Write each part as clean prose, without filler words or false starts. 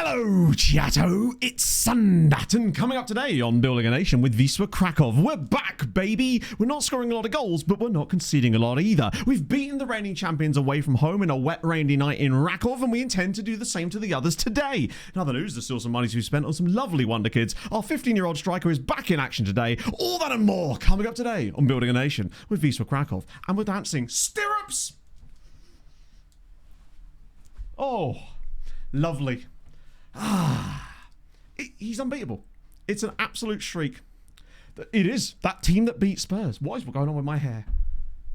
Hello, Chiato. It's Sundatten coming up today on Building a Nation with Wisła Kraków. We're back, baby. We're not scoring a lot of goals, but we're not conceding a lot either. We've beaten the reigning champions away from home in a wet, rainy night in Kraków, and we intend to do the same to the others today. In other news, there's still some money to be spent on some lovely wonder kids. Our 15-year-old striker is back in action today. All that and more coming up today on Building a Nation with Wisła Kraków. And we're dancing stirrups. Oh, lovely. He's unbeatable. It's an absolute shriek. It is. That team that beat Spurs. What is going on with my hair?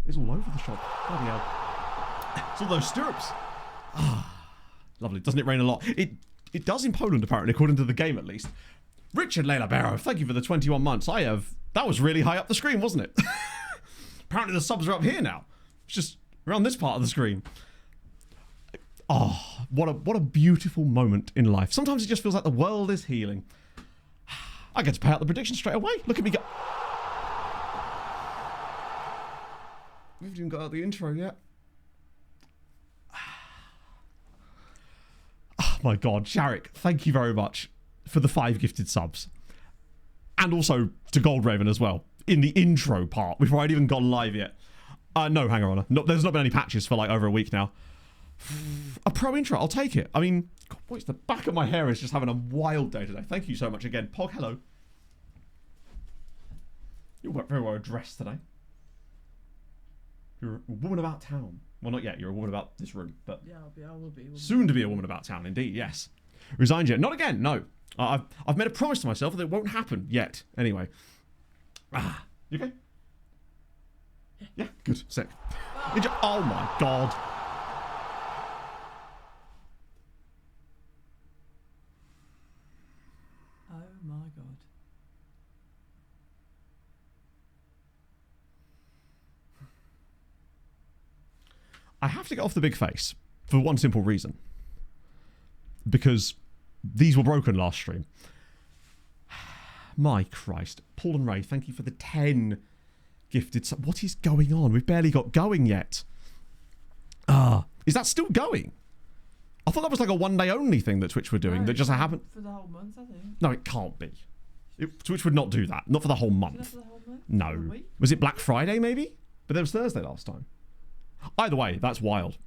It's all over the shop. Bloody hell. It's all those stirrups. Lovely. Doesn't it rain a lot? It does in Poland, apparently, according to the game at least. Richard Leila Barrow, thank you for the 21 months. That was really high up the screen, wasn't it? Apparently the subs are up here now. It's just around this part of the screen. Oh, what a beautiful moment in life. Sometimes it just feels like the world is healing. I get to pay out the prediction straight away. Look at me go. We haven't even got out the intro yet. Oh my God, Sharik, thank you very much for the 5 gifted subs. And also to Goldraven as well, in the intro part, before I'd even gone live yet. No, hang on. No, there's not been any patches for like over a week now. A pro intro, I'll take it. I mean, God, boys, the back of my hair is just having a wild day today. Thank you so much again. Pog, hello. You're very well dressed today. You're a woman about town. Well, not yet. You're a woman about this room, but yeah, I will be. Soon to be a woman about town, indeed. Yes. Resigned yet? Not again. No. I've made a promise to myself that it won't happen yet. Anyway. You okay? Yeah. Good. Sick. Oh my God. Oh my God. I have to get off the big face for one simple reason. Because these were broken last stream. My Christ. Paul and Ray, thank you for the 10 gifted. What is going on? We've barely got going yet. Is that still going? I thought that was like a one-day only thing that Twitch were doing. That just happened. For the whole month, I think. No, it can't be. Twitch would not do that. Not for the whole month. For the whole month? No. Was it Black Friday, maybe? But there was Thursday last time. Either way, that's wild.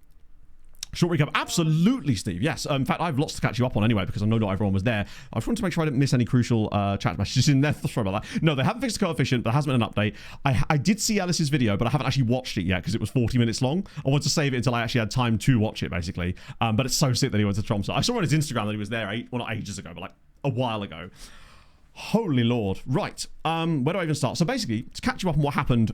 Short recap. Absolutely, Steve. Yes. In fact, I've lots to catch you up on anyway because I know not everyone was there. I just wanted to make sure I didn't miss any crucial chat messages in there. Sorry about that. No, they haven't fixed the coefficient. There hasn't been an update. I did see Alice's video, but I haven't actually watched it yet because it was 40 minutes long. I wanted to save it until I actually had time to watch it, basically. But it's so sick that he went to Tromsø. I saw on his Instagram that he was there, well, not ages ago, but like a while ago. Holy Lord. Right. Where do I even start? So basically, to catch you up on what happened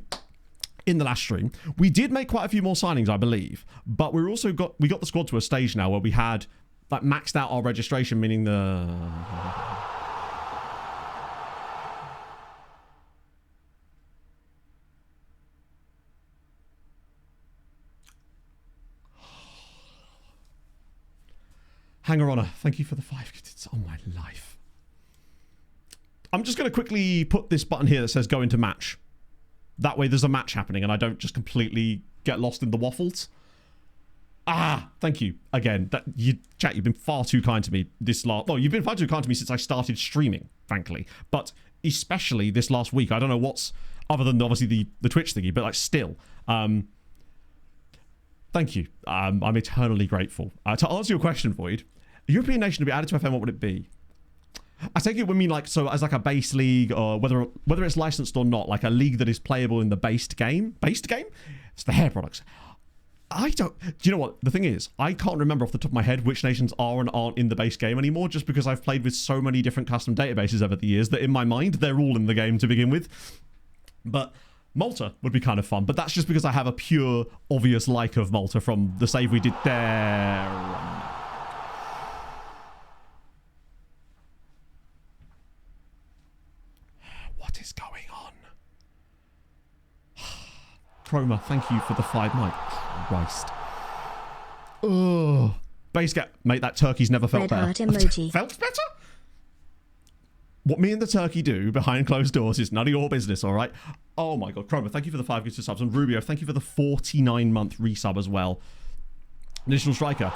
in the last stream, we did make quite a few more signings, I believe, but we got the squad to a stage now where we had like maxed out our registration, meaning the Hanger Honor, thank you for the 5 gifts. Oh my life. I'm just going to quickly put this button here that says go into match. That way there's a match happening and I don't just completely get lost in the waffles. Thank you again. Chat, you've been far too kind to me you've been far too kind to me since I started streaming, frankly. But especially this last week. I don't know what's other than obviously the Twitch thingy, but like still. Thank you. I'm eternally grateful. To answer your question, Void, a European nation to be added to FM, what would it be? I take it would mean like, so as like a base league or whether it's licensed or not, like a league that is playable in the based game? Based game? It's the hair products. Do you know what? The thing is, I can't remember off the top of my head which nations are and aren't in the base game anymore just because I've played with so many different custom databases over the years that in my mind, they're all in the game to begin with. But Malta would be kind of fun, but that's just because I have a pure, obvious like of Malta from the save we did there. What is going on? Chroma, thank you for the 5 mic. Christ. Oh, base get, mate, that turkey's never felt better. Felt better? What me and the turkey do behind closed doors is none of your business, all right? Oh my God, Chroma, thank you for the 5 gifted subs. And Rubio, thank you for the 49-month resub as well. Additional striker.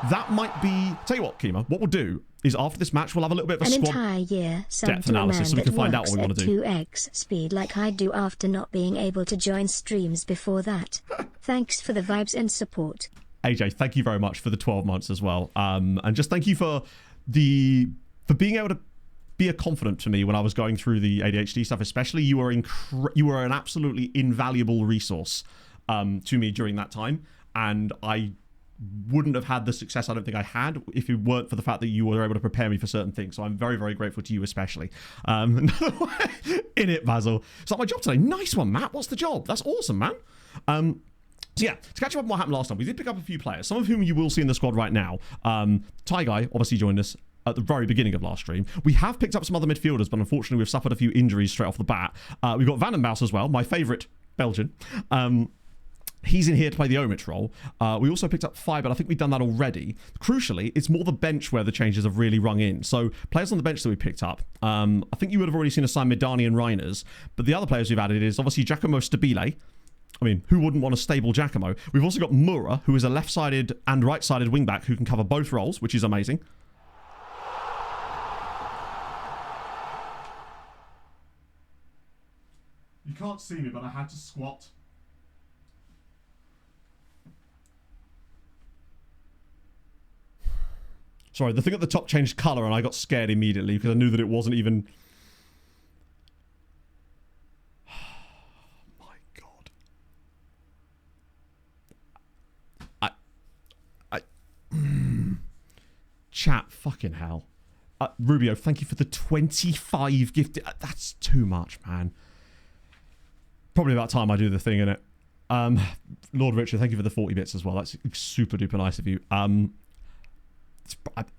that might be... Tell you what, Kima, what we'll do is after this match, we'll have a little bit of a An squad entire year depth analysis so we can find out what we want to do. 2x speed like I do after not being able to join streams before that. Thanks for the vibes and support. AJ, thank you very much for the 12 months as well. And just thank you for being able to be a confidant to me when I was going through the ADHD stuff, especially. You were an absolutely invaluable resource to me during that time, and I wouldn't have had the success I don't think I had if it weren't for the fact that you were able to prepare me for certain things. So I'm very, very grateful to you especially. In it, Basil. It's like my job today. Nice one, Matt. What's the job? That's awesome, man. So yeah, to catch up on what happened last time, we did pick up a few players, some of whom you will see in the squad right now. Ty Guy obviously joined us at the very beginning of last stream. We have picked up some other midfielders, but unfortunately we've suffered a few injuries straight off the bat. We've got Van den Bosch as well, my favourite Belgian. He's in here to play the Omich role. We also picked up Five, but I think we've done that already. Crucially, it's more the bench where the changes have really rung in. So players on the bench that we picked up, I think you would have already seen us sign Midani and Reiners, but the other players we've added is obviously Giacomo Stabile. I mean, who wouldn't want a stable Giacomo? We've also got Mura, who is a left-sided and right-sided wing-back who can cover both roles, which is amazing. You can't see me, but I had to squat. Sorry, the thing at the top changed colour and I got scared immediately because I knew that it wasn't even... Oh my god. Chat, fucking hell. Rubio, thank you for the 25 gifted... That's too much, man. Probably about time I do the thing, innit? Lord Richard, thank you for the 40 bits as well. That's super duper nice of you.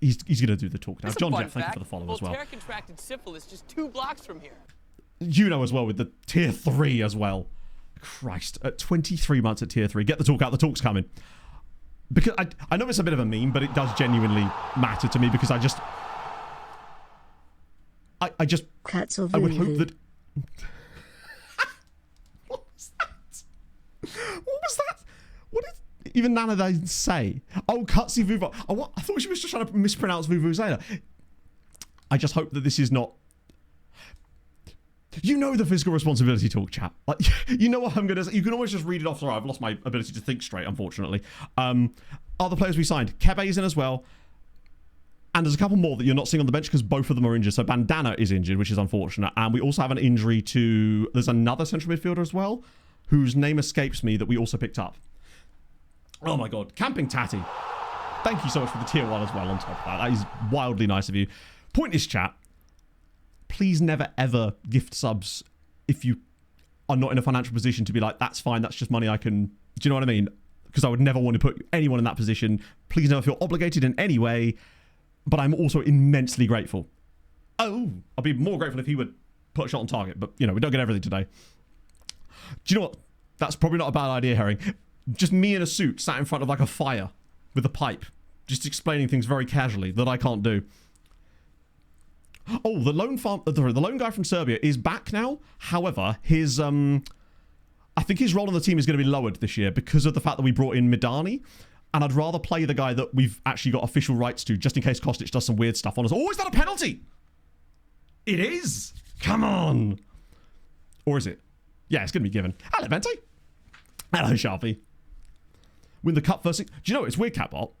He's going to do the talk now. John Jeff, thank you for the follow as well. Voltaire contracted syphilis just 2 blocks from here. You know as well with the tier 3 as well. Christ, at 23 months at tier 3. Get the talk out, the talk's coming. Because I know it's a bit of a meme, but it does genuinely matter to me because I just... I would hope that... What was that? What was that? What did even none of those say? Oh, Cutsy Vuvu. Oh, I thought she was just trying to mispronounce Vuvuzela. I just hope that this is not... You know the physical responsibility talk, chat. Like, you know what I'm going to say. You can always just read it off. Sorry, I've lost my ability to think straight, unfortunately. Other players we signed. Kebe's in as well. And there's a couple more that you're not seeing on the bench because both of them are injured. So Bandana is injured, which is unfortunate. And we also have an injury to... There's another central midfielder as well, whose name escapes me that we also picked up. Oh my god. Camping Tatty. Thank you so much for the tier 1 as well on top of that. That is wildly nice of you. Point is, chat, please never ever gift subs if you are not in a financial position to be like, that's fine, that's just money I can... Do you know what I mean? Because I would never want to put anyone in that position. Please never feel obligated in any way. But I'm also immensely grateful. Oh, I'd be more grateful if he would put a shot on target. But, you know, we don't get everything today. Do you know what? That's probably not a bad idea, Herring. Just me in a suit sat in front of like a fire with a pipe. Just explaining things very casually that I can't do. Oh, the lone guy from Serbia is back now. However, his... I think his role on the team is going to be lowered this year because of the fact that we brought in Midani. And I'd rather play the guy that we've actually got official rights to, just in case Kostic does some weird stuff on us. Oh, is that a penalty? It is. Come on. Or is it? Yeah, it's going to be given. Hello, Vente. Hello, Sharpie. Win the cup first. Do you know, it's weird, Catbot.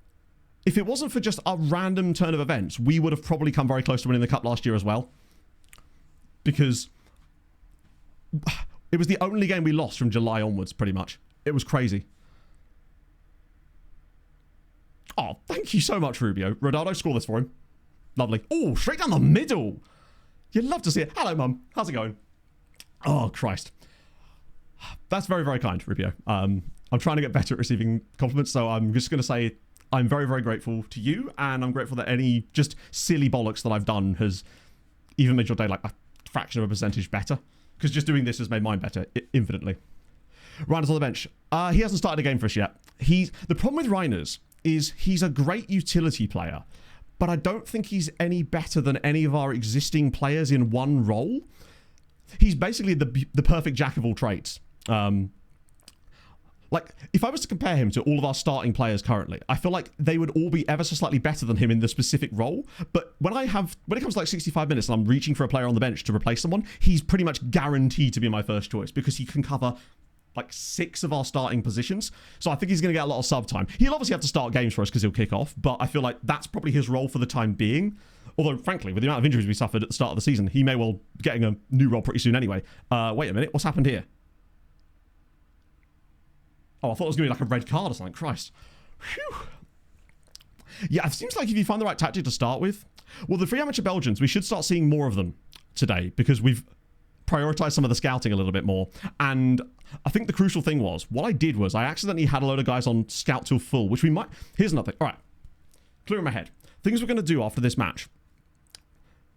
If it wasn't for just a random turn of events, we would have probably come very close to winning the cup last year as well. Because it was the only game we lost from July onwards, pretty much. It was crazy. Oh, thank you so much, Rubio. Rodaldo, score this for him. Lovely. Oh, straight down the middle. You'd love to see it. Hello, Mum. How's it going? Oh, Christ. That's very, very kind, Rubio. I'm trying to get better at receiving compliments, so I'm just going to say I'm very, very grateful to you, and I'm grateful that any just silly bollocks that I've done has even made your day like a fraction of a percentage better, because just doing this has made mine better infinitely. Reiner's on the bench. He hasn't started a game for us yet. The problem with Reiners is he's a great utility player, but I don't think he's any better than any of our existing players in one role. He's basically the perfect jack of all trades. Like, if I was to compare him to all of our starting players currently, I feel like they would all be ever so slightly better than him in the specific role. But when it comes to like 65 minutes and I'm reaching for a player on the bench to replace someone, he's pretty much guaranteed to be my first choice because he can cover like 6 of our starting positions. So I think he's going to get a lot of sub time. He'll obviously have to start games for us because he'll kick off, but I feel like that's probably his role for the time being. Although, frankly, with the amount of injuries we suffered at the start of the season, he may well be getting a new role pretty soon anyway. Wait a minute, what's happened here? Oh, I thought it was going to be like a red card or something. Christ. Whew. Yeah, it seems like if you find the right tactic to start with... Well, the free amateur Belgians, we should start seeing more of them today because we've prioritized some of the scouting a little bit more. And I think the crucial thing was, what I did was I accidentally had a load of guys on scout till full, which we might... Here's another thing. All right. Clear in my head. Things we're going to do after this match.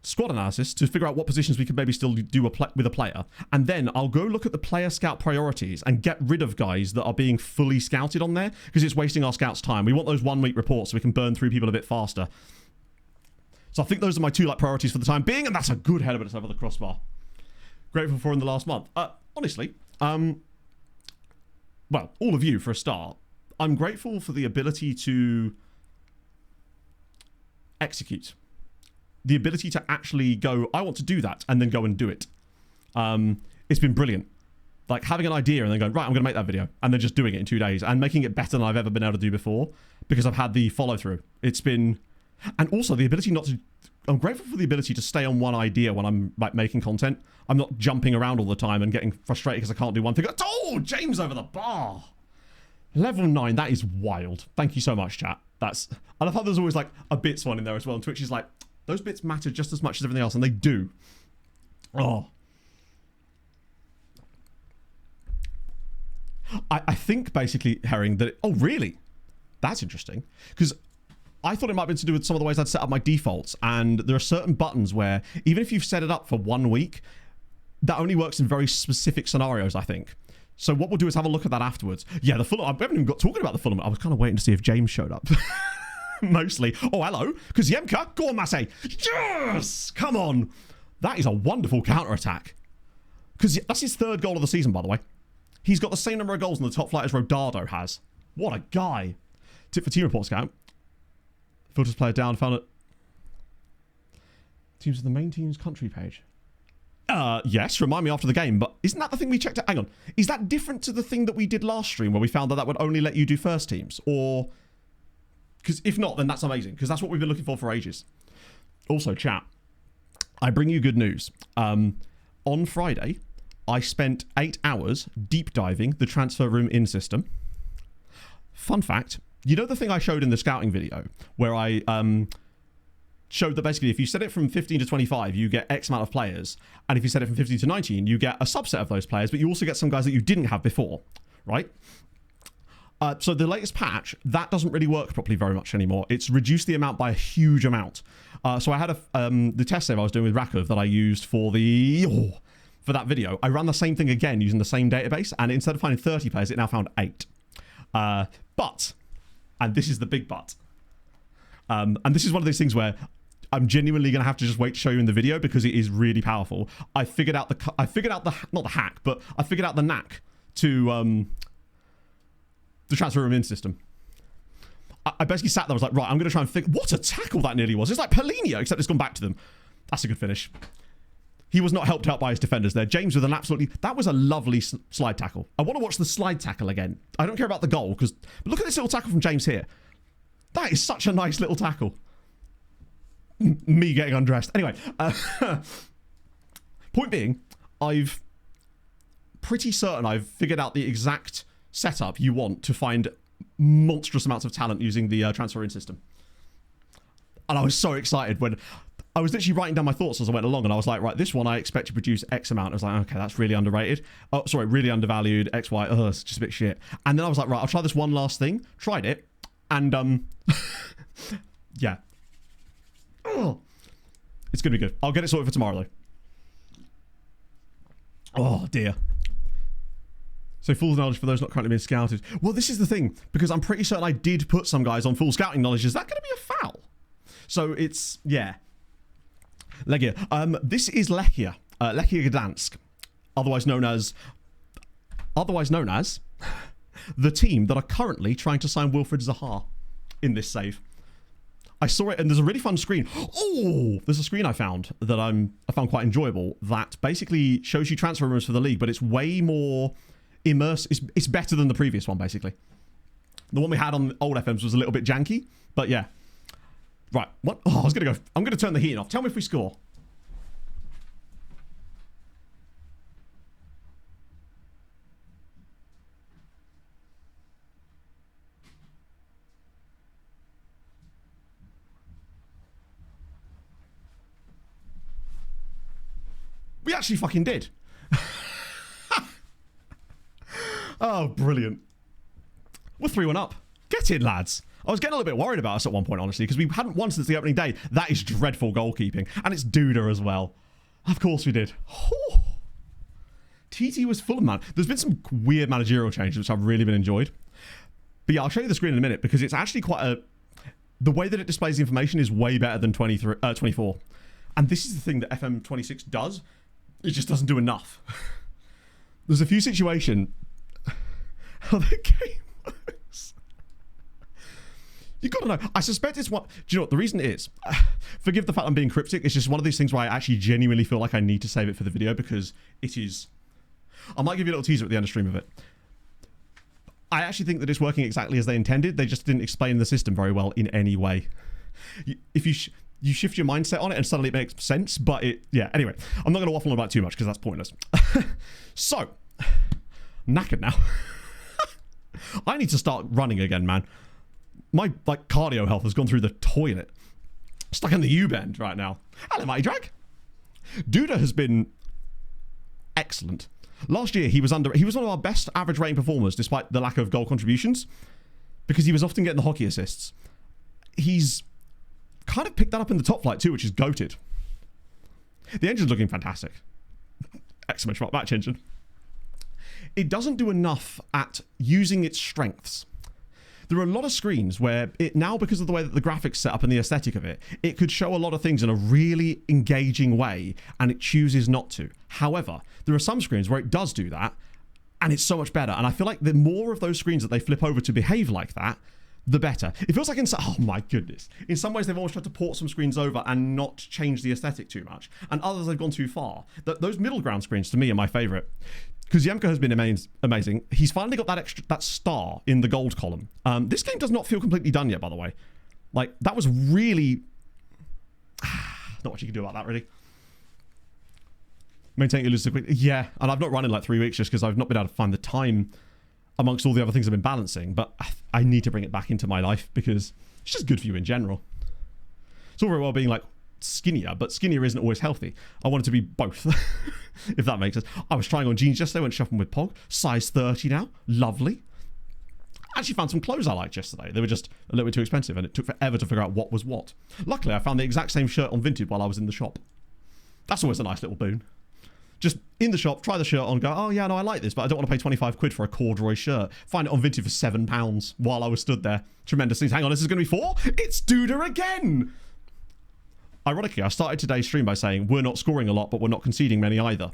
Squad analysis to figure out what positions we could maybe still do with a player, and then I'll go look at the player scout priorities and get rid of guys that are being fully scouted on there because it's wasting our scouts' time. We want those 1 week reports so we can burn through people a bit faster. So I think those are my 2 priorities for the time being, and that's a good header, but it's over the crossbar. Grateful for in the last month. Honestly, well, all of you for a start. I'm grateful for the ability to execute. The ability to actually go, I want to do that, and then go and do it. It's been brilliant. Like having an idea and then going, right, I'm going to make that video, and then just doing it in 2 days and making it better than I've ever been able to do before because I've had the follow through. It's been, and also the ability not to, I'm grateful for the ability to stay on one idea when I'm like making content. I'm not jumping around all the time and getting frustrated because I can't do one thing. Oh, James over the bar. Level 9, that is wild. Thank you so much, chat. And I thought there's always like a bits one in there as well. And Twitch is like, those bits matter just as much as everything else, and they do. Oh. I think basically, Herring, that... Oh, really? That's interesting. Because I thought it might have been to do with some of the ways I'd set up my defaults, and there are certain buttons where, even if you've set it up for 1 week, that only works in very specific scenarios, I think. So what we'll do is have a look at that afterwards. Yeah, the Fulham... I haven't even got talking about the Fulham. I was kind of waiting to see if James showed up. Mostly. Oh, hello. Because Yemka, go on, Massey. Yes! Come on. That is a wonderful counter-attack. Because that's his 3rd goal of the season, by the way. He's got the same number of goals in the top flight as Rodado has. What a guy. Tip for Team Report Scout. Filters player down, found it. Teams of the main team's country page. Yes, remind me after the game, but isn't that the thing we checked out? Hang on. Is that different to the thing that we did last stream where we found that that would only let you do first teams? Or... Because if not, then that's amazing. Because that's what we've been looking for ages. Also, chat, I bring you good news. On Friday, I spent 8 hours deep diving the transfer room in system. Fun fact, you know the thing I showed in the scouting video where I showed that basically if you set it from 15 to 25, you get X amount of players. And if you set it from 15 to 19, you get a subset of those players, but you also get some guys that you didn't have before, right? So the latest patch, that doesn't really work properly very much anymore. It's reduced the amount by a huge amount. So I had the test save I was doing with Rakov that I used for for that video. I ran the same thing again using the same database, and instead of finding 30 players, it now found 8. But, and this is the big but, and this is one of those things where I'm genuinely going to have to just wait to show you in the video because it is really powerful. I figured out not the hack, but I figured out the knack to the transfer room in system. I basically sat there, I was like, right, I'm going to try and figure... What a tackle that nearly was. It's like Paulinho, except it's gone back to them. That's a good finish. He was not helped out by his defenders there. James with an absolutely... That was a lovely slide tackle. I want to watch the slide tackle again. I don't care about the goal, because... But look at this little tackle from James here. That is such a nice little tackle. Me getting undressed. Anyway. Point being, pretty certain I've figured out the exact setup you want to find monstrous amounts of talent using the transfer in system. And I was so excited when I was literally writing down my thoughts as I went along, and I was like, right, this one I expect to produce X amount. I was like, okay, that's really underrated. Oh, sorry, really undervalued. X, Y, it's just a bit shit. And then I was like, right, I'll try this one last thing. Tried it. And, yeah. Oh, it's going to be good. I'll get it sorted for tomorrow, though. Oh, dear. So full knowledge for those not currently being scouted. Well, this is the thing, because I'm pretty certain I did put some guys on full scouting knowledge. Is that going to be a foul? So it's, yeah. Legia. This is Lechia. Lechia Gdansk. Otherwise known as the team that are currently trying to sign Wilfried Zaha in this save. I saw it, and there's a really fun screen. Oh, there's a screen I found that I found quite enjoyable that basically shows you transfer rumors for the league, but it's way more immersive. It's better than the previous one, basically. The one we had on old FMs was a little bit janky, but yeah. Right, what? Oh, I'm gonna turn the heating off. Tell me if we score. We actually fucking did. Oh, brilliant. We're 3-1 up. Get in, lads. I was getting a little bit worried about us at one point, honestly, because we hadn't won since the opening day. That is dreadful goalkeeping. And it's Duda as well. Of course we did. Oh. TT was full of man. There's been some weird managerial changes, which I've really been enjoyed. But yeah, I'll show you the screen in a minute, because it's actually quite a... The way that it displays the information is way better than 24. And this is the thing that FM26 does. It just doesn't do enough. There's a few situations how the game works. You gotta know. I suspect it's what... Do you know what the reason is? Forgive the fact I'm being cryptic. It's just one of these things where I actually genuinely feel like I need to save it for the video because it is... I might give you a little teaser at the end of stream of it. I actually think that it's working exactly as they intended. They just didn't explain the system very well in any way. If you shift your mindset on it and suddenly it makes sense, but it... Yeah, anyway. I'm not going to waffle on about it too much because that's pointless. So, I'm knackered now. I need to start running again, man. My, cardio health has gone through the toilet. Stuck in the U-bend right now. Hello, Mighty Drag. Duda has been excellent. Last year, he was one of our best average rating performers despite the lack of goal contributions because he was often getting the hockey assists. He's kind of picked that up in the top flight too, which is goated. The engine's looking fantastic. Excellent match engine. It doesn't do enough at using its strengths. There are a lot of screens where it now, because of the way that the graphics set up and the aesthetic of it, it could show a lot of things in a really engaging way and it chooses not to. However, there are some screens where it does do that and it's so much better. And I feel like the more of those screens that they flip over to behave like that, the better. It feels like oh my goodness. In some ways, they've almost tried to port some screens over and not change the aesthetic too much. And others, they've gone too far. Those middle ground screens, to me, are my favorite. Because Yemko has been amazing. He's finally got that star in the gold column. This game does not feel completely done yet, by the way. Like, that was really... not much you can do about that, really. Maintain your quick. Yeah, and I've not run in like 3 weeks just because I've not been able to find the time amongst all the other things I've been balancing. But I need to bring it back into my life because it's just good for you in general. It's all very well being like skinnier, but skinnier isn't always healthy. I want it to be both, if that makes sense. I was trying on jeans yesterday, went shopping with Pog. Size 30 now. Lovely. Actually found some clothes I liked yesterday. They were just a little bit too expensive and it took forever to figure out what was what. Luckily, I found the exact same shirt on Vinted while I was in the shop. That's always a nice little boon. Just in the shop, try the shirt on, go, oh yeah, no, I like this, but I don't want to pay 25 quid for a corduroy shirt. Find it on Vinted for £7 while I was stood there. Tremendous things. Hang on, this is going to be 4? It's Duda again! Ironically, I started today's stream by saying, we're not scoring a lot, but we're not conceding many either.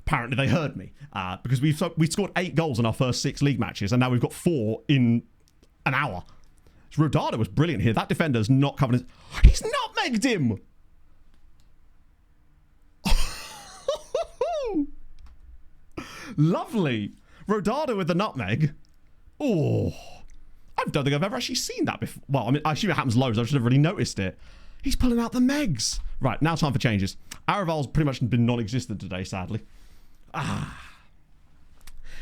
Apparently they heard me, because we scored 8 goals in our first 6 league matches, and now we've got 4 in an hour. Rodada was brilliant here. That defender's not covering his... He's nutmegged him! Lovely. Rodada with the nutmeg. Oh, I don't think I've ever actually seen that before. Well, I mean, I assume it happens loads. I should have really noticed it. He's pulling out the megs. Right, now time for changes. Araval's pretty much been non-existent today, sadly. Yeah,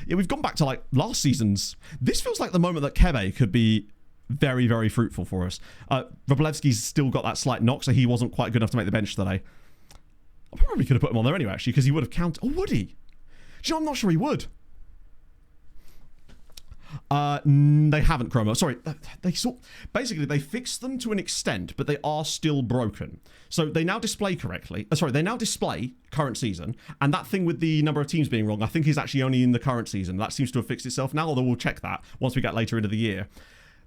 we've gone back to like last season's. This feels like the moment that Kebe could be very, very fruitful for us. Roblevski's still got that slight knock, so he wasn't quite good enough to make the bench today. I probably could have put him on there anyway, actually, because he would have counted. Oh, would he? Do you know, I'm not sure he would. They haven't, Chroma. Sorry, basically they fixed them to an extent, but they are still broken. So they now display correctly. They now display current season, and that thing with the number of teams being wrong, I think is actually only in the current season. That seems to have fixed itself now, although we'll check that once we get later into the year.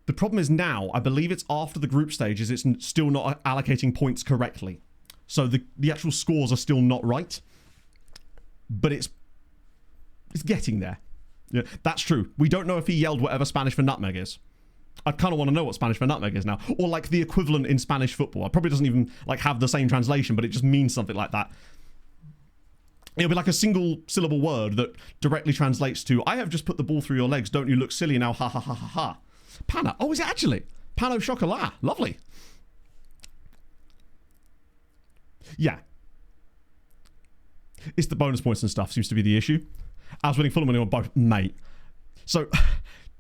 The problem is now, I believe it's after the group stages, it's still not allocating points correctly. So the actual scores are still not right, but it's getting there. Yeah, that's true. We don't know if he yelled whatever Spanish for nutmeg is. I kind of want to know what Spanish for nutmeg is now. Or like the equivalent in Spanish football. It probably doesn't even like have the same translation, but it just means something like that. It'll be like a single syllable word that directly translates to, I have just put the ball through your legs, don't you look silly now, ha ha ha ha ha. Pana. Oh, is it actually? Pan au chocolat. Lovely. Yeah. It's the bonus points and stuff seems to be the issue. I was winning full money on both, mate. So,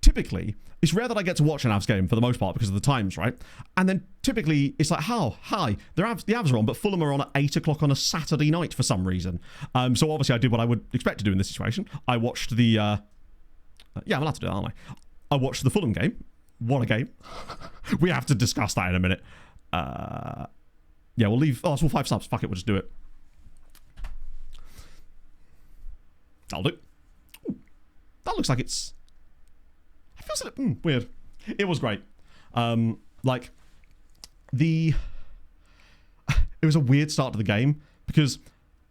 typically, it's rare that I get to watch an Avs game for the most part because of the times, right? And then typically it's like, hi, the Avs are on, but Fulham are on at 8 o'clock on a Saturday night for some reason. So obviously I did what I would expect to do in this situation. I watched the, yeah, I'm allowed to do that, aren't I? I watched the Fulham game. What a game. We have to discuss that in a minute. Yeah, we'll leave, it's all 5 subs. Fuck it, we'll just do it. That'll do. Ooh, that looks like it's... It feels a little weird. It was great. Like, it was a weird start to the game because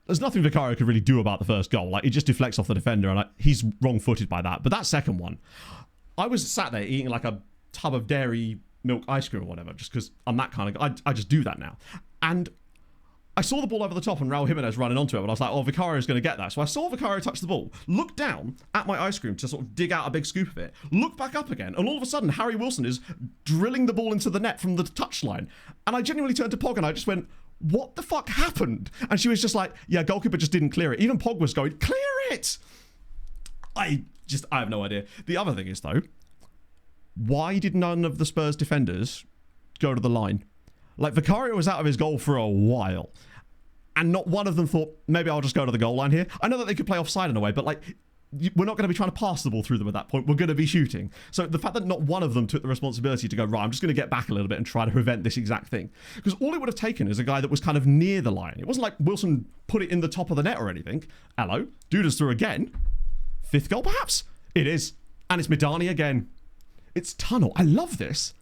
there's nothing Vicario could really do about the first goal. Like, it just deflects off the defender and he's wrong-footed by that. But that second one, I was sat there eating like a tub of dairy milk ice cream or whatever just because I'm that kind of guy. I just do that now. And I saw the ball over the top and Raul Jimenez running onto it, and I was like, oh, Vicario's going to get that. So I saw Vicario touch the ball, look down at my ice cream to sort of dig out a big scoop of it, look back up again, and all of a sudden, Harry Wilson is drilling the ball into the net from the touchline. And I genuinely turned to Pog and I just went, what the fuck happened? And she was just like, yeah, goalkeeper just didn't clear it. Even Pog was going, clear it! I have no idea. The other thing is, though, why did none of the Spurs defenders go to the line? Like, Vicario was out of his goal for a while, and not one of them thought, maybe I'll just go to the goal line here. I know that they could play offside in a way, but, like, we're not going to be trying to pass the ball through them at that point. We're going to be shooting. So the fact that not one of them took the responsibility to go, right, I'm just going to get back a little bit and try to prevent this exact thing. Because all it would have taken is a guy that was kind of near the line. It wasn't like Wilson put it in the top of the net or anything. Hello. Duda's through again. 5th goal, perhaps? It is. And it's Midani again. It's Tunnel. I love this.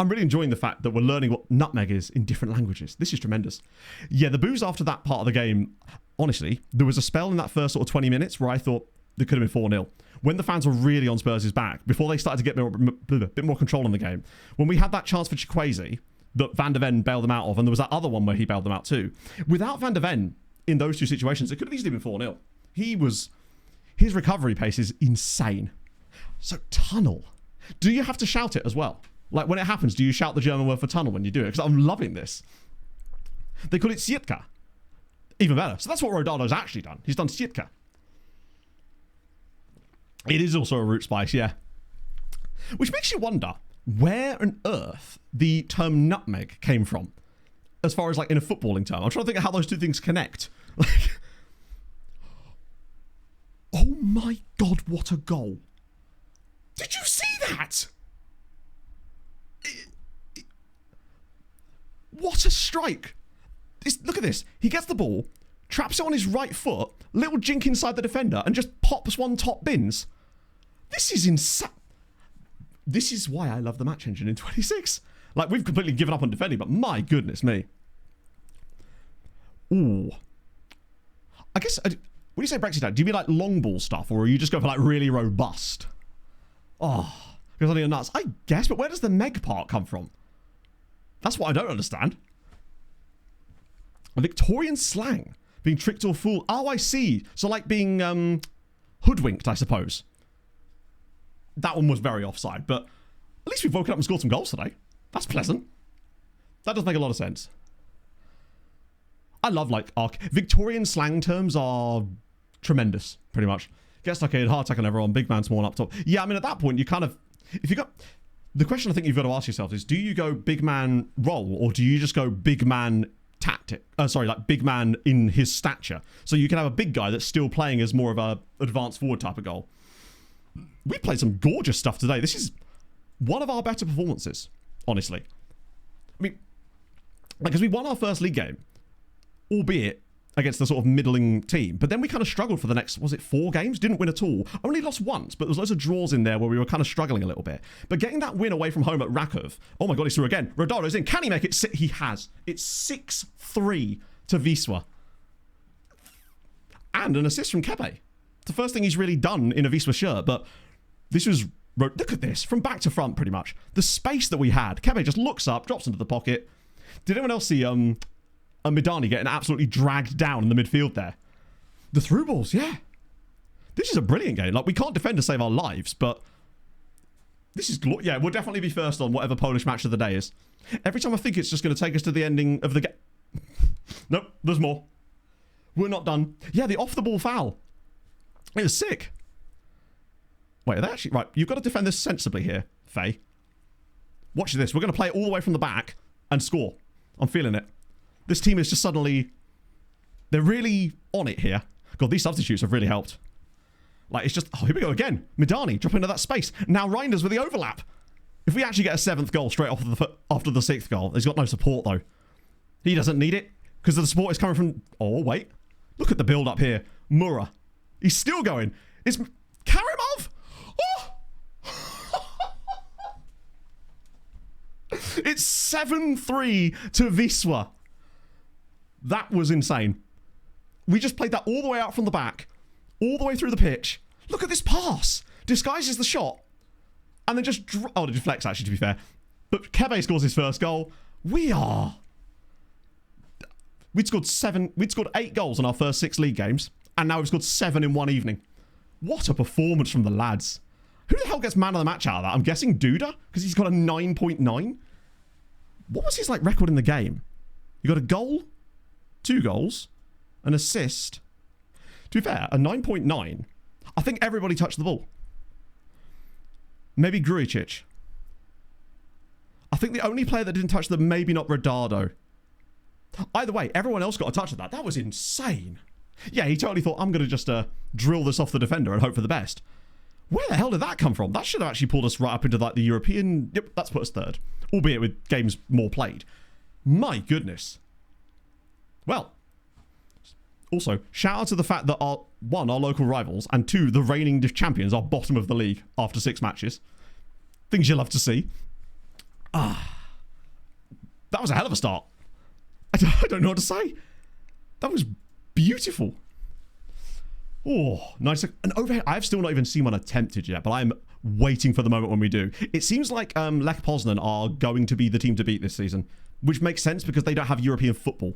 I'm really enjoying the fact that we're learning what nutmeg is in different languages. This is tremendous. Yeah, the boos after that part of the game, honestly, there was a spell in that first sort of 20 minutes where I thought there could have been 4-0. When the fans were really on Spurs' back, before they started to get a bit more control in the game, when we had that chance for Chikwueze that Van der Ven bailed them out of, and there was that other one where he bailed them out too. Without Van der Ven in those two situations, it could have easily been 4-0. His recovery pace is insane. So, Tunnel. Do you have to shout it as well? Like, when it happens, do you shout the German word for tunnel when you do it? Because I'm loving this. They call it Sietka. Even better. So that's what Rodaldo's actually done. He's done Sietka. It is also a root spice, yeah. Which makes you wonder where on earth the term nutmeg came from. As far as, like, in a footballing term. I'm trying to think of how those two things connect. Like, oh my God, what a goal. Did you see that? What a strike. Look at this. He gets the ball, traps it on his right foot, little jink inside the defender, and just pops one top bins. This is insane. This is why I love the match engine in 26. Like, we've completely given up on defending, but my goodness me. Ooh. I guess, when you say Brexit, do you mean like long ball stuff, or are you just going for like really robust? Oh, because I need nuts. I guess, but where does the meg part come from? That's what I don't understand. A Victorian slang. Being tricked or fooled. Oh, I see. So like being hoodwinked, I suppose. That one was very offside, but at least we've woken up and scored some goals today. That's pleasant. That does make a lot of sense. I love, like, Victorian slang terms are tremendous, pretty much. Gets like a hard tackle on everyone, big man, small up top. Yeah, I mean, at that point, you kind of... If you got... The question I think you've got to ask yourself is, do you go big man role, or do you just go big man tactic? Like big man in his stature. So you can have a big guy that's still playing as more of a advanced forward type of goal. We played some gorgeous stuff today. This is one of our better performances, honestly. I mean, because we won our first league game, albeit against the sort of middling team. But then we kind of struggled for the next, was it 4 games? Didn't win at all. Only lost once, but there was loads of draws in there where we were kind of struggling a little bit. But getting that win away from home at Rakov, oh my God, he's through again. Rodaldo's in. Can he make it? He has. It's 6-3 to Wisła. And an assist from Kebe. the first thing he's really done in a Wisła shirt, but this was... Look at this, from back to front, pretty much. The space that we had. Kebe just looks up, drops into the pocket. Did anyone else see Midani getting absolutely dragged down in the midfield there? The through balls, yeah. This is a brilliant game. Like, we can't defend to save our lives, but this is... Yeah, we'll definitely be first on whatever Polish match of the day is. Every time I think it's just going to take us to the ending of the game... Nope, there's more. We're not done. Yeah, the off-the-ball foul. It was sick. Wait, are they actually... Right, you've got to defend this sensibly here, Faye. Watch this. We're going to play it all the way from the back and score. I'm feeling it. This team is just suddenly... They're really on it here. God, these substitutes have really helped. Like, it's just... Oh, here we go again. Midani, drop into that space. Now Reinders with the overlap. If we actually get a 7th goal straight off after the 6th goal, he's got no support, though. He doesn't need it, because the support is coming from... Oh, wait. Look at the build-up here. Mura. He's still going. It's... Karimov? Oh! It's 7-3 to Wisła. That was insane. We just played that all the way out from the back, all the way through the pitch. Look at this pass. Disguises the shot. And then just... Oh, it deflects, actually, to be fair. But Kebe scores his first goal. We'd scored 8 goals in our first 6 league games. And now we've scored 7 in one evening. What a performance from the lads. Who the hell gets man of the match out of that? I'm guessing Duda, because he's got a 9.9. What was his record in the game? He got a goal, 2 goals, an assist. To be fair, a 9.9. I think everybody touched the ball. Maybe Grujic. I think the only player that didn't touch them, maybe not Radado. Either way, everyone else got a touch of that. That was insane. Yeah, he totally thought, I'm going to just drill this off the defender and hope for the best. Where the hell did that come from? That should have actually pulled us right up into the European... Yep, that's put us 3rd. Albeit with games more played. My goodness. Well, also, shout out to the fact that our local rivals, and 2, the reigning champions, are bottom of the league after 6 matches. Things you love to see. That was a hell of a start. I don't know what to say. That was beautiful. Oh, nice. An overhead. I have still not even seen one attempted yet, but I'm waiting for the moment when we do. It seems like Lech Poznan are going to be the team to beat this season, which makes sense because they don't have European football.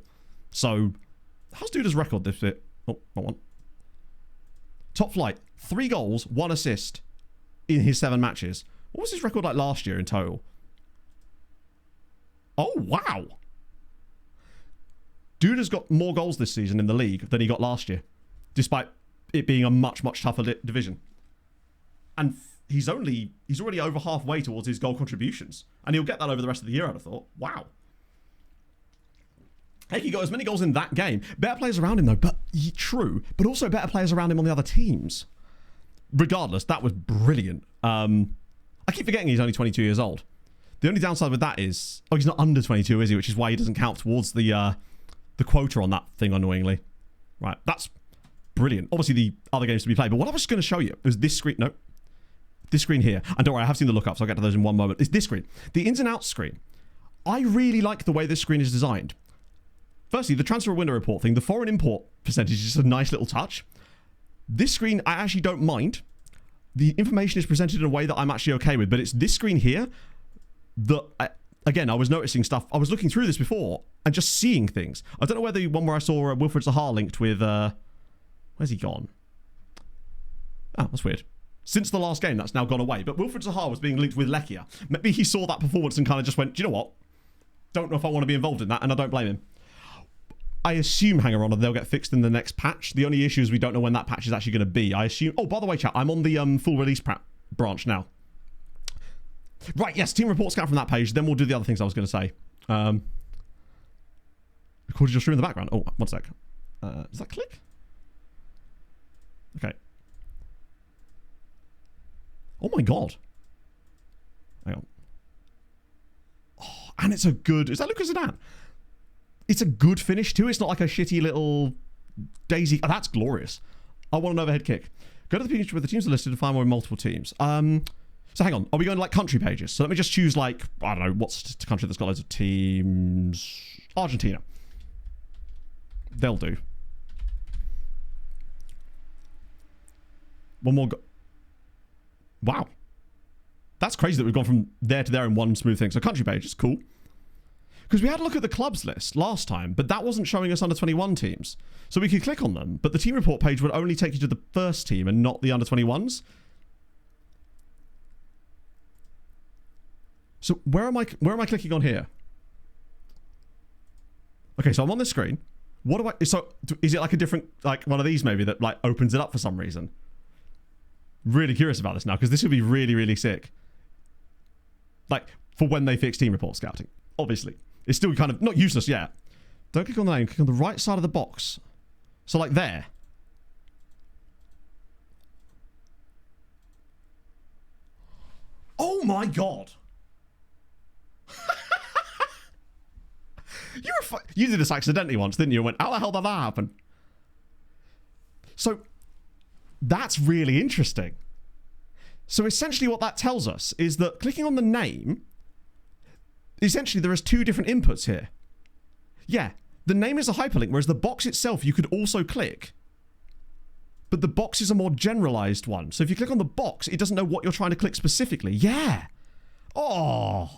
So, how's Duda's record this bit? Oh, wrong one. Top flight. 3 goals, 1 assist in his 7 matches. What was his record like last year in total? Oh, wow. Duda's got more goals this season in the league than he got last year, despite it being a much, much tougher division. And he's already over halfway towards his goal contributions. And he'll get that over the rest of the year, I'd have thought. Wow. Heck, he got as many goals in that game. Better players around him, though. But true. But also better players around him on the other teams. Regardless, that was brilliant. I keep forgetting he's only 22 years old. The only downside with that is... Oh, he's not under 22, is he? Which is why he doesn't count towards the quota on that thing, annoyingly. Right, that's brilliant. Obviously, the other games to be played. But what I was going to show you was this screen... No. This screen here. And don't worry, I have seen the lookups. I'll get to those in one moment. It's this screen. The ins and outs screen. I really like the way this screen is designed. Firstly, the transfer window report thing. The foreign import percentage is just a nice little touch. This screen, I actually don't mind. The information is presented in a way that I'm actually okay with. But it's this screen here that... Again, I was noticing stuff. I was looking through this before and just seeing things. I don't know whether the one where I saw Wilfred Zaha linked with... where's he gone? Oh, that's weird. Since the last game, that's now gone away. But Wilfred Zaha was being linked with Lechia. Maybe he saw that performance and kind of just went, do you know what? Don't know if I want to be involved in that, and I don't blame him. I assume, Hanger On, they'll get fixed in the next patch. The only issue is we don't know when that patch is actually going to be. I assume... Oh, by the way, chat, I'm on the full release branch now. Right, yes, team report scout from that page. Then we'll do the other things I was going to say. Recorded your stream in the background. Oh, one sec. Does that click? Okay. Oh my god. Hang on. Oh, and it's a good... Is that Lucas Zidane? It's a good finish too. It's not like a shitty little daisy... Oh, that's glorious. I want an overhead kick. Go to the page where the teams are listed and find more multiple teams. So hang on, are we going to like country pages? So let me just choose like, I don't know, what's the country that's got loads of teams? Argentina. They'll do. One more. Wow. That's crazy that we've gone from there to there in one smooth thing. So country page is cool. Because we had a look at the clubs list last time, but that wasn't showing us under 21 teams. So we could click on them, but the team report page would only take you to the first team and not the under 21s. So where am I clicking on here? Okay, so I'm on this screen. What do I... So is it like a different... Like one of these maybe that like opens it up for some reason? Really curious about this now because this would be really, really sick. Like for when they fix team report scouting. Obviously. It's still kind of... Not useless yet. Don't click on the name. Click on the right side of the box. So like there. Oh my god. You did this accidentally once, didn't you? And went, how the hell did that happen? So, that's really interesting. So essentially what that tells us is that clicking on the name, essentially there is two different inputs here. Yeah, the name is a hyperlink, whereas the box itself you could also click. But the box is a more generalized one. So if you click on the box, it doesn't know what you're trying to click specifically. Yeah. Oh.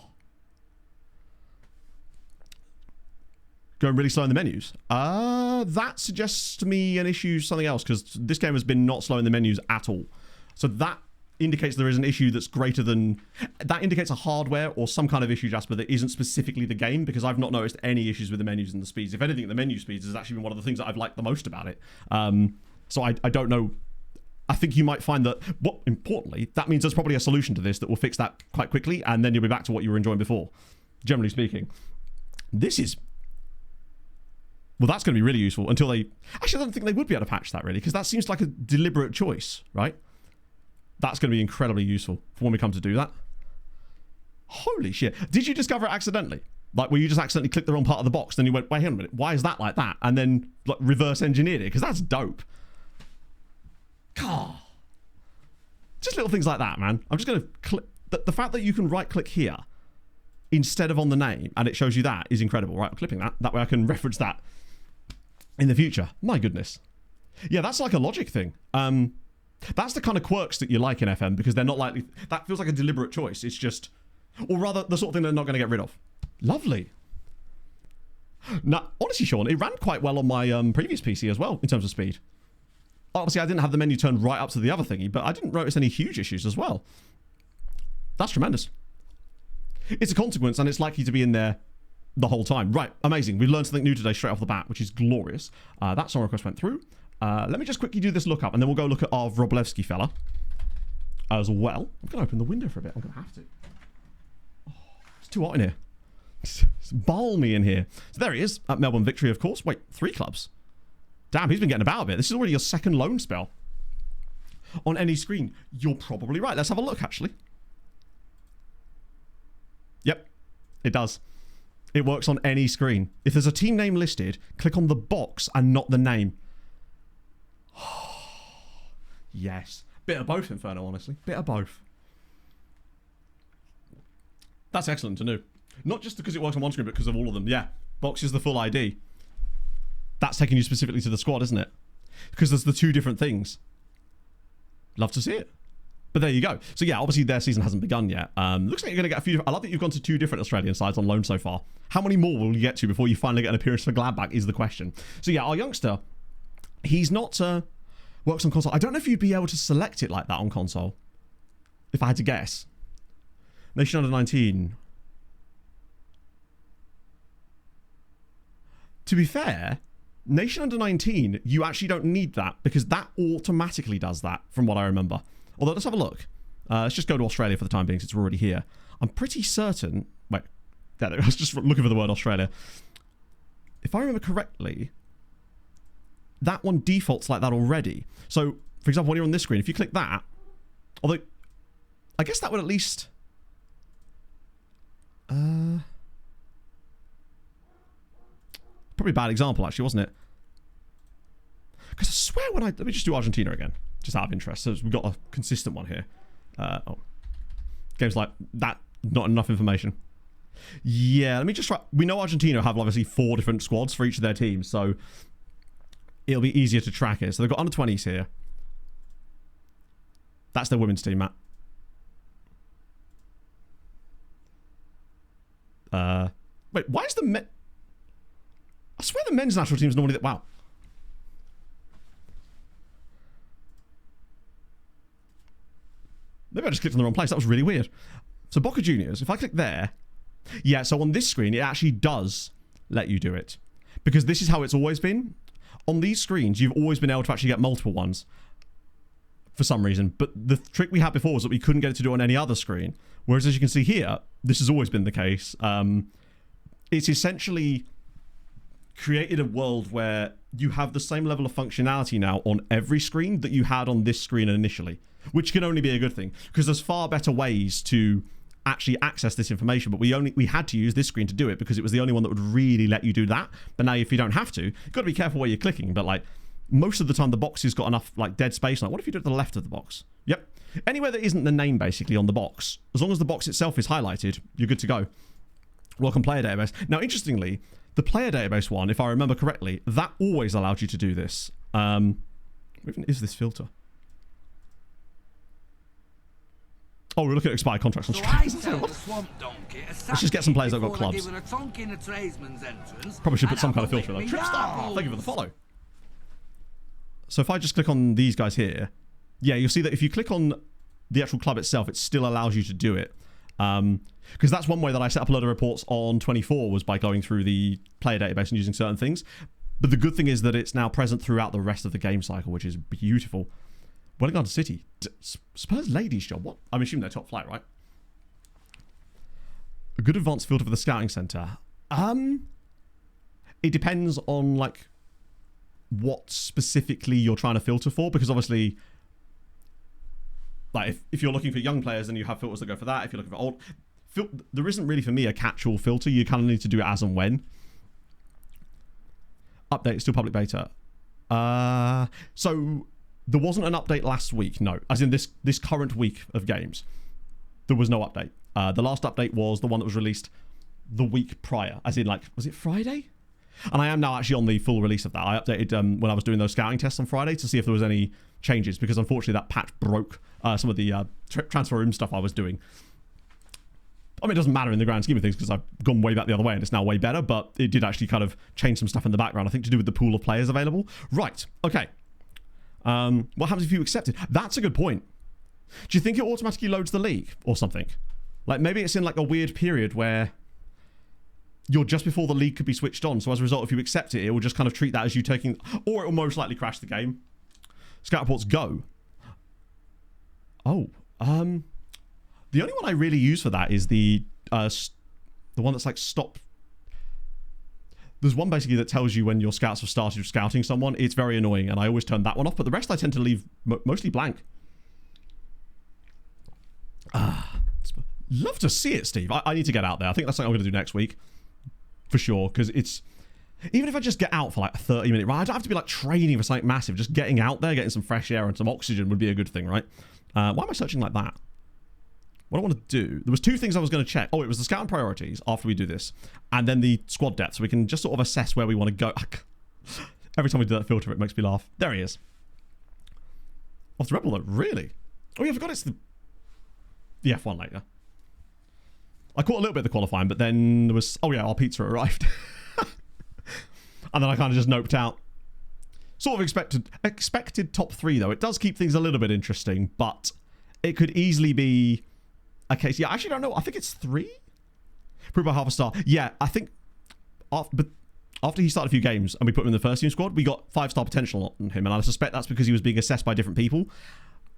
Going really slow in the menus. That suggests to me an issue, something else, because this game has been not slow in the menus at all. So that indicates there is an issue that's greater than... That indicates a hardware or some kind of issue, Jasper, that isn't specifically the game, because I've not noticed any issues with the menus and the speeds. If anything, the menu speeds has actually been one of the things that I've liked the most about it. So I don't know. I think you might find that, well, importantly, that means there's probably a solution to this that will fix that quite quickly, and then you'll be back to what you were enjoying before, generally speaking. This is... Well, that's going to be really useful until they... Actually, I don't think they would be able to patch that, really, because that seems like a deliberate choice, right? That's going to be incredibly useful for when we come to do that. Holy shit. Did you discover it accidentally? Like, where you just accidentally clicked the wrong part of the box, then you went, wait, hang on a minute, why is that like that? And then, like, reverse engineered it, because that's dope. God. Just little things like that, man. I'm just going to click... The fact that you can right-click here instead of on the name, and it shows you that, is incredible, right? I'm clipping that. That way I can reference that in the future. My goodness. Yeah, that's like a logic thing. That's the kind of quirks that you like in FM, because they're not likely... That feels like a deliberate choice. It's just... Or rather, the sort of thing they're not going to get rid of. Lovely. Now, honestly, Sean, it ran quite well on my previous PC as well, in terms of speed. Obviously, I didn't have the menu turned right up to the other thingy, but I didn't notice any huge issues as well. That's tremendous. It's a consequence, and it's likely to be in there the whole time. Right, amazing. We learned something new today straight off the bat, which is glorious. That song request went through. Let me just quickly do this lookup, and then we'll go look at our Wroblewski fella as well. I'm going to open the window for a bit. I'm going to have to. Oh, it's too hot in here. It's balmy in here. So there he is, at Melbourne Victory, of course. Wait, 3 clubs. Damn, he's been getting about a bit. This is already your second loan spell on any screen. You're probably right. Let's have a look, actually. Yep, it does. It works on any screen. If there's a team name listed, click on the box and not the name. Yes. Bit of both, Inferno, honestly. Bit of both. That's excellent to know. Not just because it works on one screen, but because of all of them. Yeah, box is the full ID. That's taking you specifically to the squad, isn't it? Because there's the 2 different things. Love to see it. But there you go. So yeah, obviously their season hasn't begun yet. Looks like you're going to get a few... I love that you've gone to 2 different Australian sides on loan so far. How many more will you get to before you finally get an appearance for Gladbach is the question. So yeah, our youngster, he's not... works on console. I don't know if you'd be able to select it like that on console. If I had to guess. Nation Under 19. To be fair, Nation Under 19, you actually don't need that, because that automatically does that, from what I remember. Although, let's have a look. Let's just go to Australia for the time being, since we're already here. I'm pretty certain... Wait, there, I was just looking for the word Australia. If I remember correctly, that one defaults like that already. So, for example, when you're on this screen, if you click that... Although, I guess that would at least... Probably a bad example, actually, wasn't it? Because I swear when I... Let me just do Argentina again. Just out of interest. So we've got a consistent one here. Games like that, not enough information. Yeah, let me just try... We know Argentina have obviously 4 different squads for each of their teams, so it'll be easier to track it. So they've got under 20s here. That's their women's team, Matt. Wait, why is the men... I swear the men's national team is normally... Wow. Maybe I just clicked on the wrong place. That was really weird. So Boca Juniors, if I click there... Yeah, so on this screen, it actually does let you do it. Because this is how it's always been. On these screens, you've always been able to actually get multiple ones. For some reason. But the trick we had before was that we couldn't get it to do it on any other screen. Whereas as you can see here, this has always been the case. It's essentially created a world where you have the same level of functionality now on every screen that you had on this screen initially, which can only be a good thing because there's far better ways to actually access this information, but we had to use this screen to do it because it was the only one that would really let you do that. But now if you don't have to, you've got to be careful where you're clicking. But like most of the time the box has got enough like dead space. Like what if you do it to the left of the box? Yep. Anywhere that isn't the name basically on the box, as long as the box itself is highlighted, you're good to go. Welcome player database. Now, interestingly, the player database one, if I remember correctly, that always allowed you to do this. What even is this filter? Oh, we're looking at expired contracts on stream. Let's just get some players that have got clubs. Probably should put some kind of filter though. Tripstar, thank you for the follow. So if I just click on these guys here, yeah, you'll see that if you click on the actual club itself, it still allows you to do it. Because that's one way that I set up a lot of reports on 24 was by going through the player database and using certain things. But the good thing is that it's now present throughout the rest of the game cycle, which is beautiful. Wellington City. Spurs ladies job. What? I'm assuming they're top flight, right? A good advanced filter for the scouting center. It depends on like what specifically you're trying to filter for, because obviously like if you're looking for young players, then you have filters that go for that. If you're looking for old, there isn't really for me a catch-all filter. You kind of need to do it as and when. Update, still public beta. So there wasn't an update last week, no. As in this current week of games, there was no update. The last update was the one that was released the week prior, as in like, was it Friday? And I am now actually on the full release of that. I updated when I was doing those scouting tests on Friday to see if there was any changes, because unfortunately that patch broke some of the transfer room stuff I was doing. I mean, it doesn't matter in the grand scheme of things because I've gone way back the other way and it's now way better, but it did actually kind of change some stuff in the background, I think, to do with the pool of players available. Right, okay. What happens if you accept it? That's a good point. Do you think it automatically loads the league or something? Like maybe it's in like a weird period where you're just before the league could be switched on, so as a result, if you accept it, it will just kind of treat that as you taking, or it will most likely crash the game. Scout reports go. Oh, the only one I really use for that is the one that's like stop. There's one basically that tells you when your scouts have started scouting someone. It's very annoying, and I always turn that one off, but the rest I tend to leave mostly blank. Love to see it, Steve. I need to get out there. I think that's something I'm going to do next week. For sure, because it's... Even if I just get out for like a 30-minute ride, I don't have to be like training for something massive. Just getting out there, getting some fresh air and some oxygen would be a good thing, right? Why am I searching like that? What I want to do... There was two things I was going to check. Oh, it was the scout and priorities after we do this. And then the squad depth, so we can just sort of assess where we want to go. Every time we do that filter, it makes me laugh. There he is. Off the Rebel, though. Really? Oh, yeah, I forgot it's the F1 later. I caught a little bit of the qualifying, but then there was... Oh, yeah, our pizza arrived. And then I kind of just noped out. Sort of expected top 3, though. It does keep things a little bit interesting, but it could easily be a case... Yeah, I actually don't know. I think it's 3? Proved by half a star. Yeah, I think... After he started a few games and we put him in the first team squad, we got 5-star potential on him, and I suspect that's because he was being assessed by different people.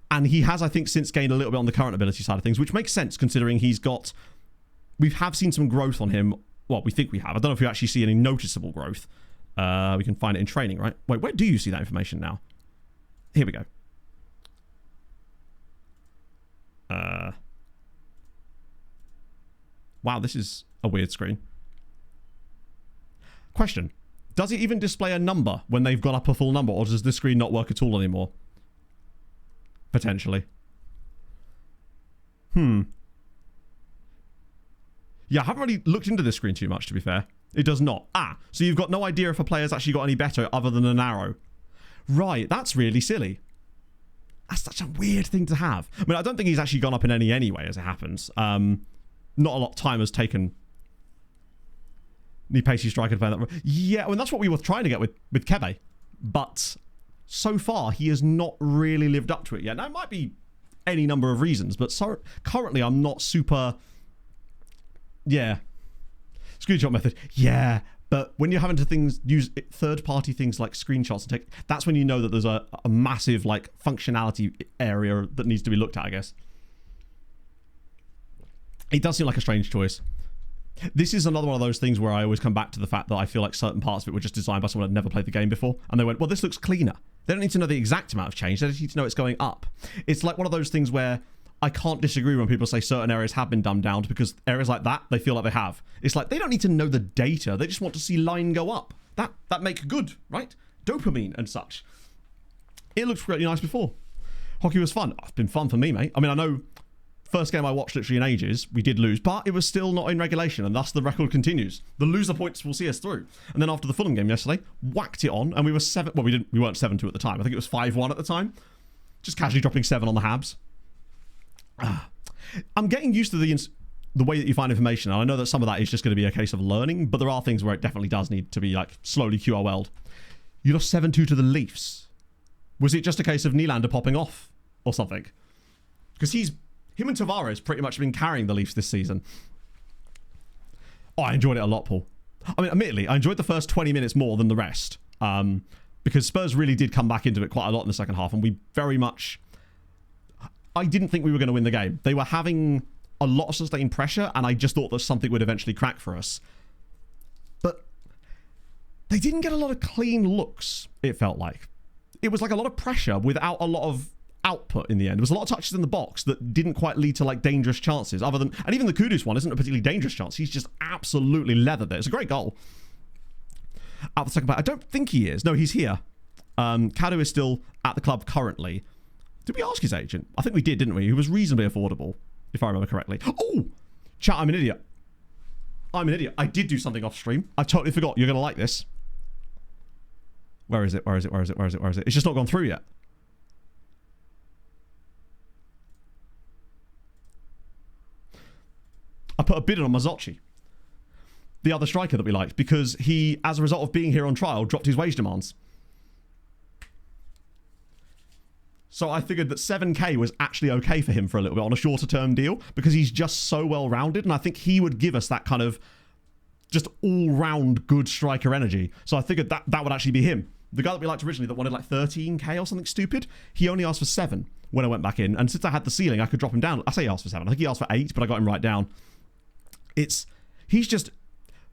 And he has, I think, since gained a little bit on the current ability side of things, which makes sense considering he's got... We have seen some growth on him. Well, we think we have. I don't know if we actually see any noticeable growth. We can find it in training, right? Wait, where do you see that information now? Here we go. Wow, this is a weird screen. Question. Does it even display a number when they've gone up a full number, or does this screen not work at all anymore? Potentially. Yeah, I haven't really looked into this screen too much, to be fair. It does not. So you've got no idea if a player's actually got any better other than an arrow. Right, that's really silly. That's such a weird thing to have. I mean, I don't think he's actually gone up in any anyway, as it happens. Not a lot of time has taken. The pacey striker to play that. Yeah, I mean, that's what we were trying to get with Kebe. But so far, he has not really lived up to it yet. Now, it might be any number of reasons, but currently I'm not super... Yeah. Screenshot method. Yeah. But when you're having to use third-party things like screenshots and that's when you know that there's a massive like functionality area that needs to be looked at, I guess. It does seem like a strange choice. This is another one of those things where I always come back to the fact that I feel like certain parts of it were just designed by someone who had never played the game before, and they went, well, this looks cleaner. They don't need to know the exact amount of change. They just need to know it's going up. It's like one of those things where I can't disagree when people say certain areas have been dumbed down, because areas like that, they feel like they have. It's like they don't need to know the data. They just want to see line go up. That makes good, right? Dopamine and such. It looked really nice before. Hockey was fun. It's been fun for me, mate. I mean, I know first game I watched literally in ages, we did lose, but it was still not in regulation, and thus the record continues. The loser points will see us through. And then after the Fulham game yesterday, whacked it on, and we were 7... Well, we weren't 7-2 at the time. I think it was 5-1 at the time. Just casually dropping 7 on the Habs. I'm getting used to the way that you find information, and I know that some of that is just going to be a case of learning, but there are things where it definitely does need to be like slowly QOL'd. You lost 7-2 to the Leafs. Was it just a case of Nylander popping off or something? Because him and Tavares pretty much have been carrying the Leafs this season. Oh, I enjoyed it a lot, Paul. I mean, admittedly, I enjoyed the first 20 minutes more than the rest. Because Spurs really did come back into it quite a lot in the second half, and we very much... I didn't think we were going to win the game. They were having a lot of sustained pressure, and I just thought that something would eventually crack for us. But they didn't get a lot of clean looks, it felt like. It was like a lot of pressure without a lot of output in the end. There was a lot of touches in the box that didn't quite lead to like dangerous chances, other than... And even the Kudus one isn't a particularly dangerous chance. He's just absolutely leathered it. It's a great goal. Out the second part. I don't think he is. No, he's here. Kadu is still at the club currently. Did we ask his agent? I think we did, didn't we? He was reasonably affordable, if I remember correctly. Oh! Chat, I'm an idiot. I'm an idiot. I did do something off stream. I totally forgot. You're going to like this. Where is it? Where is it? Where is it? Where is it? Where is it? It's just not gone through yet. I put a bid on Mazzocchi, the other striker that we liked, because he, as a result of being here on trial, dropped his wage demands. So I figured that 7k was actually okay for him for a little bit on a shorter term deal, because he's just so well rounded, and I think he would give us that kind of just all round good striker energy. So I figured that would actually be him. The guy that we liked originally that wanted like 13k or something stupid, he only asked for 7 when I went back in, and since I had the ceiling, I could drop him down. I say he asked for 7. I think he asked for 8, but I got him right down. He's just,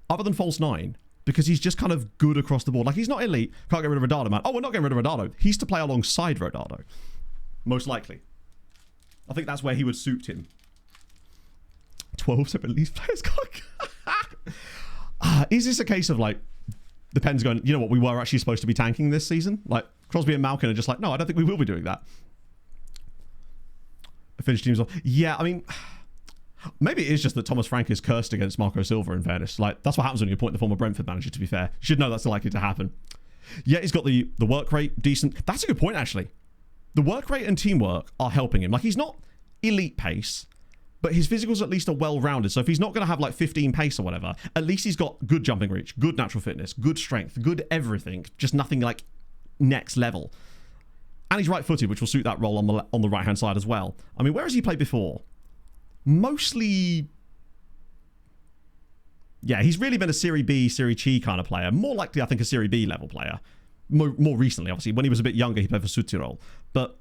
other than false 9, because he's just kind of good across the board. Like, he's not elite. Can't get rid of Rodado, man. Oh, we're not getting rid of Rodado. He's to play alongside Rodado. Most likely. I think that's where he would suit him. 12 separate Leafs players. Is this a case of, like, the Pens going, you know what, we were actually supposed to be tanking this season? Like, Crosby and Malkin are just like, no, I don't think we will be doing that. Finish teams off. Yeah, I mean... Maybe it is just that Thomas Frank is cursed against Marco Silva, in fairness. Like, that's what happens when you appoint the former Brentford manager, to be fair. You should know that's likely to happen. Yeah, he's got the work rate, decent. That's a good point, actually. The work rate and teamwork are helping him. Like, he's not elite pace, but his physicals at least are well-rounded. So if he's not going to have, like, 15 pace or whatever, at least he's got good jumping reach, good natural fitness, good strength, good everything. Just nothing, like, next level. And he's right-footed, which will suit that role on the right-hand side as well. I mean, where has he played before? Mostly, yeah, he's really been a Serie B, Serie C kind of player. More likely, I think, a Serie B level player. More recently, obviously. When he was a bit younger, he played for Südtirol. But,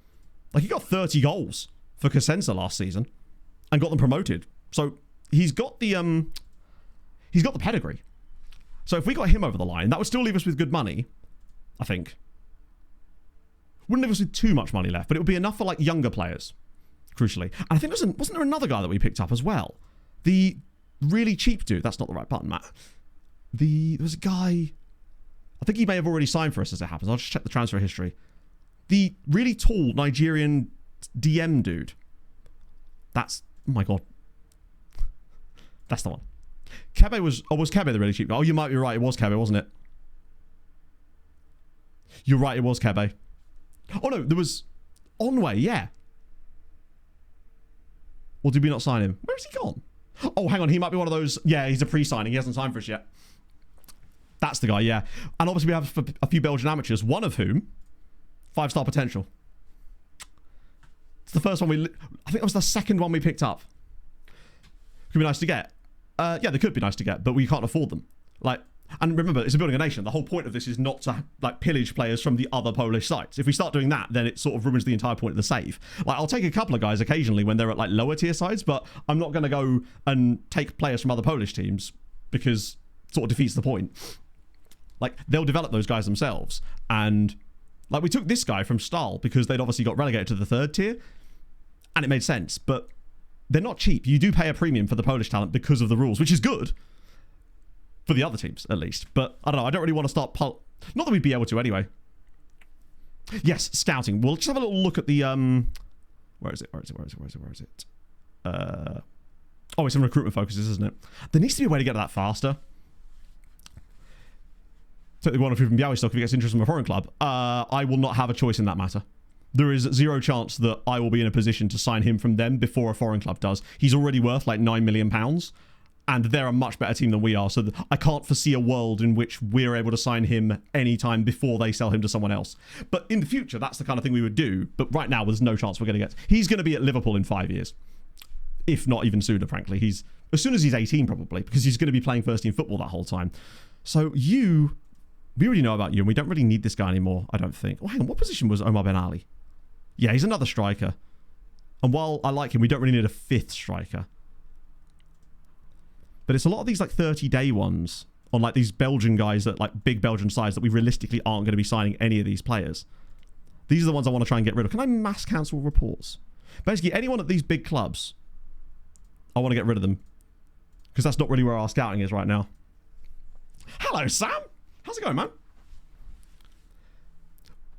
like, he got 30 goals for Cosenza last season and got them promoted. So, he's got the pedigree. So, if we got him over the line, that would still leave us with good money, I think. Wouldn't leave us with too much money left, but it would be enough for, like, younger players. Crucially. And I think wasn't there another guy that we picked up as well? The really cheap dude. That's not the right button, Matt. There was a guy... I think he may have already signed for us as it happens. I'll just check the transfer history. The really tall Nigerian DM dude. That's... Oh my god. That's the one. Kebe was... Oh, was Kebe the really cheap guy? Oh, you might be right. It was Kebe, wasn't it? You're right, it was Kebe. Oh no, there was... Onway, yeah. Or did we not sign him? Where's he gone? Oh, hang on. He might be one of those. Yeah, he's a pre-signing. He hasn't signed for us yet. That's the guy, yeah. And obviously we have a few Belgian amateurs, one of whom, 5-star potential. It's the first one I think it was the second one we picked up. Could be nice to get. Yeah, they could be nice to get, but we can't afford them. Like, and remember, it's a building a nation. The whole point of this is not to like pillage players from the other Polish sites. If we start doing that, then it sort of ruins the entire point of the save. Like, I'll take a couple of guys occasionally when they're at like lower tier sides, but I'm not going to go and take players from other Polish teams because it sort of defeats the point. Like, they'll develop those guys themselves. And like, we took this guy from Stahl because they'd obviously got relegated to the 3rd tier, and it made sense. But they're not cheap. You do pay a premium for the Polish talent because of the rules, which is good. For the other teams, at least. But, I don't know, I don't really want to start... Not that we'd be able to, anyway. Yes, scouting. We'll just have a little look at the... Where is it? Oh, it's in recruitment focuses, isn't it? There needs to be a way to get that faster. Take the one or two from Białystok if he gets interest from a foreign club. I will not have a choice in that matter. There is zero chance that I will be in a position to sign him from them before a foreign club does. He's already worth like £9 million. And they're a much better team than we are. So I can't foresee a world in which we're able to sign him anytime before they sell him to someone else. But in the future, that's the kind of thing we would do. But right now, there's no chance we're going to get... He's going to be at Liverpool in 5 years. If not even sooner, frankly. As soon as he's 18, probably. Because he's going to be playing first team football that whole time. So we already know about you. And we don't really need this guy anymore, I don't think. Oh, hang on. What position was Omar Ben Ali? Yeah, he's another striker. And while I like him, we don't really need a 5th striker. But it's a lot of these like 30-day ones on like these Belgian guys that like big Belgian sides that we realistically aren't going to be signing any of these players. These are the ones I want to try and get rid of. Can I mass cancel reports? Basically, anyone at these big clubs, I want to get rid of them. Because that's not really where our scouting is right now. Hello, Sam. How's it going, man?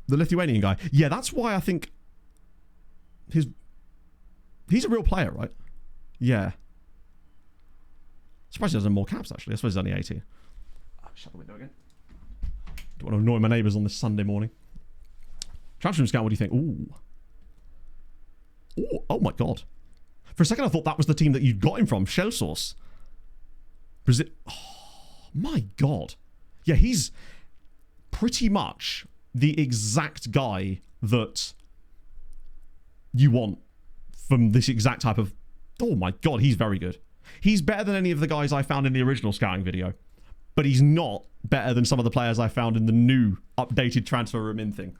The Lithuanian guy. Yeah, that's why I think he's a real player, right? Yeah. Surprised he doesn't have more caps, actually. I suppose he's only 18. Oh, shut the window again. Don't want to annoy my neighbours on this Sunday morning. Transfer room scout, what do you think? Ooh. Ooh. Oh, my God. For a second, I thought that was the team that you got him from. Shell Sauce. Brazil. Oh, my God. Yeah, he's pretty much the exact guy that you want from this exact type of... Oh, my God. He's very good. He's better than any of the guys I found in the original scouting video. But he's not better than some of the players I found in the new updated transfer room in thing.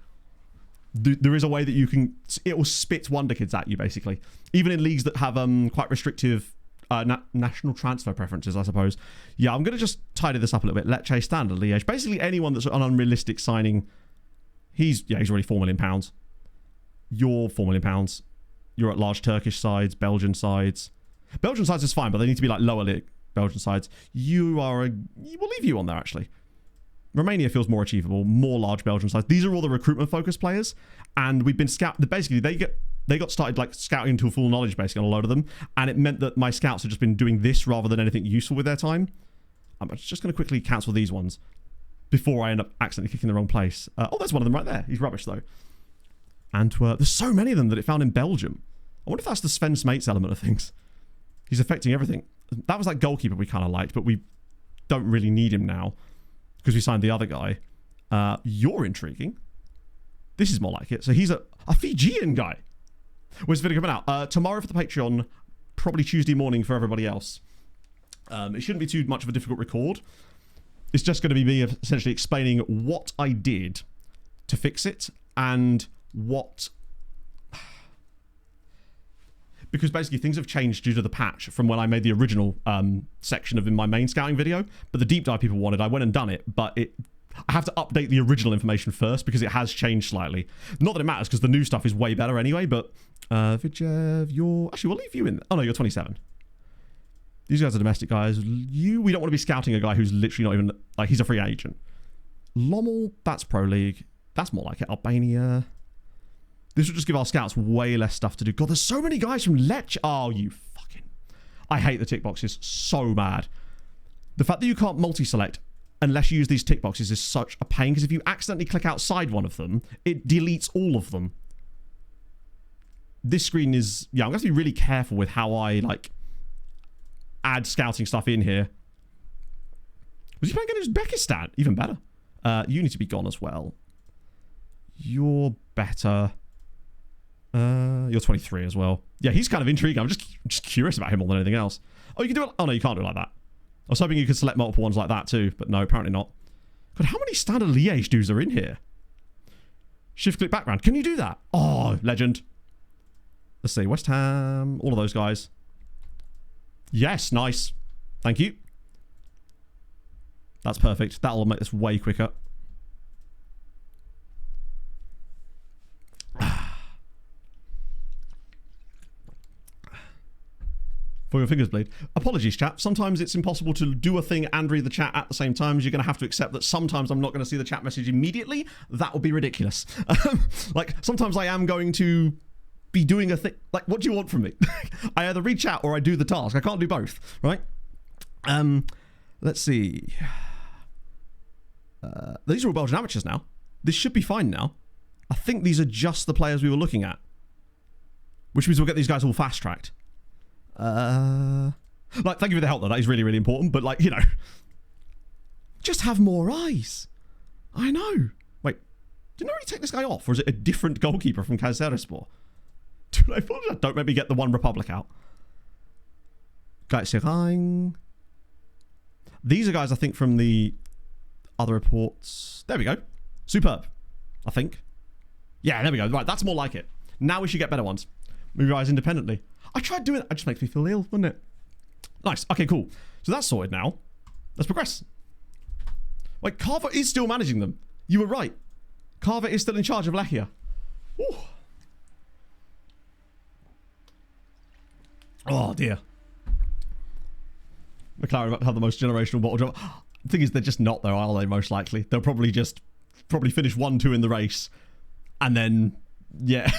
There is a way that you can... It will spit wonder kids at you, basically. Even in leagues that have quite restrictive national transfer preferences, I suppose. Yeah, I'm going to just tidy this up a little bit. Lecce, Standard, Liège. Basically, anyone that's an unrealistic signing... He's already £4 million. You're £4 million. You're at large Turkish sides, Belgian sides... Belgian sides is fine, but they need to be like lower league Belgian sides. We'll leave you on there, actually. Romania feels more achievable, more large Belgian sides. These are all the recruitment focused players, and we've been basically they got started like scouting into full knowledge basically on a load of them, and it meant that my scouts have just been doing this rather than anything useful with their time. I'm just going to quickly cancel these ones before I end up accidentally clicking the wrong place. Oh, there's one of them right there. He's rubbish though. Antwerp. There's so many of them that it found in Belgium. I wonder if that's the Sven Smates element of things. He's affecting everything. That was that goalkeeper we kind of liked, but we don't really need him now because we signed the other guy. You're intriguing. This is more like it. So he's a Fijian guy. Where's the video coming out? Tomorrow for the Patreon, probably Tuesday morning for everybody else. It shouldn't be too much of a difficult record. It's just going to be me essentially explaining what I did to fix it and what... Because basically things have changed due to the patch from when I made the original section of in my main scouting video. But the deep dive people wanted, I went and done it. But I have to update the original information first because it has changed slightly. Not that it matters because the new stuff is way better anyway. But Vidjev, actually, we'll leave you in. Oh no, you're 27. These guys are domestic guys. We don't want to be scouting a guy who's literally not even like he's a free agent. Lommel, that's Pro League. That's more like it. Albania. This will just give our scouts way less stuff to do. God, there's so many guys from Lech. Oh, you fucking... I hate the tick boxes so bad. The fact that you can't multi-select unless you use these tick boxes is such a pain, because if you accidentally click outside one of them, it deletes all of them. this screen is... Yeah, I'm going to have to be really careful with how I, like, add scouting stuff in here. Was he playing against Uzbekistan? Even better. You need to be gone as well. You're better. You're 23 as well. Yeah, he's kind of intriguing. I'm just curious about him more than anything else. Oh, you can do it. Oh, no, you can't do it like that. I was hoping you could select multiple ones like that too, but no, apparently not. God, how many standard Liège dudes are in here? Shift click background. Can you do that? Oh, legend. Let's see. West Ham. All of those guys. Yes, nice. Thank you. That's perfect. That'll make this way quicker. For your fingers bleed. Apologies, chat. Sometimes it's impossible to do a thing and read the chat at the same time. You're going to have to accept that sometimes I'm not going to see the chat message immediately. That would be ridiculous. Like, sometimes I am going to be doing a thing. Like, what do you want from me? I either read chat or I do the task. I can't do both, right? Let's see. These are all Belgian amateurs now. This should be fine now. I think these are just the players we were looking at. Which means we'll get these guys all fast-tracked. Like, thank you for the help, though. That is really, really important. But, like, you know, just have more eyes. I know. Wait, didn't I already take this guy off? Or is it a different goalkeeper from Kayserispor? Don't make me get the One Republic out. These are guys, I think, from the other reports. There we go. Superb, I think. Yeah, there we go. Right, that's more like it. Now we should get better ones. Move your eyes independently. I tried doing it. It just makes me feel ill, doesn't it? Nice. Okay, cool. So that's sorted now. Let's progress. Wait, Carver is still managing them. You were right. Carver is still in charge of Lechia. Ooh. Oh, dear. McLaren about to have the most generational bottle job. The thing is, they're just not, though, are they, most likely? They'll probably finish 1-2 in the race. And then, yeah...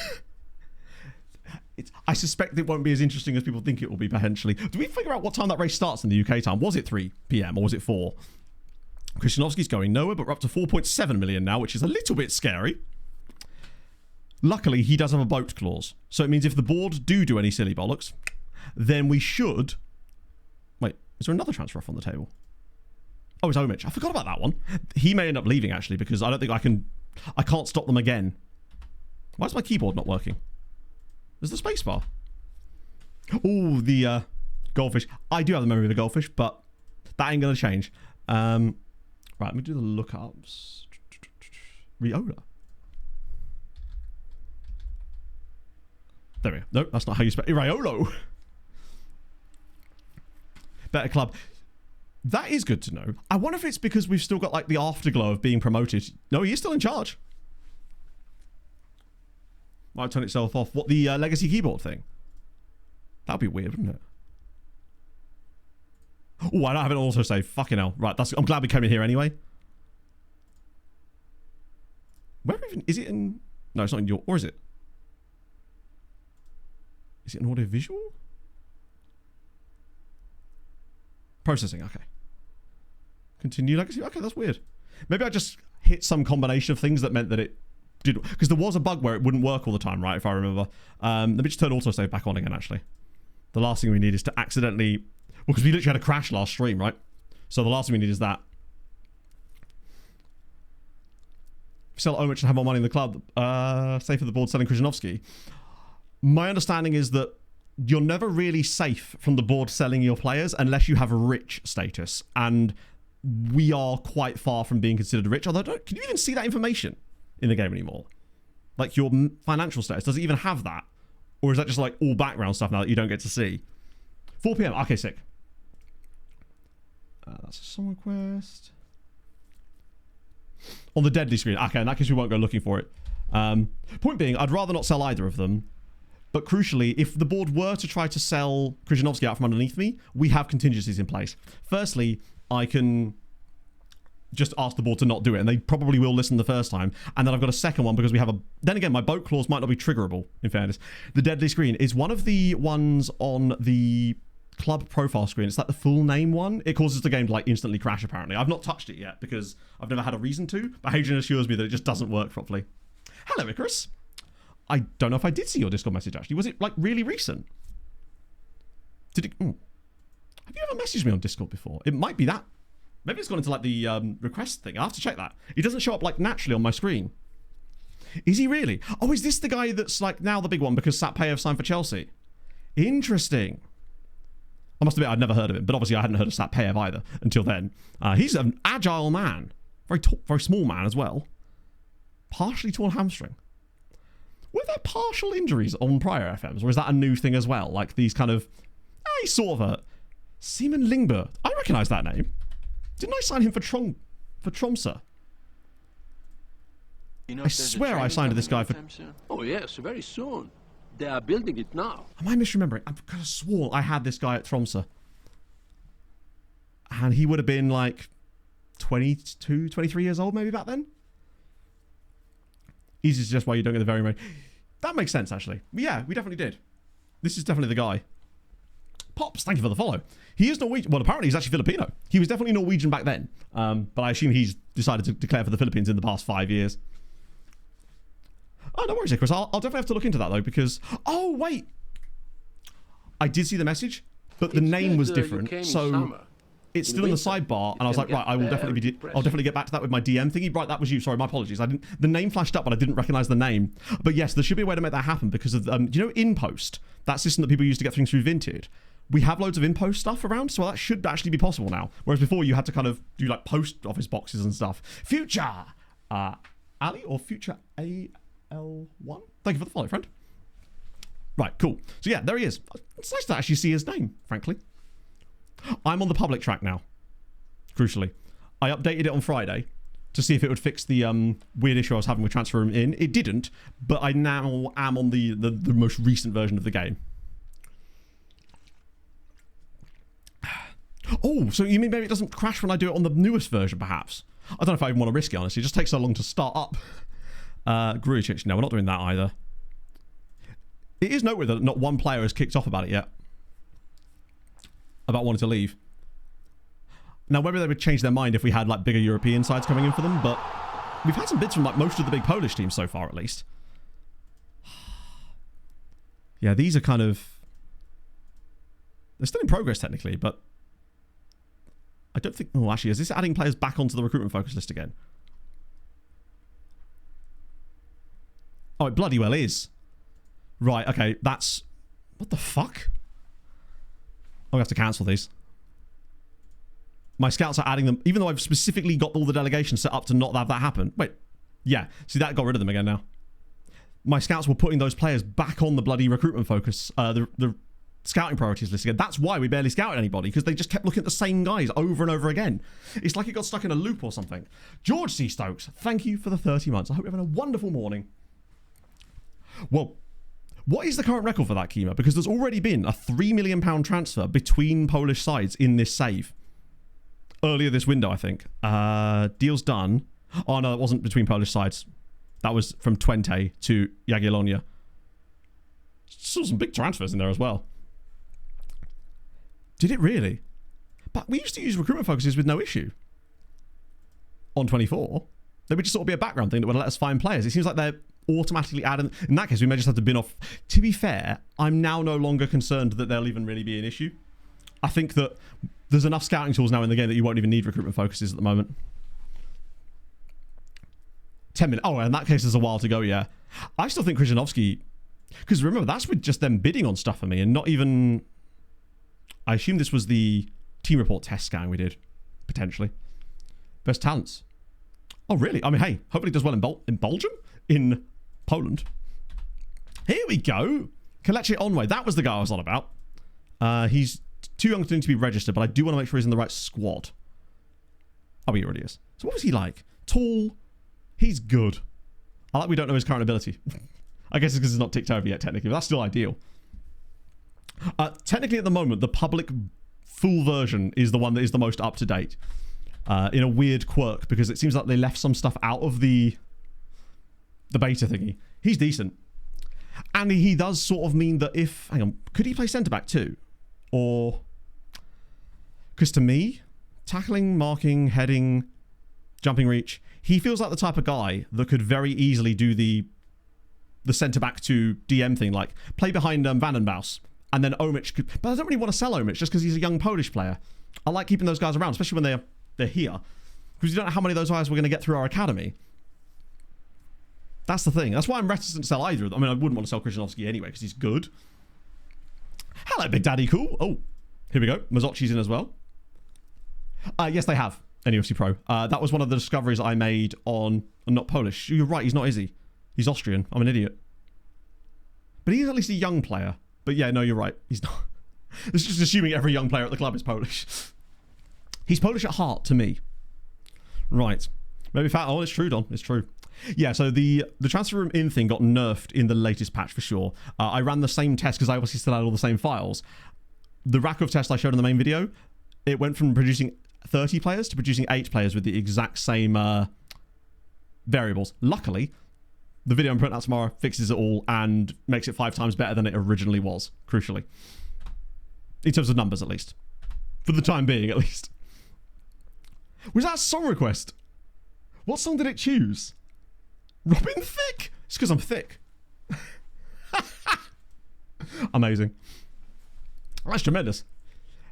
I suspect it won't be as interesting as people think it will be, potentially. Do we figure out what time that race starts in the UK time? Was it 3 p.m. or was it 4? Krzyżanowski's going nowhere, but we're up to 4.7 million now, which is a little bit scary. Luckily, he does have a boat clause. So it means if the board do any silly bollocks, then we should... Wait, is there another transfer off on the table? Oh, it's Omich. I forgot about that one. He may end up leaving, actually, because I don't think I can't stop them again. Why is my keyboard not working? There's the spacebar. Oh, the goldfish. I do have the memory of the goldfish, but that ain't going to change. Right, let me do the lookups. Riola. There we go. No, that's not how you spell it. Iraiolo. Better club. That is good to know. I wonder if it's because we've still got like the afterglow of being promoted. No, he is still in charge. Might turn itself off. What, the legacy keyboard thing? That'd be weird, wouldn't it? Oh, I don't have an autosave. Fucking hell. Right, I'm glad we came in here anyway. Where even... Is it in... No, it's not in your... Or is it? Is it an audio visual? Processing, okay. Continue legacy. Okay, that's weird. Maybe I just hit some combination of things that meant that it... Because there was a bug where it wouldn't work all the time, right? If I remember. Let me just turn autosave back on again, actually. The last thing we need is to accidentally... Well, because we literally had a crash last stream, right? So the last thing we need is that. Sell Omich and have more money in the club. Safe for the board selling Krzyżanowski. My understanding is that you're never really safe from the board selling your players unless you have a rich status. And we are quite far from being considered rich. Although, can you even see that information in the game anymore? Like your financial status, does it even have that? Or is that just like all background stuff now that you don't get to see? 4 p.m. Okay, sick. That's a song request. On the deadly screen. Okay, in that case we won't go looking for it. Point being, I'd rather not sell either of them. But crucially, if the board were to try to sell Krzyżanowski out from underneath me, we have contingencies in place. Firstly, I can just ask the board to not do it, and they probably will listen the first time. And then I've got a second one because we have a... Then again, my boat clause might not be triggerable, in fairness. The deadly screen is one of the ones on the club profile screen. It's like the full name one. It causes the game to like instantly crash, apparently. I've not touched it yet because I've never had a reason to, but Hadrian assures me that it just doesn't work properly. Hello, Icarus. I don't know if I did see your Discord message, actually. Was it, like, really recent? Did it... Have you ever messaged me on Discord before? It might be that. Maybe it's gone into, like, the request thing. I'll have to check that. He doesn't show up, like, naturally on my screen. Is he really? Oh, is this the guy that's, like, now the big one because Satpayev signed for Chelsea? Interesting. I must admit, I'd never heard of him, but obviously I hadn't heard of Satpayev either until then. He's an agile man. Very tall, very small man as well. Partially torn hamstring. Were there partial injuries on prior FMs, or is that a new thing as well? Like these kind of... he's sort of a... Simon Lingber. I recognise that name. Didn't I sign him for Tromsø? You know, I swear I signed this guy for... Oh, yes, very soon. They are building it now. Am I misremembering? I've kind of sworn I had this guy at Tromsø. And he would have been like 22, 23 years old maybe back then. Easy to suggest why you don't get the very right. That makes sense, actually. Yeah, we definitely did. This is definitely the guy. Pops, thank you for the follow. He is Norwegian. Well, apparently he's actually Filipino. He was definitely Norwegian back then. But I assume he's decided to declare for the Philippines in the past 5 years. Oh, no worries, Chris. I'll definitely have to look into that, though, because... Oh, wait. I did see the message, but the name was different. So it's still in the sidebar, and I was like, right, I will definitely I'll definitely get back to that with my DM thingy. Right, that was you. Sorry, my apologies. The name flashed up, but I didn't recognize the name. But yes, there should be a way to make that happen because of, you know, InPost, that system that people use to get things through Vinted. We have loads of InPost stuff around, so that should actually be possible now. Whereas before, you had to kind of do like post office boxes and stuff. Future Ali or Future AL1. Thank you for the follow, friend. Right, cool. So yeah, there he is. It's nice to actually see his name, frankly. I'm on the public track now, crucially. I updated it on Friday to see if it would fix the weird issue I was having with Transfer Room In. It didn't, but I now am on the most recent version of the game. Oh, so you mean maybe it doesn't crash when I do it on the newest version, perhaps? I don't know if I even want to risk it, honestly. It just takes so long to start up. Grujic, no, we're not doing that either. It is noteworthy that not one player has kicked off about it yet. About wanting to leave. Now, whether they would change their mind if we had like bigger European sides coming in for them, but we've had some bids from like most of the big Polish teams so far, at least. Yeah, these are kind of... They're still in progress, technically, but... I don't think... Oh, actually, is this adding players back onto the recruitment focus list again? Oh, it bloody well is. Right, okay, that's... What the fuck? Oh, we have to cancel these. My scouts are adding them, even though I've specifically got all the delegations set up to not have that happen. Wait, yeah, see, that got rid of them again now. My scouts were putting those players back on the bloody recruitment focus, the scouting priorities list again. That's why we barely scouted anybody, because they just kept looking at the same guys over and over again. It's like it got stuck in a loop or something. George C. Stokes, thank you for the 30 months. I hope you're having a wonderful morning. Well, what is the current record for that, Kima? Because there's already been a £3 million transfer between Polish sides in this save. Earlier this window, I think. Deal's done. Oh, no, that wasn't between Polish sides. That was from Twente to Jagiellonia. Still some big transfers in there as well. Did it really? But we used to use recruitment focuses with no issue. On 24. They would just sort of be a background thing that would let us find players. It seems like they're automatically adding... In that case, we may just have to bin off. To be fair, I'm now no longer concerned that they'll even really be an issue. I think that there's enough scouting tools now in the game that you won't even need recruitment focuses at the moment. 10 minutes. Oh, in that case, there's a while to go, yeah. I still think Krzyzanowski... Because remember, that's with just them bidding on stuff for me and not even... I assume this was the team report test scan we did, potentially. Best talents. Oh, really? I mean, hey, hopefully it does well in Belgium? In Poland. Here we go. Kelechi Onwe. That was the guy I was on about. He's too young to be registered, but I do want to make sure he's in the right squad. Oh, he already is. So what was he like? Tall. He's good. I like we don't know his current ability. I guess it's because it's not ticked over yet, technically, but that's still ideal. Technically, at the moment, the public full version is the one that is the most up-to-date. In a weird quirk, because it seems like they left some stuff out of the beta thingy. He's decent. And he does sort of mean that if... Hang on. Could he play centre-back too? Or... Because to me, tackling, marking, heading, jumping reach, he feels like the type of guy that could very easily do the the centre back to DM thing, like play behind Vandenbos, and then Omich could. But I don't really want to sell Omich just because he's a young Polish player. I like keeping those guys around, especially when they're here, because you don't know how many of those guys we're going to get through our academy. That's the thing. That's why I'm reticent to sell either of them. I mean, I wouldn't want to sell Krzyzanowski anyway because he's good. Hello, Big Daddy Cool. Oh, here we go. Mazzocchi's in as well. Yes, they have an UFC Pro. That was one of the discoveries I made on not Polish. You're right, he's not, is he? He's Austrian. I'm an idiot. But he's at least a young player. But yeah, no, you're right. He's not. It's just assuming every young player at the club is Polish. He's Polish at heart to me. Right. Maybe fat. Oh, it's true, Don. It's true. Yeah, so the transfer room in thing got nerfed in the latest patch for sure. I ran the same test because I obviously still had all the same files. The Rakov test I showed in the main video, it went from producing 30 players to producing 8 players with the exact same variables. Luckily, the video I'm putting out tomorrow fixes it all and makes it 5 times better than it originally was, crucially. In terms of numbers, at least. For the time being, at least. Was that a song request? What song did it choose? Robin Thicke? It's because I'm thick. Amazing. That's tremendous.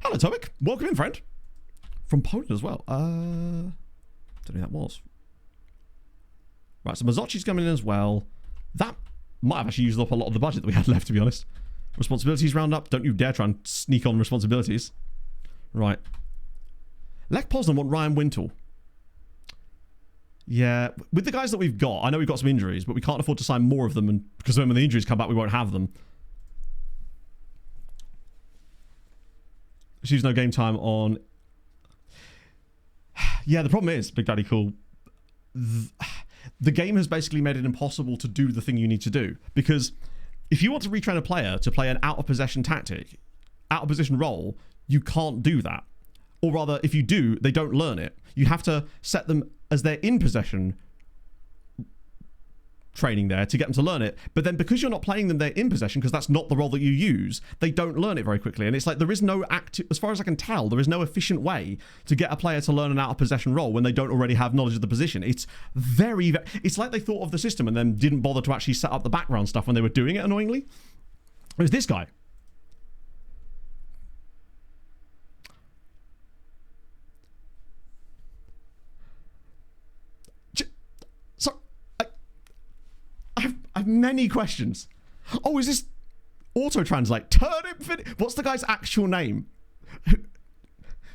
Hello, Tomic. Welcome in, friend. From Poland as well. Don't know who that was. Right, so Mazzocchi's coming in as well. That might have actually used up a lot of the budget that we had left, to be honest. Responsibilities round up. Don't you dare try and sneak on responsibilities. Right. Lech Poznan want Ryan Wintle. Yeah, with the guys that we've got, I know we've got some injuries, but we can't afford to sign more of them, and because then when the injuries come back, we won't have them. She's no game time on. Yeah, the problem is, Big Daddy Cool, the game has basically made it impossible to do the thing you need to do, because if you want to retrain a player to play an out of possession tactic, out of position role, you can't do that. Or rather, if you do, they don't learn it. You have to set them as they're in possession training there to get them to learn it. But then because you're not playing them, they're in possession, because that's not the role that you use, they don't learn it very quickly. And it's like there is no as far as I can tell, there is no efficient way to get a player to learn an out of possession role when they don't already have knowledge of the position. It's it's like they thought of the system and then didn't bother to actually set up the background stuff when they were doing it, annoyingly. It was this guy. I have many questions. Oh, is this auto-translate? Turnip What's the guy's actual name?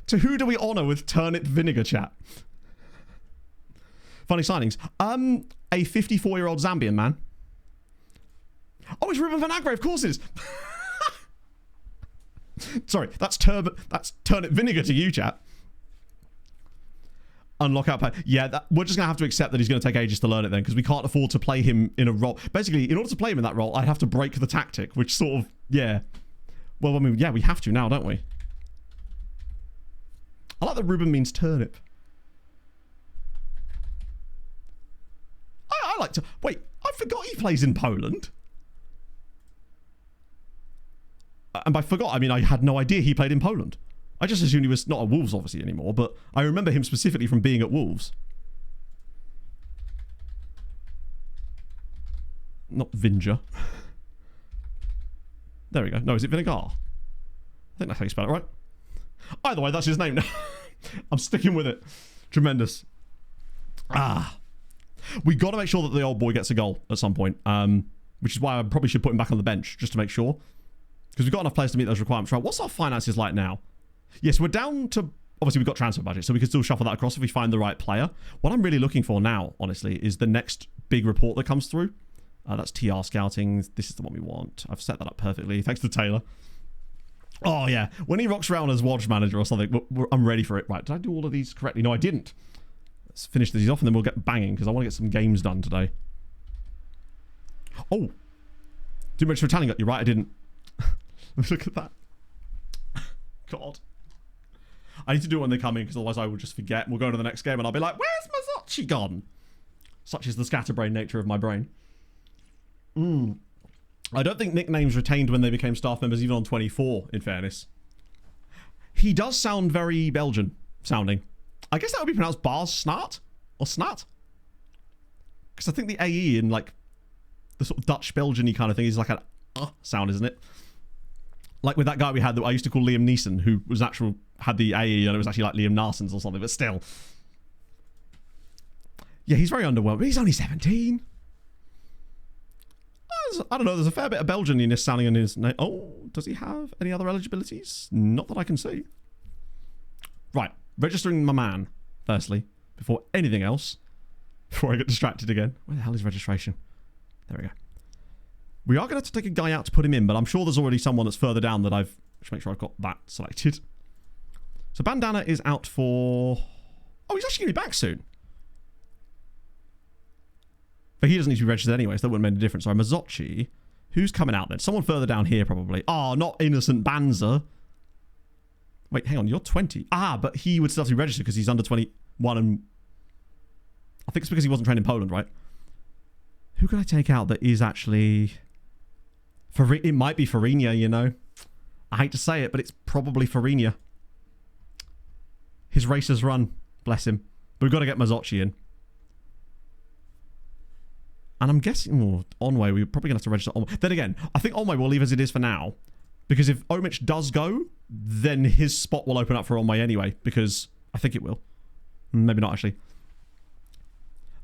To who do we honour with turnip vinegar chat? Funny signings. A 54-year-old Zambian man. Oh, it's Ruben Van Agre, of course it is. Sorry, that's turnip vinegar to you, chat. Unlock out. Yeah, we're just going to have to accept that he's going to take ages to learn it then, because we can't afford to play him in a role. Basically, in order to play him in that role, I'd have to break the tactic, which sort of, yeah. Well, I mean, yeah, we have to now, don't we? I like that Ruben means turnip. I like to... Wait, I forgot he plays in Poland. And by forgot, I mean I had no idea he played in Poland. I just assumed he was not at Wolves, obviously, anymore, but I remember him specifically from being at Wolves. Not Vinger. There we go. No, is it Vinegar? I think that's how you spell it, right? Either way, that's his name now. I'm sticking with it. Tremendous. We got to make sure that the old boy gets a goal at some point, which is why I probably should put him back on the bench, just to make sure. Because we've got enough players to meet those requirements, right? What's our finances like now? Yes, we're down to... Obviously, we've got transfer budget, so we can still shuffle that across if we find the right player. What I'm really looking for now, honestly, is the next big report that comes through. That's TR Scouting. This is the one we want. I've set that up perfectly. Thanks to Taylor. Oh, yeah. When he rocks around as watch manager or something, I'm ready for it. Right, did I do all of these correctly? No, I didn't. Let's finish these off and then we'll get banging, because I want to get some games done today. Oh. Too much for Italian. You're right, I didn't. Look at that. God. I need to do it when they come in, because otherwise I will just forget. We'll go to the next game and I'll be like, where's Mazzocchi gone? Such is the scatterbrain nature of my brain. I don't think nicknames retained when they became staff members, even on 24, in fairness. He does sound very Belgian sounding. I guess that would be pronounced Bars Snart? Or Snart? Because I think the AE in, like, the sort of Dutch-Belgian-y kind of thing is like an sound, isn't it? Like with that guy we had that I used to call Liam Neeson, who was had the AE and it was actually like Liam Narson's or something, but still. Yeah, he's very underwhelming. He's only 17. I don't know, there's a fair bit of Belgian-ness sounding in his name. Oh, does he have any other eligibilities? Not that I can see. Right, registering my man, firstly, before anything else. Before I get distracted again. Where the hell is registration? There we go. We are going to have to take a guy out to put him in, but I'm sure there's already someone that's further down that I've... Just make sure I've got that selected. So Bandana is out for... Oh, he's actually going to be back soon. But he doesn't need to be registered anyway, so that wouldn't make a difference. Sorry, Mazzocchi. Who's coming out then? Someone further down here, probably. Oh, not Innocent Banzer. Wait, hang on, you're 20. Ah, but he would still have to be registered because he's under 21 and... I think it's because he wasn't trained in Poland, right? Who can I take out that is actually... It might be Farinia, you know. I hate to say it, but it's probably Farinia. His race has run. Bless him. But we've got to get Mazzocchi in. And I'm guessing... Oh, Onwe, we're probably going to have to register Onwe. Then again, I think Onwe will leave as it is for now. Because if Omich does go, then his spot will open up for Onwe anyway. Because I think it will. Maybe not, actually.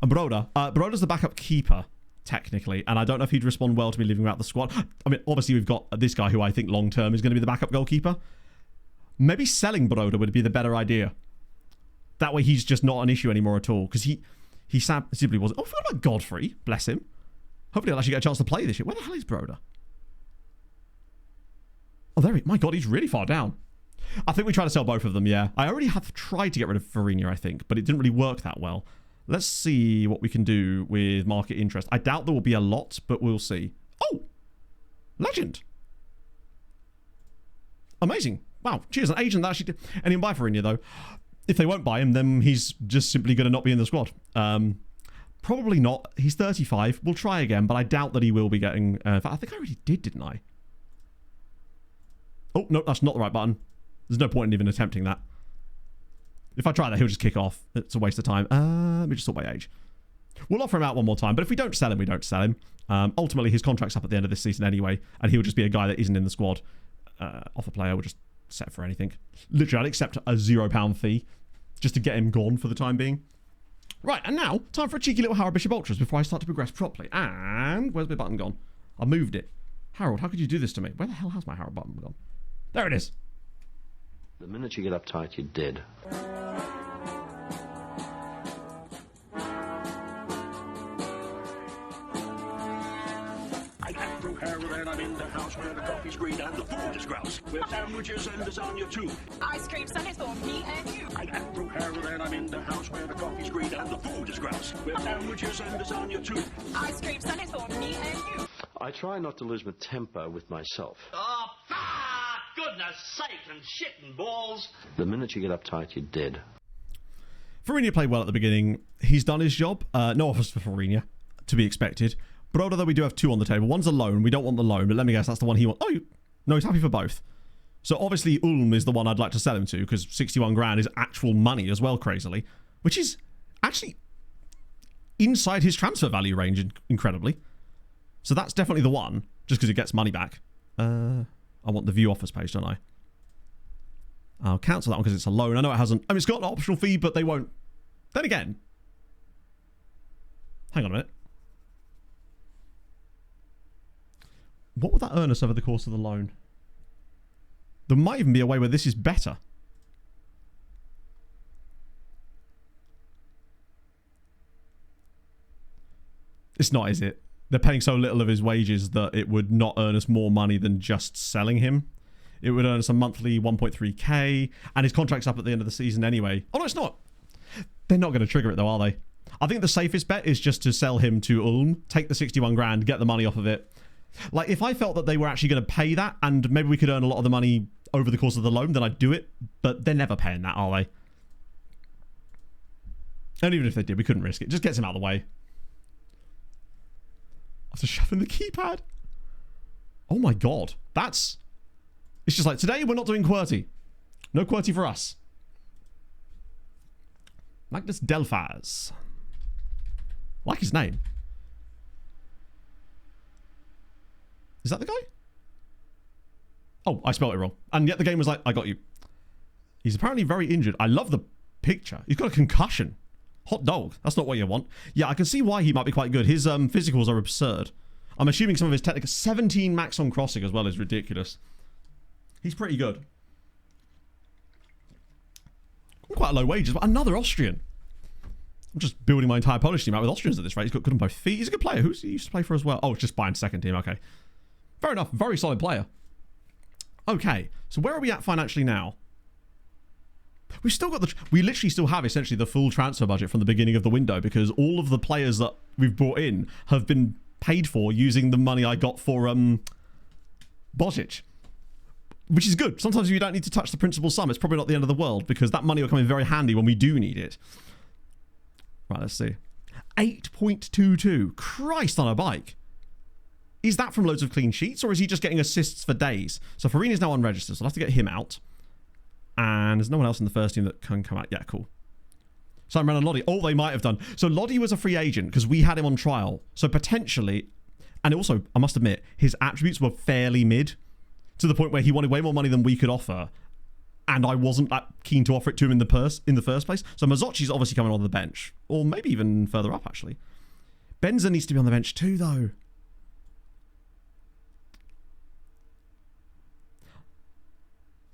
And Broda. Broda's the backup keeper, technically. And I don't know if he'd respond well to me leaving him out the squad. I mean, obviously we've got this guy who I think long-term is going to be the backup goalkeeper. Maybe selling Broda would be the better idea. That way he's just not an issue anymore at all. Because he simply wasn't. Oh, I forgot about Godfrey. Bless him. Hopefully I'll actually get a chance to play this year. Where the hell is Broda? Oh, there he... My God, he's really far down. I think we try to sell both of them, yeah. I already have tried to get rid of Farinia, I think. But it didn't really work that well. Let's see what we can do with market interest. I doubt there will be a lot, but we'll see. Oh! Legend! Amazing. Wow. Cheers. An agent that actually did... Anyone buy Farinia, though? If they won't buy him, then he's just simply going to not be in the squad. Probably not. He's 35. We'll try again, but I doubt that he will be getting... in fact, I think I already did, didn't I? Oh, no, that's not the right button. There's no point in even attempting that. If I try that, he'll just kick off. It's a waste of time. Let me just sort by age. We'll offer him out one more time, but if we don't sell him, we don't sell him. Ultimately, his contract's up at the end of this season anyway, and he'll just be a guy that isn't in the squad. Offer player, we'll just set for anything. Literally, I'd accept a £0 fee just to get him gone for the time being. Right, and now, time for a cheeky little Harold Bishop Ultras before I start to progress properly. And where's my button gone? I moved it. Harold, how could you do this to me? Where the hell has my Harold button gone? There it is. The minute you get uptight, you're dead. I am through Harold and I'm in the house where the coffee's green and the food is grouse. With sandwiches and lasagna too. Ice cream sundaes for me and you. I am through Harold and I'm in the house where the coffee's green and the food is grouse. With sandwiches and lasagna too. Ice cream sundaes for me and you. I try not to lose my temper with myself. Oh, goodness sake and shit and balls. The minute you get uptight, you're dead. Farinia played well at the beginning. He's done his job. No offers for Farinia, to be expected. Broda, though, we do have two on the table. One's a loan. We don't want the loan, but let me guess, that's the one he wants. Oh, no, he's happy for both. So obviously Ulm is the one I'd like to sell him to, because 61 grand is actual money as well, crazily. Which is actually inside his transfer value range, incredibly. So that's definitely the one, just because it gets money back. I want the view offers page, don't I? I'll cancel that one because it's a loan. I know it hasn't... I mean, it's got an optional fee, but they won't... Then again... Hang on a minute. What would that earn us over the course of the loan? There might even be a way where this is better. It's not, is it? They're paying so little of his wages that it would not earn us more money than just selling him. It would earn us a monthly 1.3k, and his contract's up at the end of the season anyway. Oh, no, it's not. They're not going to trigger it, though, are they? I think the safest bet is just to sell him to Ulm, take the 61 grand, get the money off of it. Like, if I felt that they were actually going to pay that, and maybe we could earn a lot of the money over the course of the loan, then I'd do it. But they're never paying that, are they? And even if they did, we couldn't risk it. Just gets him out of the way. After shoving the keypad. Oh my God. That's... It's just like, today we're not doing QWERTY. No QWERTY for us. Magnus Delphaz. Like his name. Is that the guy? Oh, I spelled it wrong. And yet the game was like, I got you. He's apparently very injured. I love the picture. He's got a concussion. Hot dog. That's not what you want. Yeah, I can see why he might be quite good. His physicals are absurd. I'm assuming some of his technical... 17 max on crossing as well is ridiculous. He's pretty good. Quite a low wages, but another Austrian. I'm just building my entire Polish team out with Austrians at this rate. He's got good on both feet. He's a good player. Who's he used to play for as well? Oh, it's just buying second team. Okay. Fair enough. Very solid player. Okay. So where are we at financially now? We've still got we literally still have essentially the full transfer budget from the beginning of the window because all of the players that we've brought in have been paid for using the money I got for Bozic. Which is good. Sometimes you don't need to touch the principal sum. It's probably not the end of the world because that money will come in very handy when we do need it. Right, let's see. 8.22. Christ on a bike. Is that from loads of clean sheets or is he just getting assists for days? So Farini's now unregistered, so I'll have to get him out. And there's no one else in the first team that can come out. Yeah, cool. So I'm running Lodi. Oh, they might have done. So Lodi was a free agent because we had him on trial. So potentially, and also, I must admit, his attributes were fairly mid to the point where he wanted way more money than we could offer. And I wasn't that keen to offer it to him in the first place. So Mazzocchi's obviously coming on the bench. Or maybe even further up, actually. Benza needs to be on the bench too, though.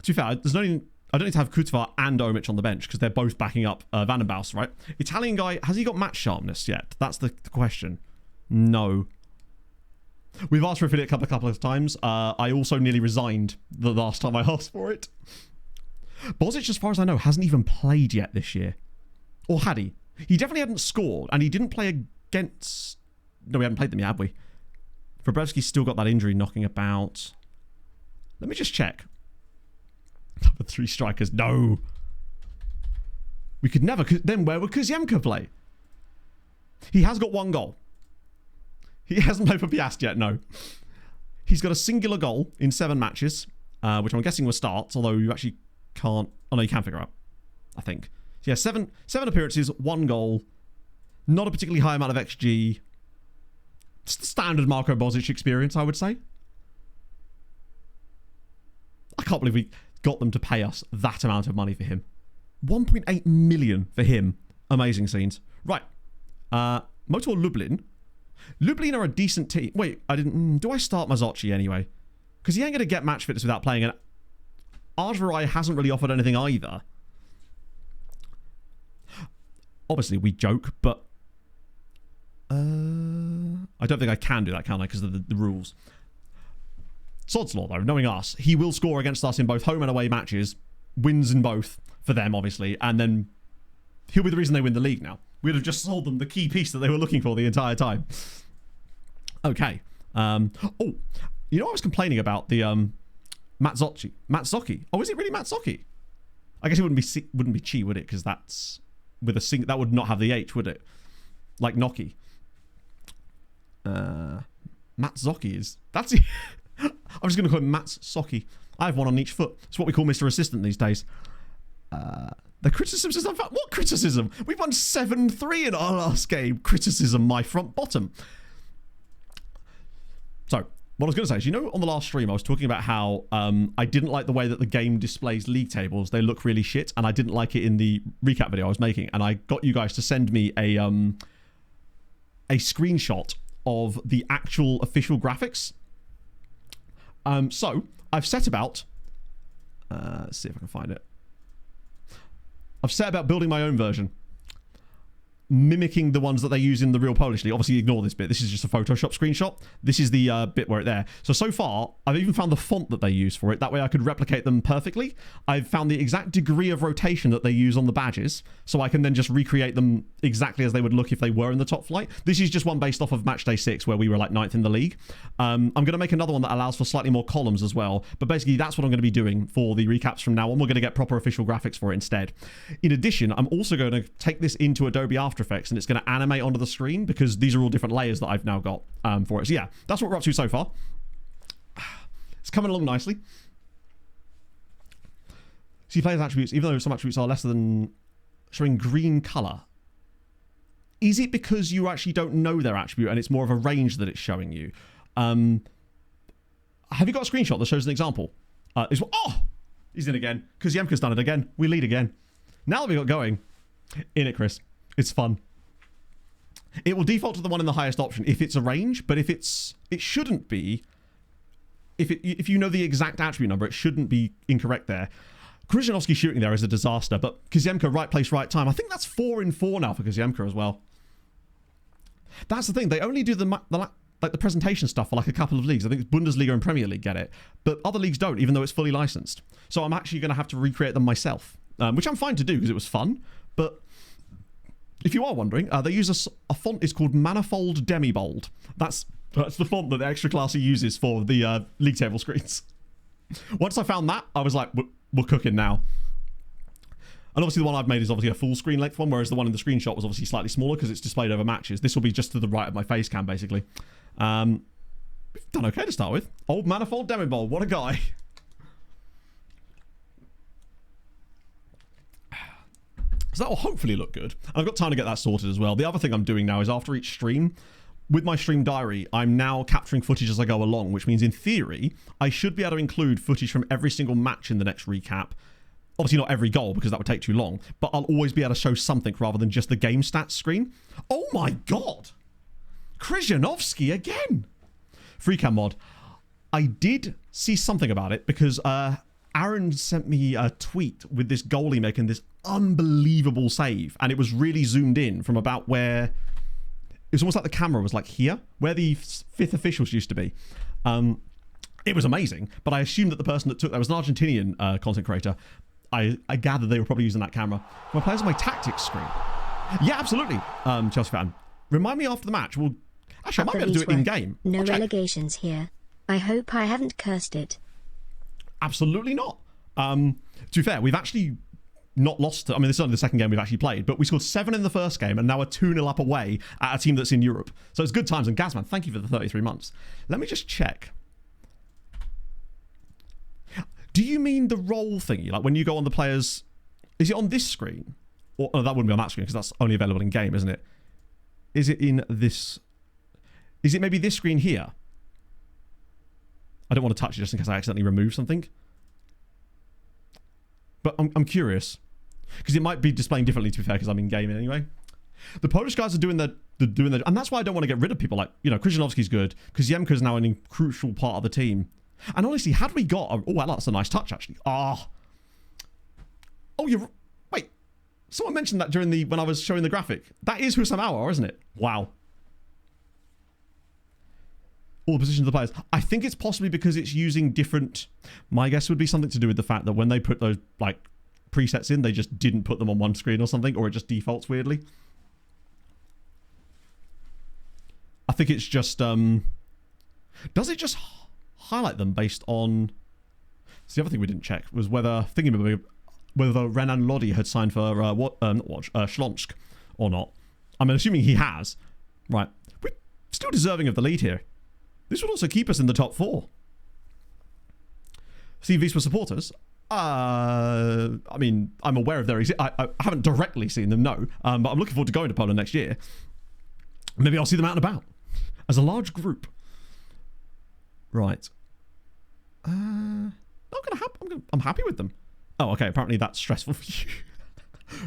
To be fair, there's no need... I don't need to have Kutvar and Omic on the bench because they're both backing up Van den Bosch, right? Italian guy, has he got match sharpness yet? That's the question. No. We've asked for affiliate a couple of times. I also nearly resigned the last time I asked for it. Bozic, as far as I know, hasn't even played yet this year. Or had he? He definitely hadn't scored, and he didn't play against... No, we haven't played them yet, have we? Fabrevski's still got that injury knocking about. Let me just check. The 3 strikers. No. We could never... Then where would Kuziemka play? He has got 1 goal. He hasn't played for Piast yet, no. He's got a singular goal in 7 matches, which I'm guessing was starts, although you actually can't... Oh, no, you can figure out, I think. So yeah, 7 appearances, 1 goal. Not a particularly high amount of XG. It's the standard Marko Bozic experience, I would say. I can't believe we got them to pay us that amount of money for him. 1.8 million for him. Amazing scenes. Right. Motor Lublin. Lublin are a decent team. Wait, I didn't... Do I start Mazzocchi anyway? Because he ain't going to get match fitness without playing. And Arjvarai hasn't really offered anything either. Obviously, we joke, but... I don't think I can do that, can I? Because of the rules. Sod's law, though, knowing us, he will score against us in both home and away matches. Wins in both, for them, obviously. And then he'll be the reason they win the league now. We'd have just sold them the key piece that they were looking for the entire time. Okay. Oh, you know I was complaining about the Mazzocchi. Mazzocchi. Oh, is it really Mazzocchi? I guess it wouldn't be Chi, would it? Because that's with a that would not have the H, would it? Like Gnocchi. Mazzocchi is... That's... I'm just going to call him Mazzocchi. I have one on each foot. It's what we call Mr. Assistant these days. The criticism says, what criticism? We won 7-3 in our last game. Criticism, my front bottom. So, what I was going to say is, you know, on the last stream, I was talking about how I didn't like the way that the game displays league tables. They look really shit, and I didn't like it in the recap video I was making. And I got you guys to send me a screenshot of the actual official graphics. So, I've set about... let's see if I can find it. I've set about building my own version. Mimicking the ones that they use in the real Polish league. Obviously, ignore this bit. This is just a Photoshop screenshot. This is the bit where it's there. So far, I've even found the font that they use for it. That way I could replicate them perfectly. I've found the exact degree of rotation that they use on the badges. So I can then just recreate them exactly as they would look if they were in the top flight. This is just one based off of match day 6 where we were like 9th in the league. I'm going to make another one that allows for slightly more columns as well. But basically, that's what I'm going to be doing for the recaps from now on. We're going to get proper official graphics for it instead. In addition, I'm also going to take this into Adobe After Effects and it's going to animate onto the screen because these are all different layers that I've now got for it. So yeah, that's what we're up to so far. It's coming along nicely. See players' attributes, even though some attributes are less than showing green color. Is it because you actually don't know their attribute and it's more of a range that it's showing you? Have you got a screenshot that shows an example? He's in again. Kuziemka's done it again. We lead again. Now that we got going, in it, Chris. It's fun. It will default to the one in the highest option if it's a range, but it shouldn't be. If you know the exact attribute number, it shouldn't be incorrect there. Krzyzanowski shooting there is a disaster, but Kuziemka, right place, right time. I think that's 4 in 4 now for Kuziemka as well. That's the thing. They only do the presentation stuff for like a couple of leagues. I think Bundesliga and Premier League get it, but other leagues don't, even though it's fully licensed. So I'm actually going to have to recreate them myself, which I'm fine to do because it was fun. But if you are wondering, they use a font. It's called Manifold Demibold. That's the font that the extra classy uses for the league table screens. Once I found that, I was like, we're cooking now. And obviously the one I've made is obviously a full screen length one, whereas the one in the screenshot was obviously slightly smaller because it's displayed over matches. This will be just to the right of my face cam, basically. We've done okay to start with. Old Manifold Demibold, what a guy. So that will hopefully look good. I've got time to get that sorted as well. The other thing I'm doing now is after each stream, with my stream diary, I'm now capturing footage as I go along, which means in theory, I should be able to include footage from every single match in the next recap. Obviously not every goal because that would take too long, but I'll always be able to show something rather than just the game stats screen. Oh my God. Krzyzanowski again. Freecam mod. I did see something about it because Aaron sent me a tweet with this goalie making this unbelievable save, and it was really zoomed in from about where it was almost like the camera was like here, where the fifth officials used to be. It was amazing, but I assumed that the person that took that was an Argentinian content creator. I gathered they were probably using that camera. My players on my tactics screen. Yeah, absolutely. Chelsea fan. Remind me after the match. Well, actually, I might be able to do it in game. No relegations here. I hope I haven't cursed it. Absolutely not. To be fair, we've actually not lost. I mean, this is only the second game we've actually played, but we scored 7 in the first game and now we're 2-0 up away at a team that's in Europe. So it's good times. And Gazman, thank you for the 33 months. Let me just check. Do you mean the role thingy? Like when you go on the players, is it on this screen? Or that wouldn't be on that screen because that's only available in game, isn't it? Is it in this? Is it maybe this screen here? I don't want to touch it just in case I accidentally remove something. But I'm curious. Because it might be displaying differently, to be fair, because I'm in game anyway. The Polish guys are doing their, and that's why I don't want to get rid of people like, Krzyzanowski's good. Kuziemka's now a crucial part of the team. And honestly, had we got... Oh, well, that's a nice touch, actually. Oh, wait. Someone mentioned that when I was showing the graphic. That is Hussam Aouar, isn't it? Wow. All the positions of the players. I think it's possibly because it's using different... My guess would be something to do with the fact that when they put those, presets in, they just didn't put them on one screen or something, or it just defaults weirdly. I think it's just... Does it just... highlight them based on... So the other thing we didn't check was whether Renan Lodi had signed for Śląsk or not. I'm assuming he has. Right. We're still deserving of the lead here. This would also keep us in the top 4. See Wisła supporters? I mean, I'm aware of their... I haven't directly seen them, no. But I'm looking forward to going to Poland next year. Maybe I'll see them out and about. As a large group. Right. I'm happy with them. Oh, okay. Apparently that's stressful for you.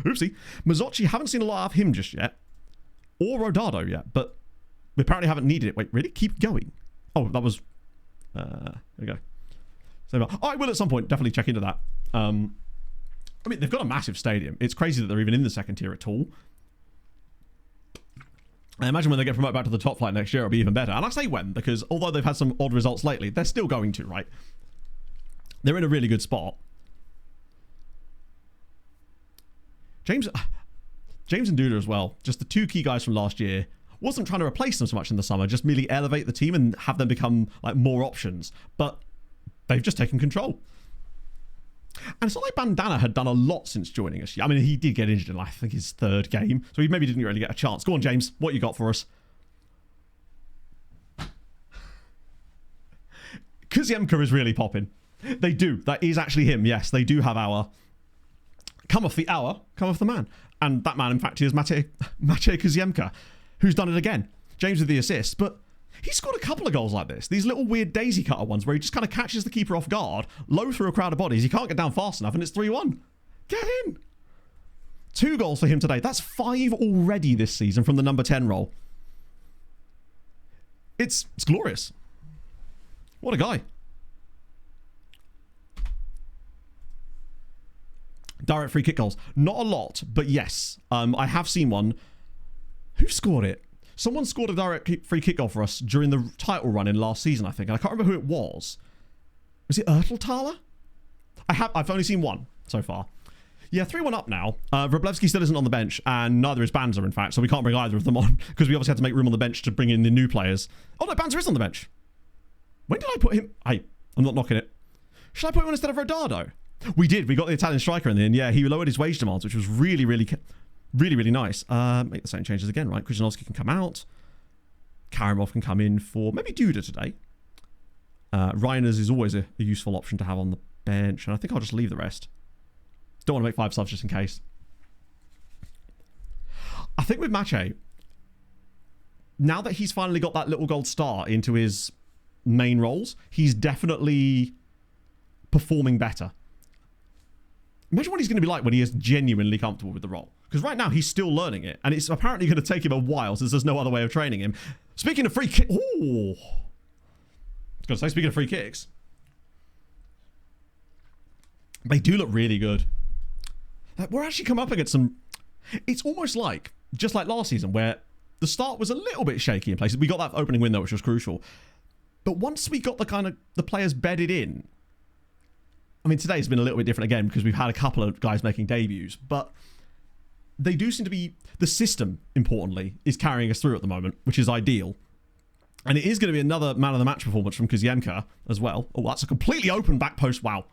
Oopsie. Mazzocchi, haven't seen a lot of him just yet. Or Rodado yet, but we apparently haven't needed it. Wait, really? Keep going. Oh, that was... there we go. So, I will at some point definitely check into that. I mean, they've got a massive stadium. It's crazy that they're even in the second tier at all. I imagine when they get promoted back to the top flight next year, it'll be even better. And I say when, because although they've had some odd results lately, they're still going to, right? They're in a really good spot. James and Duda as well, just the 2 key guys from last year. Wasn't trying to replace them so much in the summer, just merely elevate the team and have them become more options. But they've just taken control. And it's not like Bandana had done a lot since joining us. I mean, he did get injured in, I think, his 3rd game. So he maybe didn't really get a chance. Go on, James. What you got for us? Kuziemka is really popping. They do. That is actually him. Yes, they do have our... Come off the hour, come off the man. And that man, in fact, is Maciej Kuziemka, who's done it again. James with the assist. But He scored a couple of goals like this. These little weird daisy cutter ones where he just kind of catches the keeper off guard, low through a crowd of bodies. He can't get down fast enough, and it's 3-1. Get in. 2 goals for him today. That's 5 already this season from the number 10 role. It's glorious. What a guy. Direct free kick goals. Not a lot, but yes. I have seen one. Who scored it? Someone scored a direct free kick goal for us during the title run in last season, I think. And I can't remember who it was. Was it Erteltaler? I've only seen one so far. Yeah, 3-1 up now. Wroblewski still isn't on the bench, and neither is Banzer, in fact, so we can't bring either of them on, because we obviously had to make room on the bench to bring in the new players. Oh no, Banzer is on the bench. When did I put him? Hey, I'm not knocking it. Should I put him on instead of Rodado? We did. We got the Italian striker in the end. Yeah, he lowered his wage demands, which was really, really nice. Make the same changes again, right? Krzyzanowski can come out. Karimov can come in for maybe Duda today. Reiners is always a useful option to have on the bench, and I think I'll just leave the rest. Don't want to make 5 subs just in case. I think with Mache, now that he's finally got that little gold star into his main roles, he's definitely performing better. Imagine what he's going to be like when he is genuinely comfortable with the role. Because right now, he's still learning it. And it's apparently going to take him a while, since there's no other way of training him. Speaking of free kick... Ooh. I was going to say, speaking of free kicks. They do look really good. We're actually come up against some... It's almost like, just like last season, where the start was a little bit shaky in places. We got that opening window, which was crucial. But once we got the players bedded in... I mean, today's been a little bit different again, because we've had a couple of guys making debuts. But they do seem to be... The system, importantly, is carrying us through at the moment, which is ideal. And it is going to be another man of the match performance from Koziemka as well. Oh, that's a completely open back post. Wow.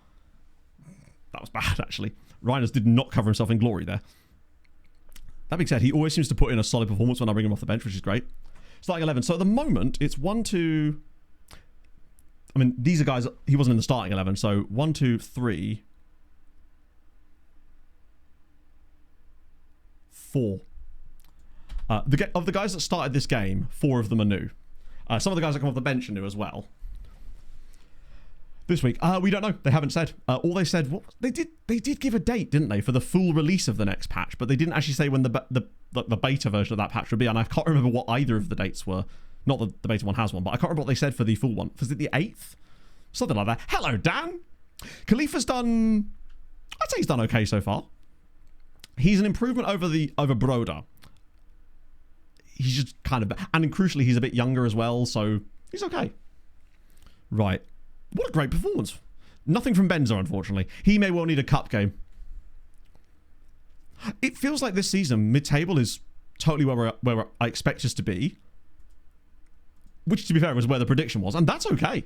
That was bad, actually. Reiners did not cover himself in glory there. That being said, he always seems to put in a solid performance when I bring him off the bench, which is great. Starting 11. So at the moment, it's 1, 2... I mean, these are guys... He wasn't in the starting 11, so 1, 2, 3... 4. Of the guys that started this game, 4 of them are new. Some of the guys that come off the bench are new as well. This week, we don't know. They haven't said. All they said, they did give a date, didn't they, for the full release of the next patch, but they didn't actually say when the beta version of that patch would be, and I can't remember what either of the dates were. Not that the beta one has one, but I can't remember what they said for the full one. Was it the 8th? Something like that. Hello, Dan. Khalifa's done... I'd say he's done okay so far. He's an improvement over Broda. He's just kind of... And crucially, he's a bit younger as well, so he's okay. Right. What a great performance. Nothing from Benzo, unfortunately. He may well need a cup game. It feels like this season, mid-table is totally where I expect us to be. Which, to be fair, was where the prediction was. And that's okay.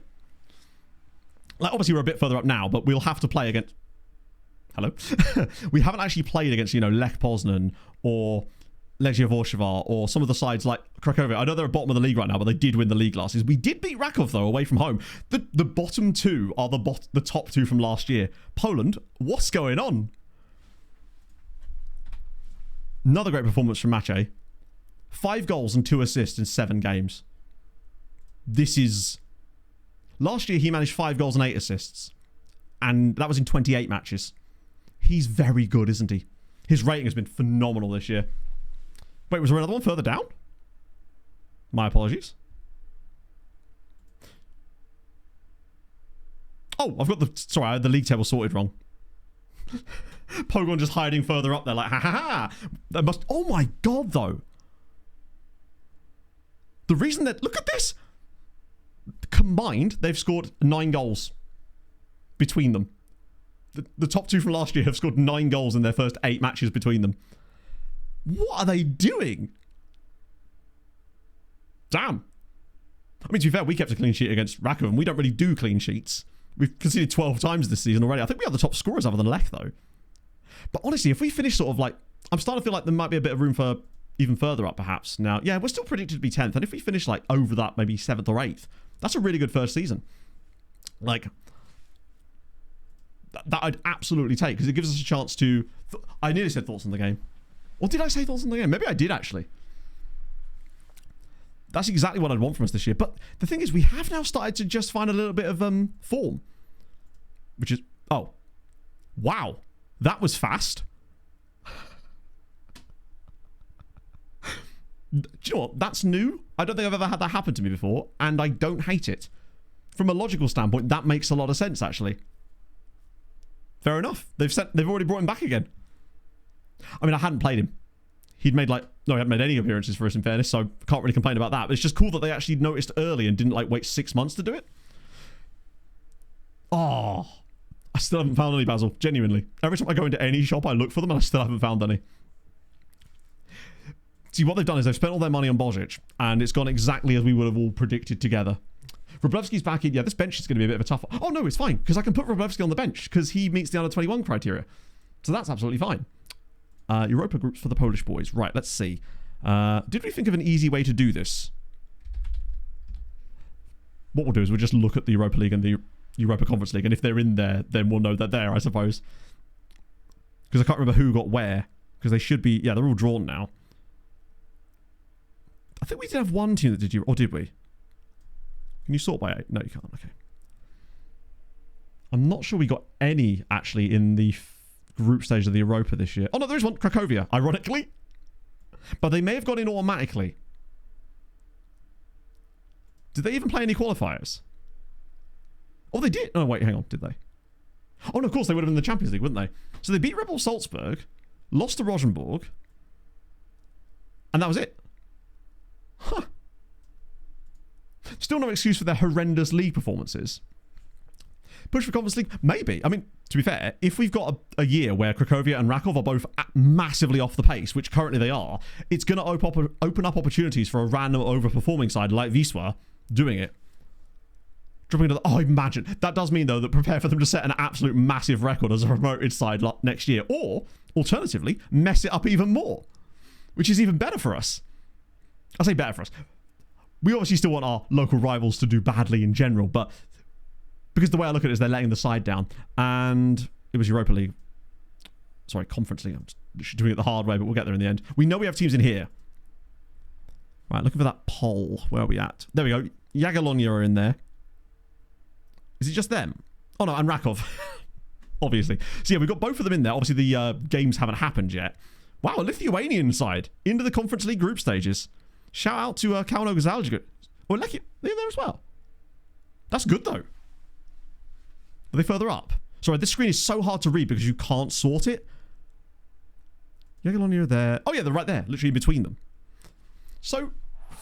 Like, obviously, we're a bit further up now, but we'll have to play against... Hello? We haven't actually played against, Lech Poznan or Legia Warszawa or some of the sides like Cracovia. I know they're at the bottom of the league right now, but they did win the league last season. We did beat Rakov, though, away from home. The bottom 2 are the top 2 from last year. Poland, what's going on? Another great performance from Mache. 5 goals and 2 assists in 7 games. This is... Last year, he managed 5 goals and 8 assists. And that was in 28 matches. He's very good, isn't he? His rating has been phenomenal this year. Wait, was there another one further down? My apologies. Oh, I've got the... Sorry, I had the league table sorted wrong. Pogon just hiding further up there like, ha ha ha. That must... Oh my god, though. The reason that... Look at this. Combined, they've scored 9 goals between them. The top 2 from last year have scored 9 goals in their first 8 matches between them. What are they doing? Damn. I mean, to be fair, we kept a clean sheet against Rakov, and we don't really do clean sheets. We've conceded 12 times this season already. I think we have the top scorers other than Lech, though. But honestly, if we finish sort of like... I'm starting to feel like there might be a bit of room for even further up, perhaps. Now, yeah, we're still predicted to be 10th, and if we finish like over that, maybe 7th or 8th, that's a really good first season. Like... That I'd absolutely take, because it gives us a chance to... I nearly said thoughts on the game. Or did I say thoughts on the game? Maybe I did, actually. That's exactly what I'd want from us this year. But the thing is, we have now started to just find a little bit of form. Which is... Oh. Wow. That was fast. Do you know what? That's new. I don't think I've ever had that happen to me before, and I don't hate it. From a logical standpoint, that makes a lot of sense, actually. Fair enough. They've already brought him back again. I mean, I hadn't played him. He'd made he hadn't made any appearances for us, in fairness, so I can't really complain about that. But it's just cool that they actually noticed early and didn't wait 6 months to do it. Oh, I still haven't found any, Basil. Genuinely, every time I go into any shop, I look for them, and I still haven't found any. See, what they've done is they've spent all their money on Bozic, and it's gone exactly as we would have all predicted together. Rublevski's back in. Yeah, this bench is going to be a bit of a tough one. Oh, no, it's fine, because I can put Rublevski on the bench, because he meets the under-21 criteria. So that's absolutely fine. Europa groups for the Polish boys. Right, let's see. Did we think of an easy way to do this? What we'll do is we'll just look at the Europa League and the Europa Conference League, and if they're in there, then we'll know they're there, I suppose. Because I can't remember who got where, because they should be... Yeah, they're all drawn now. I think we did have one team that did Or did we? Can you sort by 8? No, you can't. Okay. I'm not sure we got any, actually, in the group stage of the Europa this year. Oh, no, there is one. Cracovia, ironically. But they may have got in automatically. Did they even play any qualifiers? Oh, they did. Oh, wait, hang on. Did they? Oh, no, of course, they would have been in the Champions League, wouldn't they? So they beat Red Bull Salzburg, lost to Rosenborg, and that was it. Huh. Still no excuse for their horrendous league performances. Push for Conference League? Maybe. I mean, to be fair, if we've got a year where Cracovia and Rakov are both massively off the pace, which currently they are, it's going to open up opportunities for a random overperforming side like Wisła doing it. Dropping into the... Oh, imagine. That does mean, though, that prepare for them to set an absolute massive record as a promoted side next year. Or, alternatively, mess it up even more. Which is even better for us. I say better for us. We obviously still want our local rivals to do badly in general, but because the way I look at it is they're letting the side down. And it was Europa League. Sorry, Conference League. I'm just doing it the hard way, but we'll get there in the end. We know we have teams in here. Right, looking for that poll. Where are we at? There we go. Jagiellonia are in there. Is it just them? Oh, no, and Rakov. Obviously. So, yeah, we've got both of them in there. Obviously, the games haven't happened yet. Wow, a Lithuanian side into the Conference League group stages. Shout out to Kauno Gazaljic. Oh, Lechia, they're there as well. That's good, though. Are they further up? Sorry, this screen is so hard to read because you can't sort it. Jagiellonia are there. Oh, yeah, they're right there. Literally in between them. So,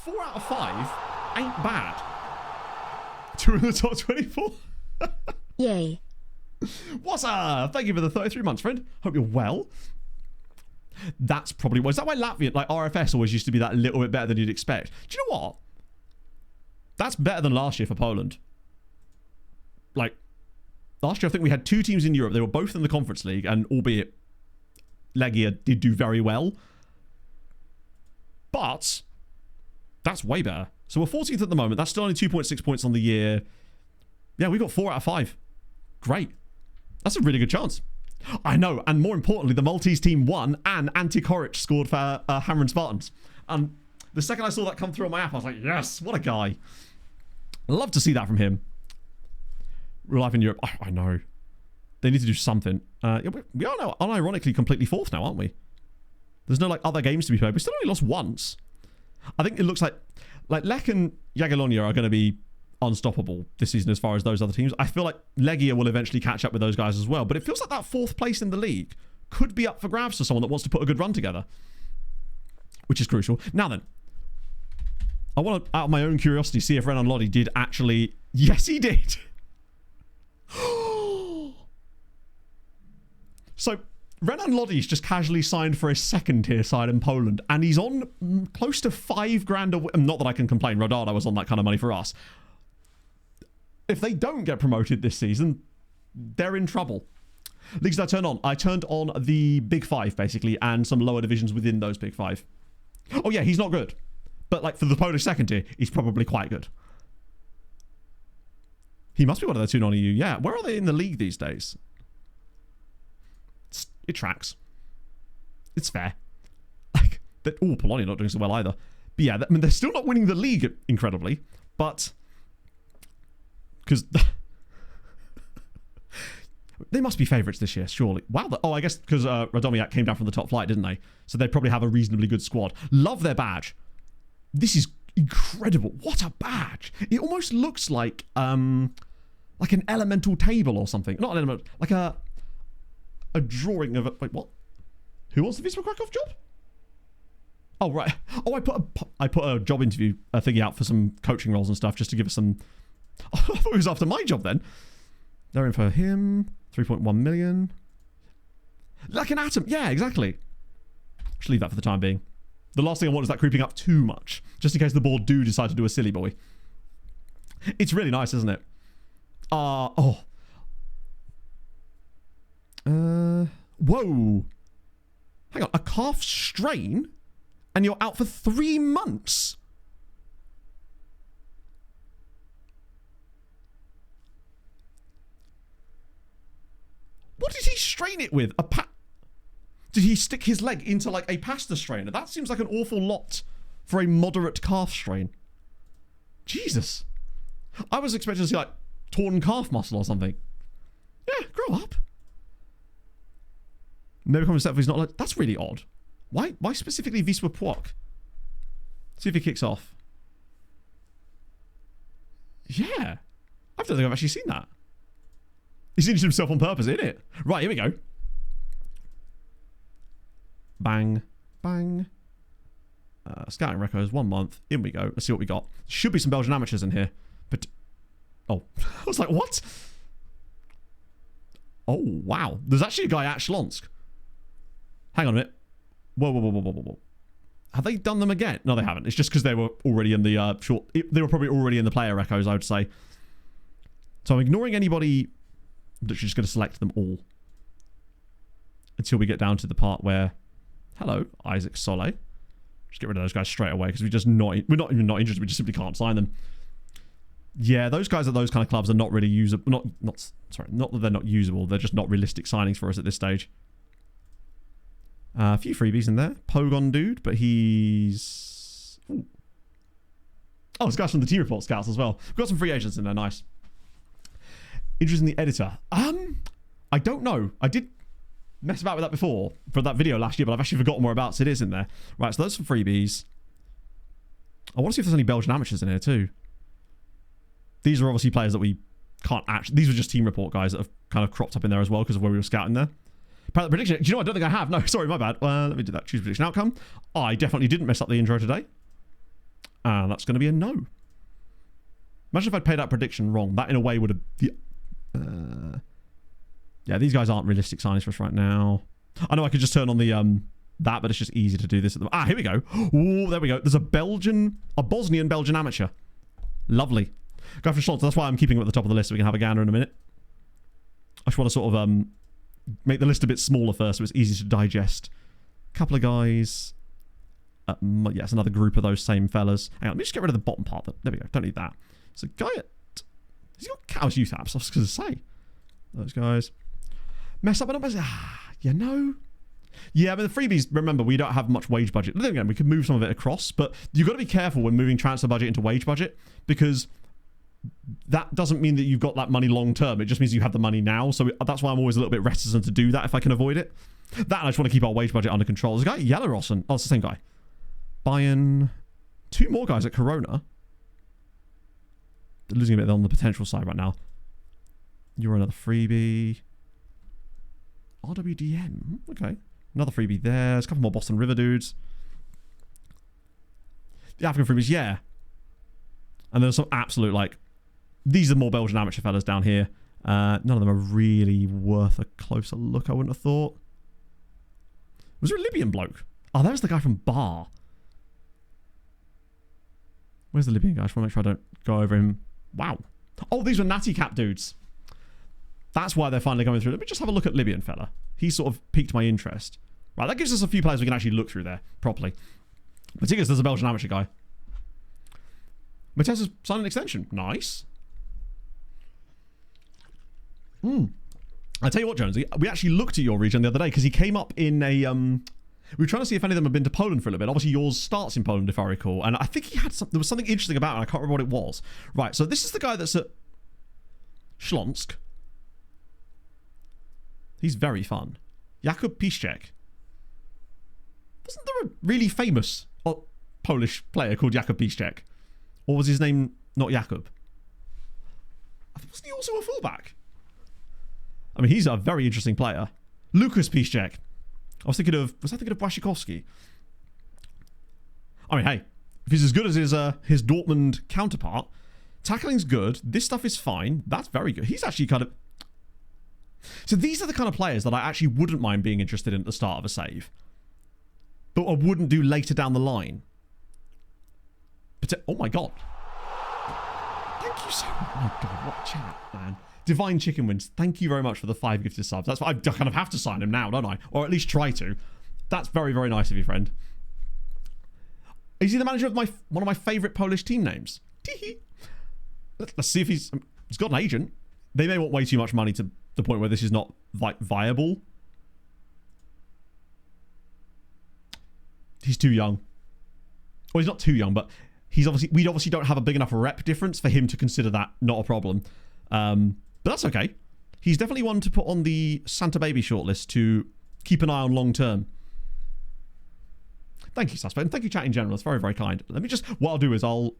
4 out of 5 ain't bad. 2 in the top 24. Yay. What's up? Thank you for the 33 months, friend. Hope you're well. That's probably why. Is that why Latvian, like RFS, always used to be that little bit better than you'd expect? Do you know what? That's better than last year for Poland. Like, last year I think we had 2 teams in Europe. They were both in the Conference League, and albeit Legia did do very well. But that's way better. So we're 14th at the moment. That's still only 2.6 points on the year. Yeah, we got 4 out of 5. Great. That's a really good chance. I know, and more importantly, the Maltese team won, and Ante Koric scored for Hammer Spartans. And the second I saw that come through on my app, I was like, yes, what a guy. Love to see that from him. Real life in Europe, I know. They need to do something. We are now unironically completely 4th now, aren't we? There's no other games to be played. We still only lost once. I think it looks like Lech and Jagiellonia are going to be unstoppable this season as far as those other teams. I feel like Legia will eventually catch up with those guys as well, but it feels like that 4th place in the league could be up for grabs for someone that wants to put a good run together, which is crucial. Now then, I want to, out of my own curiosity, see if Renan Lodi did actually... Yes, he did! So, Renan Lodi's just casually signed for a 2nd-tier side in Poland, and he's on close to $5,000 not that I can complain, Rodada was on that kind of money for us. If they don't get promoted this season, they're in trouble. Leagues I turn on. I turned on the Big 5, basically, and some lower divisions within those Big 5. Oh, yeah, he's not good. But, for the Polish 2nd tier, he's probably quite good. He must be one of the 2 non-EU. Yeah, where are they in the league these days? It tracks. It's fair. Oh, Polonia not doing so well either. But yeah, I mean, they're still not winning the league, incredibly. But... Because... They must be favourites this year, surely. Wow. I guess because Radomiak came down from the top flight, didn't they? So they probably have a reasonably good squad. Love their badge. This is incredible. What a badge. It almost looks like an elemental table or something. Not an element, like a drawing of a... Wait, what? Who wants the Wisła Kraków job? Oh, right. Oh, I put a job interview thingy out for some coaching roles and stuff just to give us some... I thought it was after my job then. They're in for him. 3.1 million. Like an atom. Yeah, exactly. Just leave that for the time being. The last thing I want is that creeping up too much. Just in case the board do decide to do a silly boy. It's really nice, isn't it? Whoa. Hang on. A calf strain? And you're out for 3 months? What did he strain it with? Did he stick his leg into like a pasta strainer? That seems like an awful lot for a moderate calf strain. Jesus. I was expecting to see like torn calf muscle or something. Yeah, grow up. Maybe come step if he's not like... That's really odd. Why specifically Wisła Płock? See if he kicks off. Yeah. I don't think I've actually seen that. He's injured himself on purpose, isn't it? Right, here we go. Bang. Bang. Scouting records, 1 month. In we go. Let's see what we got. Should be some Belgian amateurs in here. But... Oh. I was like, what? Oh, wow. There's actually a guy at Shlonsk. Hang on a minute. Whoa. Have they done them again? No, they haven't. It's just because they were already in the short... They were probably already in the player recos, I would say. So I'm ignoring anybody... Literally just going to select them all until we get down to the part where, hello, Isaac Sole. Just get rid of those guys straight away because we're not even not interested. We just simply can't sign them. Yeah, those guys at those kind of clubs are not really usable. Not that they're not usable. They're just not realistic signings for us at this stage. A few freebies in there. Pogon dude, but he's... Ooh. Oh, this guy's from the Team Report Scouts as well. We've got some free agents in there. Nice. Interest in the editor. I don't know. I did mess about with that before for that video last year, but I've actually forgotten more about it is in there. Right, so those are some freebies. I want to see if there's any Belgian amateurs in here too. These are obviously players that we can't actually... These were just Team Report guys that have kind of cropped up in there as well because of where we were scouting there. Prediction. Do you know, I don't think I have. No, sorry, my bad. Let me do that. Choose prediction outcome. I definitely didn't mess up the intro today. That's going to be a no. Imagine if I'd paid that prediction wrong. That in a way would have... yeah, these guys aren't realistic signings for us right now. I know I could just turn on the that, but it's just easy to do this at the... here we go. Oh, there we go. There's a Bosnian Belgian amateur. Lovely. Go for Schlotz. That's why I'm keeping him at the top of the list so we can have a gander in a minute. I just want to sort of make the list a bit smaller first so it's easy to digest. A couple of guys. Yes, another group of those same fellas. Hang on, let me just get rid of the bottom part. There we go. Don't need that. So guy at... He's got cows youth apps. I was going to say. Those guys. Mess up and up. You know. Yeah, but the freebies, remember, we don't have much wage budget. Then again, we could move some of it across, but you've got to be careful when moving transfer budget into wage budget because that doesn't mean that you've got that money long term. It just means you have the money now. So that's why I'm always a little bit reticent to do that if I can avoid it. That and I just want to keep our wage budget under control. There's a guy at Yellerossen. Oh, it's the same guy. Bayern. 2 more guys at Corona. They're losing a bit on the potential side right now. You're another freebie. RWDM. Okay. Another freebie there. There's a couple more Boston River dudes. The African freebies, yeah. And there's some absolute, like... These are more Belgian amateur fellas down here. None of them are really worth a closer look, I wouldn't have thought. Was there a Libyan bloke? Oh, there's the guy from Bar. Where's the Libyan guy? I just want to make sure I don't go over him. Wow. Oh, these were Natty Cap dudes. That's why they're finally coming through. Let me just have a look at Libyan fella. He sort of piqued my interest. Right, that gives us a few players we can actually look through there properly. Particularly there's a Belgian amateur guy. Matessa's signed an extension. Nice. I tell you what, Jonesy, we actually looked at your region the other day because he came up in a We were trying to see if any of them have been to Poland for a little bit. Obviously, yours starts in Poland, if I recall. And I think he had there was something interesting about it, and I can't remember what it was. Right, so this is the guy that's at Śląsk. He's very fun. Jakub Piszczek. Wasn't there a really famous Polish player called Jakub Piszczek? Or was his name not Jakub? Wasn't he also a fullback? I mean, he's a very interesting player. Lukas Piszczek. Was I thinking of Błaszczykowski? I mean, hey, if he's as good as his Dortmund counterpart, tackling's good. This stuff is fine. That's very good. He's actually kind of... So these are the kind of players that I actually wouldn't mind being interested in at the start of a save. But I wouldn't do later down the line. But, oh my god. Thank you so much. Oh my god, what chat, man. Divine Chicken Wins, thank you very much for the 5 gifted subs. That's why I kind of have to sign him now, don't I? Or at least try to. That's very, very nice of you, friend. Is he the manager of one of my favourite Polish team names? Let's see if he's got an agent. They may want way too much money to the point where this is not viable. He's too young. Well, he's not too young, but we obviously don't have a big enough rep difference for him to consider that not a problem. But that's okay. He's definitely one to put on the Santa Baby shortlist to keep an eye on long term. Thank you, Suspect, and thank you, chat in general. It's very, very kind. Let me just... What I'll do is I'll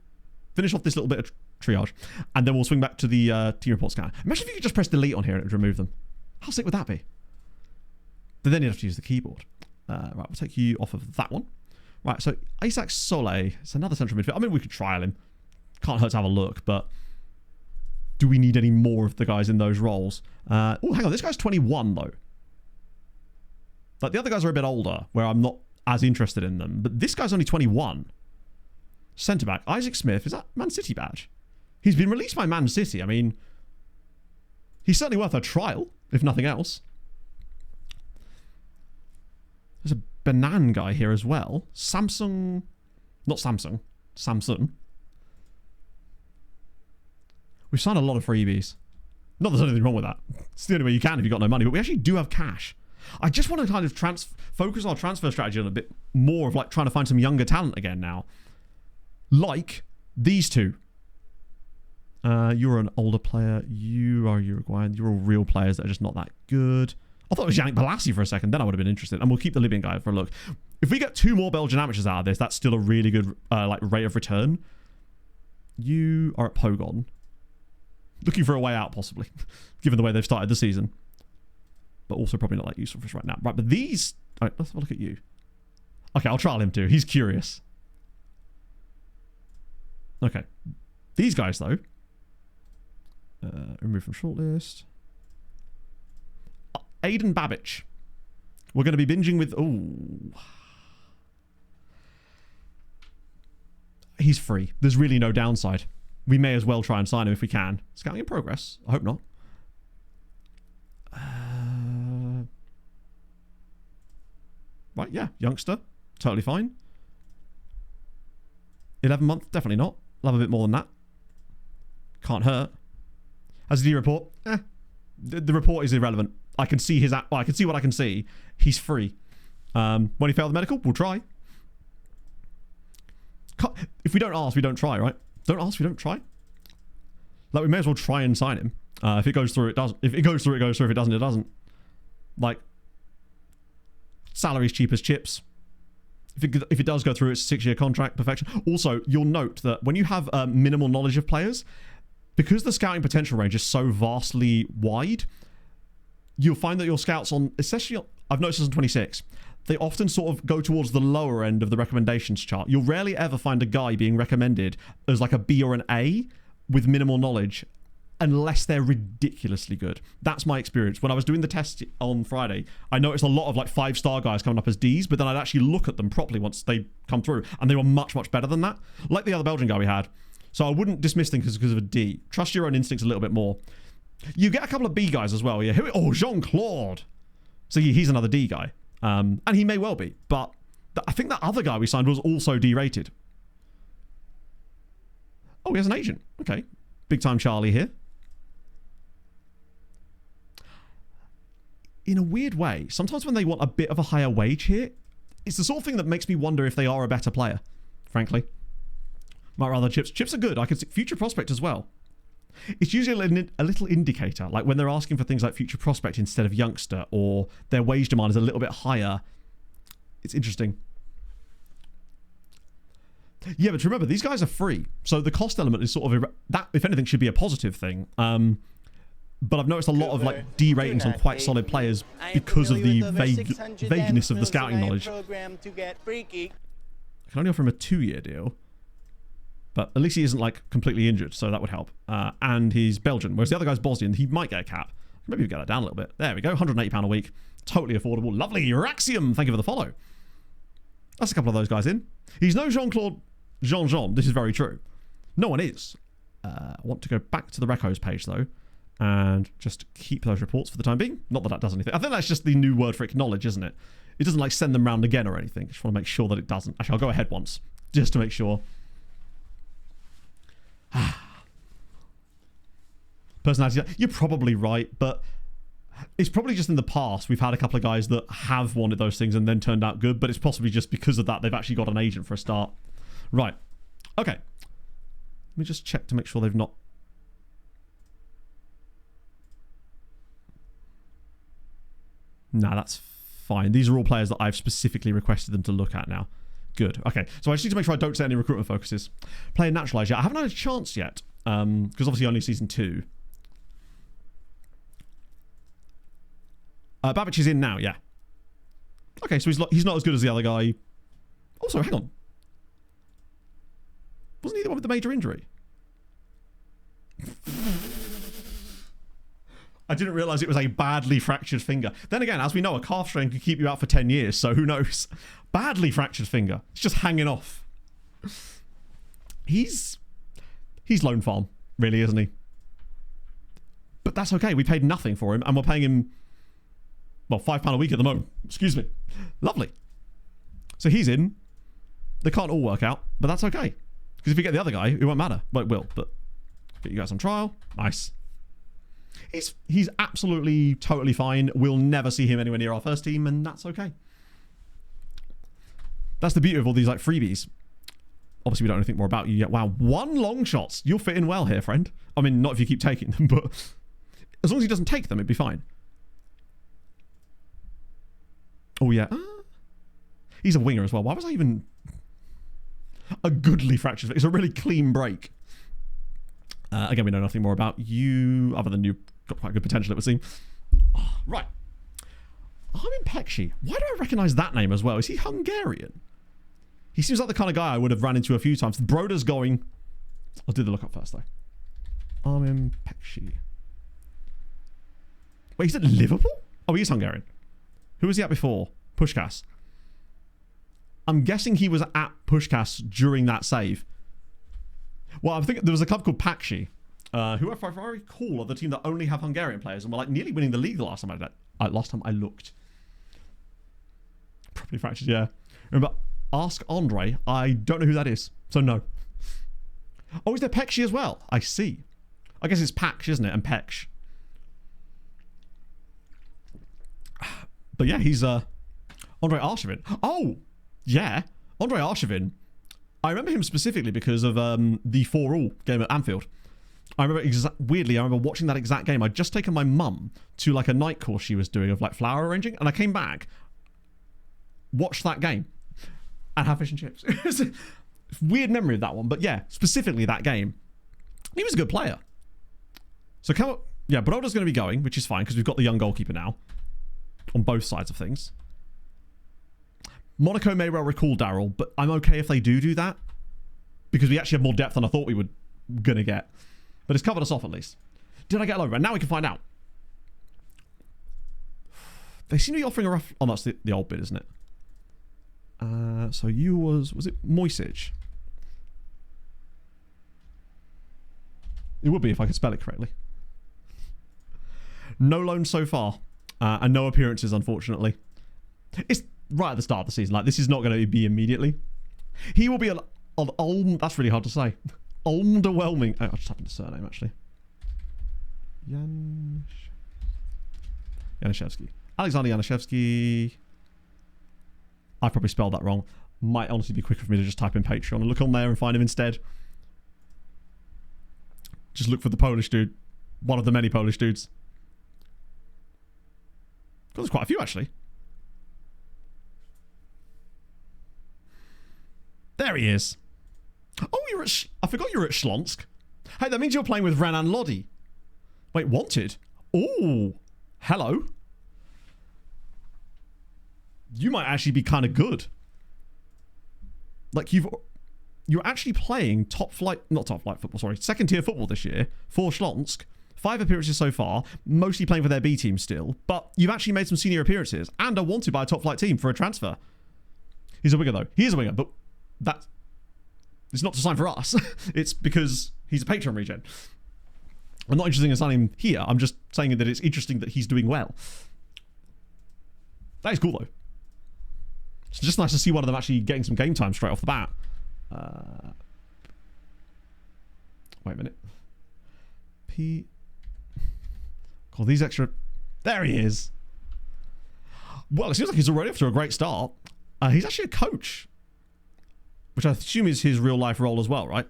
finish off this little bit of triage, and then we'll swing back to the team report scanner. Imagine if you could just press delete on here and it would remove them. How sick would that be? But then you'd have to use the keyboard. Right, we'll take you off of that one. Right, so Isaac Sole. It's another central midfielder. I mean, we could trial him. Can't hurt to have a look, but do we need any more of the guys in those roles? Oh, hang on. This guy's 21, though. Like, the other guys are a bit older, where I'm not as interested in them. But this guy's only 21. Centre-back. Isaac Smith. Is that Man City badge? He's been released by Man City. I mean, he's certainly worth a trial, if nothing else. There's a Banan guy here as well. Samsung. Not Samsung. Samsung. We've signed a lot of freebies. Not that there's anything wrong with that. It's the only way you can if you've got no money. But we actually do have cash. I just want to kind of focus our transfer strategy on a bit more of like trying to find some younger talent again now. Like these two. You're an older player. You are Uruguayan. You're all real players that are just not that good. I thought it was Yannick Balassi for a second. Then I would have been interested. And we'll keep the Libyan guy for a look. If we get 2 more Belgian amateurs out of this, that's still a really good like rate of return. You are at Pogon. Looking for a way out, possibly. Given the way they've started the season. But also probably not that useful for us right now. Right, but these... All right, let's have a look at you. Okay, I'll trial him too. He's curious. Okay. These guys, though. Remove from shortlist. Aidan Babbage. We're going to be binging with... Ooh. He's free. There's really no downside. We may as well try and sign him if we can. Scouting in progress. I hope not. Right, yeah. Youngster. Totally fine. 11 month. Definitely not. Love a bit more than that. Can't hurt. Has a D report? The report is irrelevant. I can see his... Well, I can see what I can see. He's free. When he failed the medical, we'll try. If we don't ask, we don't try, right? Don't ask, we don't try. Like, we may as well try and sign him. If it goes through, it doesn't. If it goes through, it goes through. If it doesn't, it doesn't. Like, salary's cheap as chips. If it does go through, it's a 6-year contract. Perfection. Also, you'll note that when you have minimal knowledge of players, because the scouting potential range is so vastly wide, you'll find that your scouts on, especially, I've noticed this on 26, they often sort of go towards the lower end of the recommendations chart. You'll rarely ever find a guy being recommended as like a B or an A with minimal knowledge unless they're ridiculously good. That's my experience. When I was doing the test on Friday, I noticed a lot of like 5-star guys coming up as Ds, but then I'd actually look at them properly once they come through, and they were much, much better than that. Like the other Belgian guy we had. So I wouldn't dismiss things because of a D. Trust your own instincts a little bit more. You get a couple of B guys as well. Yeah. Oh, Jean-Claude. So he's another D guy. And he may well be, but I think that other guy we signed was also D-rated. Oh, he has an agent. Okay. Big time Charlie here. In a weird way, sometimes when they want a bit of a higher wage here, it's the sort of thing that makes me wonder if they are a better player, frankly. Might rather Chips. Chips are good. I can see future prospect as well. It's usually a little indicator, like when they're asking for things like future prospect instead of youngster, or their wage demand is a little bit higher. It's interesting. Yeah, but remember, these guys are free, so the cost element is sort of that, if anything, should be a positive thing. But I've noticed a lot of like D ratings on quite solid players because of the vagueness of the scouting knowledge. I can only offer him a 2-year deal. But at least he isn't like completely injured, so that would help. And he's Belgian, whereas the other guy's Bosnian. He might get a cap. Maybe we get that down a little bit. There we go, £180 a week. Totally affordable. Lovely. Raxium, thank you for the follow. That's a couple of those guys in. He's no Jean-Claude Jean-Jean. This is very true. No one is. I want to go back to the Recos page, though, and just keep those reports for the time being. Not that that does anything. I think that's just the new word for acknowledge, isn't it? It doesn't like send them round again or anything. I just want to make sure that it doesn't. Actually, I'll go ahead once, just to make sure. Personality, you're probably right, but it's probably just in the past we've had a couple of guys that have wanted those things and then turned out good, but it's possibly just because of that they've actually got an agent for a start. Right. Okay. Let me just check to make sure they've not... Nah, that's fine. These are all players that I've specifically requested them to look at now. Good. Okay. So I just need to make sure I don't set any recruitment focuses. Player naturalised yet. I haven't had a chance yet. Because obviously only season 2. Babic is in now, yeah. Okay, so he's not as good as the other guy. Also, hang on. Wasn't he the one with the major injury? I didn't realise it was a badly fractured finger. Then again, as we know, a calf strain can keep you out for 10 years, so who knows? Badly fractured finger. It's just hanging off. He's Lone Farm, really, isn't he? But that's okay. We paid nothing for him, and we're paying him, well, £5 a week at the moment. Excuse me. Lovely. So he's in. They can't all work out, but that's okay. Because if you get the other guy, it won't matter. Well, it will, but get you guys on trial. Nice. He's absolutely, totally fine. We'll never see him anywhere near our first team, and that's okay. That's the beauty of all these like freebies. Obviously, we don't know anything more about you yet. Wow, 1 long shots. You'll fit in well here, friend. I mean, not if you keep taking them, but as long as he doesn't take them, it'd be fine. Oh, yeah. He's a winger as well. Why was I even... A goodly fracture. It's a really clean break. Again, we know nothing more about you, other than you've got quite good potential, it would seem. Oh, right. Armin Pekshi. Why do I recognise that name as well? Is he Hungarian? He seems like the kind of guy I would have ran into a few times. Broda's going... I'll do the lookup first, though. Armin Pekshi. Wait, he's at Liverpool? Oh, he's Hungarian. Who was he at before? Puskás. I'm guessing he was at Puskás during that save. Well, I think there was a club called Pakshi, who, if I recall, are the team that only have Hungarian players, and were like nearly winning the league the last time I looked. Properly fractured, yeah. Remember, ask Andre. I don't know who that is, so no. Oh, is there Pekshi as well? I see. I guess it's Paksh, isn't it? And Peksh. But yeah, he's Andre Arshavin. Oh, yeah. Andre Arshavin. I remember him specifically because of the 4-all game at Anfield. I remember weirdly, I remember watching that exact game. I'd just taken my mum to like a night course she was doing of like flower arranging, and I came back, watched that game, and had fish and chips. It's a weird memory of that one, but yeah, specifically that game. He was a good player. So yeah, Broda's going to be going, which is fine because we've got the young goalkeeper now on both sides of things. Monaco may well recall Daryl, but I'm okay if they do that because we actually have more depth than I thought we were going to get. But it's covered us off at least. Did I get low? Now we can find out. They seem to be offering a rough... Oh, that's the old bit, isn't it? So you was it Moisic? It would be if I could spell it correctly. No loans so far. And no appearances, unfortunately. It's right at the start of the season. Like, this is not going to be immediately. He will be that's really hard to say. Underwhelming. I'll just type in the surname, actually. Janishevsky. Alexander Janishevsky. I probably spelled that wrong. Might honestly be quicker for me to just type in Patreon and look on there and find him instead. Just look for the Polish dude. One of the many Polish dudes. God, there's quite a few, actually. There he is. Oh, you're at... I forgot you were at Shlonsk. Hey, that means you're playing with Renan Lodi. Wait, wanted? Oh, hello. You might actually be kind of good. Like, you're actually playing not top flight football, sorry, second tier football this year for Shlonsk. 5 appearances so far, mostly playing for their B team still, but you've actually made some senior appearances and are wanted by a top flight team for a transfer. He's a winger though. He is a winger, but it's not to sign for us. It's because he's a Patreon regen. I'm not interested in signing him here. I'm just saying that it's interesting that he's doing well. That is cool though. It's just nice to see one of them actually getting some game time straight off the bat. Wait a minute. God, these extra... There he is. Well, it seems like he's already off to a great start. He's actually a coach, which I assume is his real life role as well, right?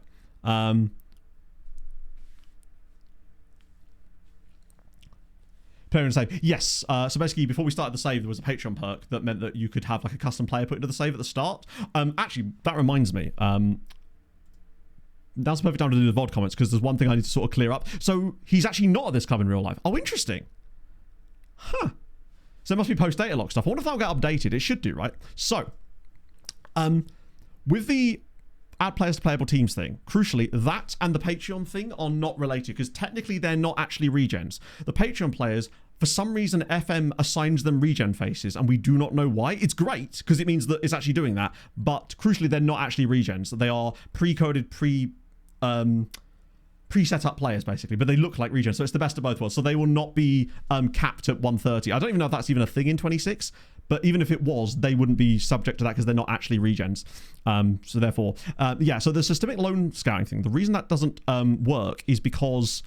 Player and save. Yes. So basically, before we started the save, there was a Patreon perk that meant that you could have like a custom player put into the save at the start. Actually, that reminds me. Now's the perfect time to do the VOD comments because there's one thing I need to sort of clear up. So he's actually not at this club in real life. Oh, interesting. Huh. So it must be post-data lock stuff. I wonder if that'll get updated. It should do, right? So, with the add players to playable teams thing, crucially, that and the Patreon thing are not related because technically they're not actually regens. The Patreon players, for some reason, FM assigns them regen faces and we do not know why. It's great because it means that it's actually doing that, but crucially, they're not actually regens. They are pre-coded, pre-set up players basically, but they look like regen, so it's the best of both worlds. So they will not be capped at 130. I don't even know if that's even a thing in 26, but even if it was, they wouldn't be subject to that because they're not actually regens. So therefore, yeah, so the systemic loan scouting thing, the reason that doesn't work is because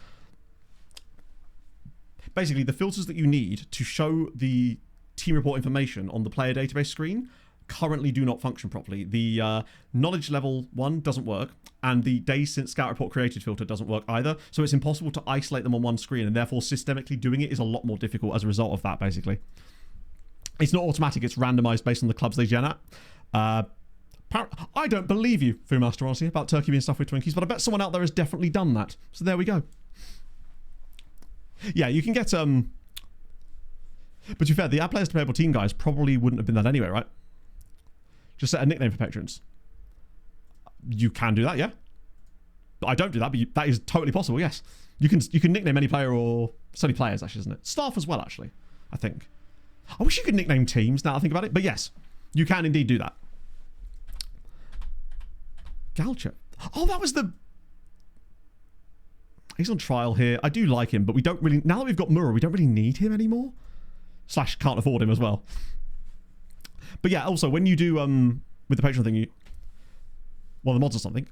basically the filters that you need to show the team report information on the player database screen currently do not function properly. The knowledge level one doesn't work, and the days since scout report created filter doesn't work either, so it's impossible to isolate them on one screen, and therefore systemically doing it is a lot more difficult as a result of that. Basically, it's not automatic, it's randomized based on the clubs they gen at. I don't believe you, Foodmaster, honestly, about Turkey being stuffed with Twinkies, but I bet someone out there has definitely done that, so there we go. Yeah, you can get but to be fair, the add players to playable team guys probably wouldn't have been that anyway, right? Just set a nickname for patrons. You can do that, yeah. I don't do that, but that is totally possible, yes. You can nickname any player, or it's only players, actually, isn't it? Staff as well, actually, I think. I wish you could nickname teams now I think about it, but yes, you can indeed do that. Galcher. Oh, that was the... He's on trial here. I do like him, but we don't really... Now that we've got Mura, we don't really need him anymore. / can't afford him as well. But yeah, also, when you do, with the Patreon thing, the mods or something,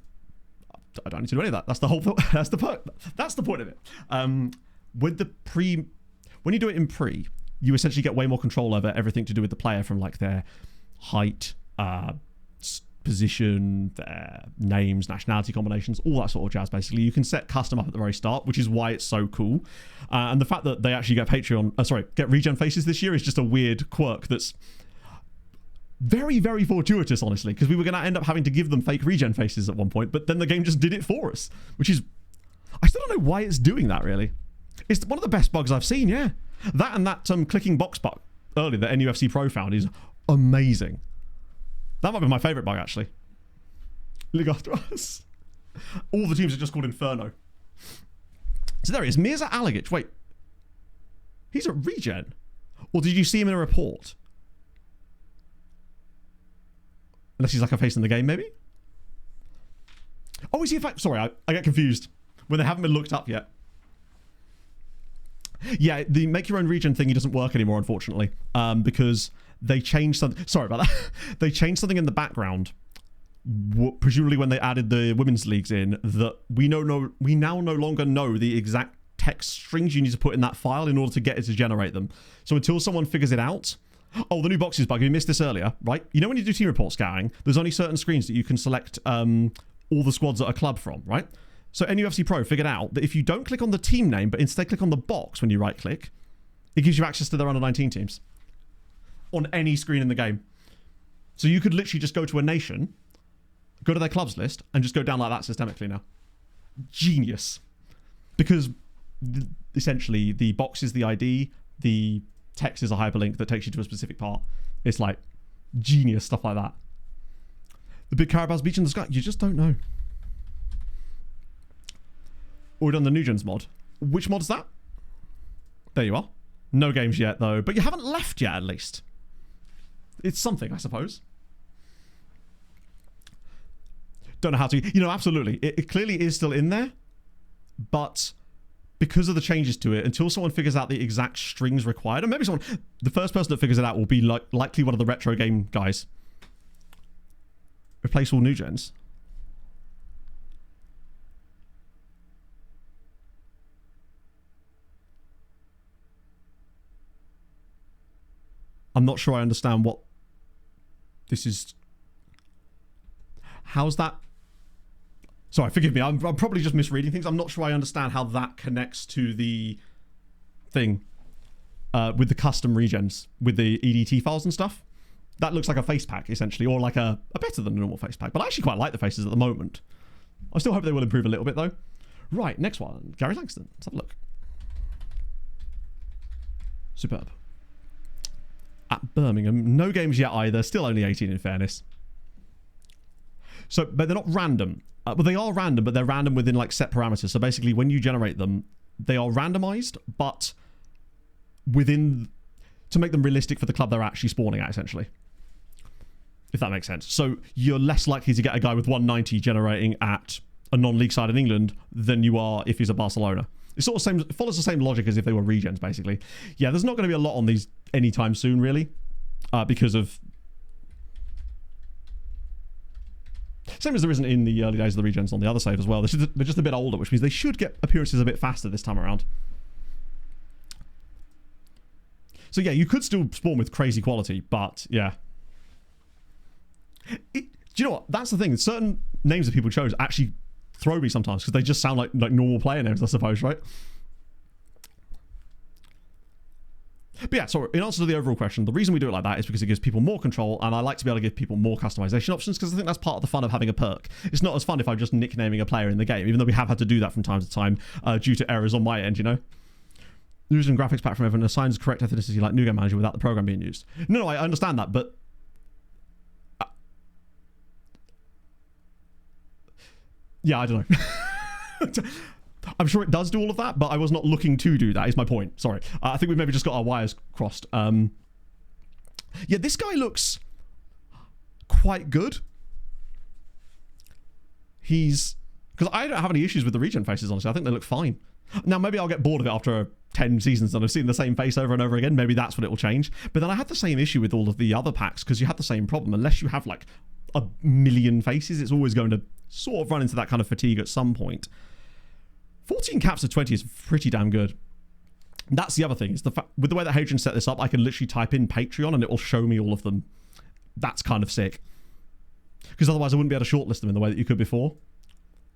I don't need to do any of that. That's the whole... That's the point of it. With the when you do it in pre, you essentially get way more control over everything to do with the player, from like their height, position, their names, nationality combinations, all that sort of jazz. Basically, you can set custom up at the very start, which is why it's so cool. And the fact that they actually get get regen faces this year is just a weird quirk that's very, very fortuitous, honestly, because we were going to end up having to give them fake regen faces at one point, but then the game just did it for us, which is... I still don't know why it's doing that, really. It's one of the best bugs I've seen, yeah. That and that clicking box bug earlier that NUFC Pro found is amazing. That might be my favourite bug, actually. Legatros. All the teams are just called Inferno. So there he is. Mirza Alagic. Wait. He's at regen? Or did you see him in a report? Unless he's like a face in the game, maybe? Oh, is he in fact... Sorry, I get confused when they haven't been looked up yet. Yeah, the make your own regen thingy doesn't work anymore, unfortunately, because they changed something. Sorry about that. They changed something in the background, presumably when they added the women's leagues in, that we now no longer know the exact text strings you need to put in that file in order to get it to generate them. So until someone figures it out, Oh, the new boxes bug. You missed this earlier, right? You know when you do team report scouting, there's only certain screens that you can select all the squads at a club from, right? So NUFC Pro figured out that if you don't click on the team name, but instead click on the box when you right-click, it gives you access to their under-19 teams on any screen in the game. So you could literally just go to a nation, go to their clubs list, and just go down like that systemically now. Genius. Because essentially the box is the ID, the text is a hyperlink that takes you to a specific part. It's like genius stuff like that. The big Carabas Beach in the sky, you just don't know. Or done the Nugents mod. Which mod is that? There you are. No games yet though, but you haven't left yet at least. It's something, I suppose. Don't know how to... You know, absolutely. It clearly is still in there, but because of the changes to it, until someone figures out the exact strings required, and maybe someone... The first person that figures it out will be likely one of the retro game guys. Replace all new gens. I'm not sure I understand what this is. How's that? Sorry, forgive me. I'm probably just misreading things. I'm not sure I understand how that connects to the thing with the custom regens, with the EDT files and stuff. That looks like a face pack, essentially, or like a better than a normal face pack. But I actually quite like the faces at the moment. I still hope they will improve a little bit, though. Right, next one. Gary Langston. Let's have a look. Superb. At Birmingham. No games yet either. Still only 18 in fairness. So, but they're not random. Well, they are random, but they're random within like set parameters. So basically, when you generate them, they are randomized, but within... to make them realistic for the club they're actually spawning at, essentially. If that makes sense. So you're less likely to get a guy with 190 generating at a non-league side in England than you are if he's a Barcelona. It's sort of it follows the same logic as if they were regens, basically. Yeah, there's not going to be a lot on these anytime soon, really, because of... Same as there isn't in the early days of the regens on the other save as well. They're just a bit older, which means they should get appearances a bit faster this time around. So yeah, you could still spawn with crazy quality, but yeah. Do you know what? That's the thing. Certain names that people chose actually throw me sometimes because they just sound like normal player names, I suppose, right? But yeah, so in answer to the overall question, the reason we do it like that is because it gives people more control, and I like to be able to give people more customization options because I think that's part of the fun of having a perk. It's not as fun if I'm just nicknaming a player in the game, even though we have had to do that from time to time due to errors on my end, you know? Using graphics pack from everyone assigns correct ethnicity like New Game Manager without the program being used. No, I understand that, but... yeah, I don't know. I'm sure it does do all of that, but I was not looking to do that, is my point. Sorry. I think we've maybe just got our wires crossed. Yeah, this guy looks quite good. He's... because I don't have any issues with the regen faces, honestly. I think they look fine. Now, maybe I'll get bored of it after 10 seasons and I've seen the same face over and over again. Maybe that's when it will change. But then I had the same issue with all of the other packs because you had the same problem. Unless you have like a million faces, it's always going to sort of run into that kind of fatigue at some point. 14 caps of 20 is pretty damn good. That's the other thing. Is the fact, with the way that Hadrian set this up, I can literally type in Patreon and it will show me all of them. That's kind of sick. Because otherwise I wouldn't be able to shortlist them in the way that you could before.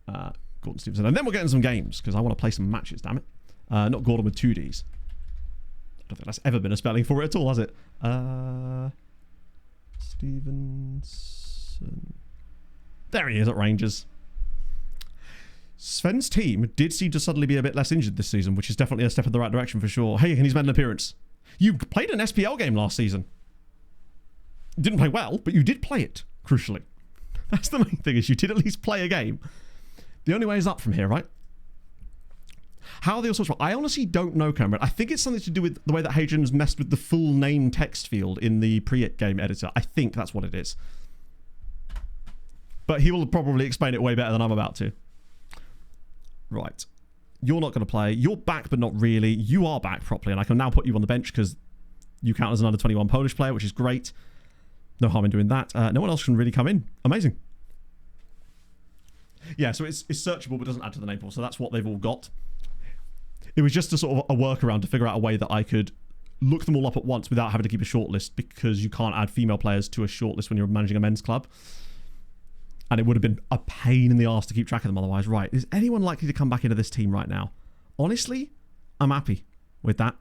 Gordon Stevenson. And then we'll get into some games because I want to play some matches, damn it. Not Gordon with 2 Ds. I don't think that's ever been a spelling for it at all, has it? Stevenson. There he is at Rangers. Sven's team did seem to suddenly be a bit less injured this season, which is definitely a step in the right direction for sure. Hey, and he's made an appearance. You played an SPL game last season. Didn't play well, but you did play it, crucially. That's the main thing, is you did at least play a game. The only way is up from here, right? How are they all sorts of... I honestly don't know, Cameron. I think it's something to do with the way that Hadrian's messed with the full name text field in the pre-game editor. I think that's what it is. But he will probably explain it way better than I'm about to. Right. You're not going to play. You're back, but not really. You are back properly, and I can now put you on the bench because you count as an under-21 Polish player, which is great. No harm in doing that. No one else can really come in. Amazing. Yeah, so it's searchable, but doesn't add to the name pool, so that's what they've all got. It was just a sort of a workaround to figure out a way that I could look them all up at once without having to keep a shortlist, because you can't add female players to a shortlist when you're managing a men's club. And it would have been a pain in the arse to keep track of them otherwise. Right, is anyone likely to come back into this team right now? Honestly, I'm happy with that.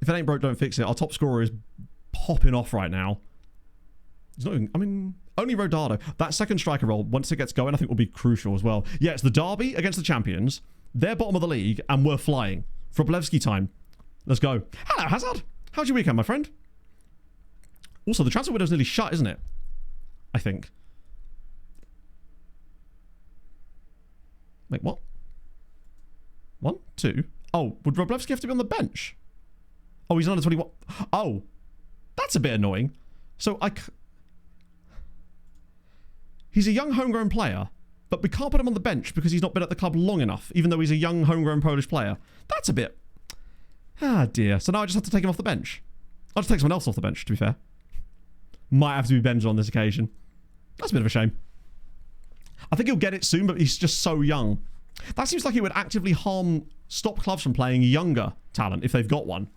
If it ain't broke, don't fix it. Our top scorer is popping off right now. It's not even, I mean, only Rodado. That second striker role, once it gets going, I think will be crucial as well. Yeah, it's the derby against the champions. They're bottom of the league, and we're flying. Wroblewski time. Let's go. Hello, Hazard. How's your weekend, my friend? Also, the transfer window's nearly shut, isn't it? I think. Wait, what? 1, 2. Oh, would Wroblewski have to be on the bench? Oh, he's under 21. Oh, that's a bit annoying. So he's a young homegrown player, but we can't put him on the bench because he's not been at the club long enough, even though he's a young homegrown Polish player. That's a bit... Ah, dear. So now I just have to take him off the bench. I'll just take someone else off the bench, to be fair. Might have to be Benja on this occasion. That's a bit of a shame. I think he'll get it soon, but he's just so young. That seems like it would actively stop clubs from playing younger talent if they've got one.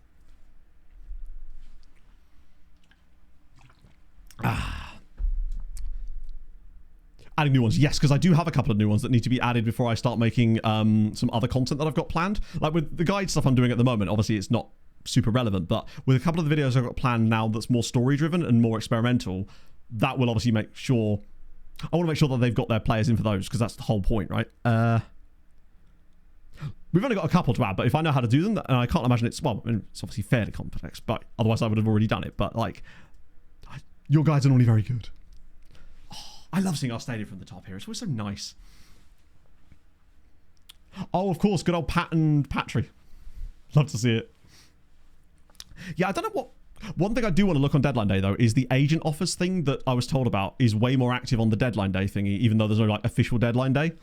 Adding new ones, yes, because I do have a couple of new ones that need to be added before I start making some other content that I've got planned. Like with the guide stuff I'm doing at the moment, obviously it's not super relevant, but with a couple of the videos I've got planned now that's more story driven and more experimental, that will obviously make sure... I want to make sure that they've got their players in for those, because that's the whole point, right? We've only got a couple to add, but if I know how to do them, and I can't imagine it's... Well, I mean, it's obviously fairly complex, but otherwise I would have already done it. But, like, your guides are normally very good. I love seeing our stadium from the top here. It's always so nice. Oh, of course. Good old Pat and Patry. Love to see it. Yeah, I don't know what... One thing I do want to look on deadline day, though, is the agent offers thing that I was told about is way more active on the deadline day thingy, even though there's no, like, official deadline day.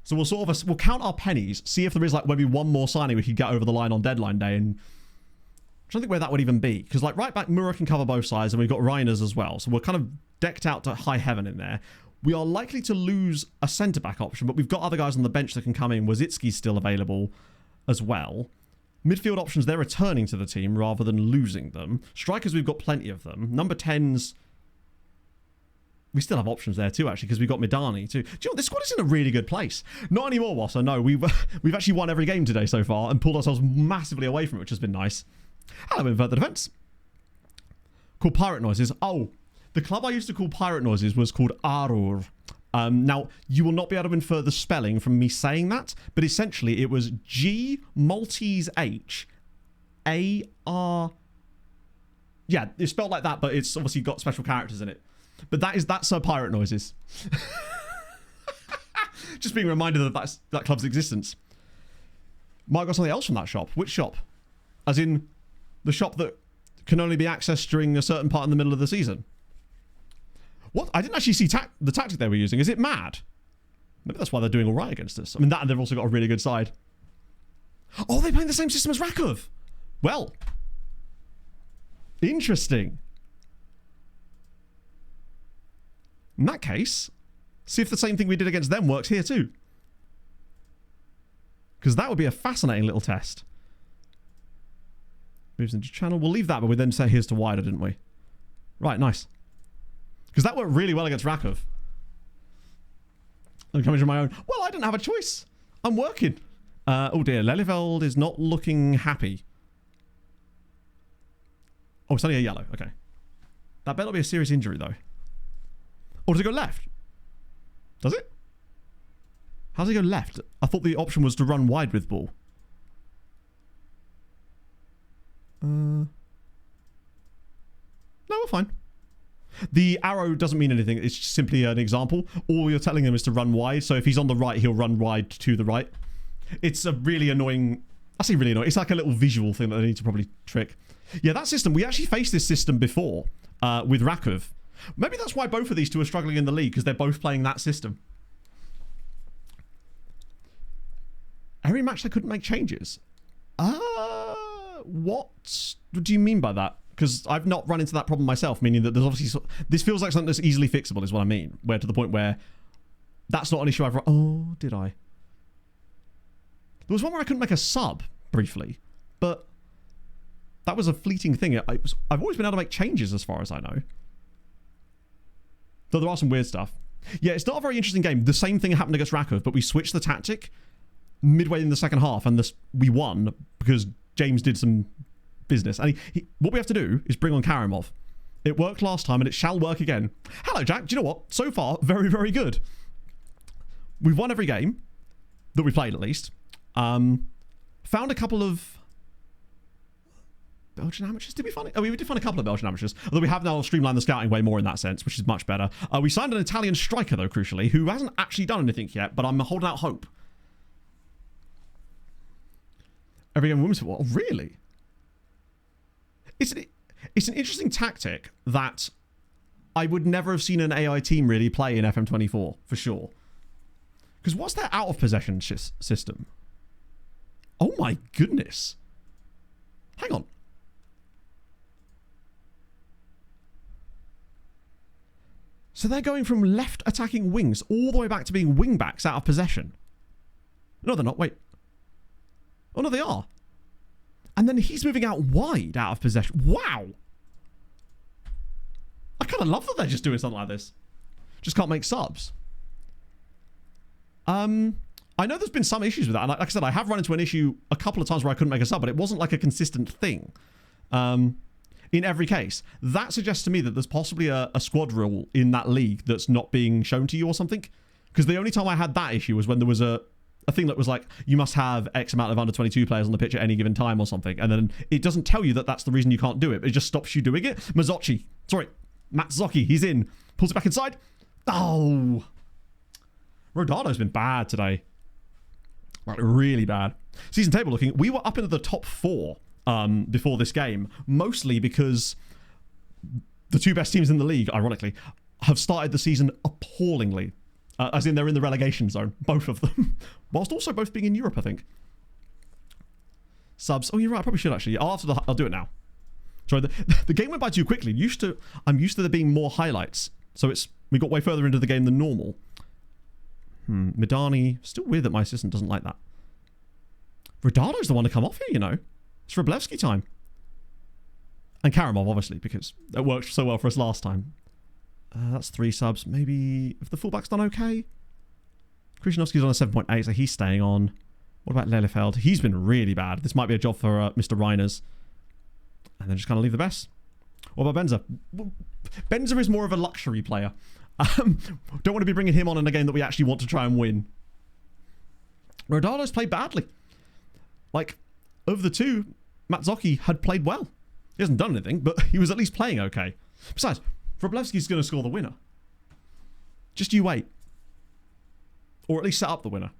So we'll sort of... We'll count our pennies, see if there is, like, maybe one more signing we could get over the line on deadline day, and... I don't think where that would even be. Because, like, right back, Mura can cover both sides, and we've got Reiners as well. So we're kind of decked out to high heaven in there. We are likely to lose a centre-back option, but we've got other guys on the bench that can come in. Wazicki's still available as well. Midfield options, they're returning to the team rather than losing them. Strikers, we've got plenty of them. Number 10s, we still have options there too, actually, because we've got Midani too. Do you know what? This squad is in a really good place. Not anymore, Wassa. No, we've actually won every game today so far and pulled ourselves massively away from it, which has been nice. Hello, Invert the Defence. Called Pirate Noises. Oh, the club I used to call Pirate Noises was called Arur. Now, you will not be able to infer the spelling from me saying that, but essentially it was G Maltese H A R. Yeah, it's spelled like that, but it's obviously got special characters in it. But that's Pirate Noises. Just being reminded of that club's existence. Might got something else from that shop. Which shop? As in the shop that can only be accessed during a certain part in the middle of the season. What? I didn't actually see the tactic they were using. Is it mad? Maybe that's why they're doing all right against us. I mean, that and they've also got a really good side. Oh, they're playing the same system as Rakov. Well, interesting. In that case, see if the same thing we did against them works here too. Because that would be a fascinating little test. Moves into channel. We'll leave that, but we then set here's to wider, didn't we? Right, nice. Because that worked really well against Rakov. I'm coming from my own. Well, I didn't have a choice. I'm working. Oh dear, Leliveld is not looking happy. Oh, it's only a yellow. Okay. That better not be a serious injury, though. Or does it go left? Does it? How does it go left? I thought the option was to run wide with ball. No, we're fine. The arrow doesn't mean anything. It's simply an example. All you're telling him is to run wide. So if he's on the right, he'll run wide to the right. It's a really annoying... I say really annoying. It's like a little visual thing that they need to probably trick. Yeah, that system. We actually faced this system before with Rakov. Maybe that's why both of these two are struggling in the league, because they're both playing that system. Every match they couldn't make changes. What do you mean by that? Because I've not run into that problem myself, meaning that there's obviously... This feels like something that's easily fixable is what I mean. Where to the point where that's not an issue I've... Oh, did I? There was one where I couldn't make a sub briefly, but that was a fleeting thing. I've always been able to make changes as far as I know. Though there are some weird stuff. Yeah, it's not a very interesting game. The same thing happened against Rakov, but we switched the tactic midway in the second half, and we won because James did some business. And what we have to do is bring on Karimov. It worked last time, and it shall work again. Hello, Jack. Do you know what? So far, very, very good. We've won every game that we played, at least. Found a couple of Belgian amateurs. Did we find it? Oh, we did find a couple of Belgian amateurs. Although we have now streamlined the scouting way more in that sense, which is much better. We signed an Italian striker, though, crucially, who hasn't actually done anything yet, but I'm holding out hope. Every game women's football. Oh, really? It's an interesting tactic that I would never have seen an AI team really play in FM24, for sure. Because what's their out of possession system? Oh my goodness. Hang on. So they're going from left attacking wings all the way back to being wing backs out of possession. No, they're not. Wait. Oh, no, they are. And then he's moving out wide out of possession. Wow. I kind of love that they're just doing something like this. Just can't make subs. I know there's been some issues with that. And like I said, I have run into an issue a couple of times where I couldn't make a sub, but it wasn't like a consistent thing. In every case. That suggests to me that there's possibly a squad rule in that league that's not being shown to you or something. Because the only time I had that issue was when there was a thing that was like, you must have X amount of under 22 players on the pitch at any given time or something. And then it doesn't tell you that that's the reason you can't do it. It just stops you doing it. Matzocchi, he's in. Pulls it back inside. Oh. Rodano's been bad today. Like, really bad. Season table looking, we were up into the top 4 before this game. Mostly because the 2 best teams in the league, ironically, have started the season appallingly. As in, they're in the relegation zone, both of them. Whilst also both being in Europe, I think. Subs. Oh, you're right. I probably should, actually. I'll do it now. Sorry, the game went by too quickly. I'm used to there being more highlights. So we got way further into the game than normal. Midani. Still weird that my assistant doesn't like that. Rodano's the one to come off here, you know. It's Wroblewski time. And Karimov, obviously, because it worked so well for us last time. That's 3 subs. Maybe if the fullback's done okay. Krzyzanowski's on a 7.8, so he's staying on. What about Lelefeld? He's been really bad. This might be a job for Mr. Reiners. And then just kind of leave the best. What about Benza? Benza is more of a luxury player. Don't want to be bringing him on in a game that we actually want to try and win. Rodano's played badly. Like, of the 2, Matzocchi had played well. He hasn't done anything, but he was at least playing okay. Besides, Wroblewski's going to score the winner. Just you wait. Or at least set up the winner.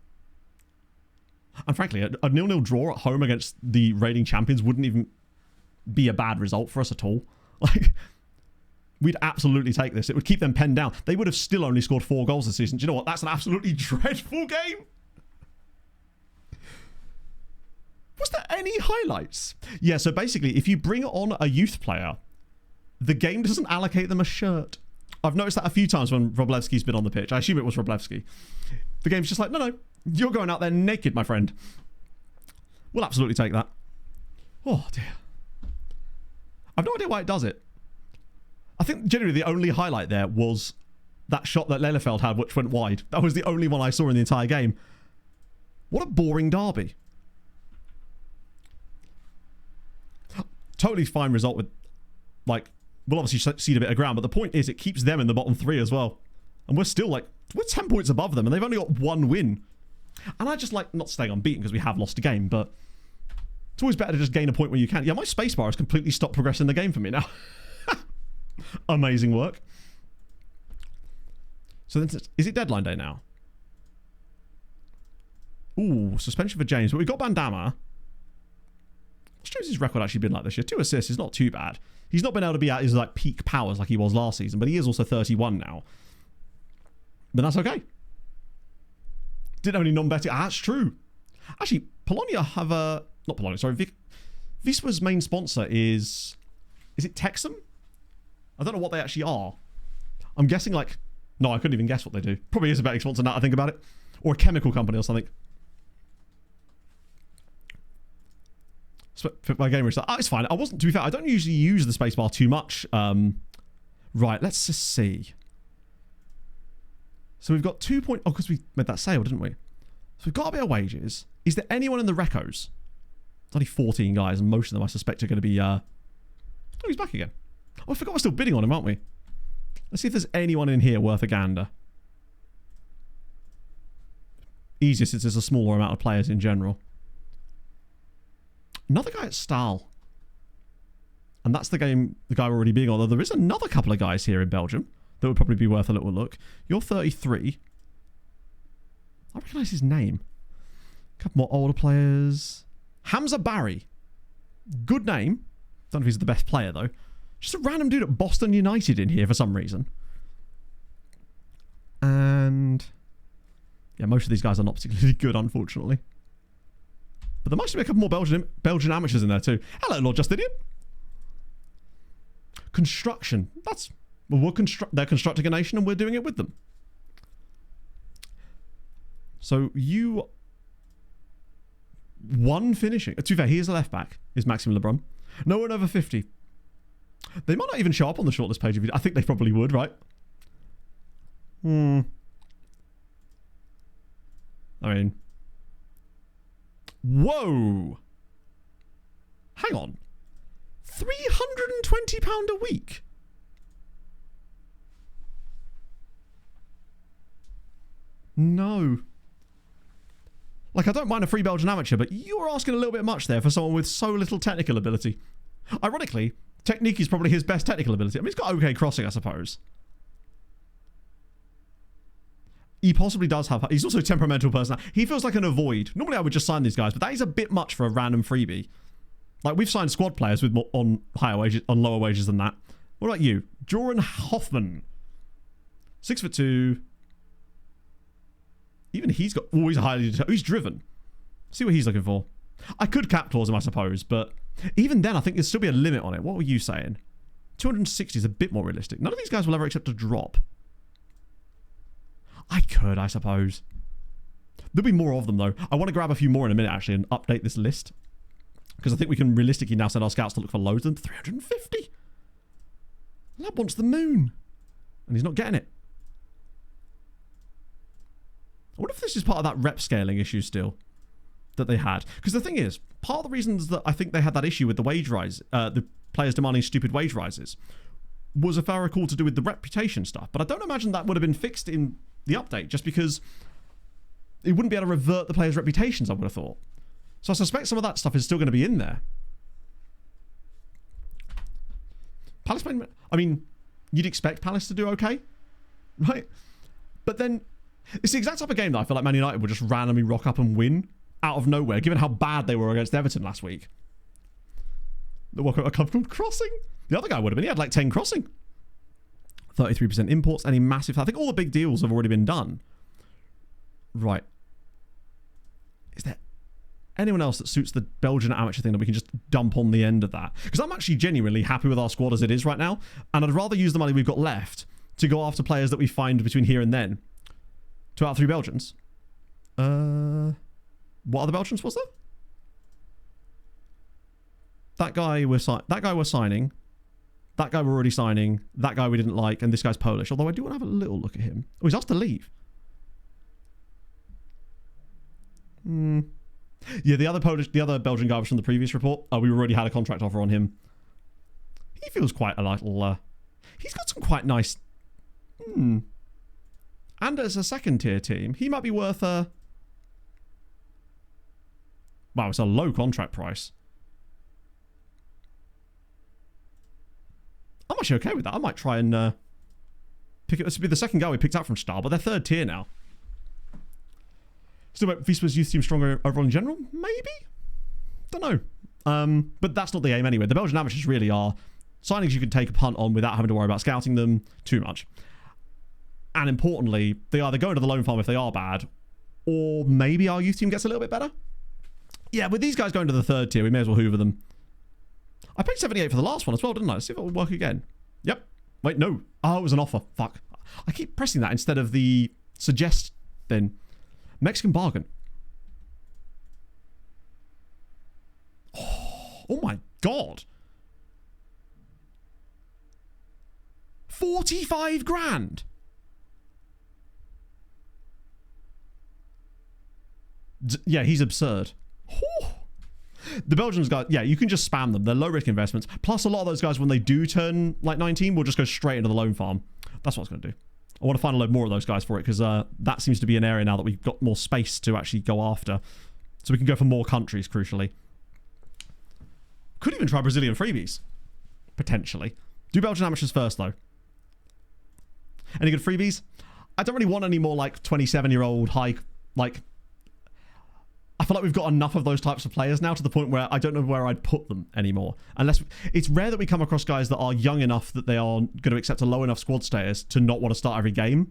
And frankly, a 0-0 draw at home against the reigning champions wouldn't even be a bad result for us at all. Like, we'd absolutely take this. It would keep them penned down. They would have still only scored 4 goals this season. Do you know what? That's an absolutely dreadful game. Was there any highlights? Yeah, so basically, if you bring on a youth player, the game doesn't allocate them a shirt. I've noticed that a few times when Wroblewski's been on the pitch. I assume it was Wroblewski. The game's just like, no, you're going out there naked, my friend. We'll absolutely take that. Oh, dear. I've no idea why it does it. I think generally the only highlight there was that shot that Lelefeld had, which went wide. That was the only one I saw in the entire game. What a boring derby. Totally fine result with, like, we'll obviously cede a bit of ground, but the point is it keeps them in the bottom 3 as well. And we're still, like, we're 10 points above them, and they've only got 1 win. And I just like not staying unbeaten because we have lost a game, but it's always better to just gain a point when you can. Yeah, my spacebar has completely stopped progressing the game for me now. Amazing work. So then, is it deadline day now? Ooh, suspension for James. But we've got Bandama. What's James's record actually been like this year? 2 assists is not too bad. He's not been able to be at his like peak powers like he was last season, but he is also 31 now. But that's okay. Didn't have any non-betting. That's true. Actually, Polonia have a... Not Polonia, sorry. Wisła's main sponsor is... Is it Texum? I don't know what they actually are. I'm guessing like... No, I couldn't even guess what they do. Probably is a betting sponsor now I think about it. Or a chemical company or something. My game restart. Oh, it's fine. I wasn't, to be fair, I don't usually use the spacebar too much. Right, let's just see. So we've got 2 point... Oh, because we made that sale, didn't we? So we've got a bit of wages. Is there anyone in the recos? It's only 14 guys, and most of them I suspect are going to be... Oh, he's back again. Oh, I forgot we're still bidding on him, aren't we? Let's see if there's anyone in here worth a gander. Easier since there's a smaller amount of players in general. Another guy at Stahl. And that's the guy we're already bidding on. Although there is another couple of guys here in Belgium that would probably be worth a little look. You're 33. I recognise his name. A couple more older players. Hamza Barry. Good name. Don't know if he's the best player, though. Just a random dude at Boston United in here for some reason. And... yeah, most of these guys are not particularly good, unfortunately. But there must be a couple more Belgian amateurs in there, too. Hello, Lord Justinian. Construction. That's... well, they're constructing a nation and we're doing it with them. So you... one finishing. To be fair, he is a left back, is Maxime Lebrun. No one over 50. They might not even show up on the shortlist page. I think they probably would, right? I mean... whoa! Hang on. £320 a week? No. Like, I don't mind a free Belgian amateur, but you're asking a little bit much there for someone with so little technical ability. Ironically, technique is probably his best technical ability. I mean, he's got okay crossing, I suppose. He possibly does have... he's also a temperamental person. He feels like an avoid. Normally, I would just sign these guys, but that is a bit much for a random freebie. Like, we've signed squad players with on higher wages, on lower wages than that. What about you? Joran Hoffman. 6'2". Even he's got... oh, he's highly... he's driven. See what he's looking for. I could cap clause him, I suppose, but even then, I think there'd still be a limit on it. What were you saying? 260 is a bit more realistic. None of these guys will ever accept a drop. I could, I suppose. There'll be more of them, though. I want to grab a few more in a minute, actually, and update this list. Because I think we can realistically now send our scouts to look for loads of them. 350! Lad wants the moon. And he's not getting it. I wonder if this is part of that rep scaling issue still that they had. Because the thing is, part of the reasons that I think they had that issue with the wage rise, the players demanding stupid wage rises, was, if I recall, to do with the reputation stuff. But I don't imagine that would have been fixed in the update, just because it wouldn't be able to revert the players' reputations, I would have thought. So I suspect some of that stuff is still going to be in there. Palace, I mean, you'd expect Palace to do okay, right? But then, it's the exact type of game that I feel like Man United would just randomly rock up and win out of nowhere, given how bad they were against Everton last week. The a club called Crossing. The other guy would have been. He had like 10 crossing. 33% imports. Any massive... I think all the big deals have already been done. Right. Is there anyone else that suits the Belgian amateur thing that we can just dump on the end of that? Because I'm actually genuinely happy with our squad as it is right now. And I'd rather use the money we've got left to go after players that we find between here and then. 2 out of 3 Belgians. What other Belgians was there? That guy we're signing. That guy we're already signing. That guy we didn't like. And this guy's Polish. Although I do want to have a little look at him. Oh, he's asked to leave. Yeah, the other Belgian guy was from the previous report. We already had a contract offer on him. He feels quite a little... he's got some quite nice... And as a second tier team, he might be worth a... wow, it's a low contract price. I'm actually okay with that. I might try and pick it. This would be the second guy we picked up from Star, but they're 3rd tier now. Still about Wisła's youth team stronger overall in general? Maybe? Don't know. But that's not the aim anyway. The Belgian amateurs really are signings you can take a punt on without having to worry about scouting them too much. And importantly, they either go into the loan farm if they are bad, or maybe our youth team gets a little bit better. Yeah, with these guys going to the 3rd tier, we may as well hoover them. I paid 78 for the last one as well, didn't I? Let's see if it will work again. Yep. Wait, no. Oh, it was an offer. Fuck. I keep pressing that instead of the suggest then. Mexican bargain. Oh. Oh my god. 45 grand. Yeah, he's absurd. Whew. The Belgians guys, yeah, you can just spam them. They're low risk investments. Plus, a lot of those guys, when they do turn like 19, will just go straight into the loan farm. That's what I was going to do. I want to find a load more of those guys for it because that seems to be an area now that we've got more space to actually go after. So we can go for more countries, crucially. Could even try Brazilian freebies. Potentially. Do Belgian amateurs first, though. Any good freebies? I don't really want any more like 27-year-old high, like... I feel like we've got enough of those types of players now to the point where I don't know where I'd put them anymore. Unless it's rare that we come across guys that are young enough that they are going to accept a low enough squad status to not want to start every game.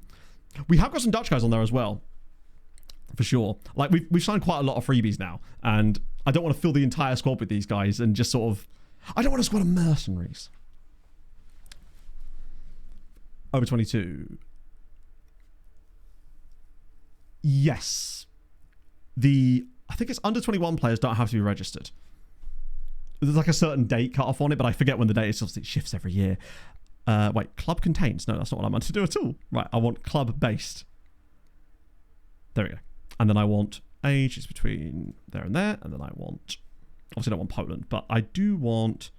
We have got some Dutch guys on there as well, for sure. Like we've signed quite a lot of freebies now, and I don't want to fill the entire squad with these guys and just sort of. I don't want a squad of mercenaries. Over 22. Yes. I think it's under 21 players don't have to be registered. There's like a certain date cut off on it, but I forget when the date is. Obviously, it shifts every year. Wait, club contains. No, that's not what I meant to do at all. Right, I want club based. There we go. And then I want age is between there and there. And then I want, obviously I don't want Poland, but I do want,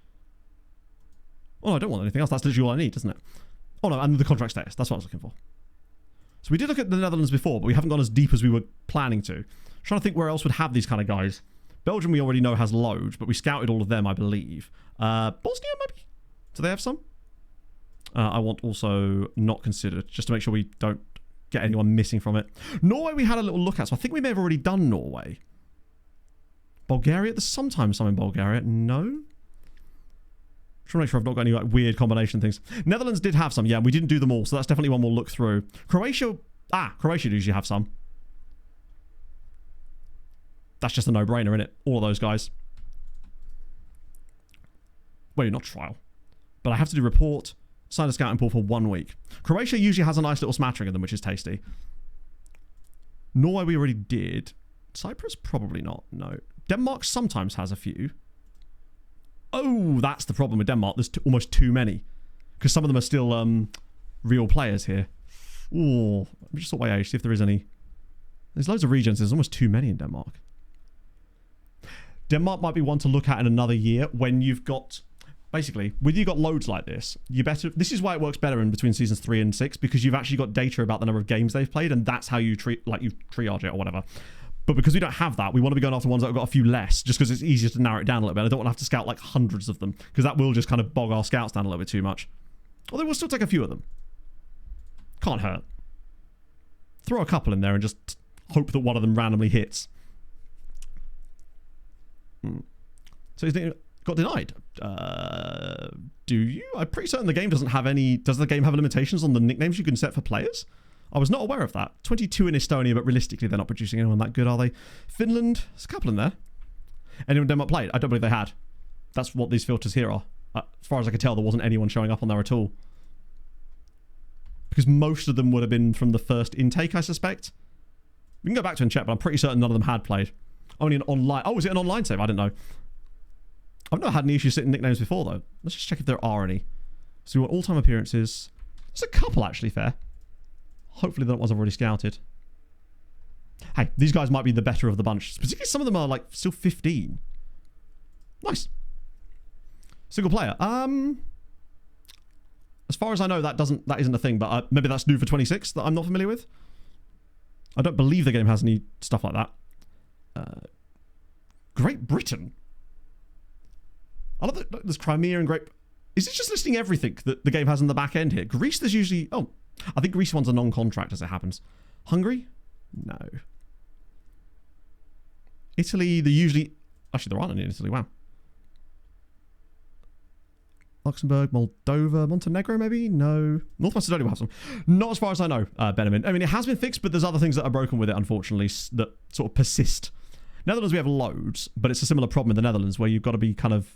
oh, no, I don't want anything else. That's literally all I need, isn't it? Oh no, and the contract status. That's what I was looking for. So we did look at the Netherlands before, but we haven't gone as deep as we were planning to. Trying to think where else would have these kind of guys. Belgium we already know has loads, but we scouted all of them, I believe. Bosnia, maybe? Do they have some? I want also not considered, just to make sure we don't get anyone missing from it. Norway we had a little look at, so I think we may have already done Norway. Bulgaria, there's sometimes some in Bulgaria. No? Trying to make sure I've not got any like weird combination things. Netherlands did have some, yeah, we didn't do them all, so that's definitely one we'll look through. Croatia usually have some. That's just a no-brainer, isn't it? All of those guys. Wait, not trial. But I have to do report, sign a scouting pool for 1 week. Croatia usually has a nice little smattering of them, which is tasty. Norway we already did. Cyprus? Probably not, no. Denmark sometimes has a few. Oh, that's the problem with Denmark. There's almost too many. Because some of them are still real players here. Oh, let me just sort my age, see if there is any. There's loads of regions. There's almost too many in Denmark. Denmark might be one to look at in another year when you've got, basically, when you've got loads like this, this is why it works better in between seasons 3 and 6, because you've actually got data about the number of games they've played, and that's how you triage it or whatever. But because we don't have that, we want to be going after ones that have got a few less, just because it's easier to narrow it down a little bit. I don't want to have to scout like hundreds of them, because that will just kind of bog our scouts down a little bit too much. Although we'll still take a few of them. Can't hurt. Throw a couple in there and just hope that one of them randomly hits. So he's got denied. Do you? I'm pretty certain the game doesn't have any. Does the game have limitations on the nicknames you can set for players? I was not aware of that. 22 in Estonia, but realistically they're not producing anyone that good, are they? Finland, there's a couple in there. Anyone Denmark played? I don't believe they had. That's what these filters here are. As far as I could tell, there wasn't anyone showing up on there at all. Because most of them would have been from the first intake, I suspect. We can go back to and check, but I'm pretty certain none of them had played. Only an online... Oh, is it an online save? I didn't know. I've not had any issues setting nicknames before, though. Let's just check if there are any. So we want all-time appearances. There's a couple, actually, fair. Hopefully they're not ones I've already scouted. Hey, these guys might be the better of the bunch. Particularly some of them are, like, still 15. Nice. Single player. As far as I know, that isn't a thing, but maybe that's new for 26 that I'm not familiar with. I don't believe the game has any stuff like that. Great Britain. I love that there's Crimea and Great... Is it just listing everything that the game has in the back end here? Greece, there's usually... Oh, I think Greece one's a non-contract as it happens. Hungary? No. Italy, they usually... Actually, there aren't any in Italy, wow. Luxembourg, Moldova, Montenegro, maybe? No. North Macedonia will have some. Not as far as I know, Benjamin. I mean, it has been fixed, but there's other things that are broken with it, unfortunately, that sort of persist. Netherlands, we have loads, but it's a similar problem in the Netherlands where you've got to be kind of...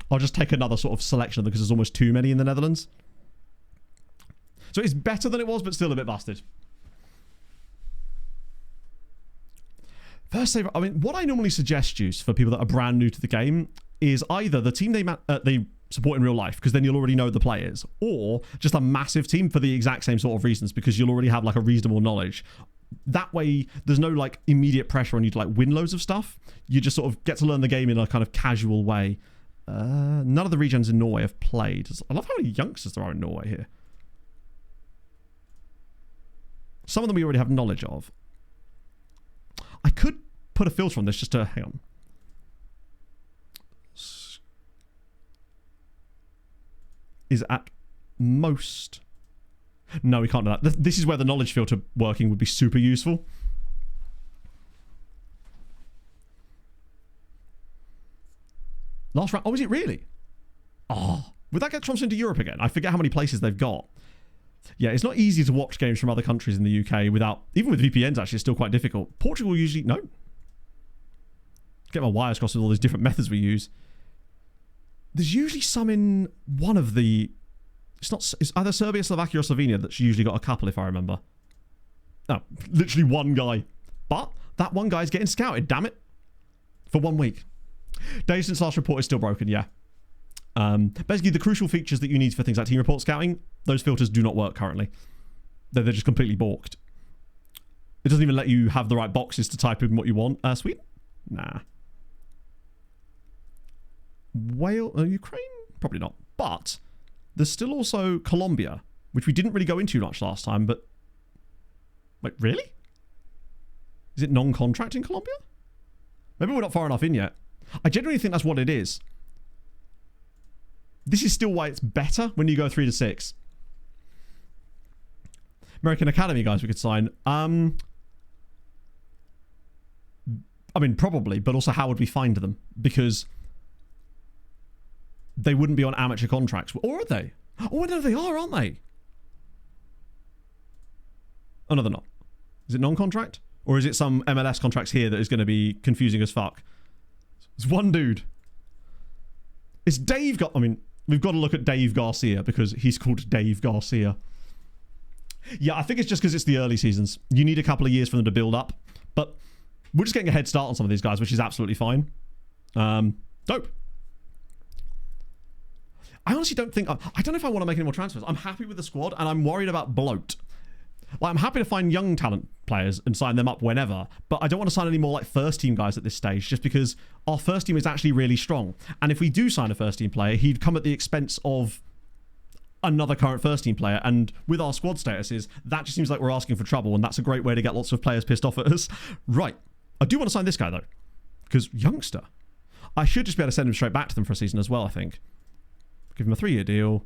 I'll just take another sort of selection of them because there's almost too many in the Netherlands. So it's better than it was, but still a bit busted. First save. I mean, what I normally suggest, Juice, for people that are brand new to the game is either the team they support in real life, because then you'll already know the players, or just a massive team for the exact same sort of reasons, because you'll already have like a reasonable knowledge. That way, there's no like immediate pressure on you to like win loads of stuff. You just sort of get to learn the game in a kind of casual way. None of the regions in Norway have played. I love how many youngsters there are in Norway here. Some of them we already have knowledge of. I could put a filter on this just to... Hang on. Is at most... No, we can't do that. This is where the knowledge filter working would be super useful. Last round... Oh, is it really? Oh. Would that get Tromsø into Europe again? I forget how many places they've got. Yeah, it's not easy to watch games from other countries in the UK without... Even with VPNs, actually, it's still quite difficult. Portugal usually... No. Get my wires crossed with all these different methods we use. There's usually some in one of the... It's either Serbia, Slovakia, or Slovenia that's usually got a couple, if I remember. No, literally one guy. But that one guy's getting scouted, damn it. For 1 week. Days since last report is still broken, yeah. Basically, the crucial features that you need for things like team report scouting, those filters do not work currently. They're just completely balked. It doesn't even let you have the right boxes to type in what you want. Sweden? Nah. Ukraine? Probably not. But there's still also Colombia, which we didn't really go into much last time, but... Wait, really? Is it non-contract in Colombia? Maybe we're not far enough in yet. I genuinely think that's what it is. This is still why it's better when you go 3 to 6. American Academy guys we could sign. I mean, probably, but also how would we find them? Because they wouldn't be on amateur contracts. Or are they? Oh, no, they are, aren't they? Oh, no, they're not. Is it non-contract? Or is it some MLS contracts here that is going to be confusing as fuck? It's one dude. It's Dave... I mean... We've got to look at Dave Garcia because he's called Dave Garcia. Yeah, I think it's just because it's the early seasons. You need a couple of years for them to build up. But we're just getting a head start on some of these guys, which is absolutely fine. Dope. I honestly don't think... I don't know if I want to make any more transfers. I'm happy with the squad and I'm worried about bloat. Like, I'm happy to find young talent players and sign them up whenever, but I don't want to sign any more like first team guys at this stage just because our first team is actually really strong. And if we do sign a first team player, he'd come at the expense of another current first team player. And with our squad statuses, that just seems like we're asking for trouble, and that's a great way to get lots of players pissed off at us. Right. I do want to sign this guy though, because youngster. I should just be able to send him straight back to them for a season as well, I think. Give him a 3-year deal.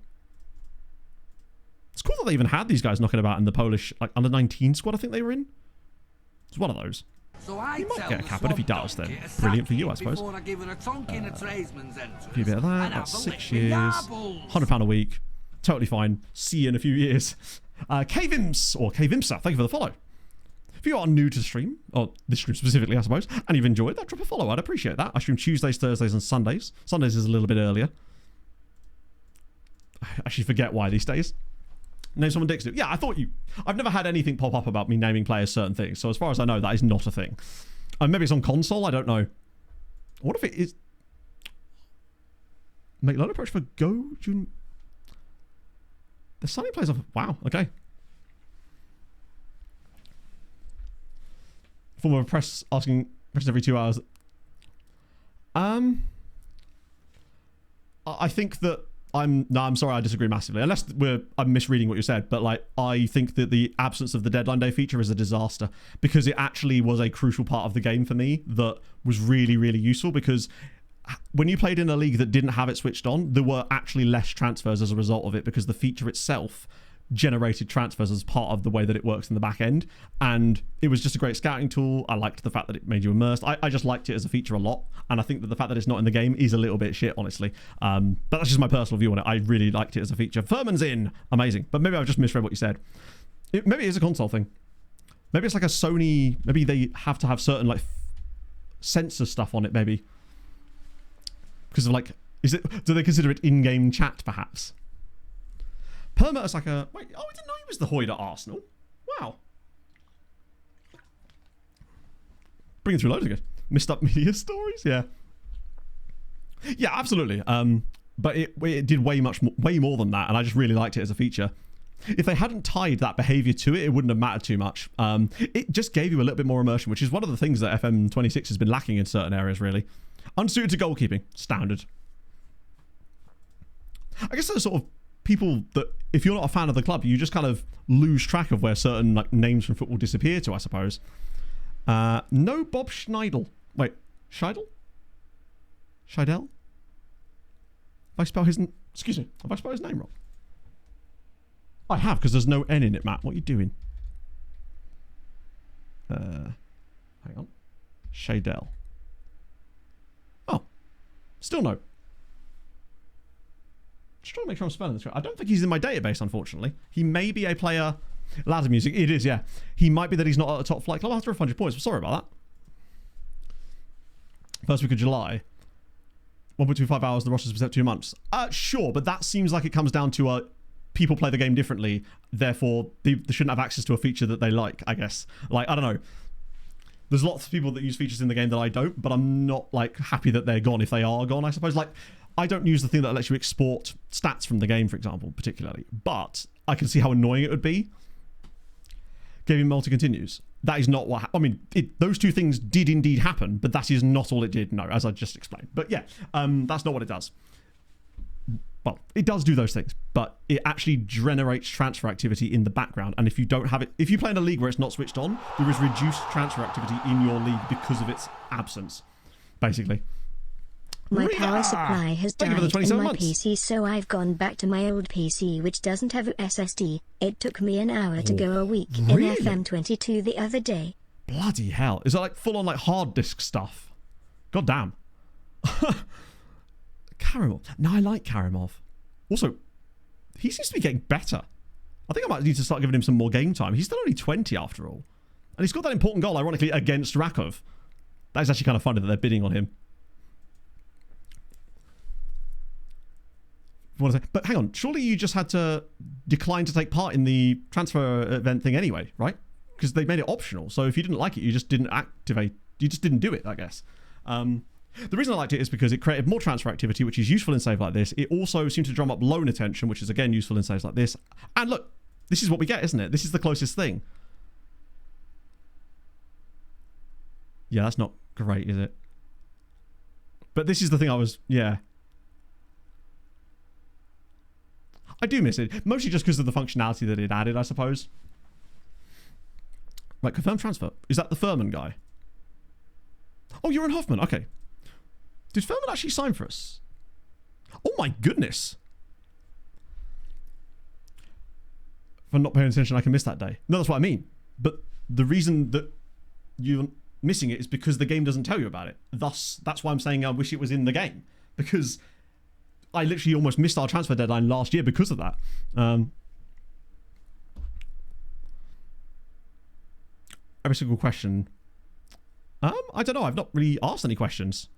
It's cool that they even had these guys knocking about in the Polish like under-19 squad I think they were in. It's one of those. So he might get a cap, but if he does, then brilliant for you, I suppose. Give you a bit of that. That's 6 years. £100 a week. Totally fine. See you in a few years. K-Vims, or K-Vimsa, thank you for the follow. If you are new to the stream, or this stream specifically, I suppose, and you've enjoyed that, drop a follow. I'd appreciate that. I stream Tuesdays, Thursdays, and Sundays. Sundays is a little bit earlier. I actually forget why these days. Name someone Dixon. Yeah, I thought you... I've never had anything pop up about me naming players certain things. So as far as I know, that is not a thing. Maybe it's on console. I don't know. What if it is... Make loan approach for Go Jun... The Sunny plays off... Wow, okay. Form of press asking questions every 2 hours. I think that... I'm sorry, I disagree massively. Unless I'm misreading what you said, but like I think that the absence of the deadline day feature is a disaster because it actually was a crucial part of the game for me that was really, really useful because when you played in a league that didn't have it switched on, there were actually less transfers as a result of it because the feature itself generated transfers as part of the way that it works in the back end, and it was just a great scouting tool. I liked the fact that it made you immersed. I just liked it as a feature a lot, and I think that the fact that it's not in the game is a little bit shit, honestly. But that's just my personal view on it. I really liked it as a feature. Furman's in, amazing. But maybe I've just misread what you said. Maybe it is a console thing. Maybe it's like a Sony. Maybe they have to have certain like sensor stuff on it. Maybe because of like, do they consider it in-game chat perhaps? Perma is like a... Wait, oh, I didn't know he was the Hoyd at Arsenal. Wow. bringing through loads of good. Missed up media stories, yeah. Yeah, absolutely. But it did way more than that, and I just really liked it as a feature. If they hadn't tied that behavior to it, it wouldn't have mattered too much. It just gave you a little bit more immersion, which is one of the things that FM26 has been lacking in certain areas, really. Unsuited to goalkeeping, standard. I guess there's sort of people that, if you're not a fan of the club, you just kind of lose track of where certain like names from football disappear to, I suppose. No Bob Schneidel. Wait, Scheidel? Scheidel? Have I spelled his... Excuse me. Have I spelled his name wrong? I have, because there's no N in it, Matt. What are you doing? Hang on. Scheidel. Oh. Still no. Just trying to make sure I'm spelling this right. I don't think he's in my database, unfortunately. He may be a player... Ladder music. It is, yeah. He might be that he's not at the top flight club. I'll have to refund your points. I'm sorry about that. First week of July. 1.25 hours, the roster's been set 2 months. Sure, but that seems like it comes down to people play the game differently, therefore they shouldn't have access to a feature that they like, I guess. Like, I don't know. There's lots of people that use features in the game that I don't, but I'm not, like, happy that they're gone if they are gone, I suppose. Like, I don't use the thing that lets you export stats from the game, for example, particularly. But I can see how annoying it would be. Gaming multi continues. That is not what... I mean, those two things did indeed happen, but that is not all it did, no, as I just explained. But yeah, that's not what it does. Well, it does do those things, but it actually generates transfer activity in the background. And if you don't have it... If you play in a league where it's not switched on, there is reduced transfer activity in your league because of its absence, basically. My power supply has Thank you died for the in 27 my months. PC, so I've gone back to my old PC, which doesn't have a SSD. It took me an hour to go a week really? in FM22 the other day. Bloody hell. Is that like full on like hard disk stuff? God damn. Karimov. No, I like Karimov. Also, he seems to be getting better. I think I might need to start giving him some more game time. He's still only 20 after all. And he's got that important goal, ironically, against Rakov. That is actually kind of funny that they're bidding on him. But hang on, surely you just had to decline to take part in the transfer event thing anyway, right? Because they made it optional. So if you didn't like it, you just didn't activate. You just didn't do it, I guess. The reason I liked it is because it created more transfer activity, which is useful in saves like this. It also seemed to drum up loan attention, which is again useful in saves like this. And look, this is what we get, isn't it? This is the closest thing. Yeah, that's not great, is it? But this is the thing yeah. I do miss it. Mostly just because of the functionality that it added, I suppose. Right, confirm transfer. Is that the Furman guy? Oh, you're in Hoffman. Okay. Did Furman actually sign for us? Oh my goodness. If I'm not paying attention, I can miss that day. No, that's what I mean. But the reason that you're missing it is because the game doesn't tell you about it. Thus, that's why I'm saying I wish it was in the game. Because... I literally almost missed our transfer deadline last year because of that. Every single question. I don't know. I've not really asked any questions.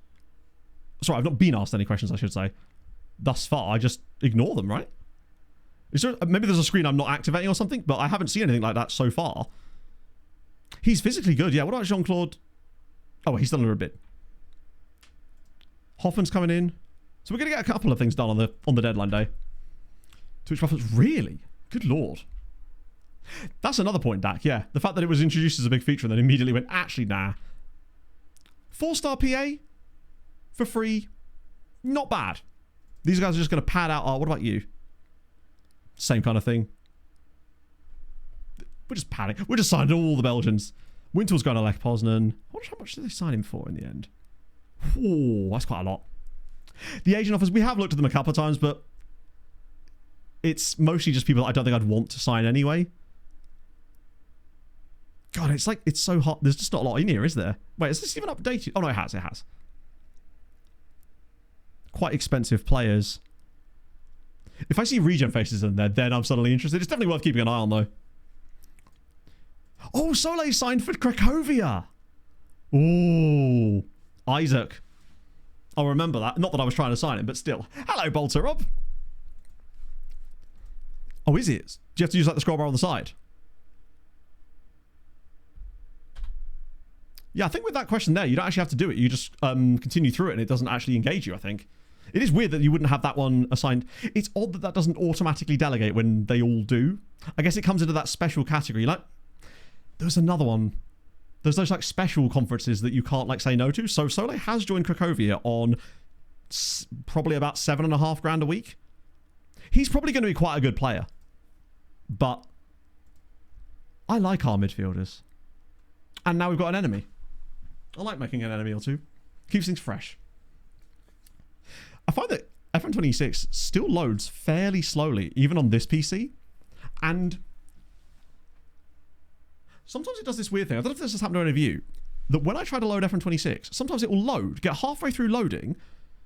Sorry, I've not been asked any questions, I should say. Thus far, I just ignore them, right? Is there, maybe there's a screen I'm not activating or something, but I haven't seen anything like that so far. He's physically good, yeah. What about Jean-Claude? Oh, he's still under a bit. Hoffman's coming in. So we're going to get a couple of things done on the deadline day. Twitch buffers, really? Good lord. That's another point, Dak, yeah. The fact that it was introduced as a big feature and then immediately went, actually, nah. 4-star PA for free. Not bad. These guys are just going to pad out what about you? Same kind of thing. We're just padding. We're just signing all the Belgians. Winter's going to Lech Poznan. I wonder how much did they sign him for in the end? Oh, that's quite a lot. The agent offers, we have looked at them a couple of times, but it's mostly just people that I don't think I'd want to sign anyway. God, it's like, it's so hot. There's just not a lot in here, is there? Wait, is this even updated? Oh, no, it has. It has. Quite expensive players. If I see regen faces in there, then I'm suddenly interested. It's definitely worth keeping an eye on, though. Oh, Soleil signed for Cracovia. Oh, Isaac. I'll remember that. Not that I was trying to sign him, but still. Hello, Bolter Rob. Oh, is it? Do you have to use like the scroll bar on the side? Yeah, I think with that question there, you don't actually have to do it. You just continue through it and it doesn't actually engage you, I think. It is weird that you wouldn't have that one assigned. It's odd that that doesn't automatically delegate when they all do. I guess it comes into that special category. Like, there's another one. There's those like special conferences that you can't like say no to. So Sole has joined Cracovia on probably about $7.5 grand a week. He's probably going to be quite a good player. But I like our midfielders. And now we've got an enemy. I like making an enemy or two. Keeps things fresh. I find that FM26 still loads fairly slowly, even on this PC. And sometimes it does this weird thing. I don't know if this has happened to any of you. That when I try to load FM26, sometimes it will load, get halfway through loading,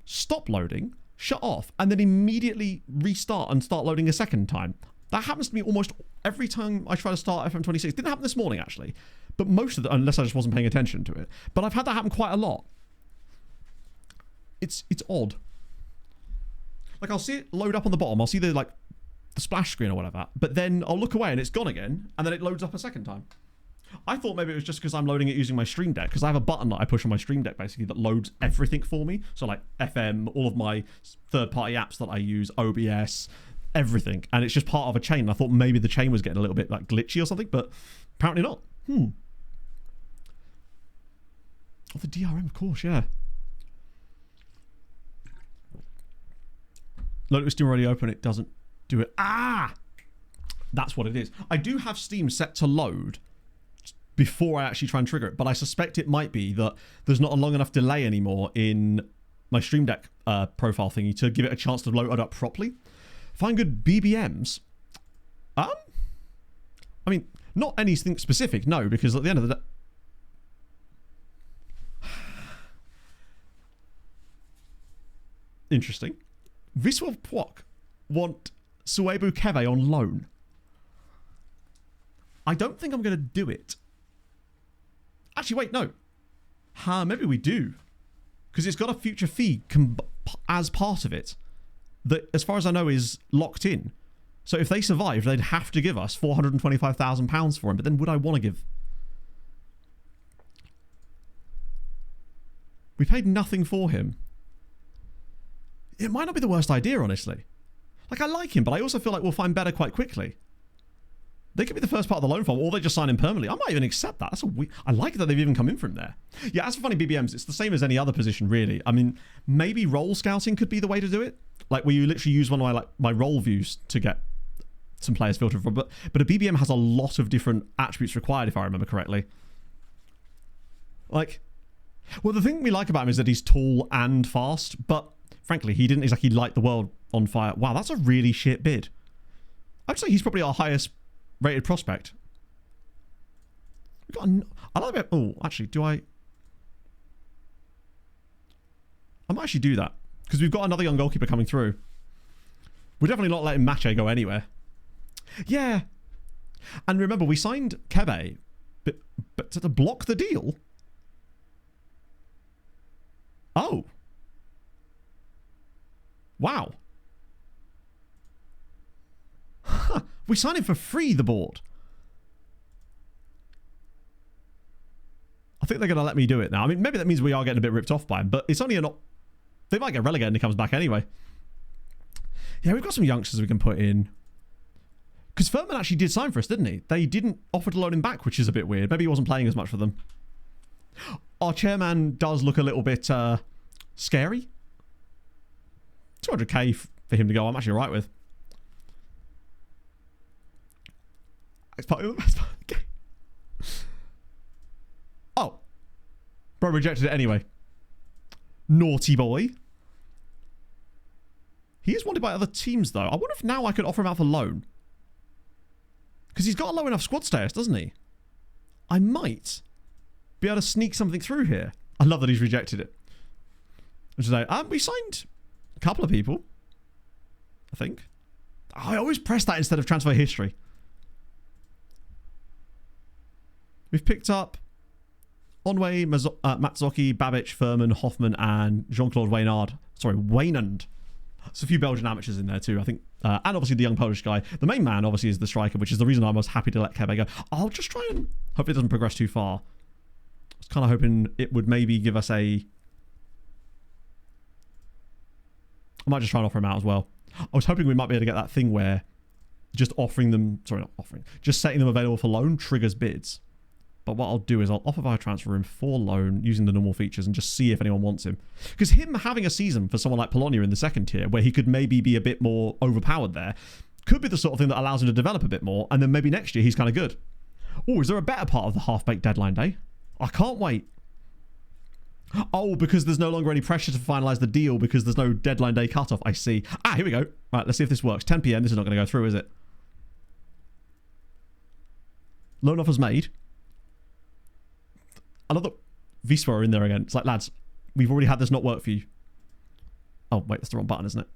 stop loading, shut off, and then immediately restart and start loading a second time. That happens to me almost every time I try to start FM26. Didn't happen this morning, actually. But most of the, unless I just wasn't paying attention to it. But I've had that happen quite a lot. It's odd. Like, I'll see it load up on the bottom. I'll see the, like, the splash screen or whatever. But then I'll look away and it's gone again. And then it loads up a second time. I thought maybe it was just because I'm loading it using my Stream Deck. Because I have a button that I push on my Stream Deck, basically, that loads everything for me. So, like, FM, all of my third-party apps that I use, OBS, everything. And it's just part of a chain. I thought maybe the chain was getting a little bit, like, glitchy or something. But apparently not. Oh, the DRM, of course, yeah. Load it with Steam already open, it doesn't do it. Ah! That's what it is. I do have Steam set to load before I actually try and trigger it, but I suspect it might be that there's not a long enough delay anymore in my Stream Deck profile thingy to give it a chance to load up properly. Find good BBMs. I mean, not anything specific, no, because at the end of the day... Interesting. Wisła Kraków want Suebu Keve on loan. I don't think I'm going to do it. Actually, wait, no. Maybe we do. Because it's got a future fee as part of it. That, as far as I know, is locked in. So if they survive, they'd have to give us £425,000 for him. But then would I want to give... We paid nothing for him. It might not be the worst idea, honestly. Like, I like him, but I also feel like we'll find better quite quickly. They could be the first part of the loan form, or they just sign him permanently. I might even accept that. That's I like that they've even come in from there. Yeah, as for funny BBMs, it's the same as any other position, really. I mean, maybe role scouting could be the way to do it. Like, where you literally use one of my role views to get some players filtered from. But a BBM has a lot of different attributes required, if I remember correctly. Like, well, the thing we like about him is that he's tall and fast, but frankly, he didn't exactly light the world on fire. Wow, that's a really shit bid. I'd say he's probably our highest rated prospect. I like that. Oh, actually, I might actually do that. Because we've got another young goalkeeper coming through. We're definitely not letting Mache go anywhere. Yeah. And remember, we signed Kebe, but to block the deal? Oh. Wow. Huh. We signed him for free, the board. I think they're going to let me do it now. I mean, maybe that means we are getting a bit ripped off by him, but it's only they might get relegated and he comes back anyway. Yeah, we've got some youngsters we can put in. Because Furman actually did sign for us, didn't he? They didn't offer to loan him back, which is a bit weird. Maybe he wasn't playing as much for them. Our chairman does look a little bit scary. 200k for him to go, I'm actually alright with. It's part of the game. Oh. Bro rejected it anyway. Naughty boy. He is wanted by other teams, though. I wonder if now I could offer him out for loan. Because he's got a low enough squad status, doesn't he? I might be able to sneak something through here. I love that he's rejected it. Which is like, we signed a couple of people. I think. I always press that instead of transfer history. We've picked up Onway, Matzoki, Babic, Furman, Hoffman, and Jean-Claude Waynard. Sorry, Waynand. There's a few Belgian amateurs in there too, I think. And obviously the young Polish guy. The main man, obviously, is the striker, which is the reason I was happy to let Kebe go. I'll just try and hope it doesn't progress too far. was kind of hoping it would maybe give us a... I might just try and offer him out as well. I was hoping we might be able to get that thing where just offering them... Sorry, not offering. Just setting them available for loan triggers bids. But what I'll do is I'll offer via transfer room for loan using the normal features and just see if anyone wants him. Because him having a season for someone like Polonia in the second tier, where he could maybe be a bit more overpowered there, could be the sort of thing that allows him to develop a bit more, and then maybe next year he's kind of good. Oh, is there a better part of the half-baked deadline day? I can't wait. Oh, because there's no longer any pressure to finalise the deal because there's no deadline day cutoff. I see. Ah, here we go. Right, let's see if this works. 10 PM. This is not going to go through, is it? Loan offers made. Another Wisła are in there again. It's like, lads, we've already had this not work for you. Oh, wait, that's the wrong button, isn't it?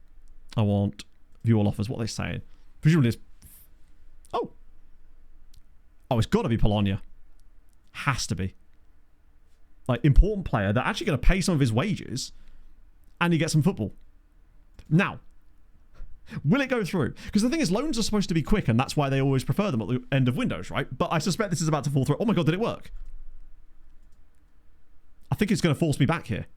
I want view all offers. What are they saying? Presumably it's... Oh. Oh, it's got to be Polonia. Has to be. Like, important player. They're actually going to pay some of his wages and he gets some football. Now, will it go through? Because the thing is, loans are supposed to be quick and that's why they always prefer them at the end of windows, right? But I suspect this is about to fall through. Oh my God, did it work? I think it's going to force me back here.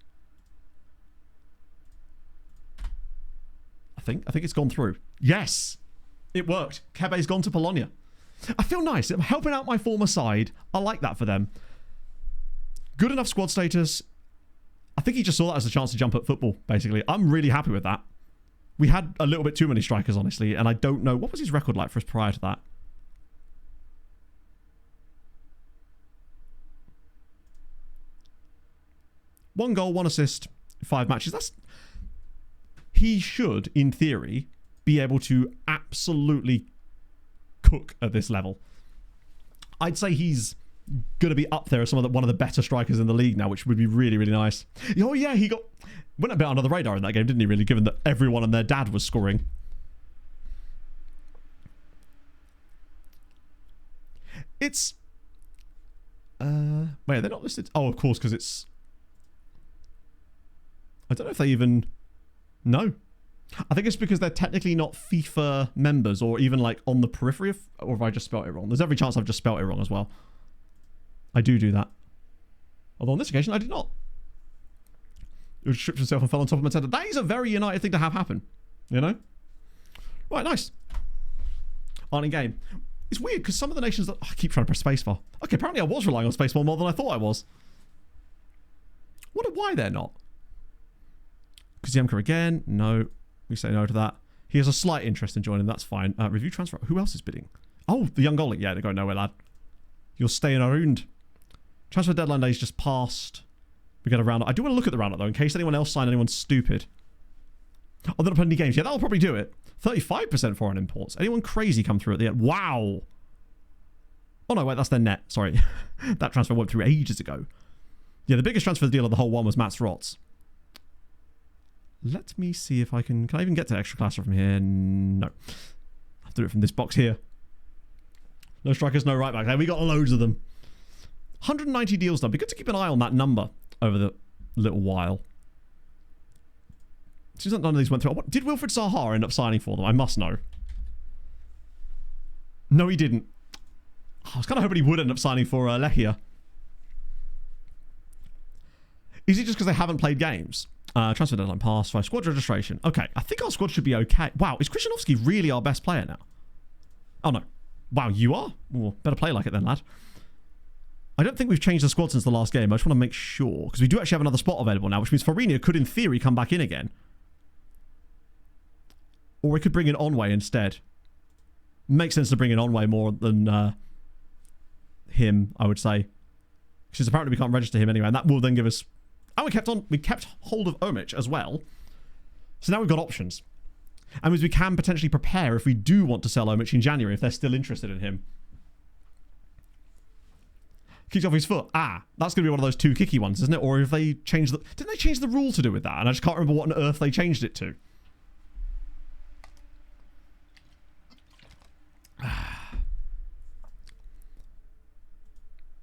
I think it's gone through. Yes, it worked. Kebe's gone to Polonia. I feel nice. I'm helping out my former side. I like that for them. Good enough squad status. I think he just saw that as a chance to jump at football, basically. I'm really happy with that. We had a little bit too many strikers, honestly, and I don't know. What was his record like for us prior to that? One goal, 1 assist, 5 matches. That's... He should, in theory, be able to absolutely cook at this level. I'd say he's going to be up there as one of the better strikers in the league now, which would be really, really nice. Oh, yeah, he went a bit under the radar in that game, didn't he, really, given that everyone and their dad was scoring. It's... Wait, they're not listed? Oh, of course, because it's... I don't know if they even... No. I think it's because they're technically not FIFA members or even like on the periphery of... Or have I just spelt it wrong? There's every chance I've just spelt it wrong as well. I do that. Although on this occasion, I did not. He stripped himself and fell on top of my head. That is a very United thing to have happen. You know? Right, nice. Aren't in game. It's weird because some of the nations that... Oh, I keep trying to press spacebar. Okay, apparently I was relying on spacebar more than I thought I was. Wonder why they're not. Kazemka again. No. We say no to that. He has a slight interest in joining. That's fine. Review transfer. Who else is bidding? Oh, the young goalie. Yeah, they're going nowhere, lad. You're staying around. Transfer deadline day's just passed. We get a roundup. I do want to look at the roundup, though, in case anyone else signed anyone stupid. Oh, they're not playing any games. Yeah, that'll probably do it. 35% foreign imports. Anyone crazy come through at the end? Wow. Oh, no, wait, that's their net. Sorry. That transfer went through ages ago. Yeah, the biggest transfer deal of the whole one was Matt Srots. Let me see if I can... Can I even get to extra class from here? No. I have to do it from this box here. No strikers, no right back. There, we got loads of them. 190 deals done. Be good to keep an eye on that number over the little while. Seems like none of these went through. Did Wilfred Zaha end up signing for them? I must know. No, he didn't. I was kind of hoping he would end up signing for Lechia. Is it just because they haven't played games? Transfer deadline pass, 5 squad registration. Okay, I think our squad should be okay. Wow, is Krzyzanowski really our best player now? Oh no. Wow, you are? Well, better play like it then, lad. I don't think we've changed the squad since the last game. I just want to make sure. Because we do actually have another spot available now, which means Farinia could, in theory, come back in again. Or we could bring in Onway instead. Makes sense to bring in Onway more than him, I would say. Because apparently we can't register him anyway. And that will then give us... And we kept hold of Omic as well. So now we've got options. And means we can potentially prepare if we do want to sell Omic in January, if they're still interested in him. Kicks off his foot. Ah, that's going to be one of those 2 kicky ones, isn't it? Or if they changed the... Didn't they change the rule to do with that? And I just can't remember what on earth they changed it to.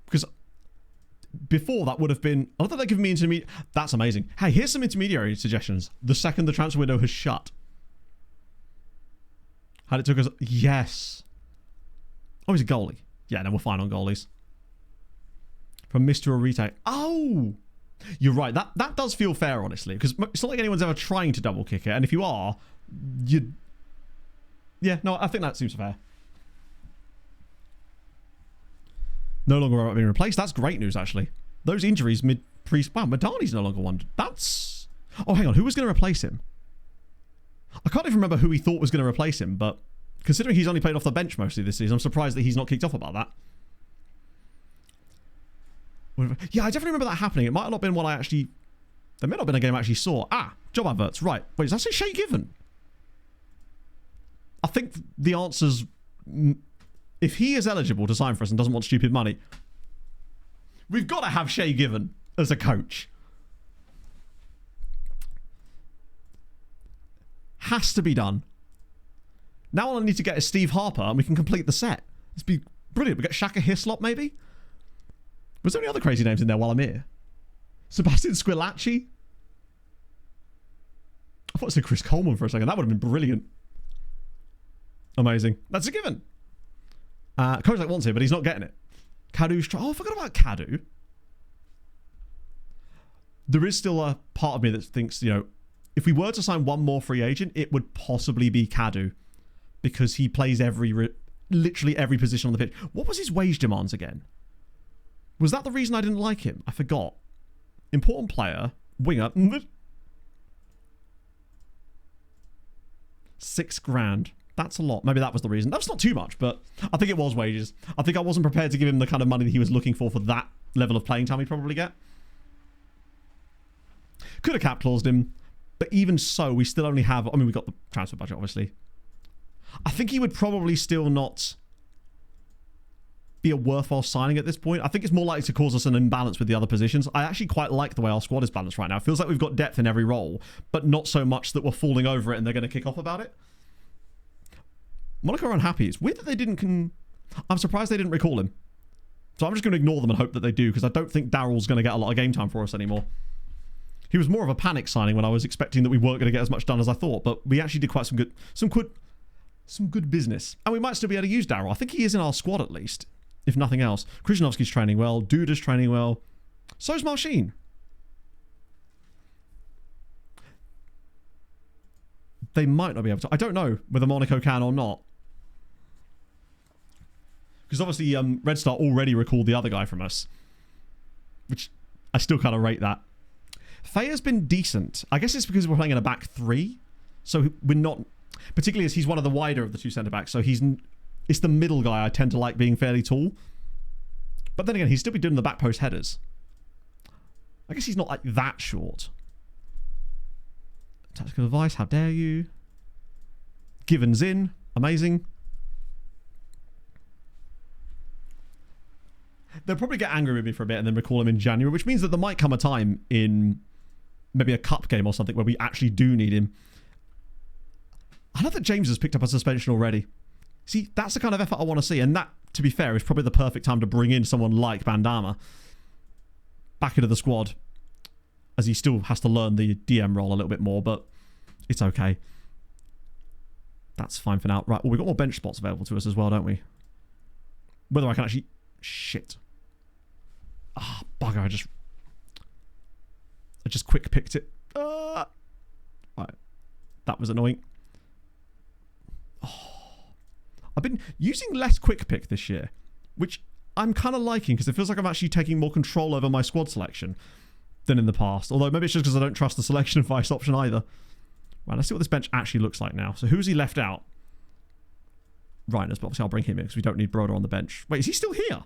Because before that would have been... I thought they'd given me intermediate... That's amazing. Hey, here's some intermediary suggestions. The second the transfer window has shut. Had it took us... Yes. Oh, he's a goalie. Yeah, no, we're fine on goalies. from Mr. or retake. Oh! You're right. That does feel fair, honestly, because it's not like anyone's ever trying to double kick it, and if you are, you... Yeah, no, I think that seems fair. No longer being replaced. That's great news, actually. Those injuries Wow, Madani's no longer one. That's... Oh, hang on. Who was going to replace him? I can't even remember who he thought was going to replace him, but considering he's only played off the bench mostly this season, I'm surprised that he's not kicked off about that. Yeah, I definitely remember that happening. It might have not been one I actually... There may not have been a game I actually saw. Ah, job adverts. Right. Wait, does that say Shay Given? I think the answer's... If he is eligible to sign for us and doesn't want stupid money, we've got to have Shay Given as a coach. Has to be done. Now all I need to get is Steve Harper and we can complete the set. This would be brilliant. We get Shaka Hislop maybe? Was there any other crazy names in there while I'm here? Sebastian Squillaci? I thought it said Chris Coleman for a second. That would have been brilliant. Amazing. That's a given. Kozak wants it, but he's not getting it. Kadu's oh, I forgot about Kadu. There is still a part of me that thinks, you know, if we were to sign one more free agent, it would possibly be Kadu. Because he plays literally every position on the pitch. What was his wage demands again? Was that the reason I didn't like him? I forgot. Important player. Winger. $6,000. That's a lot. Maybe that was the reason. That's not too much, but I think it was wages. I think I wasn't prepared to give him the kind of money that he was looking for that level of playing time he'd probably get. Could have cap claused him, but even so, we still only have... I mean, we got the transfer budget, obviously. I think he would probably still not be a worthwhile signing at this point. I think it's more likely to cause us an imbalance with the other positions. I actually quite like the way our squad is balanced right now. It feels like we've got depth in every role, but not so much that we're falling over it and they're going to kick off about it. Monaco are unhappy. It's weird that they didn't... I'm surprised they didn't recall him. So I'm just going to ignore them and hope that they do, because I don't think Daryl's going to get a lot of game time for us anymore. He was more of a panic signing when I was expecting that we weren't going to get as much done as I thought, but we actually did quite some good business. And we might still be able to use Daryl. I think he is in our squad at least, if nothing else. Krzyzanowski's training well. Duda's training well. So's Marcin. They might not be able to. I don't know whether Monaco can or not. Because obviously Red Star already recalled the other guy from us. Which I still kind of rate that. Faye's been decent. I guess it's because we're playing in a back three. So we're not... Particularly as he's one of the wider of the two centre-backs. So it's the middle guy I tend to like being fairly tall. But then again, he's still be doing the back post headers. I guess he's not like that short. Tactical advice, how dare you? Given's in. Amazing. They'll probably get angry with me for a bit and then recall him in January, which means that there might come a time in maybe a cup game or something where we actually do need him. I know that James has picked up a suspension already. See, that's the kind of effort I want to see. And that, to be fair, is probably the perfect time to bring in someone like Bandama back into the squad, as he still has to learn the DM role a little bit more, but it's okay. That's fine for now. Right, well, we've got more bench spots available to us as well, don't we? Whether I can actually... Shit. Ah, bugger, I just quick picked it. Right. That was annoying. Oh. I've been using less quick pick this year, which I'm kind of liking because it feels like I'm actually taking more control over my squad selection than in the past. Although maybe it's just because I don't trust the selection advice option either. Right, let's see what this bench actually looks like now. So who's he left out? Reiners, but obviously I'll bring him in because we don't need Broder on the bench. Wait, is he still here?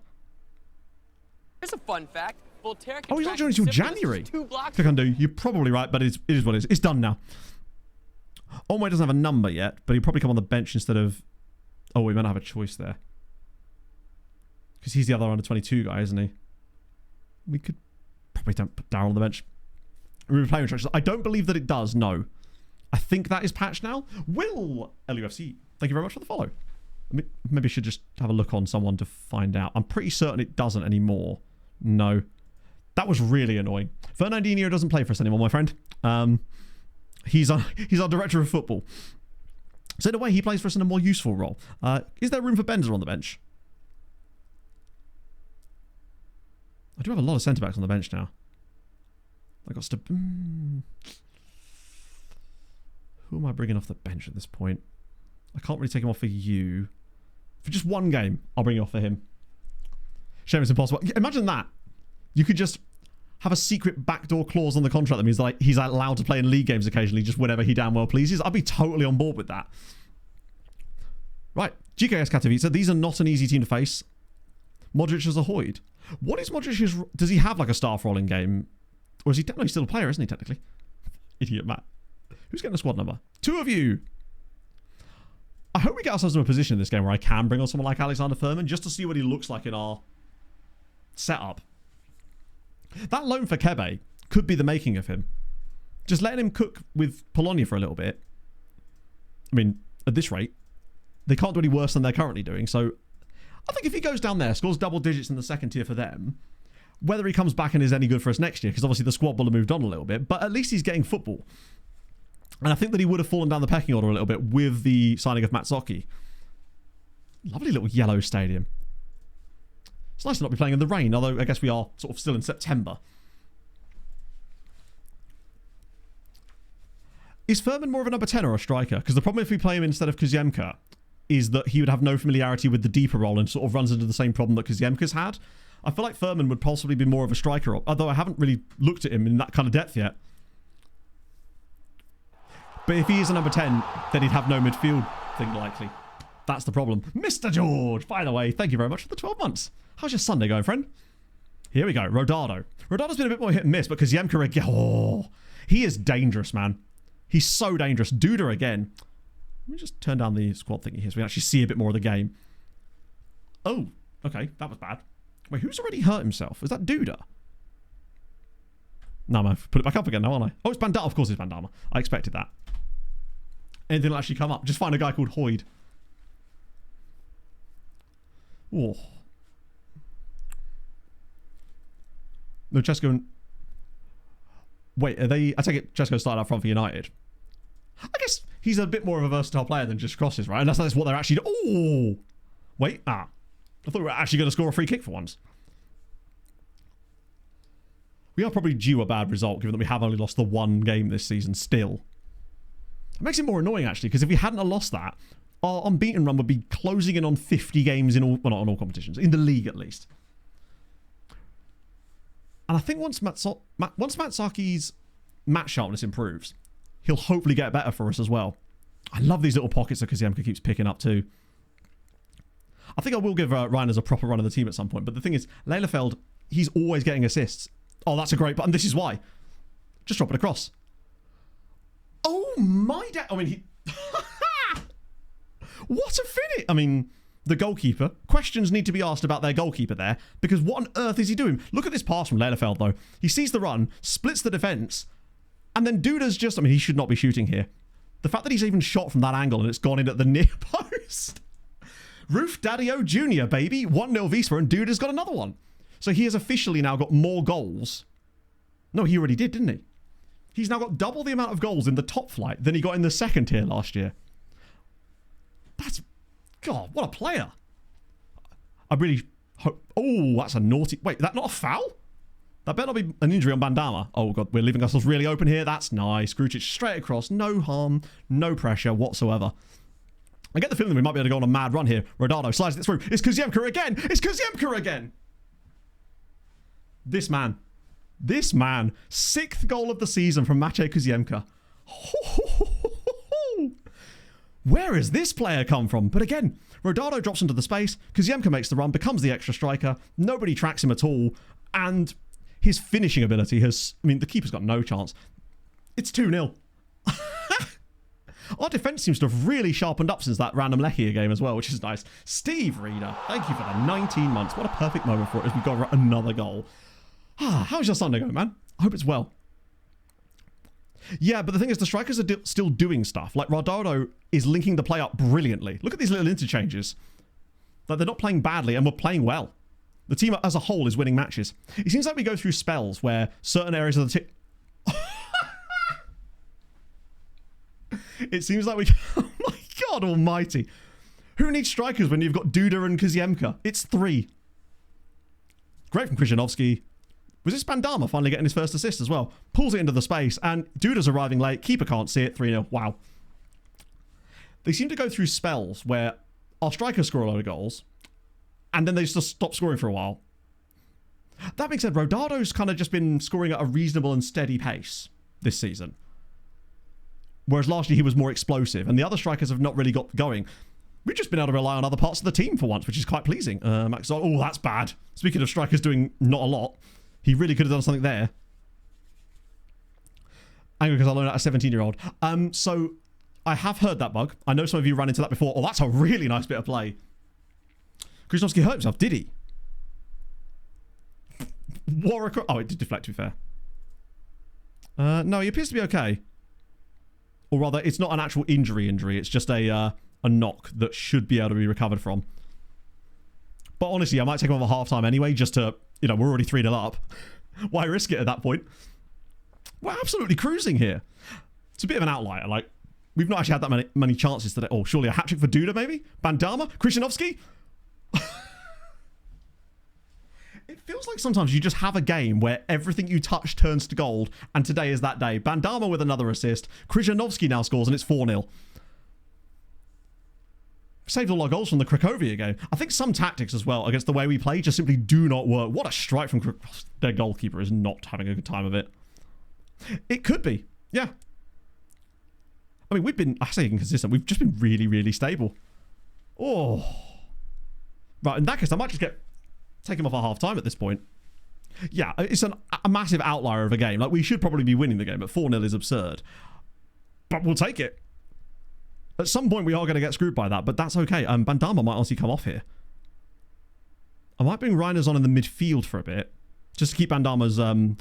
Here's a fun fact. Voltaire Oh, he's not joining until January. 2 blocks. Click undo. You're probably right, but it is what it is. It's done now. Onway doesn't have a number yet, but he'll probably come on the bench instead of... Oh, we might have a choice there. Because he's the other under 22 guy, isn't he? We could probably don't put Darryl on the bench. Remove playing instructions. I don't believe that it does, no. I think that is patched now. Will LUFC, thank you very much for the follow. Maybe I should just have a look on someone to find out. I'm pretty certain it doesn't anymore. No. That was really annoying. Fernandinho doesn't play for us anymore, my friend. He's our director of football. So in a way, he plays for us in a more useful role. Is there room for Benzer on the bench? I do have a lot of centre-backs on the bench now. I got Who am I bringing off the bench at this point? I can't really take him off for you. For just one game, I'll bring you off for him. Shame it's impossible. Imagine that. You could just have a secret backdoor clause on the contract that means like he's allowed to play in league games occasionally, just whenever he damn well pleases. I'd be totally on board with that. Right, GKS Katowice. These are not an easy team to face. Modric is a Hoyd. What is Modric's... Does he have like a staff role in game? Or is he... No, he's still a player, isn't he, technically? Idiot Matt. Who's getting the squad number? 2 of you. I hope we get ourselves in a position in this game where I can bring on someone like Alexander Furman just to see what he looks like in our setup. That loan for Kebe could be the making of him. Just letting him cook with Polonia for a little bit. I mean, at this rate, they can't do any worse than they're currently doing. So I think if he goes down there, scores double digits in the second tier for them, whether he comes back and is any good for us next year, because obviously the squad will have moved on a little bit, but at least he's getting football. And I think that he would have fallen down the pecking order a little bit with the signing of Matsuki. Lovely little yellow stadium. It's nice to not be playing in the rain, although I guess we are sort of still in September. Is Furman more of a number 10 or a striker? Because the problem if we play him instead of Kuziemka is that he would have no familiarity with the deeper role and sort of runs into the same problem that Kuziemka's had. I feel like Furman would possibly be more of a striker, although I haven't really looked at him in that kind of depth yet. But if he is a number 10, then he'd have no midfield thing likely. That's the problem. Mr. George, by the way, thank you very much for the 12 months. How's your Sunday going, friend? Here we go. Rodado. Rodado's been a bit more hit and miss, but Kuziemka again. Oh, he is dangerous, man. He's so dangerous. Duda again. Let me just turn down the squad thingy here so we can actually see a bit more of the game. Oh, okay. That was bad. Wait, who's already hurt himself? Is that Duda? No, man. Put it back up again now, aren't I? Oh, it's Bandama. Of course it's Bandama. I expected that. Anything will actually come up. Just find a guy called Hoyd. Oh. No, Chesko. Wait, are they... I take it Chesko started up front for United. I guess he's a bit more of a versatile player than just crosses, right? Unless that's what they're actually... Oh! Wait, I thought we were actually going to score a free kick for once. We are probably due a bad result, given that we have only lost the one game this season still. It makes it more annoying, actually, because if we hadn't have lost that, our unbeaten run would be closing in on 50 games in all... Well, not on all competitions. In the league, at least. And I think once Matsaki's match sharpness improves, he'll hopefully get better for us as well. I love these little pockets that Kuziemka keeps picking up too. I think I will give Reiners a proper run of the team at some point. But the thing is, Lelefeld, he's always getting assists. Oh, that's a great button. This is why. Just drop it across. Oh, my dad. I mean, he... What a finish. I mean... The goalkeeper. Questions need to be asked about their goalkeeper there, because what on earth is he doing? Look at this pass from Lelefeld, though. He sees the run, splits the defence, and then Duda's just... I mean, he should not be shooting here. The fact that he's even shot from that angle and it's gone in at the near post. Roof Daddy-O Jr., baby. 1-0 Wisła, and Duda's got another one. So he has officially now got more goals. No, he already did, didn't he? He's now got double the amount of goals in the top flight than he got in the second tier last year. That's... God, what a player. I really hope... Oh, that's a naughty... Wait, that not a foul? That better not be an injury on Bandama. Oh, God, we're leaving ourselves really open here. That's nice. Grucic straight across. No harm. No pressure whatsoever. I get the feeling we might be able to go on a mad run here. Rodado slides it through. It's Kuziemka again. It's Kuziemka again. This man. 6th goal of the season from Maciej Kuziemka. Where has this player come from? But again, Rodado drops into the space. Kuziemka makes the run, becomes the extra striker. Nobody tracks him at all. And his finishing ability has... I mean, the keeper's got no chance. It's 2-0. Our defence seems to have really sharpened up since that random Lechia game as well, which is nice. Steve Reeder, thank you for the 19 months. What a perfect moment for it as we got another goal. How's your Sunday going, man? I hope it's well. Yeah, but the thing is, the strikers are still doing stuff. Like, Rodado is linking the play up brilliantly. Look at these little interchanges. Like, they're not playing badly, and we're playing well. The team as a whole is winning matches. It seems like we go through spells where certain areas of the team... It seems like we... Oh, my God almighty. Who needs strikers when you've got Duda and Kuziemka? It's 3. Great from Krzyzanowski. Was this Bandama finally getting his first assist as well? Pulls it into the space, and Duda's arriving late. Keeper can't see it. 3-0. Wow. They seem to go through spells where our strikers score a load of goals, and then they just stop scoring for a while. That being said, Rodado's kind of just been scoring at a reasonable and steady pace this season. Whereas last year he was more explosive, and the other strikers have not really got going. We've just been able to rely on other parts of the team for once, which is quite pleasing. Max, oh, that's bad. Speaking of strikers doing not a lot, he really could have done something there. Angry because I loaned out a 17-year-old. So I have heard that bug. I know some of you ran into that before. Oh, that's a really nice bit of play. Krzyzewski hurt himself, did he? Warwick. Oh, it did deflect, to be fair. No, he appears to be okay. Or rather, it's not an actual injury. It's just a knock that should be able to be recovered from. But honestly, I might take him off at half-time anyway, just to, you know, we're already 3-0 up. Why risk it at that point? We're absolutely cruising here. It's a bit of an outlier. Like, we've not actually had that many chances today. Oh, surely a hat-trick for Duda, maybe? Bandama? Krzyzewski? It feels like sometimes you just have a game where everything you touch turns to gold, and today is that day. Bandama with another assist. Krzyzewski now scores, and it's 4-0. Saved all our goals from the Cracovia game. I think some tactics as well against the way we play just simply do not work. What a strike from their goalkeeper is not having a good time of it. It could be. Yeah. I mean, we've been, I say inconsistent. We've just been really, really stable. Oh. Right, in that case, I might just take him off at half-time at this point. Yeah, it's a massive outlier of a game. Like, we should probably be winning the game, but 4-0 is absurd. But we'll take it. At some point, we are going to get screwed by that, but that's okay. Bandama might honestly come off here. I might bring Reiners on in the midfield for a bit, just to keep Bandama's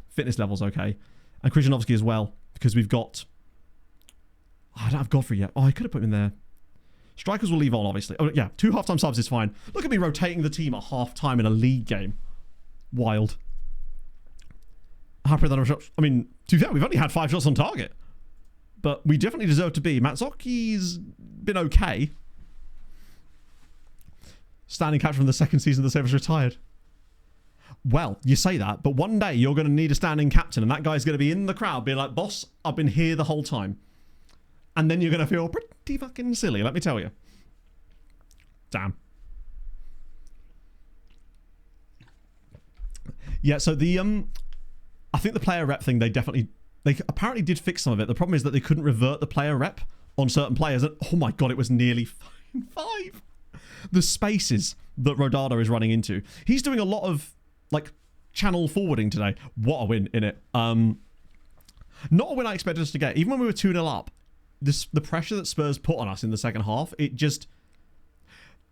fitness levels okay. And Krzyzewski as well, because we've got... Oh, I don't have Godfrey yet. Oh, I could have put him in there. Strikers will leave on, obviously. Oh, yeah, 2 half-time subs is fine. Look at me rotating the team at half-time in a league game. Wild. Happier than a shot. I mean, to be fair, we've only had 5 shots on target. But we definitely deserve to be. Mazzocchi's been okay. Standing captain from the second season the Sabres retired. Well, you say that, but one day you're going to need a standing captain, and that guy's going to be in the crowd being like, boss, I've been here the whole time. And then you're going to feel pretty fucking silly, let me tell you. Damn. Yeah, so the, I think the player rep thing, they apparently did fix some of it. The problem is that they couldn't revert the player rep on certain players. And, oh my God, it was nearly 5. The spaces that Rodado is running into. He's doing a lot of, like, channel forwarding today. What a win, innit? Not a win I expected us to get. Even when we were 2-0 up, the pressure that Spurs put on us in the second half, it just...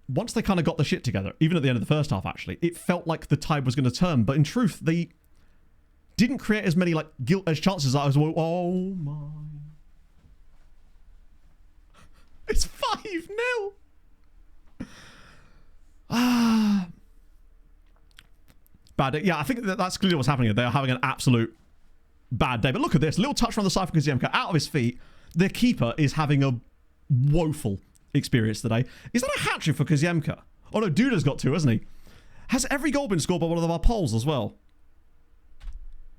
Once they kind of got the shit together, even at the end of the first half, actually, it felt like the tide was going to turn. But in truth, they didn't create as many, like, gilt-edged chances as I was... Oh, my... It's 5-0! Bad day. Yeah, I think that's clearly what's happening. They are having an absolute bad day. But look at this. Little touch from the side for Kuzemka out of his feet. Their keeper is having a woeful experience today. Is that a hat-trick for Kuzemka? Oh no, Duda's got 2, hasn't he? Has every goal been scored by one of our Poles as well?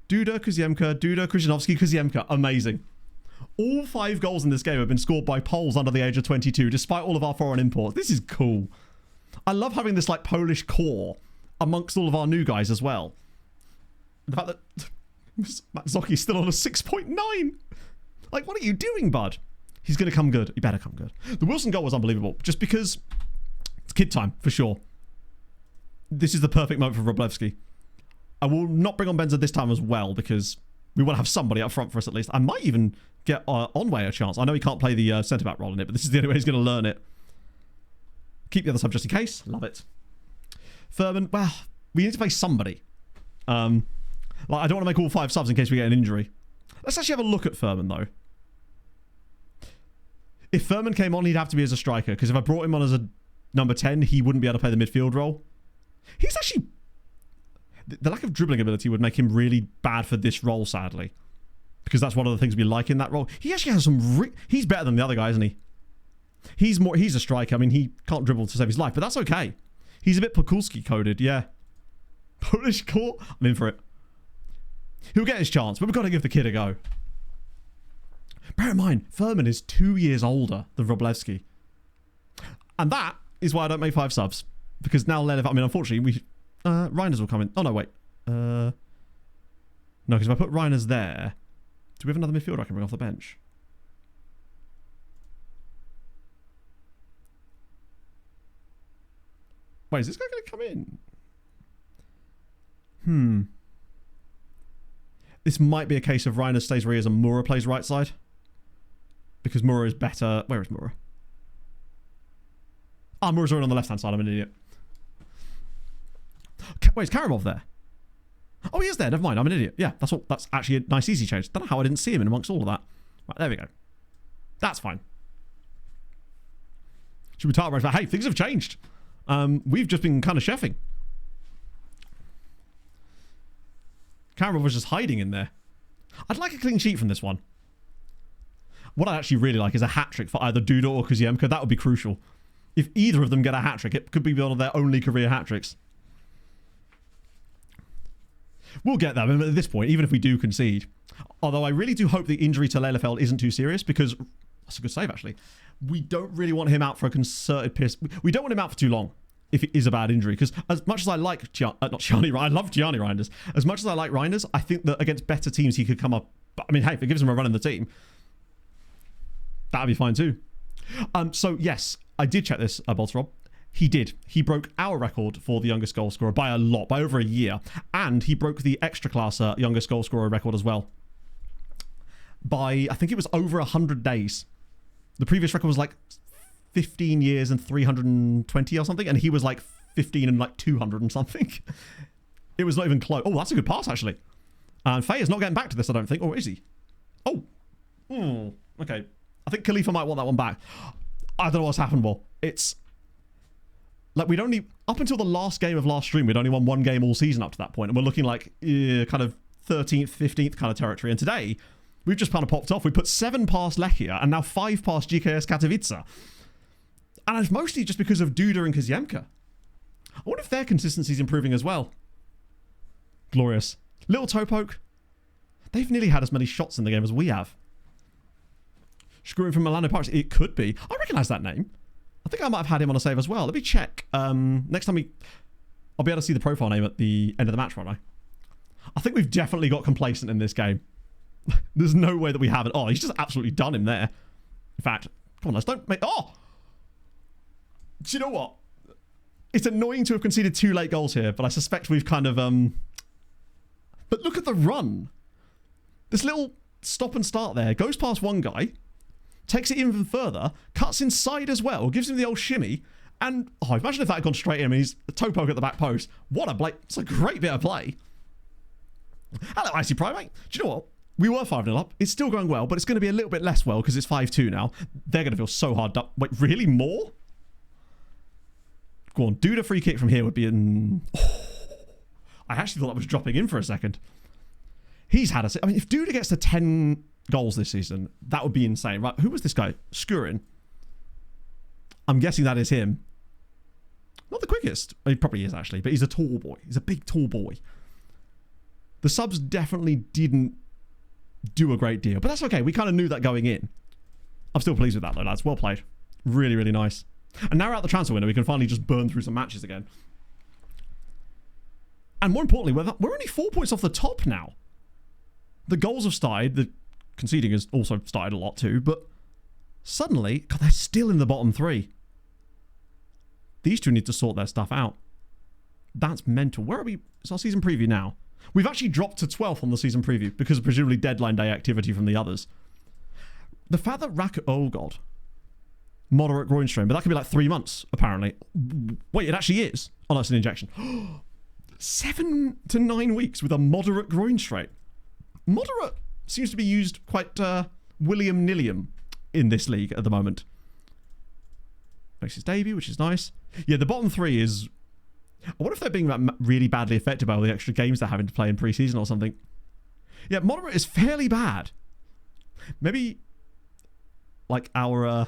Duda, Kuzemka, Duda, Krzyzewski, Kuzemka. Amazing. All 5 goals in this game have been scored by Poles under the age of 22, despite all of our foreign imports. This is cool. I love having this, like, Polish core amongst all of our new guys as well. The fact that Mazzocchi's still on a 6.9. Like, what are you doing, bud? He's going to come good. He better come good. The Wilson goal was unbelievable, just because it's kid time, for sure. This is the perfect moment for Wroblewski. I will not bring on Benza this time as well, because we want to have somebody up front for us at least. I might even get Onway a chance. I know he can't play the centre-back role in it, but this is the only way he's going to learn it. Keep the other sub just in case. Love it. Furman, well, we need to play somebody. Like, I don't want to make all 5 subs in case we get an injury. Let's actually have a look at Furman, though. If Furman came on, he'd have to be as a striker, because if I brought him on as a number 10, he wouldn't be able to play the midfield role. He's actually... The lack of dribbling ability would make him really bad for this role, sadly. Because that's one of the things we like in that role. He actually has some... He's better than the other guy, isn't he? He's a striker. I mean, he can't dribble to save his life, but that's okay. He's a bit Pokulski coded, yeah. Polish core? I'm in for it. He'll get his chance, but we've got to give the kid a go. Bear in mind, Furman is 2 years older than Wroblewski. And that is why I don't make 5 subs. Because now I mean, unfortunately, Reiners will come in. Oh, no, wait. No, because if I put Reiners there, do we have another midfielder I can bring off the bench? Wait, is this guy going to come in? This might be a case of Reiner stays where he is and Mura plays right side. Because Mura is better. Where is Mura? Ah, Mura's already on the left-hand side. I'm an idiot. Wait, is Karamov there? Oh, he is there. Never mind. I'm an idiot. Yeah, that's actually a nice, easy change. Don't know how I didn't see him in amongst all of that. Right, there we go. That's fine. Should we talk about? Hey, things have changed. We've just been kind of chefing. Karamov was just hiding in there. I'd like a clean sheet from this one. What I actually really like is a hat-trick for either Duda or Kuziemka. That would be crucial. If either of them get a hat-trick, it could be one of their only career hat-tricks. We'll get that at this point, even if we do concede. Although I really do hope the injury to Lelefeld isn't too serious, because that's a good save, actually. We don't really want him out for a concerted piss. We don't want him out for too long if it is a bad injury, because as much as I like I love Gianni Reinders. As much as I like Reinders, I think that against better teams he could come up. I mean, hey, if it gives him a run in the team, that'd be fine too. So yes, I did check this, Bolter-Rob. He did. He broke our record for the youngest goal scorer by a lot, by over a year. And he broke the extra class youngest goal scorer record as well. By, I think it was over 100 days. The previous record was like 15 years and 320 or something. And he was like 15 and like 200 and something. It was not even close. Oh, that's a good pass, actually. And Faye is not getting back to this, I don't think. Or is he? Oh. Okay. I think Khalifa might want that one back. I don't know what's happened, Well, it's... like, we'd only... up until the last game of last stream, we'd only won one game all season up to that point. And we're looking like kind of 13th, 15th kind of territory. And today, we've just kind of popped off. We put 7 past Lechia and now 5 past GKS Katowice. And it's mostly just because of Duda and Kuziemka. I wonder if their consistency is improving as well. Glorious. Little toe poke. They've nearly had as many shots in the game as we have. Screwing from Milano Pirates. It could be. I recognise that name. I think I might have had him on a save as well. Let me check. Next time I'll be able to see the profile name at the end of the match, won't I? I think we've definitely got complacent in this game. There's no way that we haven't. Oh, he's just absolutely done him there. In fact, come on, let's don't make... oh! Do you know what? It's annoying to have conceded 2 late goals here, but I suspect we've kind of... But look at the run. This little stop and start there. Goes past one guy. Takes it even further. Cuts inside as well. Gives him the old shimmy. And, oh, imagine if that had gone straight in. He's a toe poke at the back post. What a play. It's a great bit of play. Hello, Icy Primate. Do you know what? We were 5-0 up. It's still going well, but it's going to be a little bit less well because it's 5-2 now. They're going to feel so hard up. Wait, really? More? Go on. Duda free kick from here would be in... oh, I actually thought that was dropping in for a second. He's had a... I mean, if Duda gets to 10 goals this season, that would be insane. Right, who was this guy? Skurin. I'm guessing that is him. Not the quickest. He probably is, actually, but he's a tall boy. He's a big, tall boy. The subs definitely didn't do a great deal, but that's okay. We kind of knew that going in. I'm still pleased with that, though, lads. Well played. Really, really nice. And now we're out the transfer window, we can finally just burn through some matches again. And more importantly, we're only 4 points off the top now. The goals have started. The conceding has also started a lot too, but suddenly, God, they're still in the bottom 3. These two need to sort their stuff out. That's mental. Where are we? It's our season preview now. We've actually dropped to 12th on the season preview because of presumably deadline day activity from the others. The fact that oh God. Moderate groin strain, but that could be like 3 months, apparently. Wait, it actually is. Oh, no, it's an injection. 7 to 9 weeks with a moderate groin strain. Moderate seems to be used quite William-nilliam in this league at the moment. Makes his debut, which is nice. Yeah, the bottom 3 is... I wonder if they're being really badly affected by all the extra games they're having to play in pre-season or something. Yeah, moderate is fairly bad. Maybe, like, our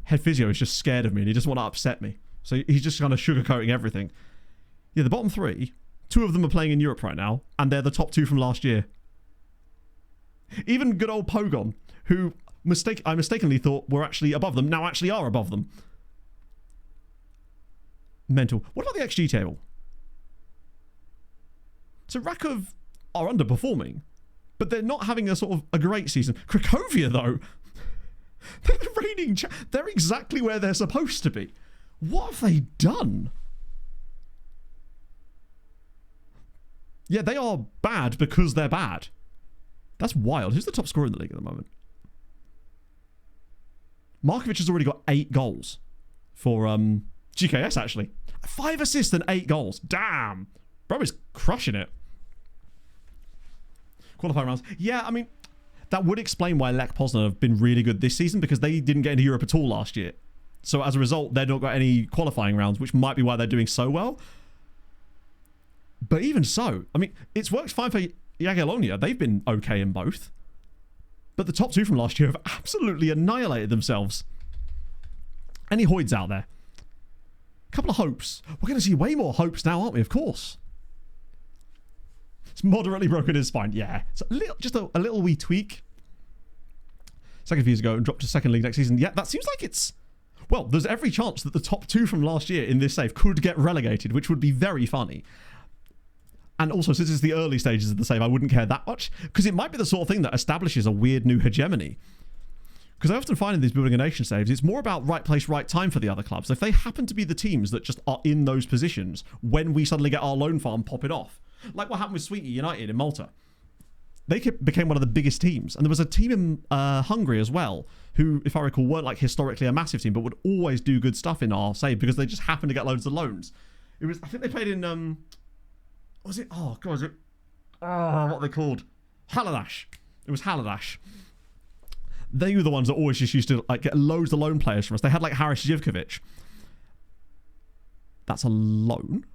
head physio is just scared of me and he doesn't want to upset me. So he's just kind of sugarcoating everything. Yeah, the bottom 3, 2 of them are playing in Europe right now, and they're the top 2 from last year. Even good old Pogon, who I mistakenly thought were actually above them, now actually are above them. Mental. What about the XG table? So Rakov are underperforming, but they're not having a sort of a great season. Cracovia, though, they're the reigning they're exactly where they're supposed to be. What have they done? Yeah, they are bad because they're bad. That's wild. Who's the top scorer in the league at the moment? Markovic has already got 8 goals for GKS, actually. 5 assists and 8 goals. Damn. Bro is crushing it. Qualifying rounds. Yeah, I mean, that would explain why Lech Poznan have been really good this season, because they didn't get into Europe at all last year. So as a result, they've not got any qualifying rounds, which might be why they're doing so well. But even so, I mean, it's worked fine for Jagiellonia. They've been okay in both. But the top 2 from last year have absolutely annihilated themselves. Any Hoyds out there? A couple of hopes. We're going to see way more hopes now, aren't we? Of course. It's moderately broken his spine. Yeah. It's just a little wee tweak. Second few years ago and dropped to second league next season. Yeah, that seems like it's... Well, there's every chance that the top 2 from last year in this save could get relegated, which would be very funny. And also, since it's the early stages of the save, I wouldn't care that much, because it might be the sort of thing that establishes a weird new hegemony. Because I often find in these building a nation saves, it's more about right place, right time for the other clubs. If they happen to be the teams that just are in those positions when we suddenly get our loan farm popping off, like what happened with Sweetie United in Malta. They became one of the biggest teams. And there was a team in Hungary as well, who, if I recall, weren't like historically a massive team, but would always do good stuff in our save because they just happened to get loads of loans. It was, I think they played in... was it? Oh, God, was it? Oh, what are they called? Haladash. It was Haladash. They were the ones that always just used to like get loads of loan players from us. They had like Haris Zivkovic. That's a loan.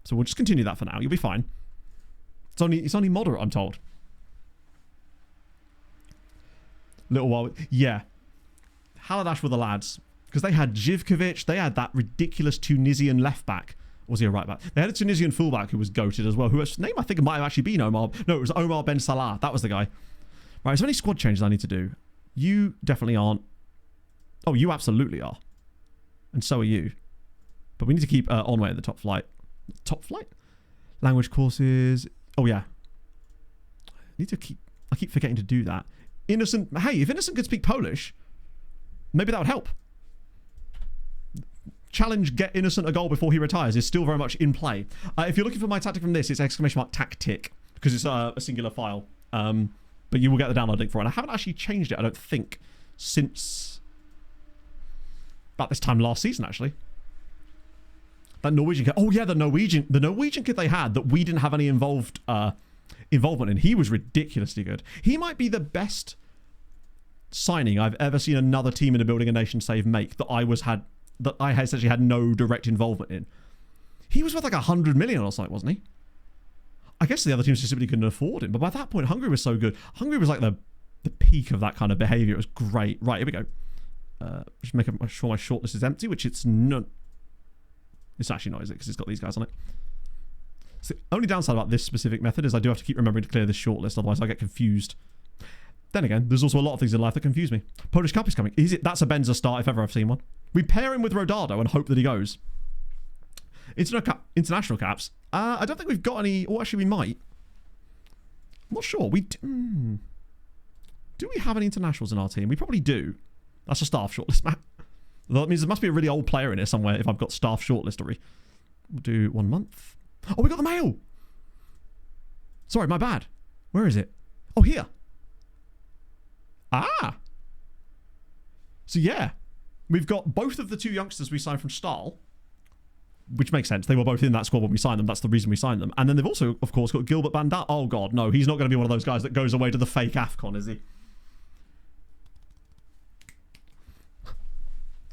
So we'll just continue that for now. You'll be fine. It's only moderate, I'm told. Little while. Yeah. Haladash were the lads. Because they had Zivkovic. They had that ridiculous Tunisian left back. Or was he a right back? They had a Tunisian fullback who was goated as well. Whose name I think might have actually been Omar. No, it was Omar Ben Salah. That was the guy. Right, is there any squad changes I need to do? You definitely aren't. Oh, you absolutely are. And so are you. But we need to keep Onway at the top flight. Top flight? Language courses. Oh, yeah. I keep forgetting to do that. Innocent. Hey, if Innocent could speak Polish, maybe that would help. Challenge, get Innocent a goal before he retires is still very much in play. If you're looking for my tactic from this, it's !tactic because it's a singular file. But you will get the download link for it. And I haven't actually changed it, I don't think, since about this time last season, actually. That Norwegian kid. Oh, yeah, the Norwegian kid they had that we didn't have any involvement in. He was ridiculously good. He might be the best signing I've ever seen another team in a Building a Nation save make that I essentially had no direct involvement in. He was worth like 100 million or something, wasn't he? I guess the other teams just simply couldn't afford him. But by that point, Hungary was so good. Hungary was like the peak of that kind of behaviour. It was great. Right, here we go. Just make sure my shortlist is empty, which it's not. It's actually not, is it? Because it's got these guys on it. So the only downside about this specific method is I do have to keep remembering to clear this shortlist, otherwise I get confused. Then again, there's also a lot of things in life that confuse me. Polish Cup is coming. Is it? That's a Benza start if ever I've seen one. We pair him with Rodado and hope that he goes. International caps. I don't think we've got any. Or actually, we might. I'm not sure. Do we have any internationals in our team? We probably do. That's a staff shortlist map. That means there must be a really old player in here somewhere if I've got staff shortlistery. We'll do 1 month. Oh, we got the mail. Sorry, my bad. Where is it? Oh, here. Ah. So, yeah. We've got both of the 2 youngsters we signed from Stahl, which makes sense. They were both in that squad when we signed them. That's the reason we signed them. And then they've also, of course, got Gilbert Bandat. Oh, God, no. He's not going to be one of those guys that goes away to the fake AFCON, is he?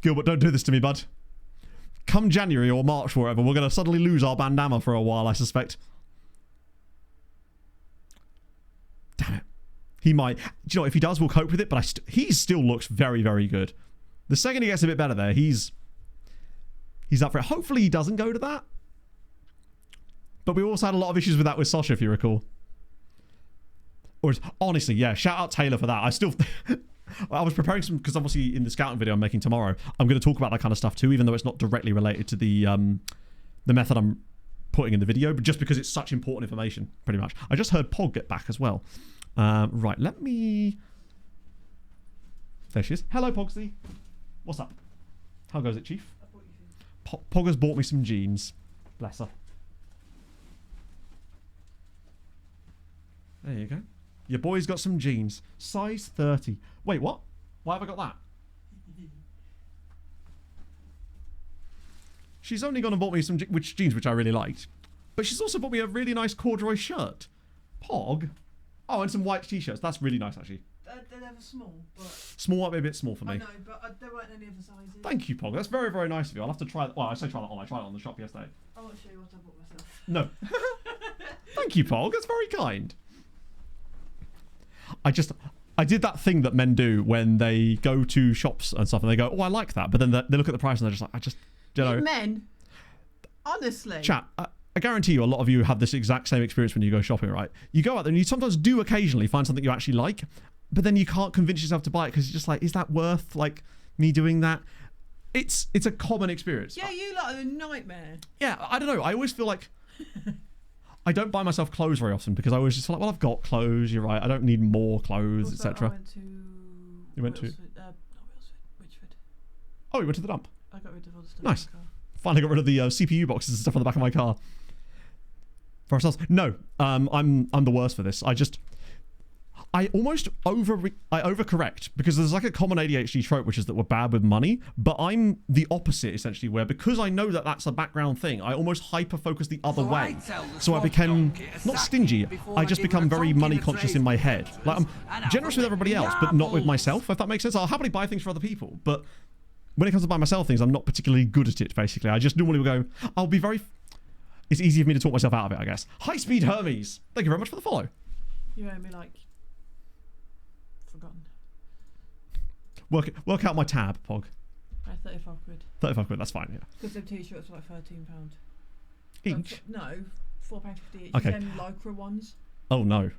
Gilbert, don't do this to me, bud. Come January or March, wherever, we're going to suddenly lose our bandana for a while, I suspect. Damn it. He might. Do you know, if he does, we'll cope with it, but he still looks very, very good. The second he gets a bit better there, he's up for it. Hopefully he doesn't go to that. But we also had a lot of issues with that with Sasha, if you recall. Or honestly, yeah, shout out Taylor for that. I still... I was preparing some, because obviously in the scouting video I'm making tomorrow, I'm going to talk about that kind of stuff too, even though it's not directly related to the method I'm putting in the video, but just because it's such important information, pretty much. I just heard Pog get back as well. Right, let me... There she is. Hello, Pogsy. What's up? How goes it, Chief? Pog has bought me some jeans. Bless her. There you go. Your boy's got some jeans. Size 30. Wait, what? Why have I got that? She's only gone and bought me some jeans, which I really liked. But she's also bought me a really nice corduroy shirt. Pog? Oh, and some white t-shirts. That's really nice, actually. They're never small, but... Small might be a bit small for me. I know, but there weren't any other sizes. Thank you, Pog. That's very, very nice of you. I'll have to try that. Well, I say try that on. I tried it on the shop yesterday. I won't show you what I bought myself. No. Thank you, Pog. That's very kind. I did that thing that men do when they go to shops and stuff and they go, oh, I like that. But then they look at the price and they're just like, you know. Men? Honestly. Chat, I guarantee you a lot of you have this exact same experience when you go shopping, right? You go out there and you sometimes do occasionally find something you actually like, but then you can't convince yourself to buy it because you're just like, is that worth like me doing that? It's a common experience. Yeah, you lot are a nightmare. Yeah, I don't know. I always feel like I don't buy myself clothes very often because I always just feel like, well, I've got clothes. You're right. I don't need more clothes, etc. I went to... You went to... not Wilsford, Whichford. Oh, you went to the dump. I got rid of all the stuff Nice. in the car. Finally got rid of the CPU boxes and stuff on the back of my car. For ourselves. No, I'm the worst for this. I almost overcorrect because there's like a common ADHD trope, which is that we're bad with money, but I'm the opposite essentially, where because I know that that's a background thing, I almost hyper focus the other way. So I became not stingy. I just become very money conscious in my head. Like I'm generous with everybody else, but not with myself. If that makes sense, I'll happily buy things for other people, but when it comes to buy myself things, I'm not particularly good at it. Basically, I just normally will go. I'll be very. It's easy for me to talk myself out of it, I guess. High Speed Hermes. Thank you very much for the follow. You owe me like... forgotten. Work out my tab, Pog. 35 quid. 35 quid, that's fine, yeah. Because the t-shirts were like £13. Each? No, £4.50 each. Okay. Them Lycra ones. Oh, no.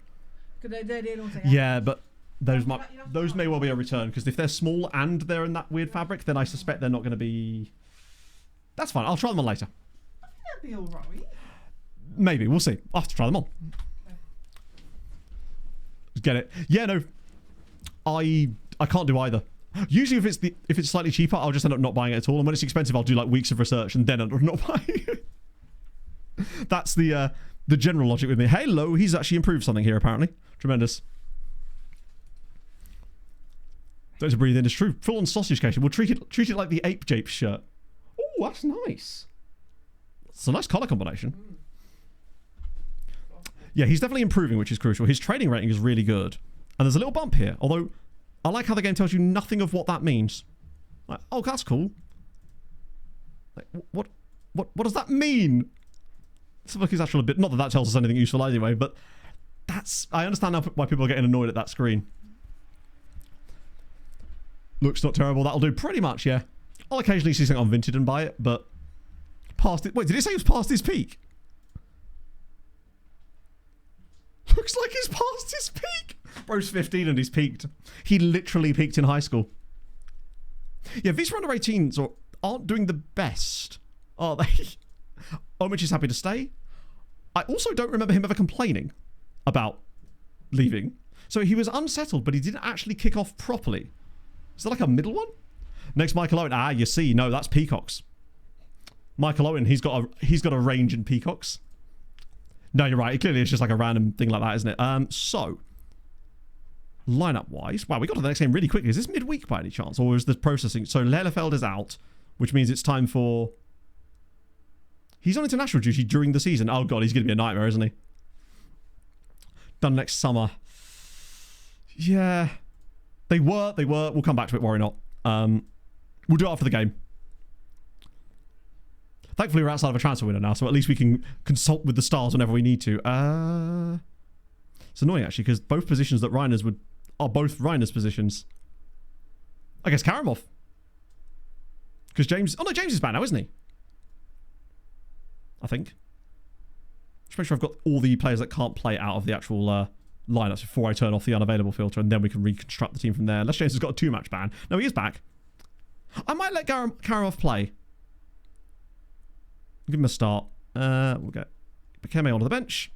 Because they're the only ones they have. Yeah, but those may well be a return, because if they're small and they're in that weird fabric, then I suspect they're not going to be... That's fine, I'll try them on later. I think that'd be alright. Maybe, we'll see. I'll have to try them on. Get it? Yeah, no. I can't do either. Usually if it's slightly cheaper, I'll just end up not buying it at all. And when it's expensive, I'll do like weeks of research and then end up not buying it. That's the general logic with me. Hello, he's actually improved something here apparently. Tremendous. Don't to breathe in. It's true. Full on sausage case. We'll treat it like the Ape Jape shirt. Oh, that's nice. It's a nice colour combination. Yeah, he's definitely improving, which is crucial. His trading rating is really good. And there's a little bump here. Although, I like how the game tells you nothing of what that means. Like, oh, that's cool. Like, what does that mean? It's like his actual bit. Not that that tells us anything useful anyway, but that's... I understand now why people are getting annoyed at that screen. Looks not terrible. That'll do pretty much, yeah. I'll occasionally see something on Vinted and buy it, but... Past it... Wait, did it say it was past his peak? Looks like he's past his peak. Bro's 15 and he's peaked. He literally peaked in high school. Yeah, these under 18s aren't doing the best, are they? Omich is happy to stay. I also don't remember him ever complaining about leaving. So he was unsettled, but he didn't actually kick off properly. Is that like a middle one? Next, Michael Owen. Ah, you see, no, that's Peacocks. Michael Owen, he's got a range in Peacocks. No, you're right. Clearly, it's just like a random thing like that, isn't it? So, lineup-wise, wow, we got to the next game really quickly. Is this midweek by any chance, or is this processing? So Lelefeld is out, which means it's time for... He's on international duty during the season. Oh god, he's going to be a nightmare, isn't he? Done next summer. Yeah, they were. We'll come back to it. Worry not. We'll do it after the game. Thankfully, we're outside of a transfer window now, so at least we can consult with the stars whenever we need to. It's annoying, actually, because both positions that Reiner's are both Reiner's positions. I guess Karamov. Because James... Oh, no, James is back now, isn't he? I think. Just make sure I've got all the players that can't play out of the actual lineups before I turn off the unavailable filter, and then we can reconstruct the team from there. Unless James has got a 2-match ban. No, he is back. I might let Karamov play. Give him a start. We'll get Bekeme onto the bench.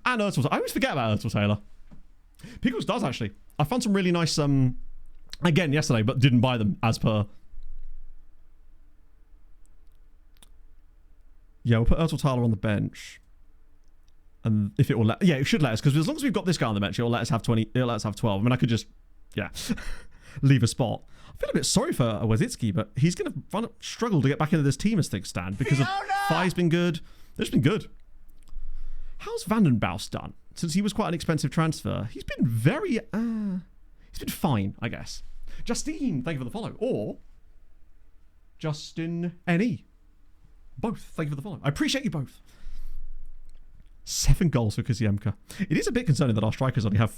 And Ertl. I always forget about Ertl Taylor. Pickles does, actually. I found some really nice, again, yesterday, but didn't buy them as per. Yeah, we'll put Ertl Taylor on the bench. And if it will let... Yeah, it should let us, because as long as we've got this guy on the bench, it'll let us have 20... It'll let us have 12. I mean, I could just... Yeah. leave a spot. I feel a bit sorry for Wazitsky, but he's going to struggle to get back into this team as things stand because of Fi's been good. They've just been good. How's Vandenbous done? Since he was quite an expensive transfer, he's been very... he's been fine, I guess. Justine, thank you for the follow. Or Justin NE. Both, thank you for the follow. I appreciate you both. 7 goals for Kuziemka. It is a bit concerning that our strikers only have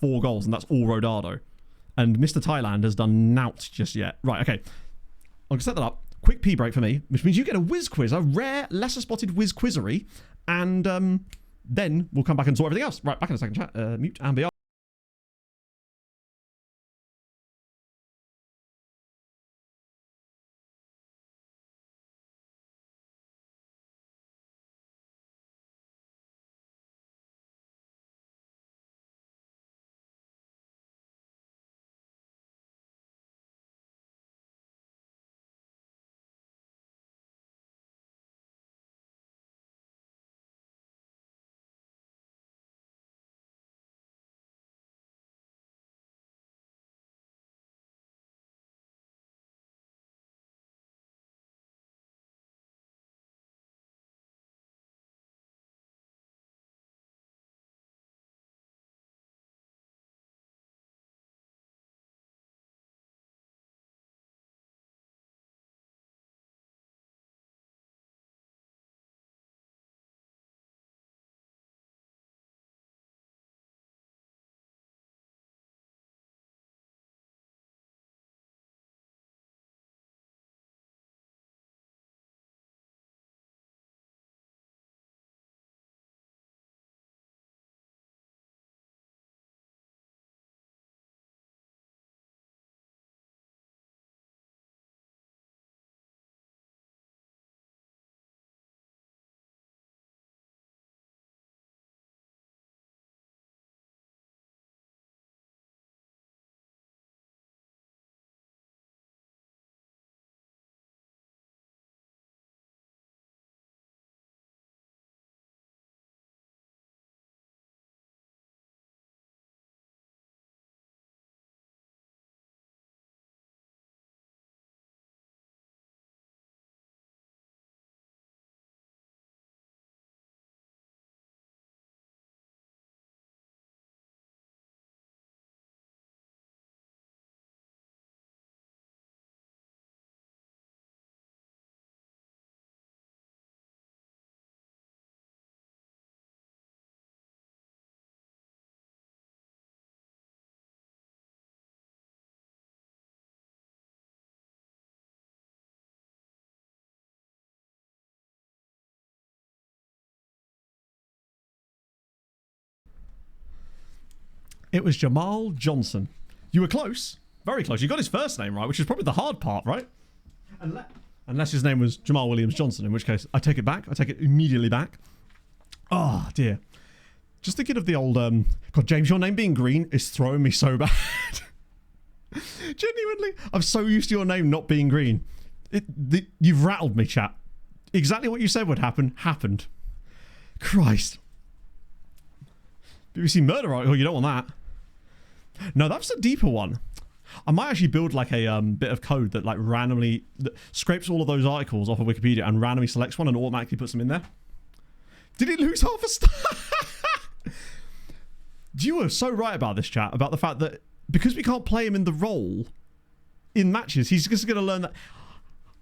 4 goals, and that's all Rodado. And Mr. Thailand has done nout just yet. Right, okay. I'm going to set that up. Quick pee break for me, which means you get a whiz quiz, a rare, lesser spotted whiz quizzery. And then we'll come back and sort everything else. Right, back in a second, chat. Mute and be on. It was Jamal Johnson. You were close. Very close. You got his first name right, which is probably the hard part, right? Unless his name was Jamal Williams Johnson, in which case I take it back. I take it immediately back. Oh, dear. Just thinking of the old... God, James, your name being green is throwing me so bad. Genuinely. I'm so used to your name not being green. You've rattled me, chat. Exactly what you said would happen, happened. Christ. BBC Murder article, you don't want that. No, that's a deeper one. I might actually build like a bit of code that like randomly scrapes all of those articles off of Wikipedia and randomly selects one and automatically puts them in there. Did it lose half a star? You were so right about this, chat, about the fact that because we can't play him in the role in matches, he's just going to learn that.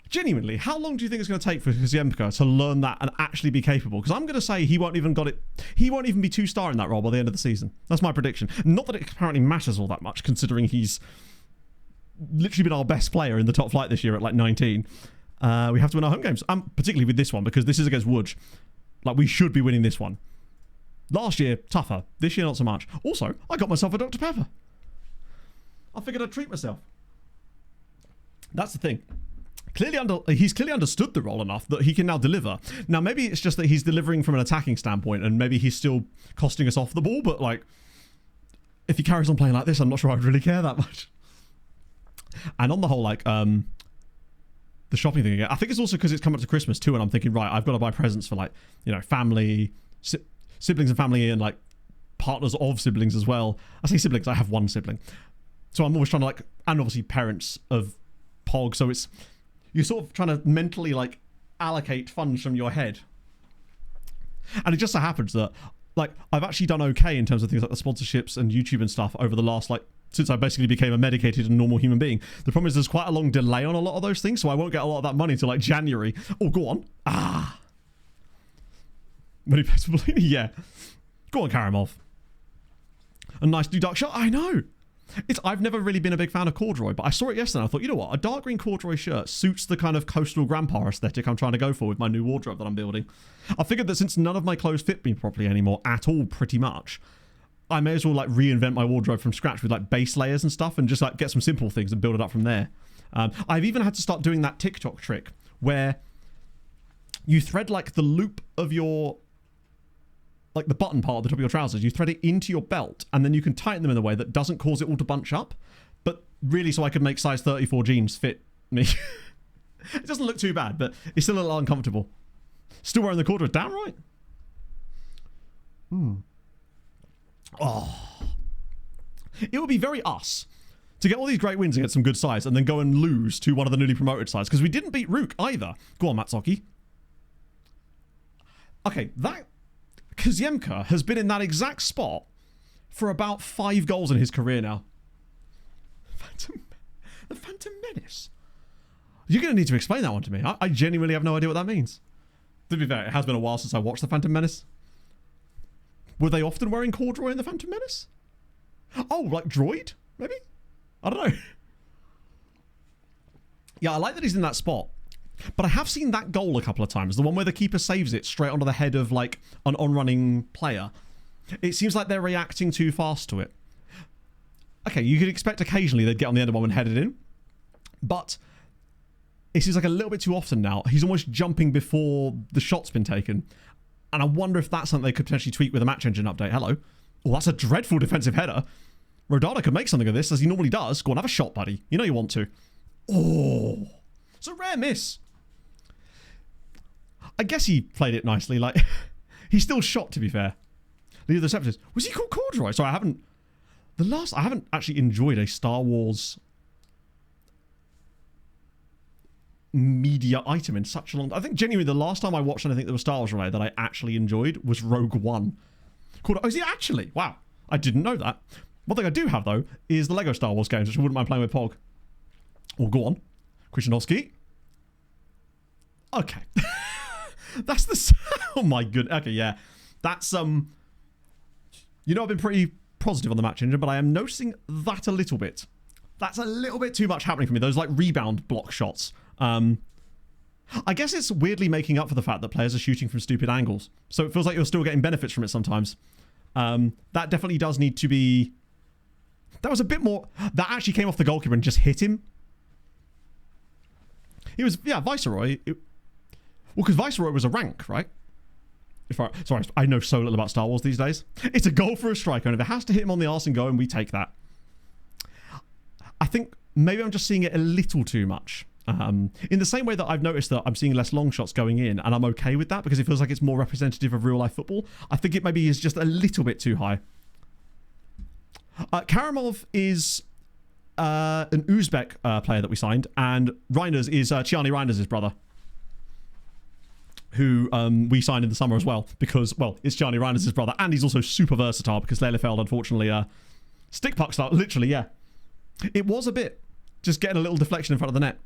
Genuinely, how long do you think it's going to take for Kuziemka to learn that and actually be capable? Because I'm going to say he won't even got it. He won't even be 2-star in that role by the end of the season. That's my prediction. Not that it apparently matters all that much, considering he's literally been our best player in the top flight this year at like 19. We have to win our home games, particularly with this one because this is against Wood. Like, we should be winning this one. Last year, tougher. This year, not so much. Also, I got myself a Dr. Pepper. I figured I'd treat myself. That's the thing. He's clearly understood the role enough that he can now deliver. Now, maybe it's just that he's delivering from an attacking standpoint, and maybe he's still costing us off the ball, but, like, if he carries on playing like this, I'm not sure I'd really care that much. And on the whole, like, the shopping thing again, I think it's also because it's coming up to Christmas too, and I'm thinking, right, I've got to buy presents for, like, you know, family, siblings and family, and, like, partners of siblings as well. I say siblings, I have one sibling. So I'm always trying to, like, and obviously parents of Pog, so it's, you're sort of trying to mentally, like, allocate funds from your head. And it just so happens that, like, I've actually done okay in terms of things like the sponsorships and YouTube and stuff over the last, like, since I basically became a medicated and normal human being. The problem is there's quite a long delay on a lot of those things, so I won't get a lot of that money until, like, January. Oh, go on. Ah. When he plays for Bellini, yeah. Go on, Karamov. A nice new dark shot. I know. I've never really been a big fan of corduroy, but I saw it yesterday and I thought, you know what? A dark green corduroy shirt suits the kind of coastal grandpa aesthetic I'm trying to go for with my new wardrobe that I'm building. I figured that since none of my clothes fit me properly anymore at all, pretty much, I may as well, like, reinvent my wardrobe from scratch with, like, base layers and stuff and just, like, get some simple things and build it up from there. I've even had to start doing that TikTok trick where you thread, like, the loop of your, like, the button part of the top of your trousers, you thread it into your belt, and then you can tighten them in a way that doesn't cause it all to bunch up. But really, so I could make size 34 jeans fit me. It doesn't look too bad, but it's still a little uncomfortable. Still wearing the corduroy, damn right. Oh. It would be very us to get all these great wins and get some good sides and then go and lose to one of the newly promoted sides, because we didn't beat Rook either. Go on, Matsuki. Okay, that Kaziemka has been in that exact spot for about 5 goals in his career now. The Phantom Menace. You're going to need to explain that one to me. I genuinely have no idea what that means. To be fair, it has been a while since I watched the Phantom Menace. Were they often wearing corduroy in the Phantom Menace? Oh, like Droid? Maybe? I don't know. Yeah, I like that he's in that spot. But I have seen that goal a couple of times. The one where the keeper saves it straight onto the head of, like, an on-running player. It seems like they're reacting too fast to it. Okay, you could expect occasionally they'd get on the end of one and head it in. But it seems like a little bit too often now. He's almost jumping before the shot's been taken. And I wonder if that's something they could potentially tweak with a match engine update. Hello. Oh, that's a dreadful defensive header. Rodada could make something of this, as he normally does. Go on, have a shot, buddy. You know you want to. Oh, it's a rare miss. I guess he played it nicely. Like, he still shot, to be fair. Leader of the Scepters. Was he called Corduroy? Sorry, I haven't actually enjoyed a Star Wars media item in such a long time. I think genuinely the last time I watched anything that was Star Wars related that I actually enjoyed was Rogue One. Oh, is he actually? Wow. I didn't know that. One thing I do have, though, is the Lego Star Wars games, which I wouldn't mind playing with Pog. Oh, go on. Krishnowski. Okay. That's the... Oh, my goodness. Okay, yeah. That's, you know, I've been pretty positive on the match engine, but I am noticing that a little bit. That's a little bit too much happening for me. Those, like, rebound block shots. I guess it's weirdly making up for the fact that players are shooting from stupid angles. So it feels like you're still getting benefits from it sometimes. That definitely does need to be... That was a bit more... That actually came off the goalkeeper and just hit him. He was... Yeah, Viceroy... Well, because Viceroy was a rank, right? Sorry, I know so little about Star Wars these days. It's a goal for a striker, and if it has to hit him on the arse and go, and we take that. I think maybe I'm just seeing it a little too much. In the same way that I've noticed that I'm seeing less long shots going in, and I'm okay with that because it feels like it's more representative of real life football. I think it maybe is just a little bit too high. Karamov is an Uzbek player that we signed, and Reiners is Chiani Reiners' brother, who we signed in the summer as well because, well, it's Chiani Reiners' brother, and he's also super versatile because Lelefeld, unfortunately, stick puck style, literally, yeah. It was a bit just getting a little deflection in front of the net.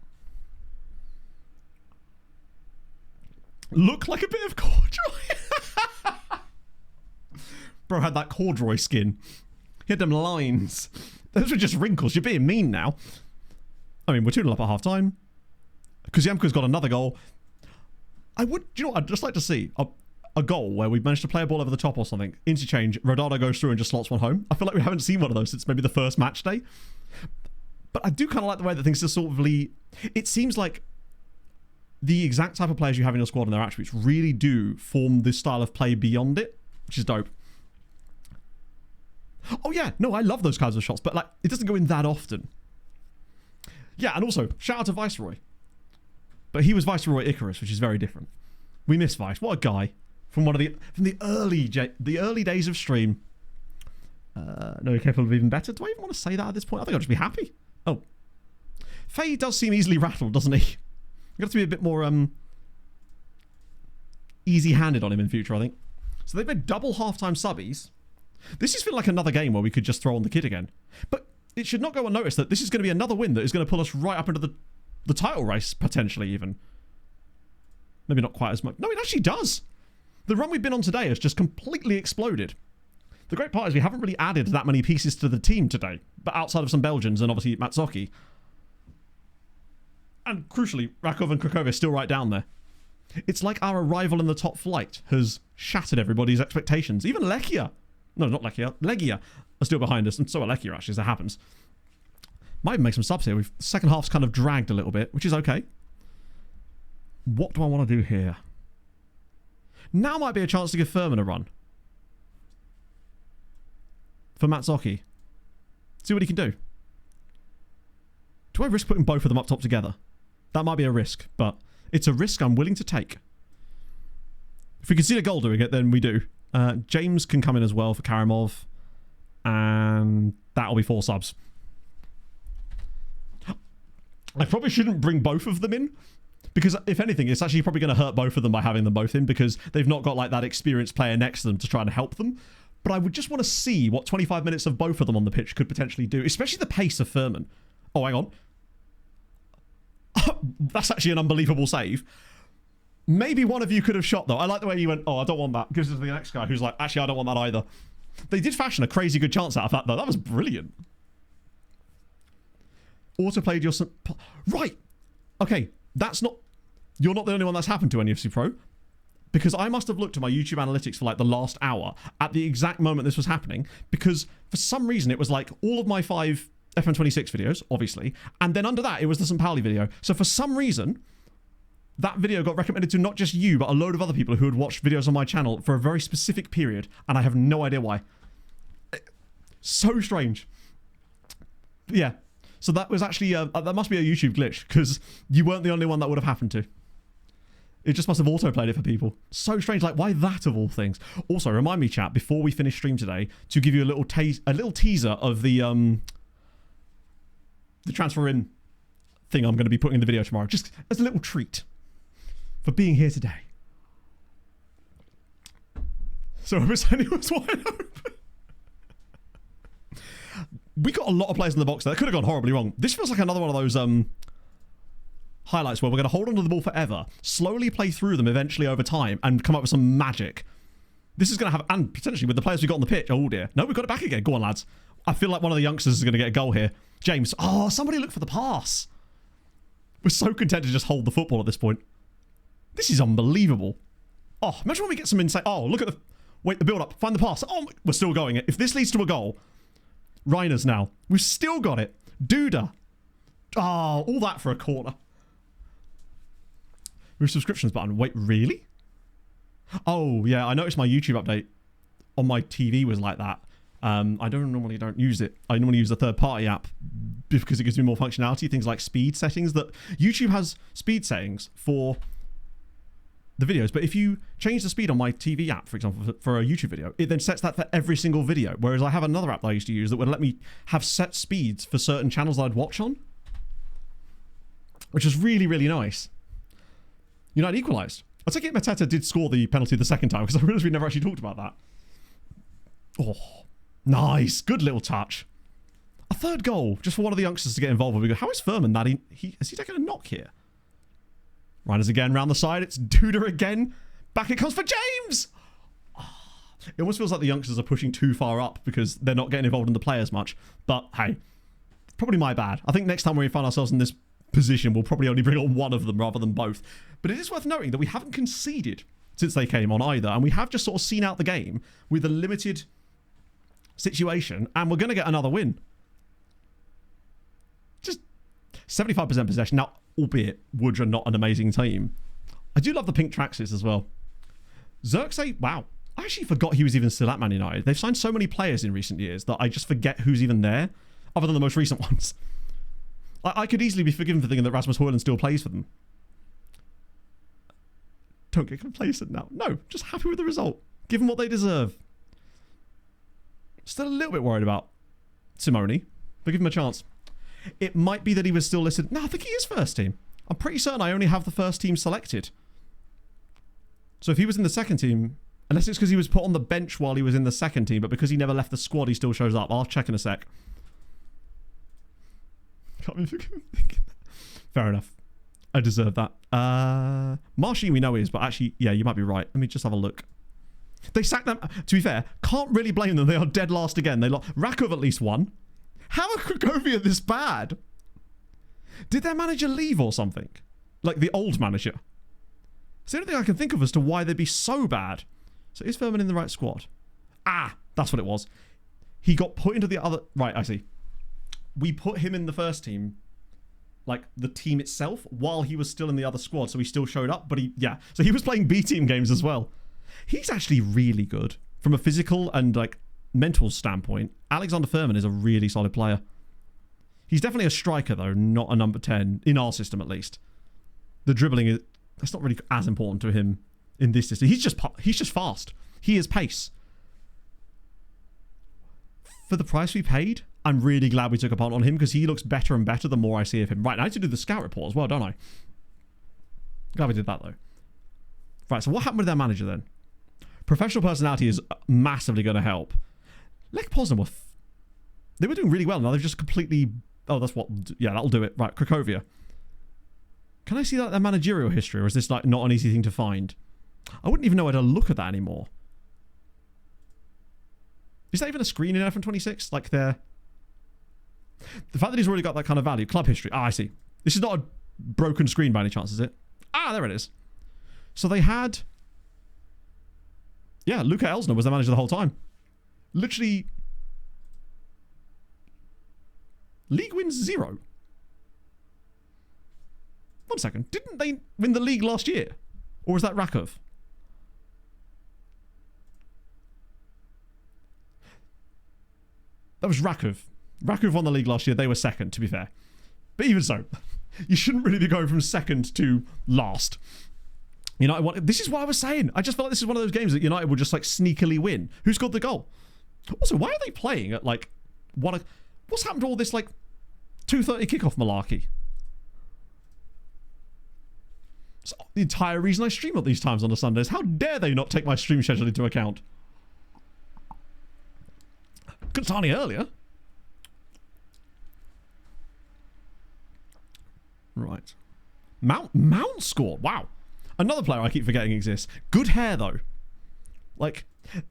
Look like a bit of corduroy. Bro had that corduroy skin. He had them lines. Those were just wrinkles. You're being mean now. I mean, we're 2-0 up at half time. Kuziemko's got another goal. Do you know what I'd just like to see? A a goal where we managed to play a ball over the top or something, interchange, Rodado goes through and just slots one home. I feel like we haven't seen one of those since maybe the first match day. But I do kind of like the way that things just sort of it seems like the exact type of players you have in your squad and their attributes really do form this style of play beyond it, which is dope. Oh yeah, no, I love those kinds of shots, but like it doesn't go in that often. Yeah, and also shout out to Viceroy, but he was Viceroy Icarus, which is very different. We miss Vice. What a guy from the early days of stream. No, capable of even better. Do I even want to say that at this point? I think I'll just be happy. Oh, Faye does seem easily rattled, doesn't he? We've got to be a bit more easy-handed on him in future, I think. So they've made double half-time subbies. This is feeling like another game where we could just throw on the kid again. But it should not go unnoticed that this is going to be another win that is going to pull us right up into the title race, potentially even. Maybe not quite as much. No, it actually does. The run we've been on today has just completely exploded. The great part is we haven't really added that many pieces to the team today, but outside of some Belgians and obviously Matzoki. And crucially, Rakov and Krakow are still right down there. It's like our arrival in the top flight has shattered everybody's expectations. Even Lechia. No, not Lechia. Legia are still behind us, and so are Lechia, actually, as that happens. Might even make some subs here. The second half's kind of dragged a little bit, which is okay. What do I want to do here? Now might be a chance to give Furman a run. For Matzoki. See what he can do. Do I risk putting both of them up top together? That might be a risk, but it's a risk I'm willing to take. If we can see a goal doing it, then we do. James can come in as well for Karamov. And that'll be 4 subs. I probably shouldn't bring both of them in. Because if anything, it's actually probably going to hurt both of them by having them both in. Because they've not got like that experienced player next to them to try and help them. But I would just want to see what 25 minutes of both of them on the pitch could potentially do. Especially the pace of Furman. Oh, hang on. That's actually an unbelievable save. Maybe one of you could have shot, though. I like the way you went, oh, I don't want that. Gives it to the next guy who's like, actually, I don't want that either. They did fashion a crazy good chance out of that, though. That was brilliant. Autoplayed your... Right. Okay. That's not... You're not the only one that's happened to NFC Pro. Because I must have looked at my YouTube analytics for like the last hour at the exact moment this was happening. Because for some reason, it was like all of my 5... FM26 videos, obviously, and then under that it was the St. Pauli video. So for some reason, that video got recommended to not just you, but a load of other people who had watched videos on my channel for a very specific period, and I have no idea why. So strange. Yeah. So that was actually, that must be a YouTube glitch, because you weren't the only one that would have happened to. It just must have autoplayed it for people. So strange, like why that of all things? Also, remind me, chat, before we finish stream today, to give you a little teaser of the transfer in thing I'm going to be putting in the video tomorrow, just as a little treat for being here today. So I was saying it was wide open. We got a lot of players in the box there. That could have gone horribly wrong. This feels like another one of those highlights where we're going to hold onto the ball forever, slowly play through them eventually over time, and come up with some magic. This is going to have, and potentially with the players we got on the pitch. Oh dear. No, we've got it back again. Go on, lads. I feel like one of the youngsters is going to get a goal here. James. Oh, somebody look for the pass. We're so content to just hold the football at this point. This is unbelievable. Oh, imagine when we get some insight. Oh, look at the... Wait, the build-up. Find the pass. Oh, we're still going. If this leads to a goal... Reiners now. We've still got it. Duda. Oh, all that for a corner. Move subscriptions button. Wait, really? Oh, yeah, I noticed my YouTube update on my TV was like that. I normally don't use it. I normally use the third-party app because it gives me more functionality. Things like speed settings. That YouTube has speed settings for the videos, but if you change the speed on my TV app, for example, for a YouTube video, it then sets that for every single video. Whereas I have another app that I used to use that would let me have set speeds for certain channels that I'd watch on, which was really, really nice. United equalised. I take it Mateta did score the penalty the second time because I realised we never actually talked about that. Oh, nice. Good little touch. A third goal just for one of the youngsters to get involved with. We go, how is Furman that has he taken a knock here? Reiners again round the side. It's Duda again. Back it comes for James. Oh, it almost feels like the youngsters are pushing too far up because they're not getting involved in the play as much. But hey, probably my bad. I think next time we find ourselves in this position, we'll probably only bring on one of them rather than both. But it is worth noting that we haven't conceded since they came on either. And we have just sort of seen out the game with a limited situation, and we're going to get another win. Just 75% possession. Now, albeit Wood are not an amazing team. I do love the pink tracksuits as well. Xerxes, wow. I actually forgot he was even still at Man United. They've signed so many players in recent years that I just forget who's even there, other than the most recent ones. I could easily be forgiven for thinking that Rasmus Højlund still plays for them. Don't get complacent now. No, just happy with the result. Give them what they deserve. Still a little bit worried about Simone, but give him a chance. It might be that he was still listed. No, I think he is first team. I'm pretty certain I only have the first team selected. So if he was in the second team, unless it's because he was put on the bench while he was in the second team, but because he never left the squad, he still shows up. I'll check in a sec. Can't be forgiven thinking that. Fair enough. I deserve that. Marshy we know is, but actually, yeah, you might be right. Let me just have a look. They sacked them. To be fair, can't really blame them. They are dead last again. They lost. Rakov at least won. How are Cracovia this bad? Did their manager leave or something? Like the old manager? It's the only thing I can think of as to why they'd be so bad. So is Furman in the right squad? Ah, that's what it was. He got put into the other... Right, I see. We put him in the first team, like the team itself, while he was still in the other squad, so he still showed up, but yeah. So he was playing B-team games as well. He's actually really good. From a physical and like mental standpoint, Alexander Furman is a really solid player. He's definitely a striker though, not a number 10, in our system at least. The dribbling is... That's not really as important to him in this system. He's just fast. He is pace. For the price we paid, I'm really glad we took a punt on him because he looks better and better the more I see of him. Right, I need to do the scout report as well, don't I? Glad we did that though. Right, so what happened with their manager then? Professional personality is massively going to help. Lech Poznan they were doing really well. Now they've just completely... Oh, that's what... Yeah, that'll do it. Right, Cracovia. Can I see that their managerial history, or is this like not an easy thing to find? I wouldn't even know where to look at that anymore. Is that even a screen in FM26? Like their... The fact that he's already got that kind of value. Club history. Ah, I see. This is not a broken screen by any chance, is it? Ah, there it is. So they had... Yeah, Luca Elsner was the manager the whole time. Literally... League wins 0. 1 second. Didn't they win the league last year? Or was that Rakov? That was Rakov. Rakov won the league last year. They were second, to be fair. But even so, you shouldn't really be going from second to last. United, this is what I was saying. I just felt like this is one of those games that United will just like sneakily win. Who scored the goal? Also, why are they playing at like... What's happened to all this like 2:30 kickoff malarkey? It's the entire reason I stream at these times on the Sundays. How dare they not take my stream schedule into account? Couldn't start any earlier. Right. Mount scored. Wow. Another player I keep forgetting exists. Good hair, though. Like,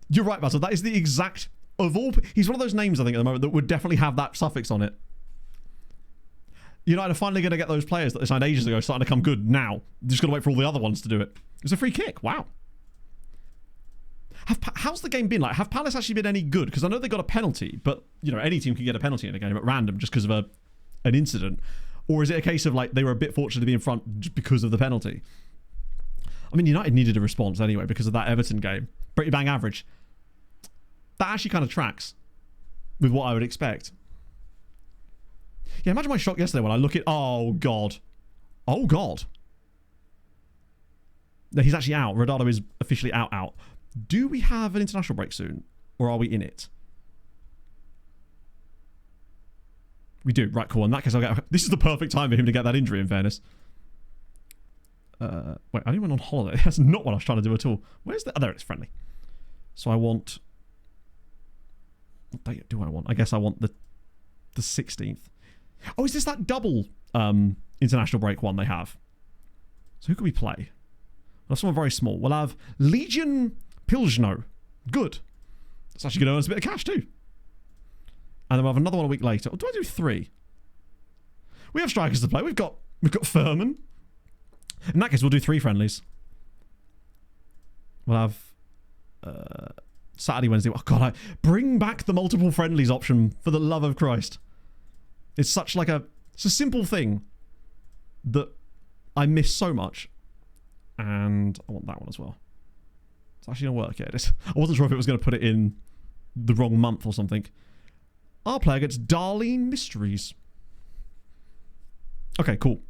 you're right, Basil. That is the exact... Of all... He's one of those names, I think, at the moment that would definitely have that suffix on it. United are finally going to get those players that they signed ages ago starting to come good now. Just got to wait for all the other ones to do it. It's a free kick. Wow. How's the game been? Like, have Palace actually been any good? Because I know they got a penalty, but, you know, any team can get a penalty in a game at random just because of an incident. Or is it a case of, like, they were a bit fortunate to be in front just because of the penalty? I mean, United needed a response anyway because of that Everton game. Pretty bang average. That actually kind of tracks with what I would expect. Yeah, imagine my shock yesterday when I look at... Oh, God. Oh, God. No, he's actually out. Rodado is officially out. Do we have an international break soon? Or are we in it? We do. Right, cool. In that case, I'll get... This is the perfect time for him to get that injury, in fairness. Wait, I only went on holiday. That's not what I was trying to do at all. Where's the... Oh, there it is. Friendly. So I want... What date do I want? I guess I want the 16th. Oh, is this that double international break one they have? So who can we play? We'll have someone very small. We'll have Legion Pilzno. Good. That's actually going to earn us a bit of cash too. And then we'll have another one a week later. Or do I do 3? We have strikers to play. We've got Furman. In that case, we'll do 3 friendlies. We'll have Saturday, Wednesday. Oh God, bring back the multiple friendlies option for the love of Christ. It's such like it's a simple thing that I miss so much. And I want that one as well. It's actually going to work. Yeah, it is. I wasn't sure if it was going to put it in the wrong month or something. Our player gets Darlene Mysteries. Okay, cool.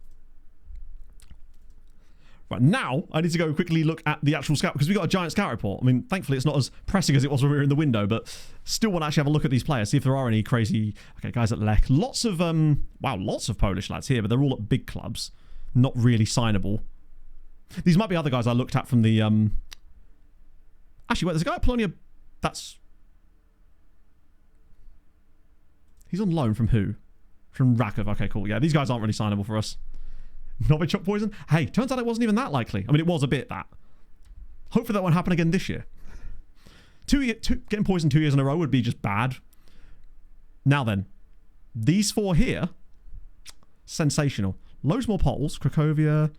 Right, now I need to go quickly look at the actual scout because we got a giant scout report. I mean, thankfully it's not as pressing as it was when we were in the window, but still want to actually have a look at these players, see if there are any crazy... Okay, guys at Lech. Lots of, wow, lots of Polish lads here, but they're all at big clubs. Not really signable. These might be other guys I looked at from the, Actually, wait, there's a guy at Polonia... That's... He's on loan from who? From Rakov. Okay, cool. Yeah, these guys aren't really signable for us. Novichok poison? Hey, turns out it wasn't even that likely. I mean, it was a bit that. Hopefully that won't happen again this year. Getting poisoned 2 years in a row would be just bad. Now then, these four here, sensational. Loads more Poles, Cracovia,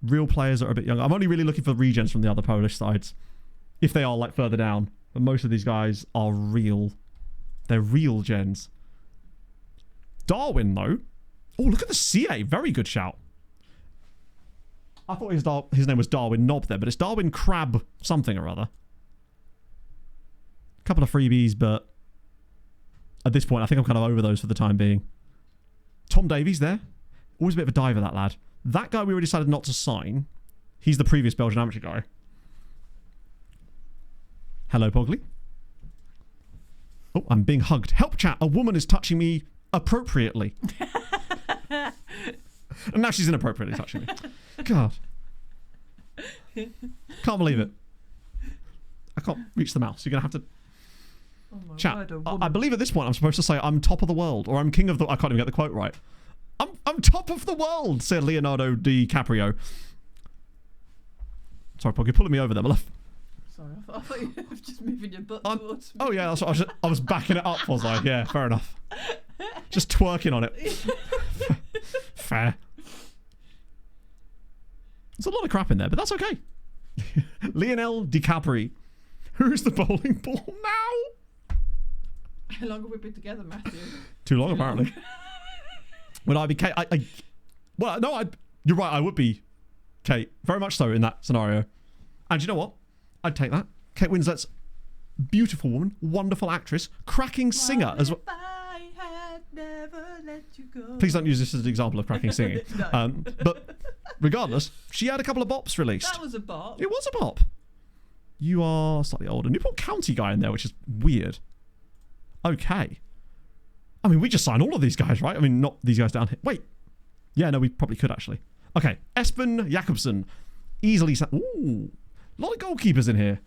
real players that are a bit younger. I'm only really looking for regens from the other Polish sides, if they are like further down. But most of these guys are real. They're real gens. Darwin, though. Oh, look at the CA. Very good shout. I thought his name was Darwin Knob there, but it's Darwin Crab something or other. A couple of freebies, but at this point, I think I'm kind of over those for the time being. Tom Davies there. Always a bit of a diver, that lad. That guy we already decided not to sign. He's the previous Belgian amateur guy. Hello, Pogley. Oh, I'm being hugged. Help, chat. A woman is touching me appropriately. And now she's inappropriately touching me. God. Can't believe it. I can't reach the mouse. You're going to have to... Oh my chat. word, I believe at this point I'm supposed to say I'm top of the world. Or I'm king of the... I can't even get the quote right. I'm top of the world, said Leonardo DiCaprio. Sorry, Pog, you're pulling me over there, my love. Sorry, I thought you were just moving your butt towards me. Oh yeah, that's what I was backing it up, was I? Yeah, fair enough. Just twerking on it. Fair. There's a lot of crap in there, but that's okay. Lionel DiCaprio. Who's the bowling ball now? How long have we been together, Matthew? Too long, apparently. Would I be Kate? Well, no, you're right, I would be Kate. Very much so in that scenario. And you know what? I'd take that. Kate Winslet's beautiful woman, wonderful actress, cracking singer as well. I had never let you go. Please don't use this as an example of cracking singing. No. But regardless, she had a couple of bops released. That was a bop. It was a bop. You are slightly older. Newport County guy in there, which is weird. Okay. I mean, we just signed all of these guys, right? I mean, not these guys down here. Wait. Yeah, no, we probably could actually. Okay. Espen Jacobsen. Easily. Ooh. A lot of goalkeepers in here.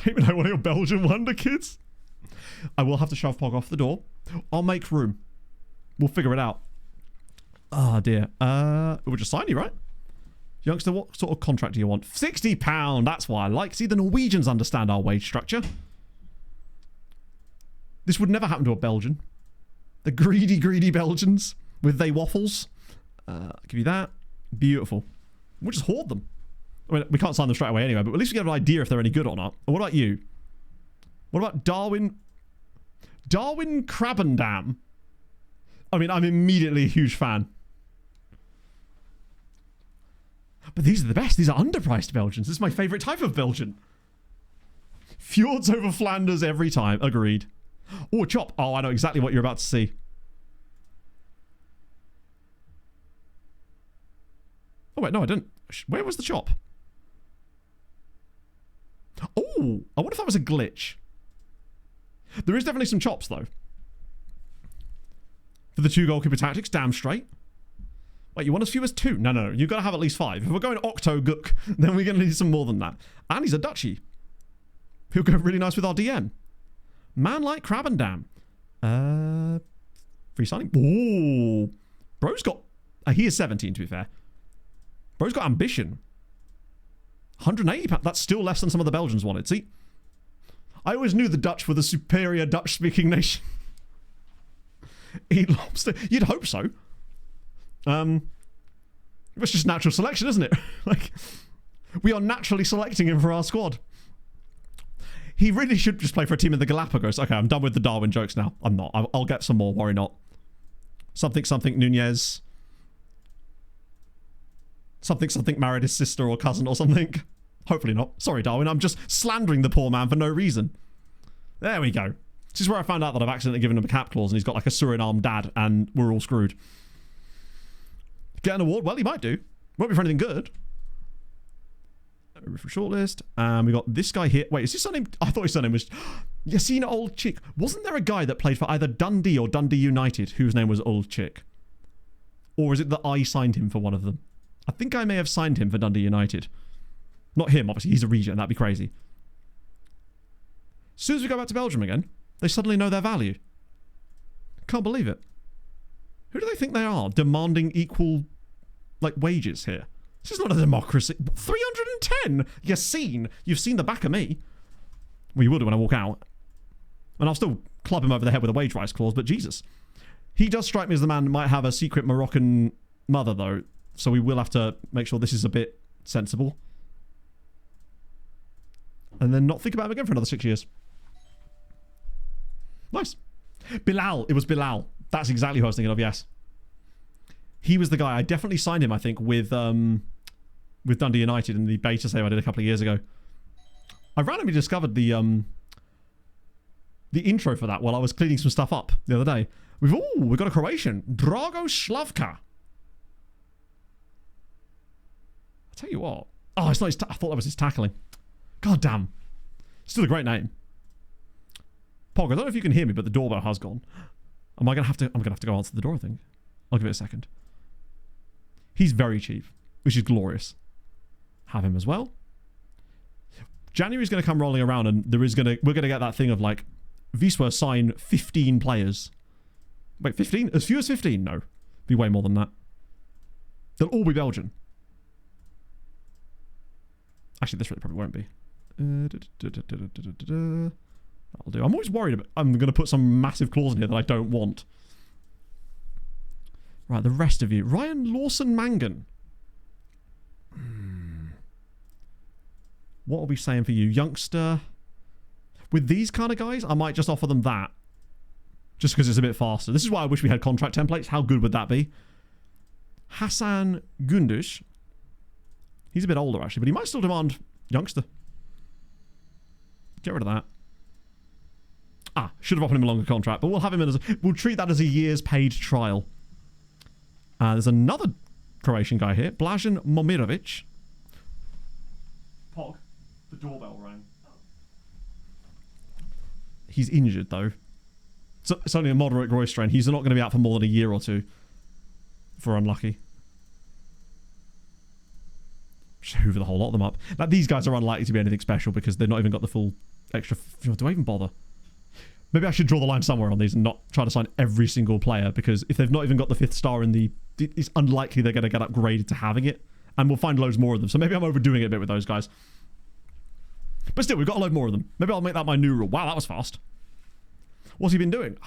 Maybe like one of your Belgian wonder kids. I will have to shove Pog off the door. I'll make room. We'll figure it out. Oh, dear. We'll just sign you, right? Youngster, what sort of contract do you want? £60. That's what I like. See, the Norwegians understand our wage structure. This would never happen to a Belgian. The greedy, greedy Belgians with they waffles. I'll give you that. Beautiful. We'll just hoard them. I mean, we can't sign them straight away anyway, but at least we get an idea if they're any good or not. And what about you? What about Darwin? Darwin Krabbendam. I mean, I'm immediately a huge fan. But these are the best. These are underpriced Belgians. This is my favourite type of Belgian. Fjords over Flanders every time. Agreed. Oh, a chop. Oh, I know exactly what you're about to see. Oh, wait, no, I didn't. Where was the chop? Oh, I wonder if that was a glitch. There is definitely some chops, though. For the 2 goalkeeper tactics, damn straight. Wait, you want as few as 2? No. You've got to have at least 5. If we're going octo gook, then we're going to need some more than that. And he's a Dutchie. He'll go really nice with our DM. Man like Krabbendam. Free signing. Ooh. Bro's got... he is 17, to be fair. Bro's got ambition. £180. That's still less than some of the Belgians wanted. See? I always knew the Dutch were the superior Dutch-speaking nation. Eat lobster. You'd hope so. It's just natural selection, isn't it? Like, we are naturally selecting him for our squad. He really should just play for a team in the Galapagos. Okay, I'm done with the Darwin jokes now. I'm not. I'll get some more. Worry not. Something Nunez. Something married his sister or cousin or something. Hopefully not. Sorry, Darwin. I'm just slandering the poor man for no reason. There we go. This is where I found out that I've accidentally given him a cap clause and he's got like a Suriname dad and we're all screwed. Get an award? Well, he might do. Won't be for anything good. Refresh shortlist. And we got this guy here. Wait, is his surname? I thought his surname was Yassine Old Chick. Wasn't there a guy that played for either Dundee or Dundee United whose name was Old Chick? Or is it that I signed him for one of them? I think I may have signed him for Dundee United. Not him, obviously. He's a region. That'd be crazy. As soon as we go back to Belgium again, they suddenly know their value. Can't believe it. Who do they think they are? Demanding equal, like, wages here. This is not a democracy. 310? Yassine, you've seen the back of me. Well, you will do when I walk out. And I'll still club him over the head with a wage rise clause, but Jesus. He does strike me as the man who might have a secret Moroccan mother, though. So we will have to make sure this is a bit sensible. And then not think about him again for another 6 years. Nice. Bilal. It was Bilal. That's exactly who I was thinking of, yes. He was the guy. I definitely signed him, I think, with Dundee United in the beta save I did a couple of years ago. I randomly discovered the intro for that while I was cleaning some stuff up the other day. We've got a Croatian. Drago Slavka. I tell you what. Oh, it's not his I thought that was his tackling. God damn. Still a great name. Pog, I don't know if you can hear me, but the doorbell has gone. I'm gonna have to go answer the door, I think. I'll give it a second. He's very cheap, which is glorious. Have him as well. January's gonna come rolling around and we're gonna get that thing of like Wisła sign 15 players. Wait, 15? As few as 15? No. Be way more than that. They'll all be Belgian. Actually, this really probably won't be. That'll do. I'm always worried about... I'm going to put some massive clause in here that I don't want. Right, the rest of you. Ryan Lawson-Mangan. What are we saying for you? Youngster. With these kind of guys, I might just offer them that. Just because it's a bit faster. This is why I wish we had contract templates. How good would that be? Hassan Gundush. He's a bit older, actually, but he might still demand youngster. Get rid of that. Should have offered him a longer contract, but we'll have him in we'll treat that as a year's paid trial. There's another Croatian guy here, Blažen Momirovic. Pog, the doorbell rang. He's injured, though. So it's only a moderate groin strain. He's not going to be out for more than a year or two. If we're unlucky. Just hoover the whole lot of them up. Now, these guys are unlikely to be anything special because they've not even got the full extra... Do I even bother? Maybe I should draw the line somewhere on these and not try to sign every single player, because if they've not even got the 5th star in the... It's unlikely they're going to get upgraded to having it. And we'll find loads more of them. So maybe I'm overdoing it a bit with those guys. But still, we've got a load more of them. Maybe I'll make that my new rule. Wow, that was fast. What's he been doing?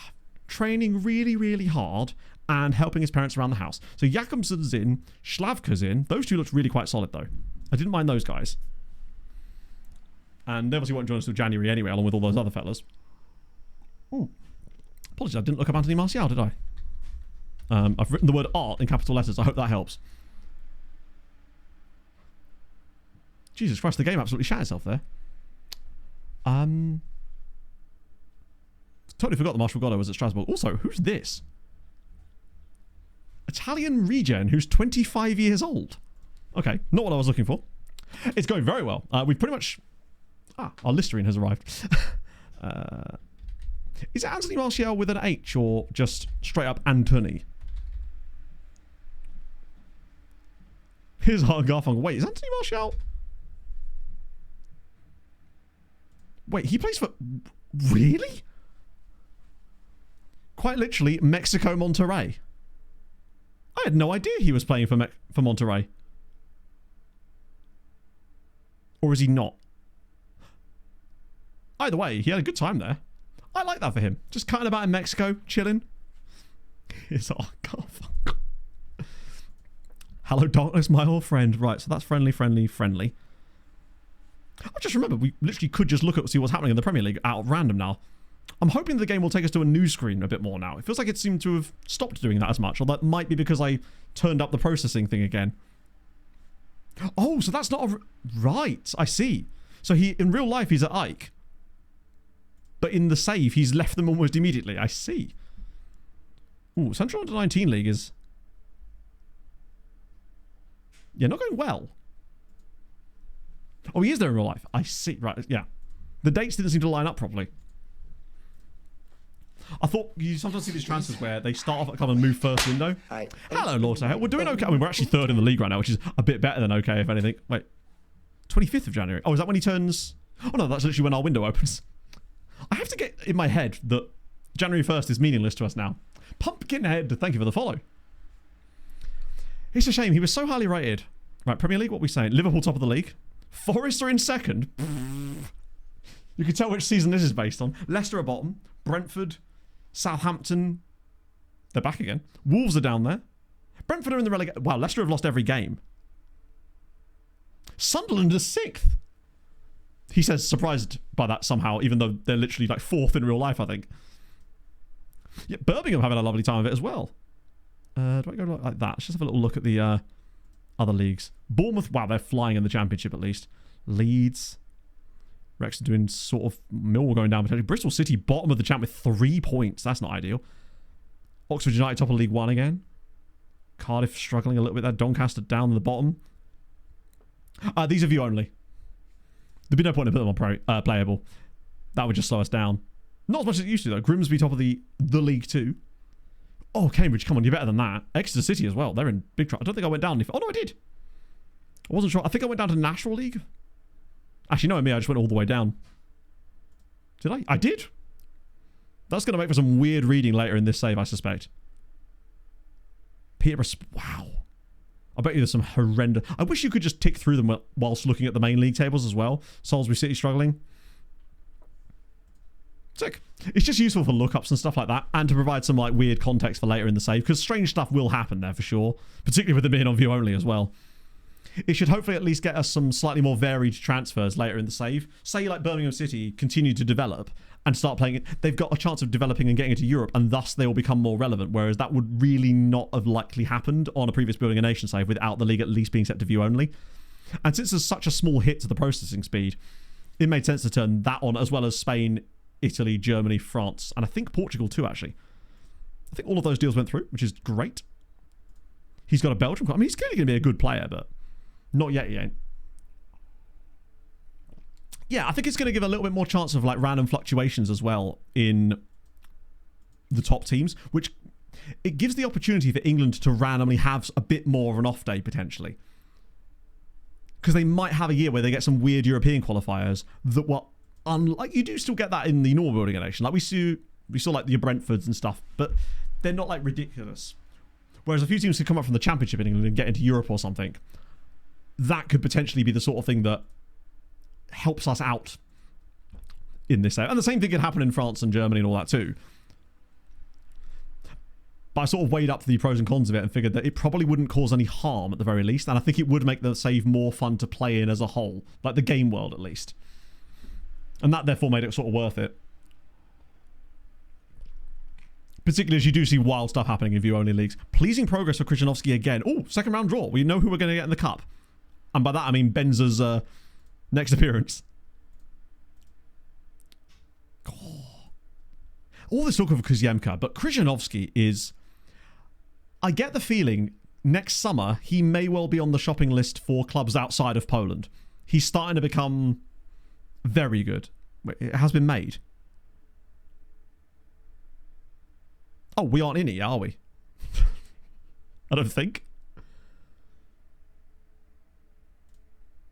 Training really, really hard and helping his parents around the house. So Jakobsen's in, Slavka's in. Those two looked really quite solid, though. I didn't mind those guys. And they obviously won't join us till January anyway, along with all those other fellas. Ooh. Apologies, I didn't look up Anthony Martial, did I? I've written the word art in capital letters. I hope that helps. Jesus Christ, the game absolutely shat itself there. Totally forgot the Marshall Goddo was at Strasbourg. Also, who's this? Italian regen who's 25 years old. Okay, not what I was looking for. It's going very well. We've pretty much... our Listerine has arrived. Is it Anthony Martial with an H or just straight up Anthony? Here's Hart Garfunkel. Wait, is Anthony Martial... Wait, he plays for... Really? Quite literally, Mexico Monterrey. I had no idea he was playing for Monterrey. Or is he not? Either way, he had a good time there. I like that for him. Just cutting about in Mexico, chilling. Here's Hart Garfunkel. Hello, darkness, my old friend. Right, so that's friendly. I just remember we literally could just look at see what's happening in the Premier League out of random now. I'm hoping the game will take us to a news screen a bit more now. It feels like it seemed to have stopped doing that as much, or that might be because I turned up the processing thing again. Oh, so that's not a... Right, I see. So he in real life he's at Ike. But in the save, he's left them almost immediately. I see. Ooh, Central Under-19 League is... Yeah, not going well. Oh, he is there in real life. I see. Right, yeah. The dates didn't seem to line up properly. I thought you sometimes see these transfers where they start off at kind of move first window. Hi. Hello, Lord Sahel. We're doing okay. I mean, we're actually third in the league right now, which is a bit better than okay, if anything. Wait. 25th of January. Oh, is that when he turns... Oh, no, that's literally when our window opens. I have to get in my head that January 1st is meaningless to us now. Pumpkinhead, thank you for the follow. It's a shame. He was so highly rated. Right, Premier League, what are we saying? Liverpool top of the league. Forest are in second. You can tell which season this is based on. Leicester are bottom. Brentford, Southampton. They're back again. Wolves are down there. Brentford are in the relegation. Wow, Leicester have lost every game. Sunderland is 6th. He says surprised by that somehow, even though they're literally like 4th in real life, I think. Yeah, Birmingham having a lovely time of it as well. Do I go like that? Let's just have a little look at the other leagues. Bournemouth, wow, they're flying in the Championship at least. Leeds. Wrexham doing sort of... Millwall going down potentially. Bristol City, bottom of the champ with 3 points. That's not ideal. Oxford United top of League 1 again. Cardiff struggling a little bit there. Doncaster down in the bottom. These are view only. There'd be no point in putting them on playable. That would just slow us down. Not as much as it used to, though. Grimsby top of the League 2. Oh, Cambridge, come on, you're better than that. Exeter City as well. They're in big trouble. I don't think I went down. Oh, no, I did. I wasn't sure. I think I went down to National League. Actually, no, me, I just went all the way down. Did I? I did. That's going to make for some weird reading later in this save, I suspect. Peterborough, wow. I bet you there's some horrendous... I wish you could just tick through them whilst looking at the main league tables as well. Salisbury City struggling. Sick. It's just useful for lookups and stuff like that, and to provide some like weird context for later in the save, because strange stuff will happen there for sure, particularly with it being on view only as well. It should hopefully at least get us some slightly more varied transfers later in the save. Say like Birmingham City continue to develop and start playing it, they've got a chance of developing and getting into Europe, and thus they will become more relevant, whereas that would really not have likely happened on a previous Building a Nation save without the league at least being set to view only. And since there's such a small hit to the processing speed, it made sense to turn that on, as well as Spain, Italy, Germany, France, and I think Portugal too, actually. I think all of those deals went through, which is great. He's got a Belgium... I mean, he's clearly going to be a good player, but not yet he ain't. Yeah, I think it's going to give a little bit more chance of like random fluctuations as well in the top teams, which it gives the opportunity for England to randomly have a bit more of an off day, potentially. Because they might have a year where they get some weird European qualifiers that were... Like you do still get that in the normal Building a Nation. Like we saw like the Brentfords and stuff, but they're not like ridiculous. Whereas a few teams could come up from the Championship in England and get into Europe or something. That could potentially be the sort of thing that helps us out in this area. And the same thing could happen in France and Germany and all that too. But I sort of weighed up the pros and cons of it and figured that it probably wouldn't cause any harm at the very least. And I think it would make the save more fun to play in as a whole. Like the game world at least. And that therefore made it sort of worth it. Particularly as you do see wild stuff happening in view-only leagues. Pleasing progress for Krzyzanowski again. Oh, second round draw. We know who we're going to get in the cup. And by that I mean Benza's next appearance. Oh. All this talk of Kuziemka, but Krzyzanowski is... I get the feeling next summer he may well be on the shopping list for clubs outside of Poland. He's starting to become... very good. It has been made. Oh, we aren't in it, are we? I don't think.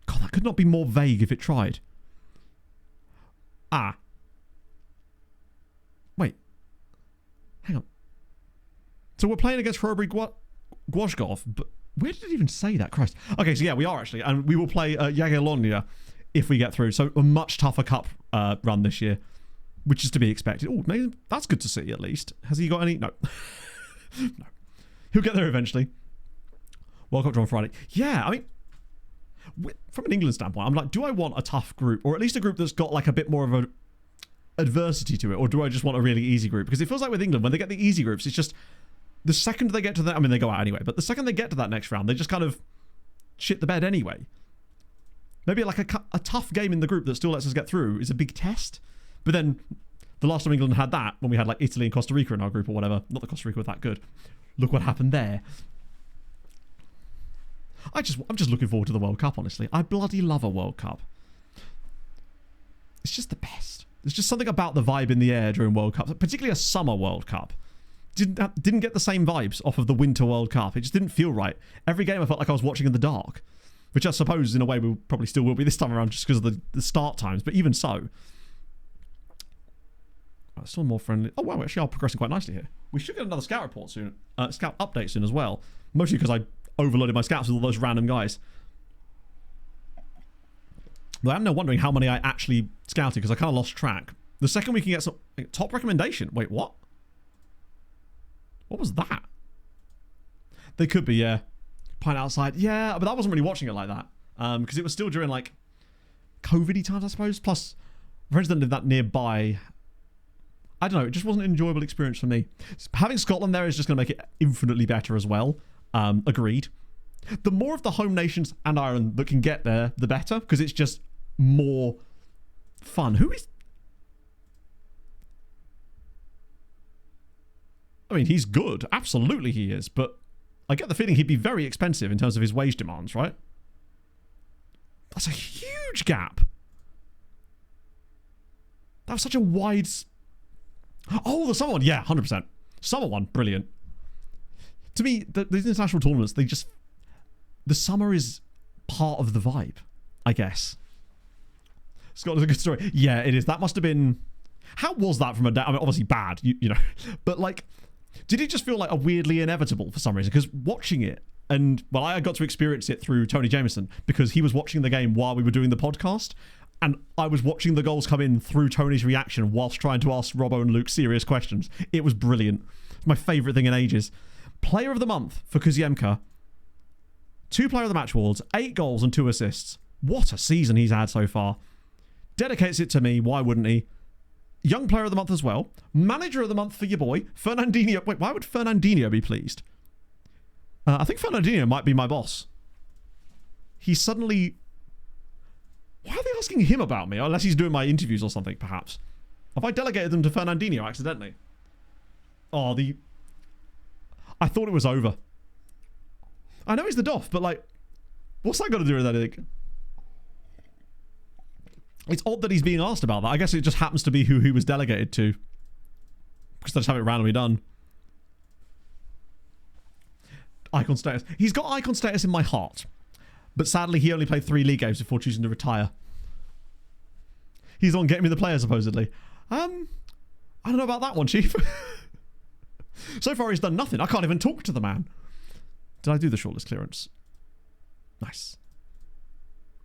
God, that could not be more vague if it tried. Ah. Wait. Hang on. So we're playing against Hrobry Gwozgov, but where did it even say that? Christ. Okay, so yeah, we are actually. And we will play Jagiellonia if we get through. So a much tougher cup run this year, which is to be expected. Oh, maybe that's good to see at least. Has he got any? No. No. He'll get there eventually. World Cup draw on Friday. Yeah, I mean, from an England standpoint, I'm like, do I want a tough group, or at least a group that's got like a bit more of a adversity to it, or do I just want a really easy group? Because it feels like with England, when they get the easy groups, it's just the second they get to that, I mean, they go out anyway, but the second they get to that next round, they just kind of shit the bed anyway. Maybe like a tough game in the group that still lets us get through is a big test. But then the last time England had that, when we had like Italy and Costa Rica in our group or whatever, not that Costa Rica was that good. Look what happened there. I'm just looking forward to the World Cup, honestly. I bloody love a World Cup. It's just the best. There's just something about the vibe in the air during World Cup, particularly a summer World Cup. Didn't get the same vibes off of the Winter World Cup. It just didn't feel right. Every game I felt like I was watching in the dark, which I suppose in a way we probably still will be this time around just because of the start times, but even so. Still more friendly. Oh wow, we actually are progressing quite nicely here. We should get another scout report soon, scout update soon as well. Mostly because I overloaded my scouts with all those random guys. But I'm now wondering how many I actually scouted because I kind of lost track. The second we can get some top recommendation. Wait, what? What was that? They could be, yeah. Pine outside, yeah, but I wasn't really watching it like that because it was still during like COVID-y times, I suppose. Plus, friends that live that nearby. I don't know. It just wasn't an enjoyable experience for me. Having Scotland there is just going to make it infinitely better as well. Agreed. The more of the home nations and Ireland that can get there, the better, because it's just more fun. Who is... I mean, he's good. Absolutely he is. But I get the feeling he'd be very expensive in terms of his wage demands, right? That's a huge gap. That was such a wide... Oh, the summer one. Yeah, 100%. Summer one. Brilliant. To me, these international tournaments, they just... The summer is part of the vibe, I guess. Scotland's a good story. Yeah, it is. That must have been... How was that from a... I mean, obviously bad, you know. But, like, did it just feel like a weirdly inevitable for some reason? Because watching it, and, well, I got to experience it through Tony Jameson because he was watching the game while we were doing the podcast. And I was watching the goals come in through Tony's reaction whilst trying to ask Robbo and Luke serious questions. It was brilliant. It's my favourite thing in ages. Player of the month for Kuziemka. 2 player of the match awards, 8 goals and 2 assists. What a season he's had so far. Dedicates it to me. Why wouldn't he? Young player of the month as well. Manager of the month for your boy, Fernandinho. Wait, why would Fernandinho be pleased? I think Fernandinho might be my boss. He's suddenly... Why are they asking him about me? Unless he's doing my interviews or something, perhaps. Have I delegated them to Fernandinho accidentally? Oh, I thought it was over. I know he's the doff, but like, what's that got to do with anything? It's odd that he's being asked about that. I guess it just happens to be who he was delegated to. Because they just have it randomly done. Icon status. He's got icon status in my heart. But sadly, he only played 3 league games before choosing to retire. He's the one getting me the player, supposedly. I don't know about that one, Chief. So far, he's done nothing. I can't even talk to the man. Did I do the shortlist clearance? Nice.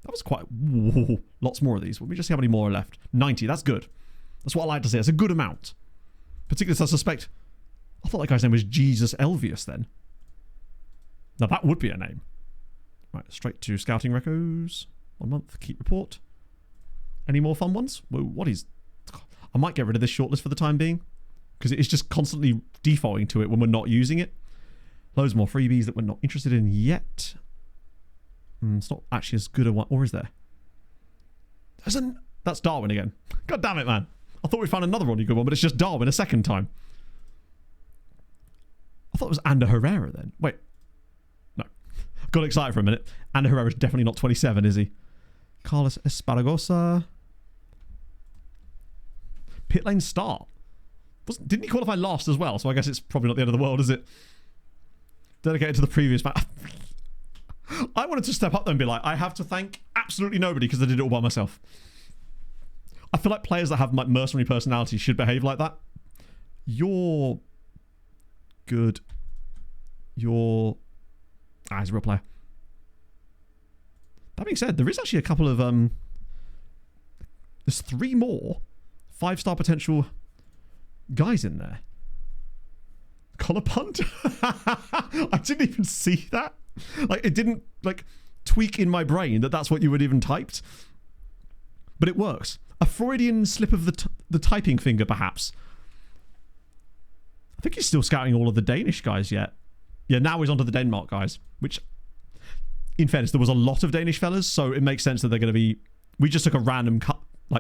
That was quite... Whoa, lots more of these. Let me just see how many more are left. 90. That's good. That's what I like to say. It's a good amount. Particularly as I suspect... I thought that guy's name was Jesus Elvius then. Now, that would be a name. Right, straight to scouting recos. 1 month. Keep report. Any more fun ones? Whoa, what is... I might get rid of this shortlist for the time being. Because it is just constantly defaulting to it when we're not using it. Loads more freebies that we're not interested in yet. It's not actually as good a one. Or is there? That's Darwin again. God damn it, man. I thought we found another really good one, but it's just Darwin a second time. I thought it was Ander Herrera then. Wait. No. Got excited for a minute. Ander Herrera's definitely not 27, is he? Carlos Esparagosa. Pit lane start. Didn't he qualify last as well? So I guess it's probably not the end of the world, is it? Dedicated to the previous match. I wanted to step up there and be like, I have to thank absolutely nobody because I did it all by myself. I feel like players that have like mercenary personalities should behave like that. You're good. He's a real player. That being said, there is actually a couple of there's 3 more 5-star potential guys in there. Collar punt? I didn't even see that. Like, it didn't, like, tweak in my brain that that's what you would even typed. But it works. A Freudian slip of the typing finger, perhaps. I think he's still scouting all of the Danish guys yet. Yeah, now he's onto the Denmark guys, which, in fairness, there was a lot of Danish fellas, so it makes sense that they're going to be... We just took a random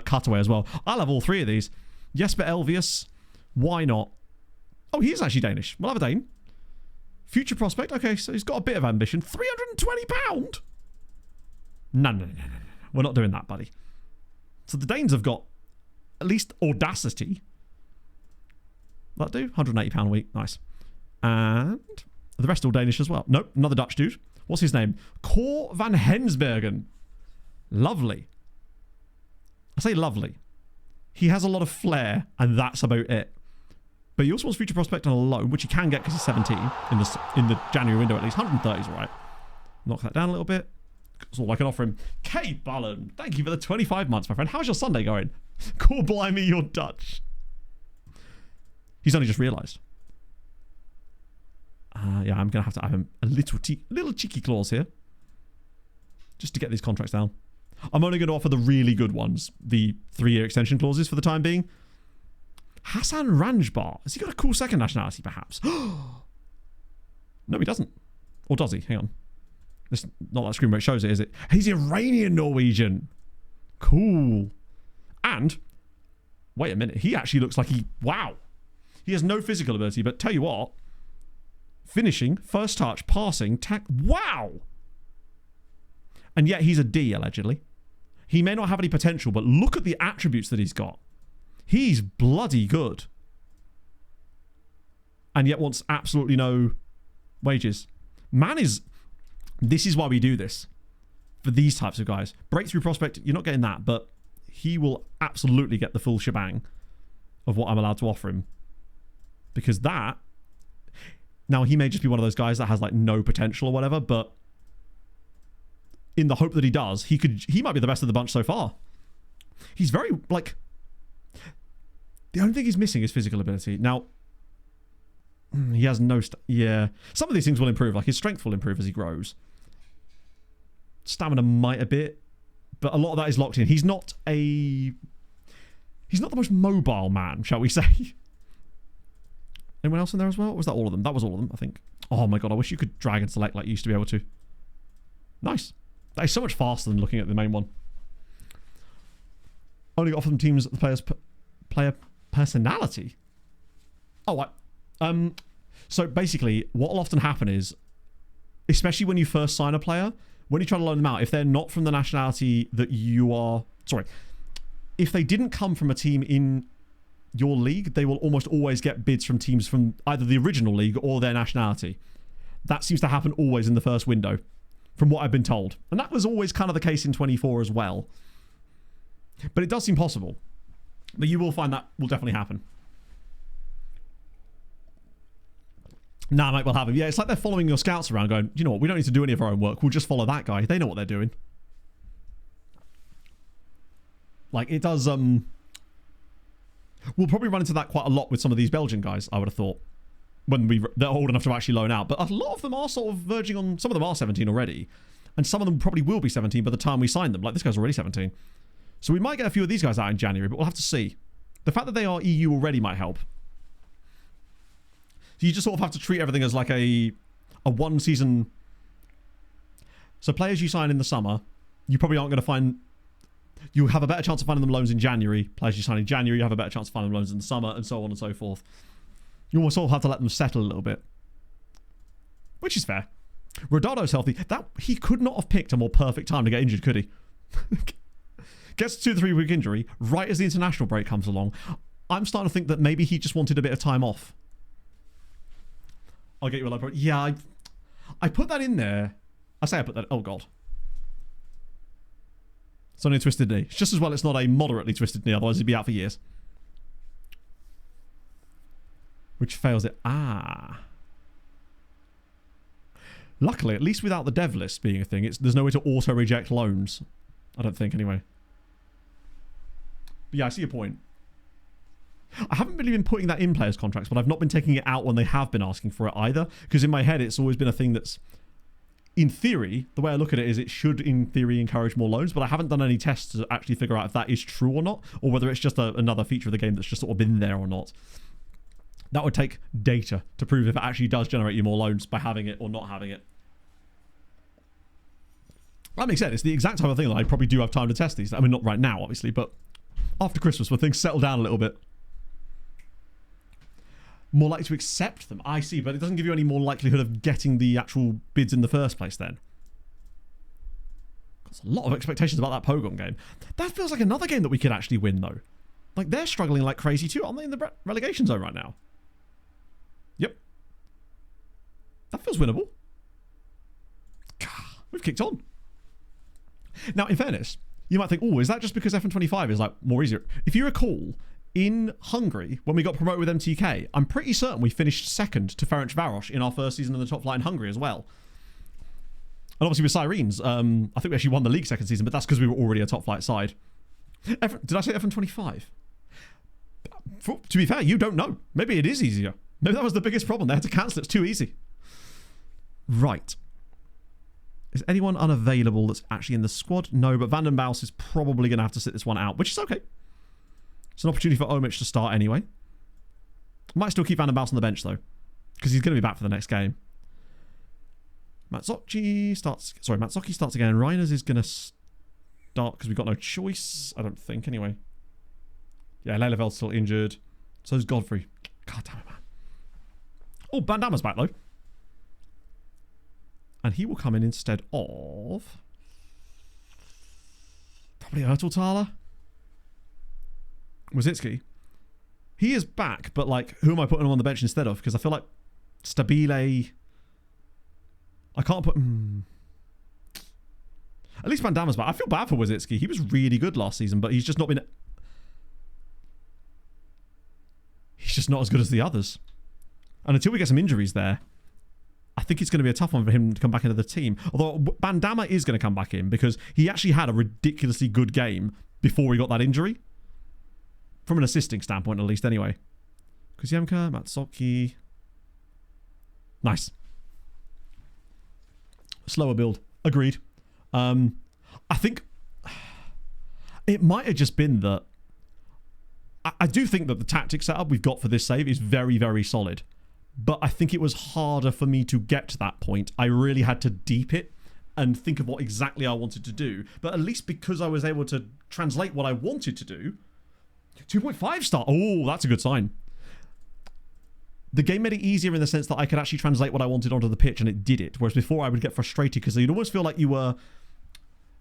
cutaway as well. I'll have all three of these. Jesper Elvius, why not? Oh, he is actually Danish. We'll have a Dane. Future prospect. Okay, so he's got a bit of ambition. £320? No. We're not doing that, buddy. So the Danes have got at least audacity. That'll do. £180 a week. Nice. And the rest all Danish as well. Nope, another Dutch dude. What's his name? Cor van Hensbergen. Lovely. I say lovely. He has a lot of flair, and that's about it. But he also wants future prospect on a loan, which he can get because he's 17 in the January window at least. 130 is all right. Knock that down a little bit. That's all I can offer him. Kate Bullen, thank you for the 25 months, my friend. How's your Sunday going? Call blimey, you're Dutch. He's only just realised. Yeah, I'm going to have him a little cheeky clause here. Just to get these contracts down. I'm only going to offer the really good ones. The 3-year extension clauses for the time being. Hassan Ranjbar. Has he got a cool second nationality, perhaps? No, he doesn't. Or does he? Hang on. It's not that screen where it shows it, is it? He's Iranian Norwegian. Cool. And, wait a minute. He actually looks like wow. He has no physical ability, but tell you what. Finishing, first touch, passing, wow. And yet he's a D, allegedly. He may not have any potential, but look at the attributes that he's got. He's bloody good. And yet wants absolutely no wages. This is why we do this. For these types of guys. Breakthrough prospect, you're not getting that, but he will absolutely get the full shebang of what I'm allowed to offer him. Because that... Now, he may just be one of those guys that has, like, no potential or whatever, but in the hope that he does, he might be the best of the bunch so far. He's very, like... The only thing he's missing is physical ability. Now, he has no... Yeah. Some of these things will improve. Like, his strength will improve as he grows. Stamina might a bit. But a lot of that is locked in. He's not the most mobile man, shall we say. Anyone else in there as well? Or was that all of them? That was all of them, I think. Oh my god, I wish you could drag and select like you used to be able to. Nice. That is so much faster than looking at the main one. Only got off them teams the player personality. Oh, so basically, what will often happen is, especially when you first sign a player, when you try to loan them out, if they're not from the nationality that you are... Sorry. If they didn't come from a team in your league, they will almost always get bids from teams from either the original league or their nationality. That seems to happen always in the first window, from what I've been told. And that was always kind of the case in 24 as well. But it does seem possible. But you will find that will definitely happen. Nah, mate, we'll have him. Yeah, it's like they're following your scouts around going, you know what, we don't need to do any of our own work. We'll just follow that guy. They know what they're doing. Like, it does... We'll probably run into that quite a lot with some of these Belgian guys, I would have thought. When they're old enough to actually loan out. But a lot of them are sort of verging on... Some of them are 17 already. And some of them probably will be 17 by the time we sign them. Like, this guy's already 17. So we might get a few of these guys out in January, but we'll have to see. The fact that they are EU already might help. So you just sort of have to treat everything as like a one season... So players you sign in the summer, you probably aren't going to find... You have a better chance of finding them loans in January. Players you sign in January, you have a better chance of finding them loans in the summer, and so on and so forth. You almost sort of have to let them settle a little bit. Which is fair. Rodado's healthy. He could not have picked a more perfect time to get injured, could he? Gets a 2 to 3 week injury right as the international break comes along. I'm starting to think that maybe he just wanted a bit of time off. I'll get you a library. Yeah, I put that in there. I say I put that... Oh, God. It's only a twisted knee. It's just as well it's not a moderately twisted knee, otherwise he'd be out for years. Which fails it. Luckily, at least without the dev list being a thing, there's no way to auto-reject loans. I don't think, anyway. But yeah, I see your point. I haven't really been putting that in players' contracts, but I've not been taking it out when they have been asking for it either. Because in my head, it's always been a thing that's... in theory, the way I look at it is it should, in theory, encourage more loans, but I haven't done any tests to actually figure out if that is true or not, or whether it's just another feature of the game that's just sort of been there or not. That would take data to prove if it actually does generate you more loans by having it or not having it. That makes sense. It's the exact type of thing that I probably do have time to test these. I mean, not right now, obviously, but after Christmas, when things settle down a little bit. More likely to accept them. I see, but it doesn't give you any more likelihood of getting the actual bids in the first place then. There's a lot of expectations about that Pogon game. That feels like another game that we could actually win, though. Like, they're struggling like crazy too. Aren't they in the relegation zone right now? Yep. That feels winnable. God, we've kicked on. Now, in fairness, you might think, oh, is that just because FN25 is like more easier? If you recall, in Hungary, when we got promoted with MTK, I'm pretty certain we finished second to Ferencváros in our first season in the top flight in Hungary as well. And obviously with Sirens, I think we actually won the league second season, but that's because we were already a top flight side. Did I say FN25? To be fair, you don't know. Maybe it is easier. Maybe that was the biggest problem. They had to cancel it. It's too easy. Right. Is anyone unavailable that's actually in the squad? No, but Van den Bosch is probably going to have to sit this one out, which is okay. It's an opportunity for Omich to start anyway. Might still keep Van den Bosch on the bench, though, because he's going to be back for the next game. Matsocchi starts... Sorry, Matsocchi starts again. Reiners is going to start because we've got no choice, I don't think, anyway. Yeah, Leleveld's still injured. So's Godfrey. God damn it, man. Oh, Bandama's back, though. And he will come in instead of... probably Erteltaler. Wazitsky. He is back, but, like, who am I putting him on the bench instead of? Because I feel like Stabile... I can't put... At least Bandama's back. I feel bad for Wazitsky. He was really good last season, but he's just not been... He's just not as good as the others. And until we get some injuries there, I think it's going to be a tough one for him to come back into the team. Although Bandama is going to come back in because he actually had a ridiculously good game before he got that injury. From an assisting standpoint, at least, anyway. Kuziemka, Matsocchi. Nice. Slower build. Agreed. I think it might have just been that I do think that the tactic setup we've got for this save is very, very solid. But I think it was harder for me to get to that point. I really had to deep it and think of what exactly I wanted to do. But at least because I was able to translate what I wanted to do, 2.5 star. Oh, that's a good sign. The game made it easier in the sense that I could actually translate what I wanted onto the pitch and it did it. Whereas before I would get frustrated because you'd almost feel like you were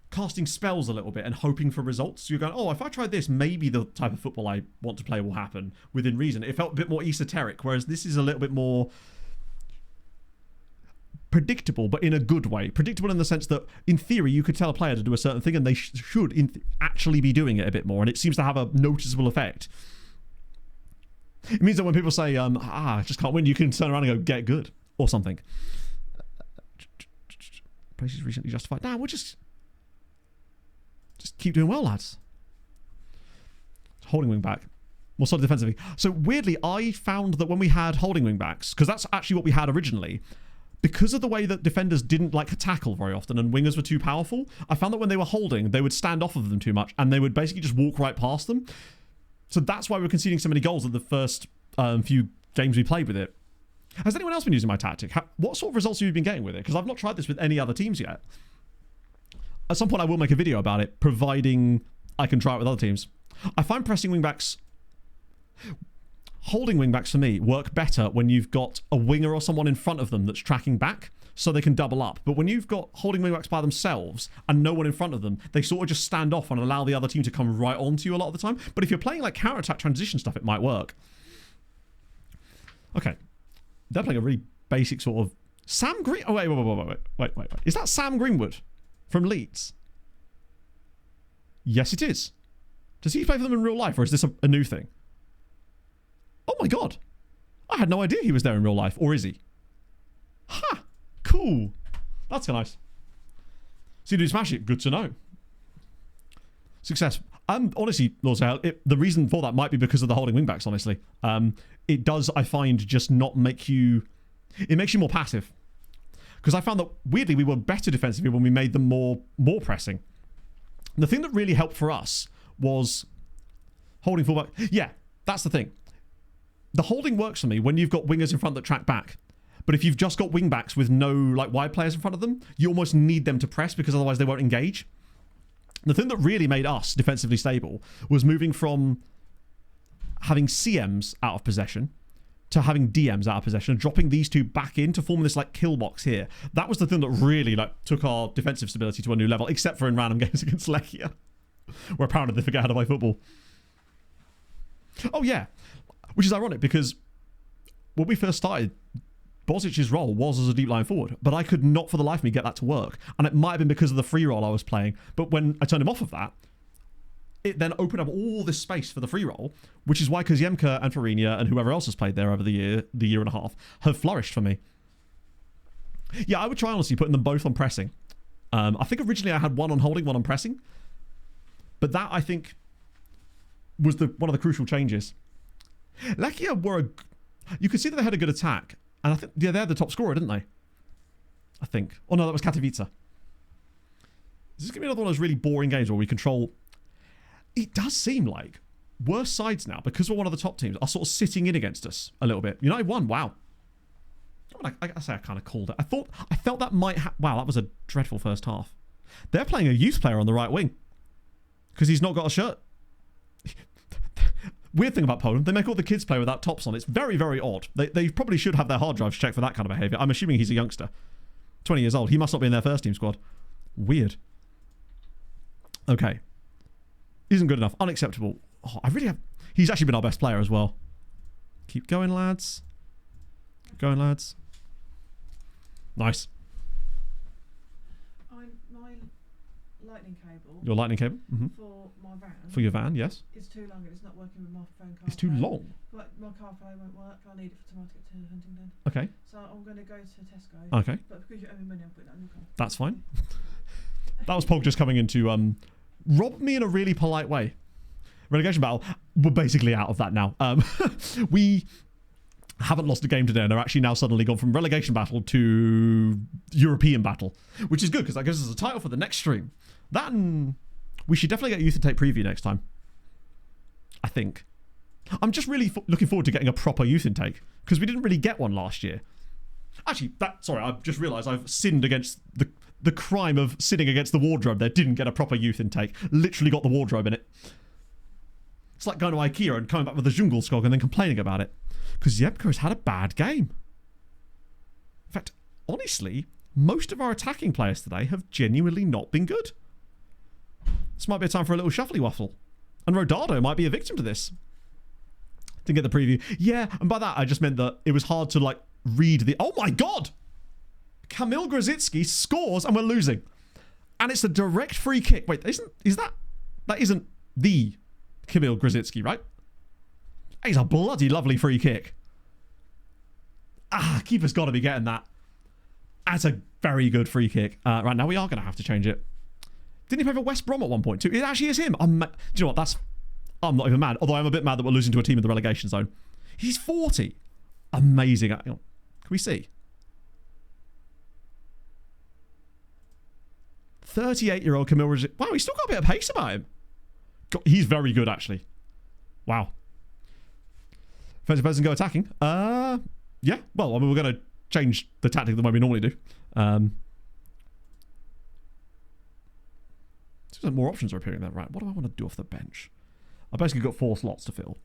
casting spells a little bit and hoping for results. So you're going, oh, if I try this, maybe the type of football I want to play will happen within reason. It felt a bit more esoteric, whereas this is a little bit more predictable, but in a good way. Predictable in the sense that, in theory, you could tell a player to do a certain thing and they should actually be doing it a bit more, and it seems to have a noticeable effect. It means that when people say, I just can't win, you can turn around and go, get good, or something. Place is recently justified. Nah, we'll just keep doing well, lads. Holding wing back. More solid defensively. So weirdly, I found that when we had holding wing backs, because that's actually what we had originally, because of the way that defenders didn't like to tackle very often and wingers were too powerful, I found that when they were holding, they would stand off of them too much and they would basically just walk right past them. So that's why we're conceding so many goals in the first few games we played with it. Has anyone else been using my tactic? What sort of results have you been getting with it? Because I've not tried this with any other teams yet. At some point, I will make a video about it, providing I can try it with other teams. I find pressing wingbacks, holding wingbacks for me, work better when you've got a winger or someone in front of them that's tracking back, so they can double up. But when you've got holding wingbacks by themselves and no one in front of them, they sort of just stand off and allow the other team to come right onto you a lot of the time. But if you're playing like counter-attack transition stuff, it might work. Okay. They're playing a really basic sort of... Sam Green... Oh, wait. Is that Sam Greenwood from Leeds? Yes, it is. Does he play for them in real life, or is this a new thing? Oh my god. I had no idea he was there in real life. Or is he? Ha! Cool. That's nice. So you do smash it. Good to know. Success. Honestly, Lord Hell, the reason for that might be because of the holding wingbacks, honestly. It does, I find, just not make you... It makes you more passive. Because I found that, weirdly, we were better defensively when we made them more pressing. The thing that really helped for us was holding fullback. Yeah, that's the thing. The holding works for me when you've got wingers in front that track back. But if you've just got wing backs with no like wide players in front of them, you almost need them to press because otherwise they won't engage. The thing that really made us defensively stable was moving from having CMs out of possession to having DMs out of possession and dropping these two back in to form this like kill box here. That was the thing that really like took our defensive stability to a new level, except for in random games against Lechia, where apparently they forget how to play football. Oh yeah, which is ironic because when we first started, Bozic's role was as a deep line forward, but I could not for the life of me get that to work. And it might have been because of the free roll I was playing, but when I turned him off of that, it then opened up all this space for the free roll, which is why Koziemka and Farinia and whoever else has played there over the year and a half, have flourished for me. Yeah, I would try honestly putting them both on pressing. I think originally I had one on holding, one on pressing, but that I think was one of the crucial changes. Lechia were you could see that they had a good attack, and I think they had the top scorer, didn't they? I think. Oh no, that was Katowice. Is this gonna be another one of those really boring games where we control? It does seem like worse sides now, because we're one of the top teams, are sort of sitting in against us a little bit. United won. Wow. I say I kind of called it. I felt that might wow, that was a dreadful first half. They're playing a youth player on the right wing because he's not got a shirt. Weird thing about Poland, they make all the kids play without tops on. It's very, very odd. They probably should have their hard drives checked for that kind of behaviour. I'm assuming he's a youngster. 20 years old. He must not be in their first team squad. Weird. Okay. Isn't good enough. Unacceptable. Oh, I really have... He's actually been our best player as well. Keep going, lads. Keep going, lads. Nice. My lightning cable. Your lightning cable? Mm-hmm. For my van. For your van, yes. It's too long and it's not working with my phone car. It's too long? My CarPlay won't work. I need it for tomorrow to get to Huntingdon. Okay. So I'm going to go to Tesco. Okay. But because you owe me money, I'll put that in your car. That's fine. That was Pog just coming in to rob me in a really polite way. Relegation battle. We're basically out of that now. We haven't lost a game today and are actually now suddenly gone from relegation battle to European battle, which is good because that gives us a title for the next stream. That and we should definitely get a Youth Intake preview next time. I think. I'm just really looking forward to getting a proper Youth Intake because we didn't really get one last year. Actually, sorry, I've just realised I've sinned against the crime of sinning against the wardrobe there. Didn't get a proper Youth Intake. Literally got the wardrobe in it. It's like going to IKEA and coming back with a Dschungelskog and then complaining about it. Because Yepko has had a bad game. In fact, honestly, most of our attacking players today have genuinely not been good. This might be a time for a little shuffly waffle. And Rodado might be a victim to this. Didn't get the preview. Yeah, and by that I just meant that it was hard to like read the... Oh my god! Kamil Grzycki scores and we're losing. And it's a direct free kick. Wait, that isn't the Kamil Grzycki, right? He's a bloody lovely free kick. Keeper's got to be getting that. That's a very good free kick. Right, now we are going to have to change it. Didn't he play for West Brom at one point too? It actually is him. Do you know what? I'm not even mad. Although I'm a bit mad that we're losing to a team in the relegation zone. He's 40. Amazing. Can we see? 38-year-old Kamil Grzycki. Wow, he's still got a bit of pace about him. God, he's very good, actually. Wow. Offensive person go attacking. Yeah. Well, I mean, we're going to change the tactic the way we normally do. Seems like more options are appearing there. Right. What do I want to do off the bench? I've basically got 4 slots to fill.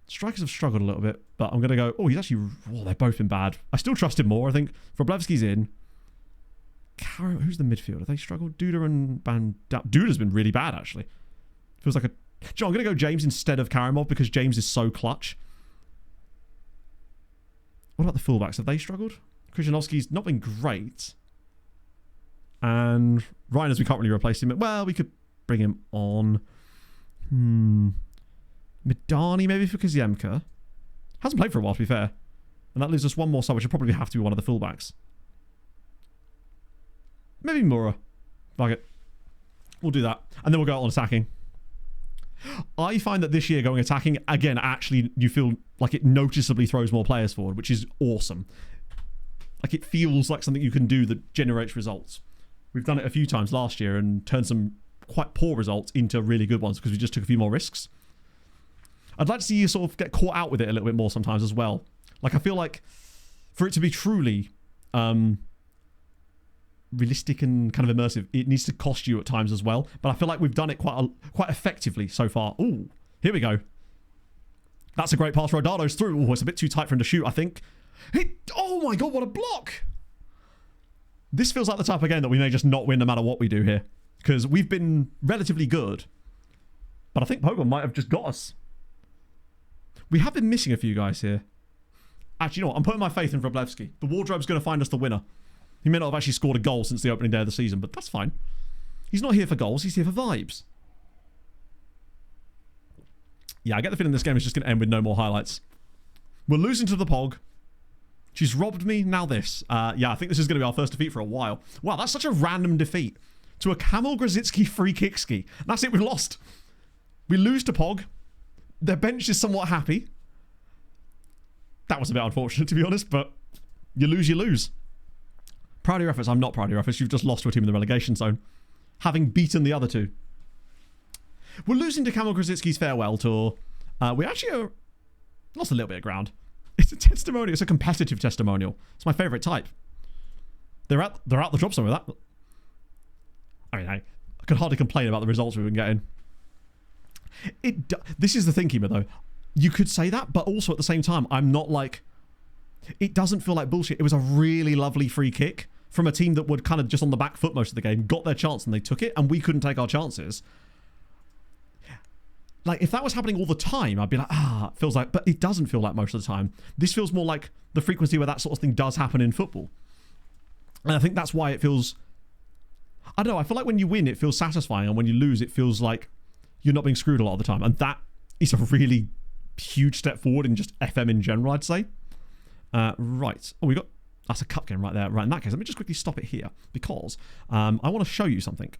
Strikers have struggled a little bit, but I'm going to go... Oh, he's actually... Oh, they've both been bad. I still trust him more. I think Wroblewski's in. Who's the midfielder? They struggled. Duda and Duda's been really bad, actually. Feels like a... John, I'm going to go James instead of Karimov because James is so clutch. What about the fullbacks? Have they struggled? Krzyzanowski's not been great. And Ryan, as we can't really replace him. Well, we could bring him on. Midani maybe for Koziemka. Hasn't played for a while, to be fair. And that leaves us one more side, which will probably have to be one of the fullbacks. Maybe Mura. Fuck it. We'll do that. And then we'll go out on attacking. I find that this year going attacking, again, actually, you feel like it noticeably throws more players forward, which is awesome. Like, it feels like something you can do that generates results. We've done it a few times last year and turned some quite poor results into really good ones because we just took a few more risks. I'd like to see you sort of get caught out with it a little bit more sometimes as well. Like, I feel like for it to be truly realistic and kind of immersive, it needs to cost you at times as well. But I feel like we've done it quite effectively so far. Ooh, here we go. That's a great pass. Rodado's through. Oh, it's a bit too tight for him to shoot, I think. Oh my god, what a block! This feels like the type of game that we may just not win no matter what we do here. Because we've been relatively good. But I think Pogba might have just got us. We have been missing a few guys here. Actually, you know what? I'm putting my faith in Wroblewski. The wardrobe's going to find us the winner. He may not have actually scored a goal since the opening day of the season, but that's fine. He's not here for goals. He's here for vibes. Yeah, I get the feeling this game is just going to end with no more highlights. We're losing to the Pog. She's robbed me. Now this. Yeah, I think this is going to be our first defeat for a while. Wow, that's such a random defeat. To a Kamil Grosicki free kick ski. That's it. We've lost. We lose to Pog. Their bench is somewhat happy. That was a bit unfortunate, to be honest, but you lose, you lose. Proud of your efforts. I'm not proud of your efforts. You've just lost to a team in the relegation zone, having beaten the other two. We're losing to Kamil Grosicki's farewell tour. We actually lost a little bit of ground. It's a testimonial. It's a competitive testimonial. It's my favourite type. They're out the drop some of that. I mean, I can hardly complain about the results we've been getting. This is the thing, Kima, though. You could say that, but also at the same time, I'm not like... It doesn't feel like bullshit. It was a really lovely free kick from a team that would kind of just on the back foot most of the game, got their chance and they took it, and we couldn't take our chances. Like, if that was happening all the time, I'd be like, it feels like... But it doesn't feel like most of the time. This feels more like the frequency where that sort of thing does happen in football. And I think that's why it feels... I don't know, I feel like when you win, it feels satisfying, and when you lose, it feels like you're not being screwed a lot of the time. And that is a really huge step forward in just FM in general, I'd say. Right. Oh, we got... That's a cup game right there. Right, in that case, let me just quickly stop it here, because I want to show you something.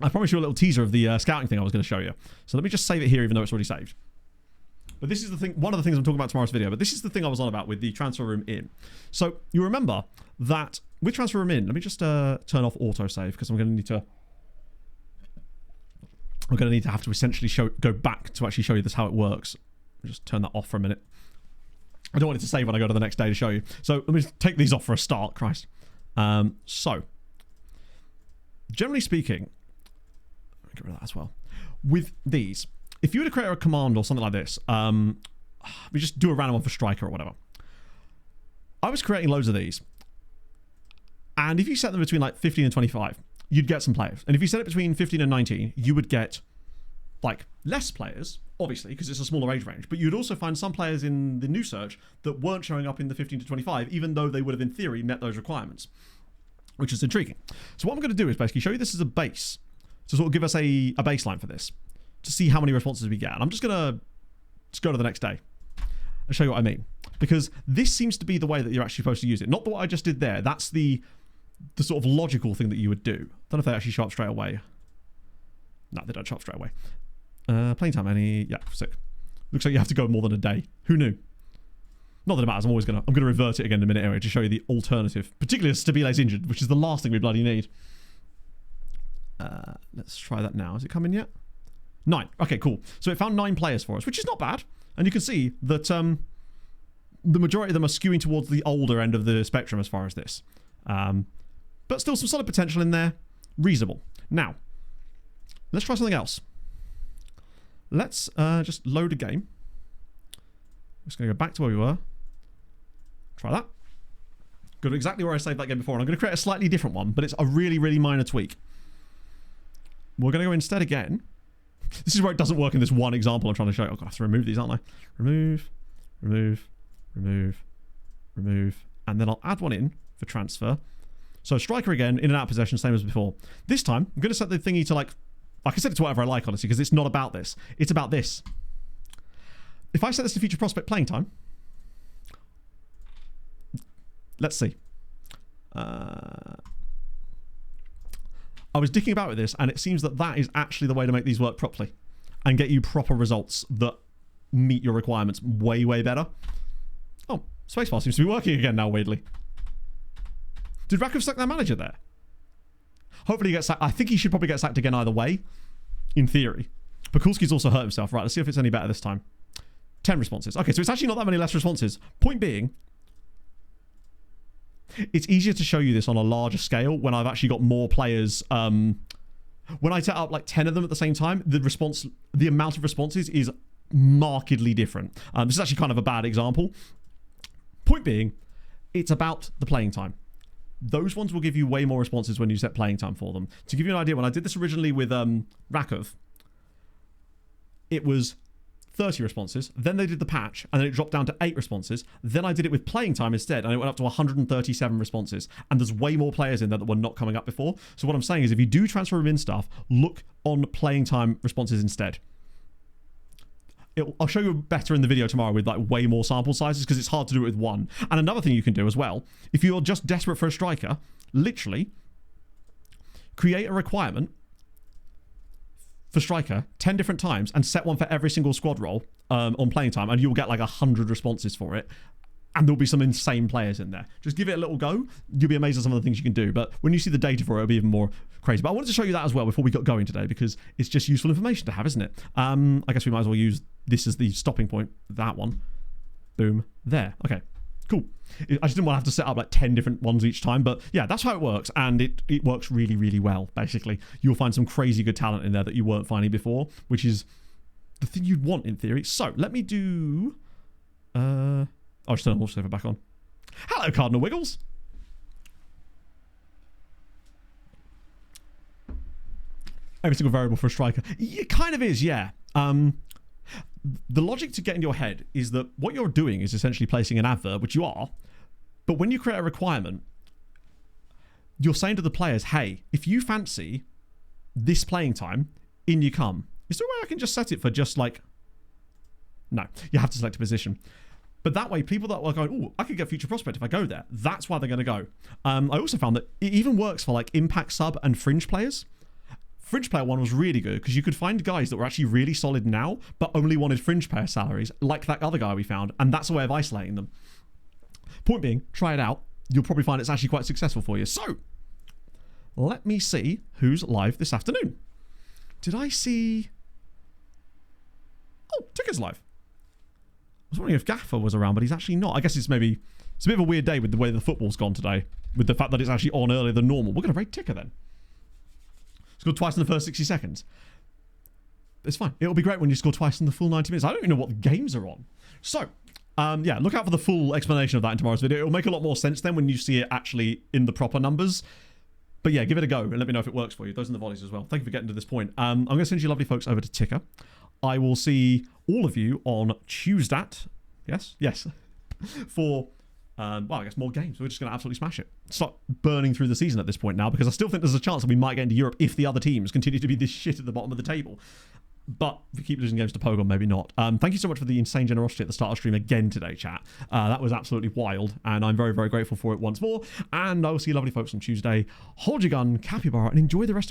I promised you a little teaser of the scouting thing I was going to show you. So let me just save it here, even though it's already saved. But this is the thing, one of the things I'm talking about tomorrow's video, but this is the thing I was on about with the transfer room in. So you remember that with transfer room in, let me just turn off autosave, because I'm going to need to... We're going to need to have to essentially go back to actually show you this how it works. I'll just turn that off for a minute. I don't want it to save when I go to the next day to show you. So let me just take these off for a start. Christ. So, generally speaking, get rid of that as well. With these, if you were to create a command or something like this, we just do a random one for striker or whatever. I was creating loads of these. And if you set them between like 15 and 25, you'd get some players. And if you set it between 15 and 19, you would get like less players, obviously, because it's a smaller age range. But you'd also find some players in the new search that weren't showing up in the 15 to 25, even though they would have, in theory, met those requirements, which is intriguing. So what I'm going to do is basically show you this as a base to sort of give us a baseline for this, to see how many responses we get. And I'm just going to go to the next day and show you what I mean. Because this seems to be the way that you're actually supposed to use it. Not what I just did there. That's the sort of logical thing that you would do. Don't know if they actually show up straight away. No, they don't show up straight away. Playing time, any... Yeah, sick. Looks like you have to go more than a day. Who knew? Not that it matters. I'm gonna revert it again in a minute anyway to show you the alternative. Particularly if Stabile's injured, which is the last thing we bloody need. Let's try that now. Has it come in yet? 9. Okay, cool. So it found 9 players for us, which is not bad. And you can see that the majority of them are skewing towards the older end of the spectrum as far as this. But still some solid potential in there. Reasonable. Now, let's try something else. Let's just load a game. I'm just going to go back to where we were. Try that. Go to exactly where I saved that game before. And I'm going to create a slightly different one, but it's a really, really minor tweak. We're going to go instead again. This is where it doesn't work in this one example I'm trying to show you. Oh, God, I have to remove these, aren't I? Remove, remove, remove, remove. And then I'll add one in for transfer. So striker again, in and out of possession, same as before. This time, I'm going to set the thingy to like... I can set it to whatever I like, honestly, because it's not about this. It's about this. If I set this to feature prospect playing time... Let's see. I was dicking about with this, and it seems that that is actually the way to make these work properly. And get you proper results that meet your requirements way, way better. Oh, spacebar seems to be working again now, weirdly. Did Rakov sack their manager there? Hopefully he gets sacked. I think he should probably get sacked again either way, in theory. Pekulski's also hurt himself. Right, let's see if it's any better this time. 10 responses. Okay, so it's actually not that many less responses. Point being, it's easier to show you this on a larger scale when I've actually got more players. When I set up like 10 of them at the same time, the amount of responses is markedly different. This is actually kind of a bad example. Point being, it's about the playing time. Those ones will give you way more responses when you set playing time for them. To give you an idea, when I did this originally with Rakov, it was 30 responses. Then they did the patch, and then it dropped down to 8 responses. Then I did it with playing time instead, and it went up to 137 responses. And there's way more players in there that were not coming up before. So what I'm saying is, if you do transfer room in stuff, look on playing time responses instead. I'll show you better in the video tomorrow with like way more sample sizes because it's hard to do it with one. And another thing you can do as well, if you're just desperate for a striker, literally create a requirement for striker 10 different times and set one for every single squad role on playing time, and you'll get like 100 responses for it. And there'll be some insane players in there. Just give it a little go. You'll be amazed at some of the things you can do. But when you see the data for it, it'll be even more crazy. But I wanted to show you that as well before we got going today because it's just useful information to have, isn't it? I guess we might as well use this as the stopping point. That one. Boom. There. Okay. Cool. I just didn't want to have to set up like 10 different ones each time. But yeah, that's how it works. And it works really, really well, basically. You'll find some crazy good talent in there that you weren't finding before, which is the thing you'd want in theory. So let me do... I'll just turn the server back on. Hello, Cardinal Wiggles. Every single variable for a striker. It kind of is, yeah. The logic to get in your head is that what you're doing is essentially placing an advert, which you are. But when you create a requirement, you're saying to the players, hey, if you fancy this playing time, in you come. Is there a way I can just set it for just like... No, you have to select a position. But that way, people that are going, oh, I could get future prospect if I go there. That's why they're going to go. I also found that it even works for like impact sub and fringe players. Fringe player one was really good because you could find guys that were actually really solid now, but only wanted fringe player salaries, like that other guy we found. And that's a way of isolating them. Point being, try it out. You'll probably find it's actually quite successful for you. So, let me see who's live this afternoon. Did I see... Oh, Ticker's live. I was wondering if Gaffer was around, but he's actually not. I guess it's a bit of a weird day with the way the football's gone today, with the fact that it's actually on earlier than normal. We're going to rate Ticker then. Scored twice in the first 60 seconds. It's fine. It'll be great when you score twice in the full 90 minutes. I don't even know what the games are on. So, yeah, look out for the full explanation of that in tomorrow's video. It'll make a lot more sense then when you see it actually in the proper numbers. But yeah, give it a go and let me know if it works for you. Those are the volleys as well. Thank you for getting to this point. I'm going to send you lovely folks over to Ticker. I will see all of you on Tuesday. Yes. For, well, I guess more games. We're just going to absolutely smash it. Start burning through the season at this point now because I still think there's a chance that we might get into Europe if the other teams continue to be this shit at the bottom of the table. But if we keep losing games to Pogon, maybe not. Thank you so much for the insane generosity at the start of stream again today, chat. That was absolutely wild, and I'm very, very grateful for it once more. And I will see you lovely folks on Tuesday. Hold your gun, capybara, and enjoy the rest of your